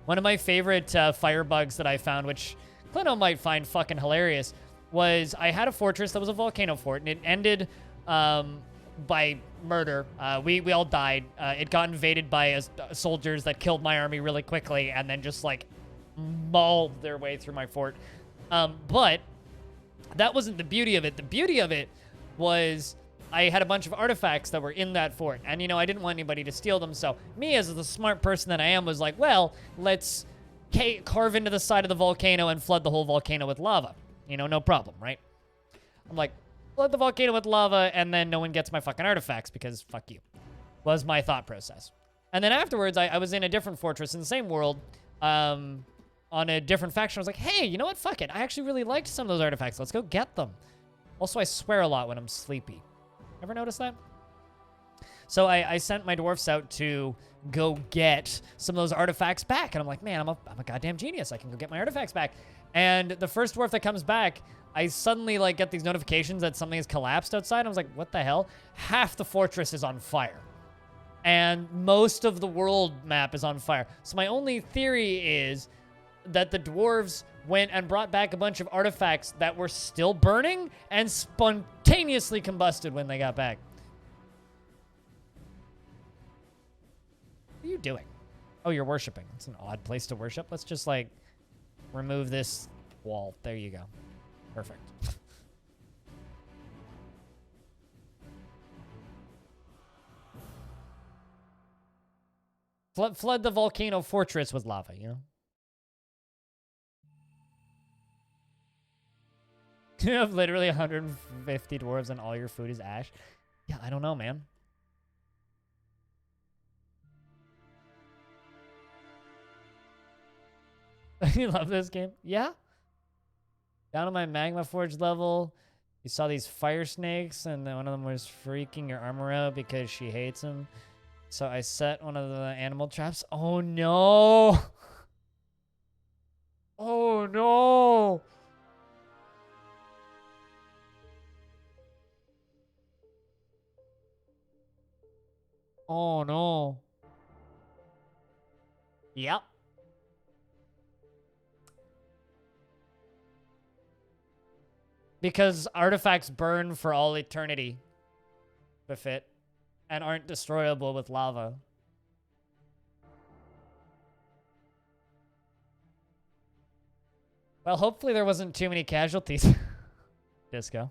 Speaker 1: One of my favorite fire bugs that I found, which Clino might find fucking hilarious, was I had a fortress that was a volcano fort, and it ended by murder. We all died. It got invaded by soldiers that killed my army really quickly and then just, like, mauled their way through my fort. But that wasn't the beauty of it. The beauty of it was I had a bunch of artifacts that were in that fort. And, you know, I didn't want anybody to steal them. So me, as the smart person that I am, was like, well, let's carve into the side of the volcano and flood the whole volcano with lava. You know, no problem, right? I'm like, flood the volcano with lava, and then no one gets my fucking artifacts because fuck you, was my thought process. And then afterwards, I was in a different fortress in the same world, on a different faction. I was like, hey, you know what? Fuck it. I actually really liked some of those artifacts. Let's go get them. Also, I swear a lot when I'm sleepy. Ever notice that? So I sent my dwarfs out to go get some of those artifacts back. And I'm like, man, I'm a goddamn genius. I can go get my artifacts back. And the first dwarf that comes back, I suddenly, like, get these notifications that something has collapsed outside. I was like, what the hell? Half the fortress is on fire. And most of the world map is on fire. So my only theory is that the dwarves went and brought back a bunch of artifacts that were still burning and spontaneously combusted when they got back. What are you doing? Oh, you're worshiping. It's an odd place to worship. Let's just, like, remove this wall. There you go. Perfect. Flood the volcano fortress with lava, you know? You have literally 150 dwarves and all your food is ash. Yeah, I don't know, man. You love this game? Yeah? Down on my magma forge level, you saw these fire snakes, and then one of them was freaking your armor out because she hates them. So I set one of the animal traps. Oh no! Oh no! Oh no. Yep. Because artifacts burn for all eternity with it and aren't destroyable with lava. Well, hopefully there wasn't too many casualties. Disco.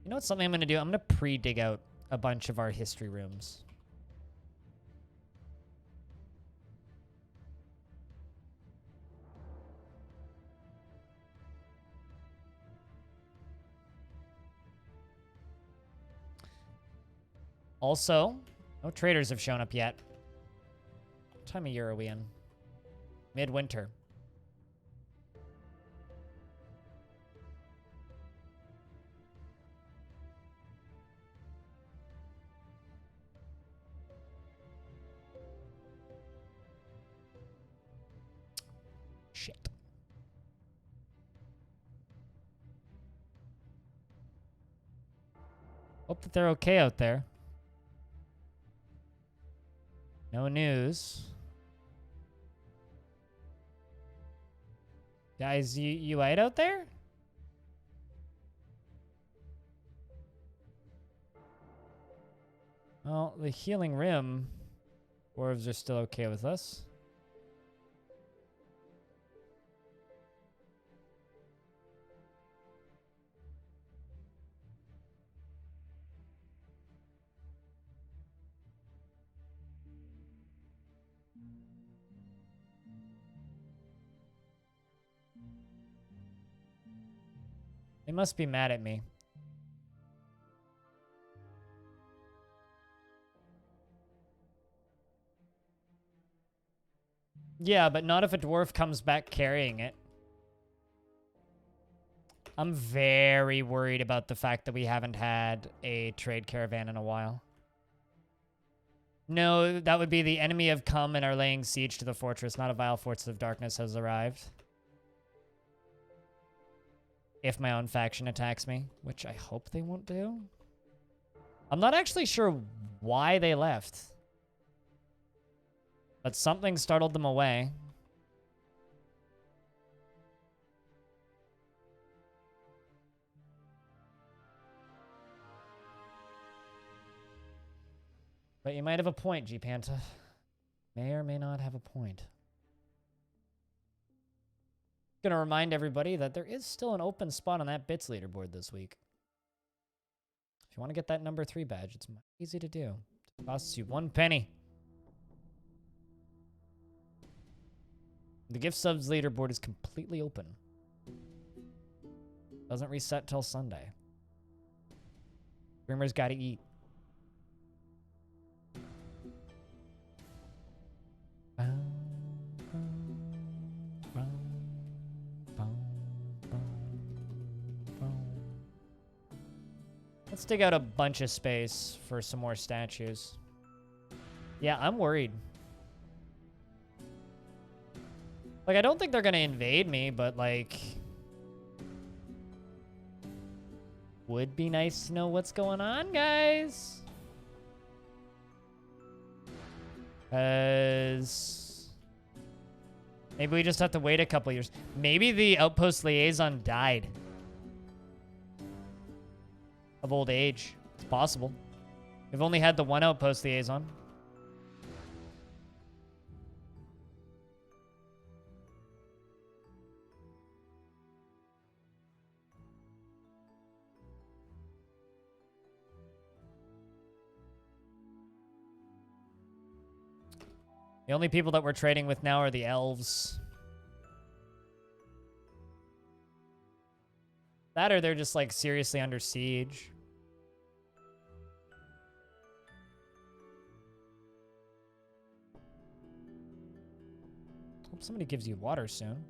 Speaker 1: You know what's something I'm going to do? I'm going to pre-dig out a bunch of our history rooms. Also, no traders have shown up yet. What time of year are we in? Midwinter. Shit. Hope that they're okay out there. No news. Guys, you ate out there? Well, the healing rim. Dwarves are still okay with us. They must be mad at me. Yeah, but not if a dwarf comes back carrying it. I'm very worried about the fact that we haven't had a trade caravan in a while. No, that would be the enemy have come and are laying siege to the fortress, not a vile force of darkness has arrived. If my own faction attacks me, which I hope they won't do. I'm not actually sure why they left. But something startled them away. But you might have a point, G-Panta. May or may not have a point. Gonna remind everybody that there is still an open spot on that bits leaderboard this week. If you want to get that number 3 badge, it's easy to do. It costs you 1 penny. The gift subs leaderboard is completely open. Doesn't reset till Sunday. Streamers gotta eat. Let's dig out a bunch of space for some more statues. Yeah, I'm worried. Like, I don't think they're gonna invade me, but, like... would be nice to know what's going on, guys. Maybe we just have to wait a couple years. Maybe the outpost liaison died. Of old age. It's possible. We've only had the one outpost liaison. The only people that we're trading with now are the elves. That or they're just, like, seriously under siege. Hope somebody gives you water soon.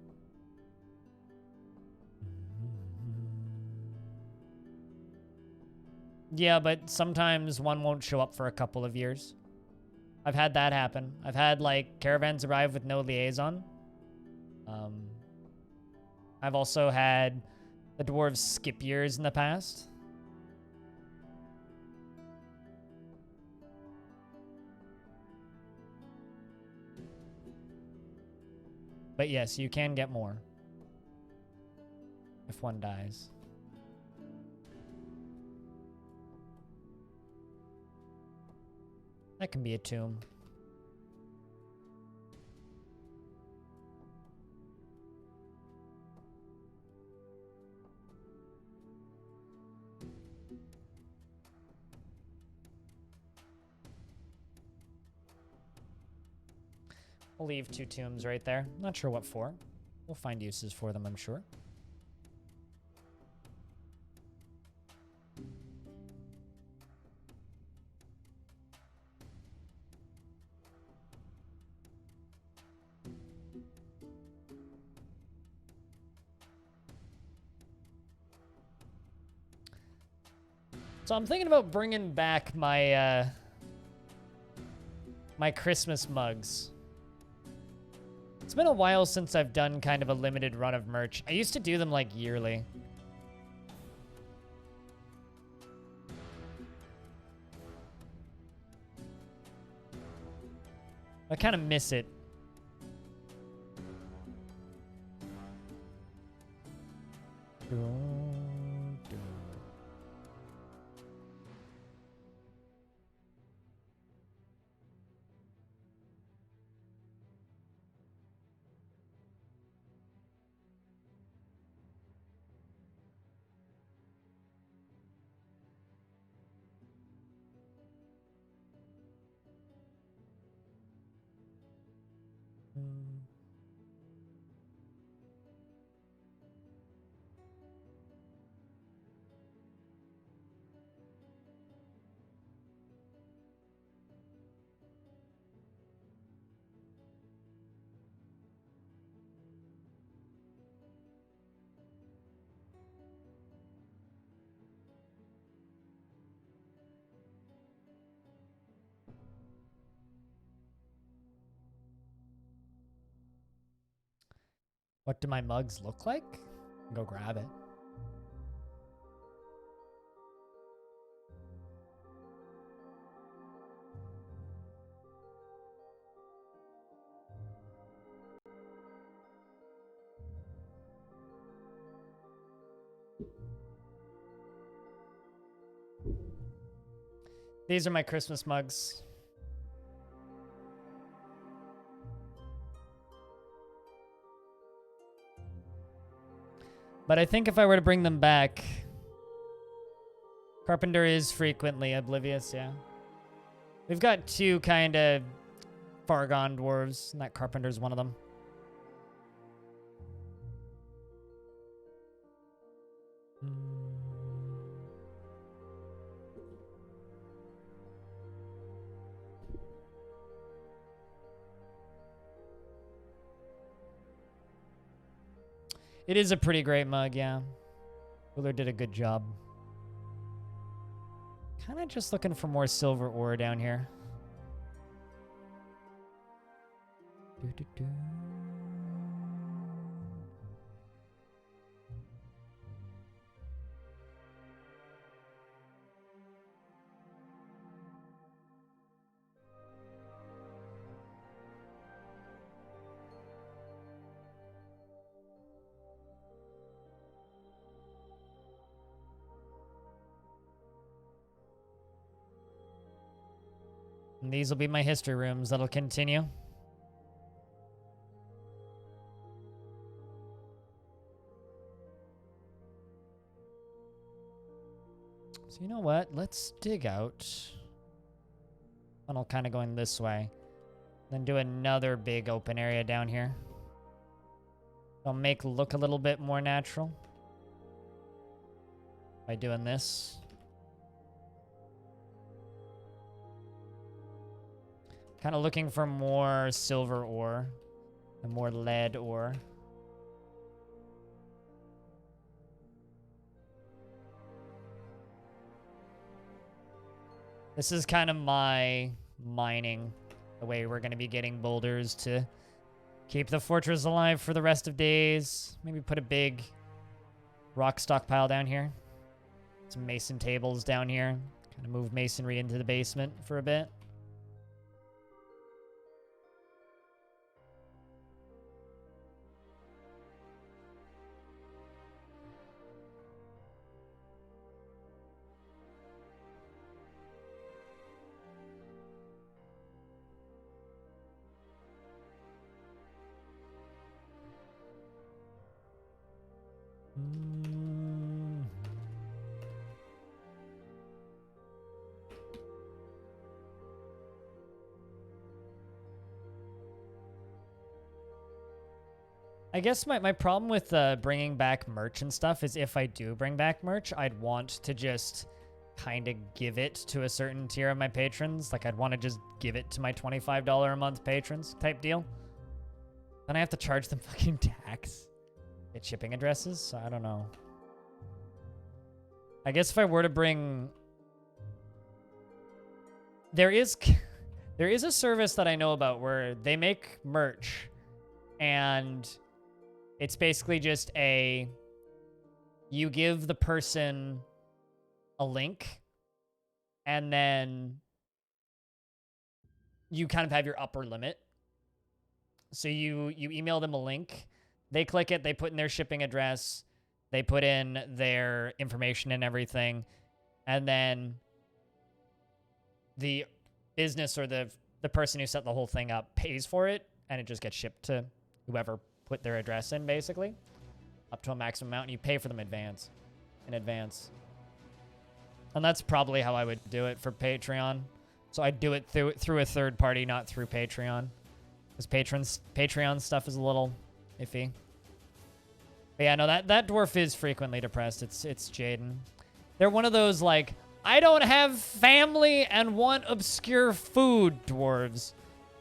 Speaker 1: Yeah, but sometimes one won't show up for a couple of years. I've had that happen. I've had, like, caravans arrive with no liaison. I've also had the dwarves skip years in the past. But yes, you can get more if one dies. That can be a tomb. We'll leave 2 tombs right there. Not sure what for. We'll find uses for them, I'm sure. So I'm thinking about bringing back my my Christmas mugs. It's been a while since I've done kind of a limited run of merch. I used to do them like yearly. I kind of miss it. What do my mugs look like? Go grab it. These are my Christmas mugs. But I think if I were to bring them back, Carpenter is frequently oblivious, yeah. We've got two kind of far gone dwarves, and that Carpenter's one of them. It is a pretty great mug, yeah. Wheeler did a good job. Kind of just looking for more silver ore down here. Doo-doo-doo. And these will be my history rooms that'll continue. So you know what? Let's dig out. Funnel kind of going this way. Then do another big open area down here. I'll make look a little bit more natural by doing this. Kind of looking for more silver ore and more lead ore. This is kind of my mining, the way we're going to be getting boulders to keep the fortress alive for the rest of days. Maybe put a big rock stockpile down here. Some mason tables down here. Kind of move masonry into the basement for a bit. I guess my problem with bringing back merch and stuff is if I do bring back merch, I'd want to just kind of give it to a certain tier of my patrons. Like, I'd want to just give it to my $25 a month patrons type deal. Then I have to charge them fucking tax. Get shipping addresses, so I don't know. I guess if I were to bring... There is a service that I know about where they make merch, and it's basically just you give the person a link, and then you kind of have your upper limit. So you email them a link, they click it, they put in their shipping address, they put in their information and everything, and then the business or the person who set the whole thing up pays for it, and it just gets shipped to whoever put their address in, basically, up to a maximum amount, and you pay for them in advance. And that's probably how I would do it for Patreon. So I'd do it through a third party, not through Patreon, because Patreon stuff is a little iffy. But yeah, no, that dwarf is frequently depressed. It's Jaden. They're one of those, like, I don't have family and want obscure food dwarves,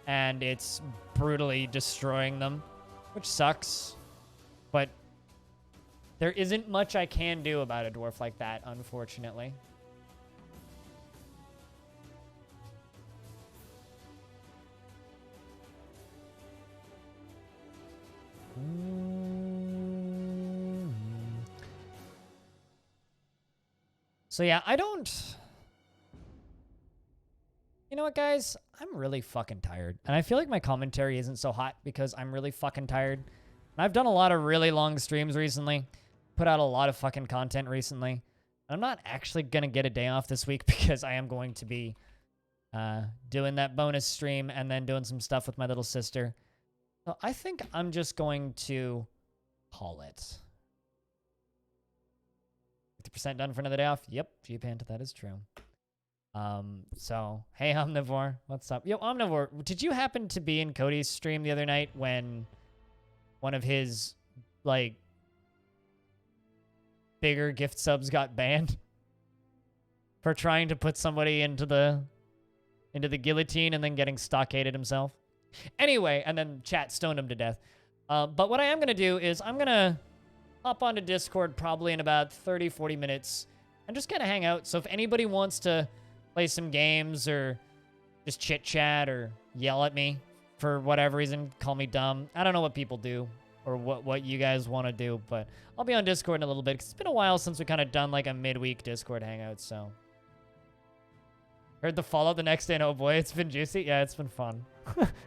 Speaker 1: and it's brutally destroying them, which sucks. But there isn't much I can do about a dwarf like that, unfortunately. So yeah, I don't... You know what, guys? I'm really fucking tired. And I feel like my commentary isn't so hot because I'm really fucking tired. And I've done a lot of really long streams recently. Put out a lot of fucking content recently. I'm not actually going to get a day off this week because I am going to be doing that bonus stream and then doing some stuff with my little sister. So I think I'm just going to call it. 50% done for another day off. Yep, G-Pant, that is true. So, hey, Omnivore, what's up? Yo, Omnivore, did you happen to be in Cody's stream the other night when one of his, like, bigger gift subs got banned for trying to put somebody into the guillotine and then getting stockaded himself? Anyway, and then chat stoned him to death. But what I am going to do is I'm going to hop onto Discord probably in about 30, 40 minutes and just kind of hang out. So if anybody wants to play some games or just chit chat or yell at me for whatever reason, call me dumb. I don't know what people do or what you guys want to do, but I'll be on Discord in a little bit 'cause it's been a while since we kind of done like a midweek Discord hangout, so. Heard the Fallout the next day and oh boy, it's been juicy. Yeah, it's been fun.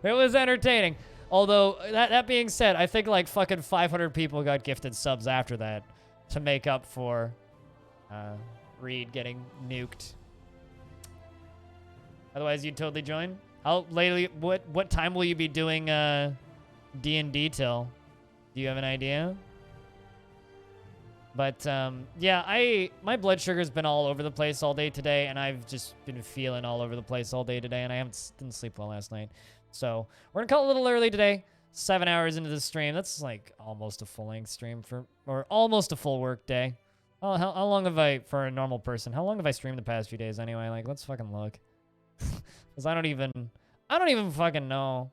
Speaker 1: It was entertaining. Although, that being said, I think like fucking 500 people got gifted subs after that to make up for Reed getting nuked. Otherwise, you'd totally join. What time will you be doing D&D till? Do you have an idea? But yeah, my blood sugar's been all over the place all day today, and I've just been feeling all over the place all day today, and I didn't sleep well last night. So we're gonna call it a little early today. 7 hours into the stream. That's like almost a full-length stream or almost a full work day. Oh, how long have I, for a normal person, how long have I streamed the past few days anyway? Like, let's fucking look. Because I don't even fucking know.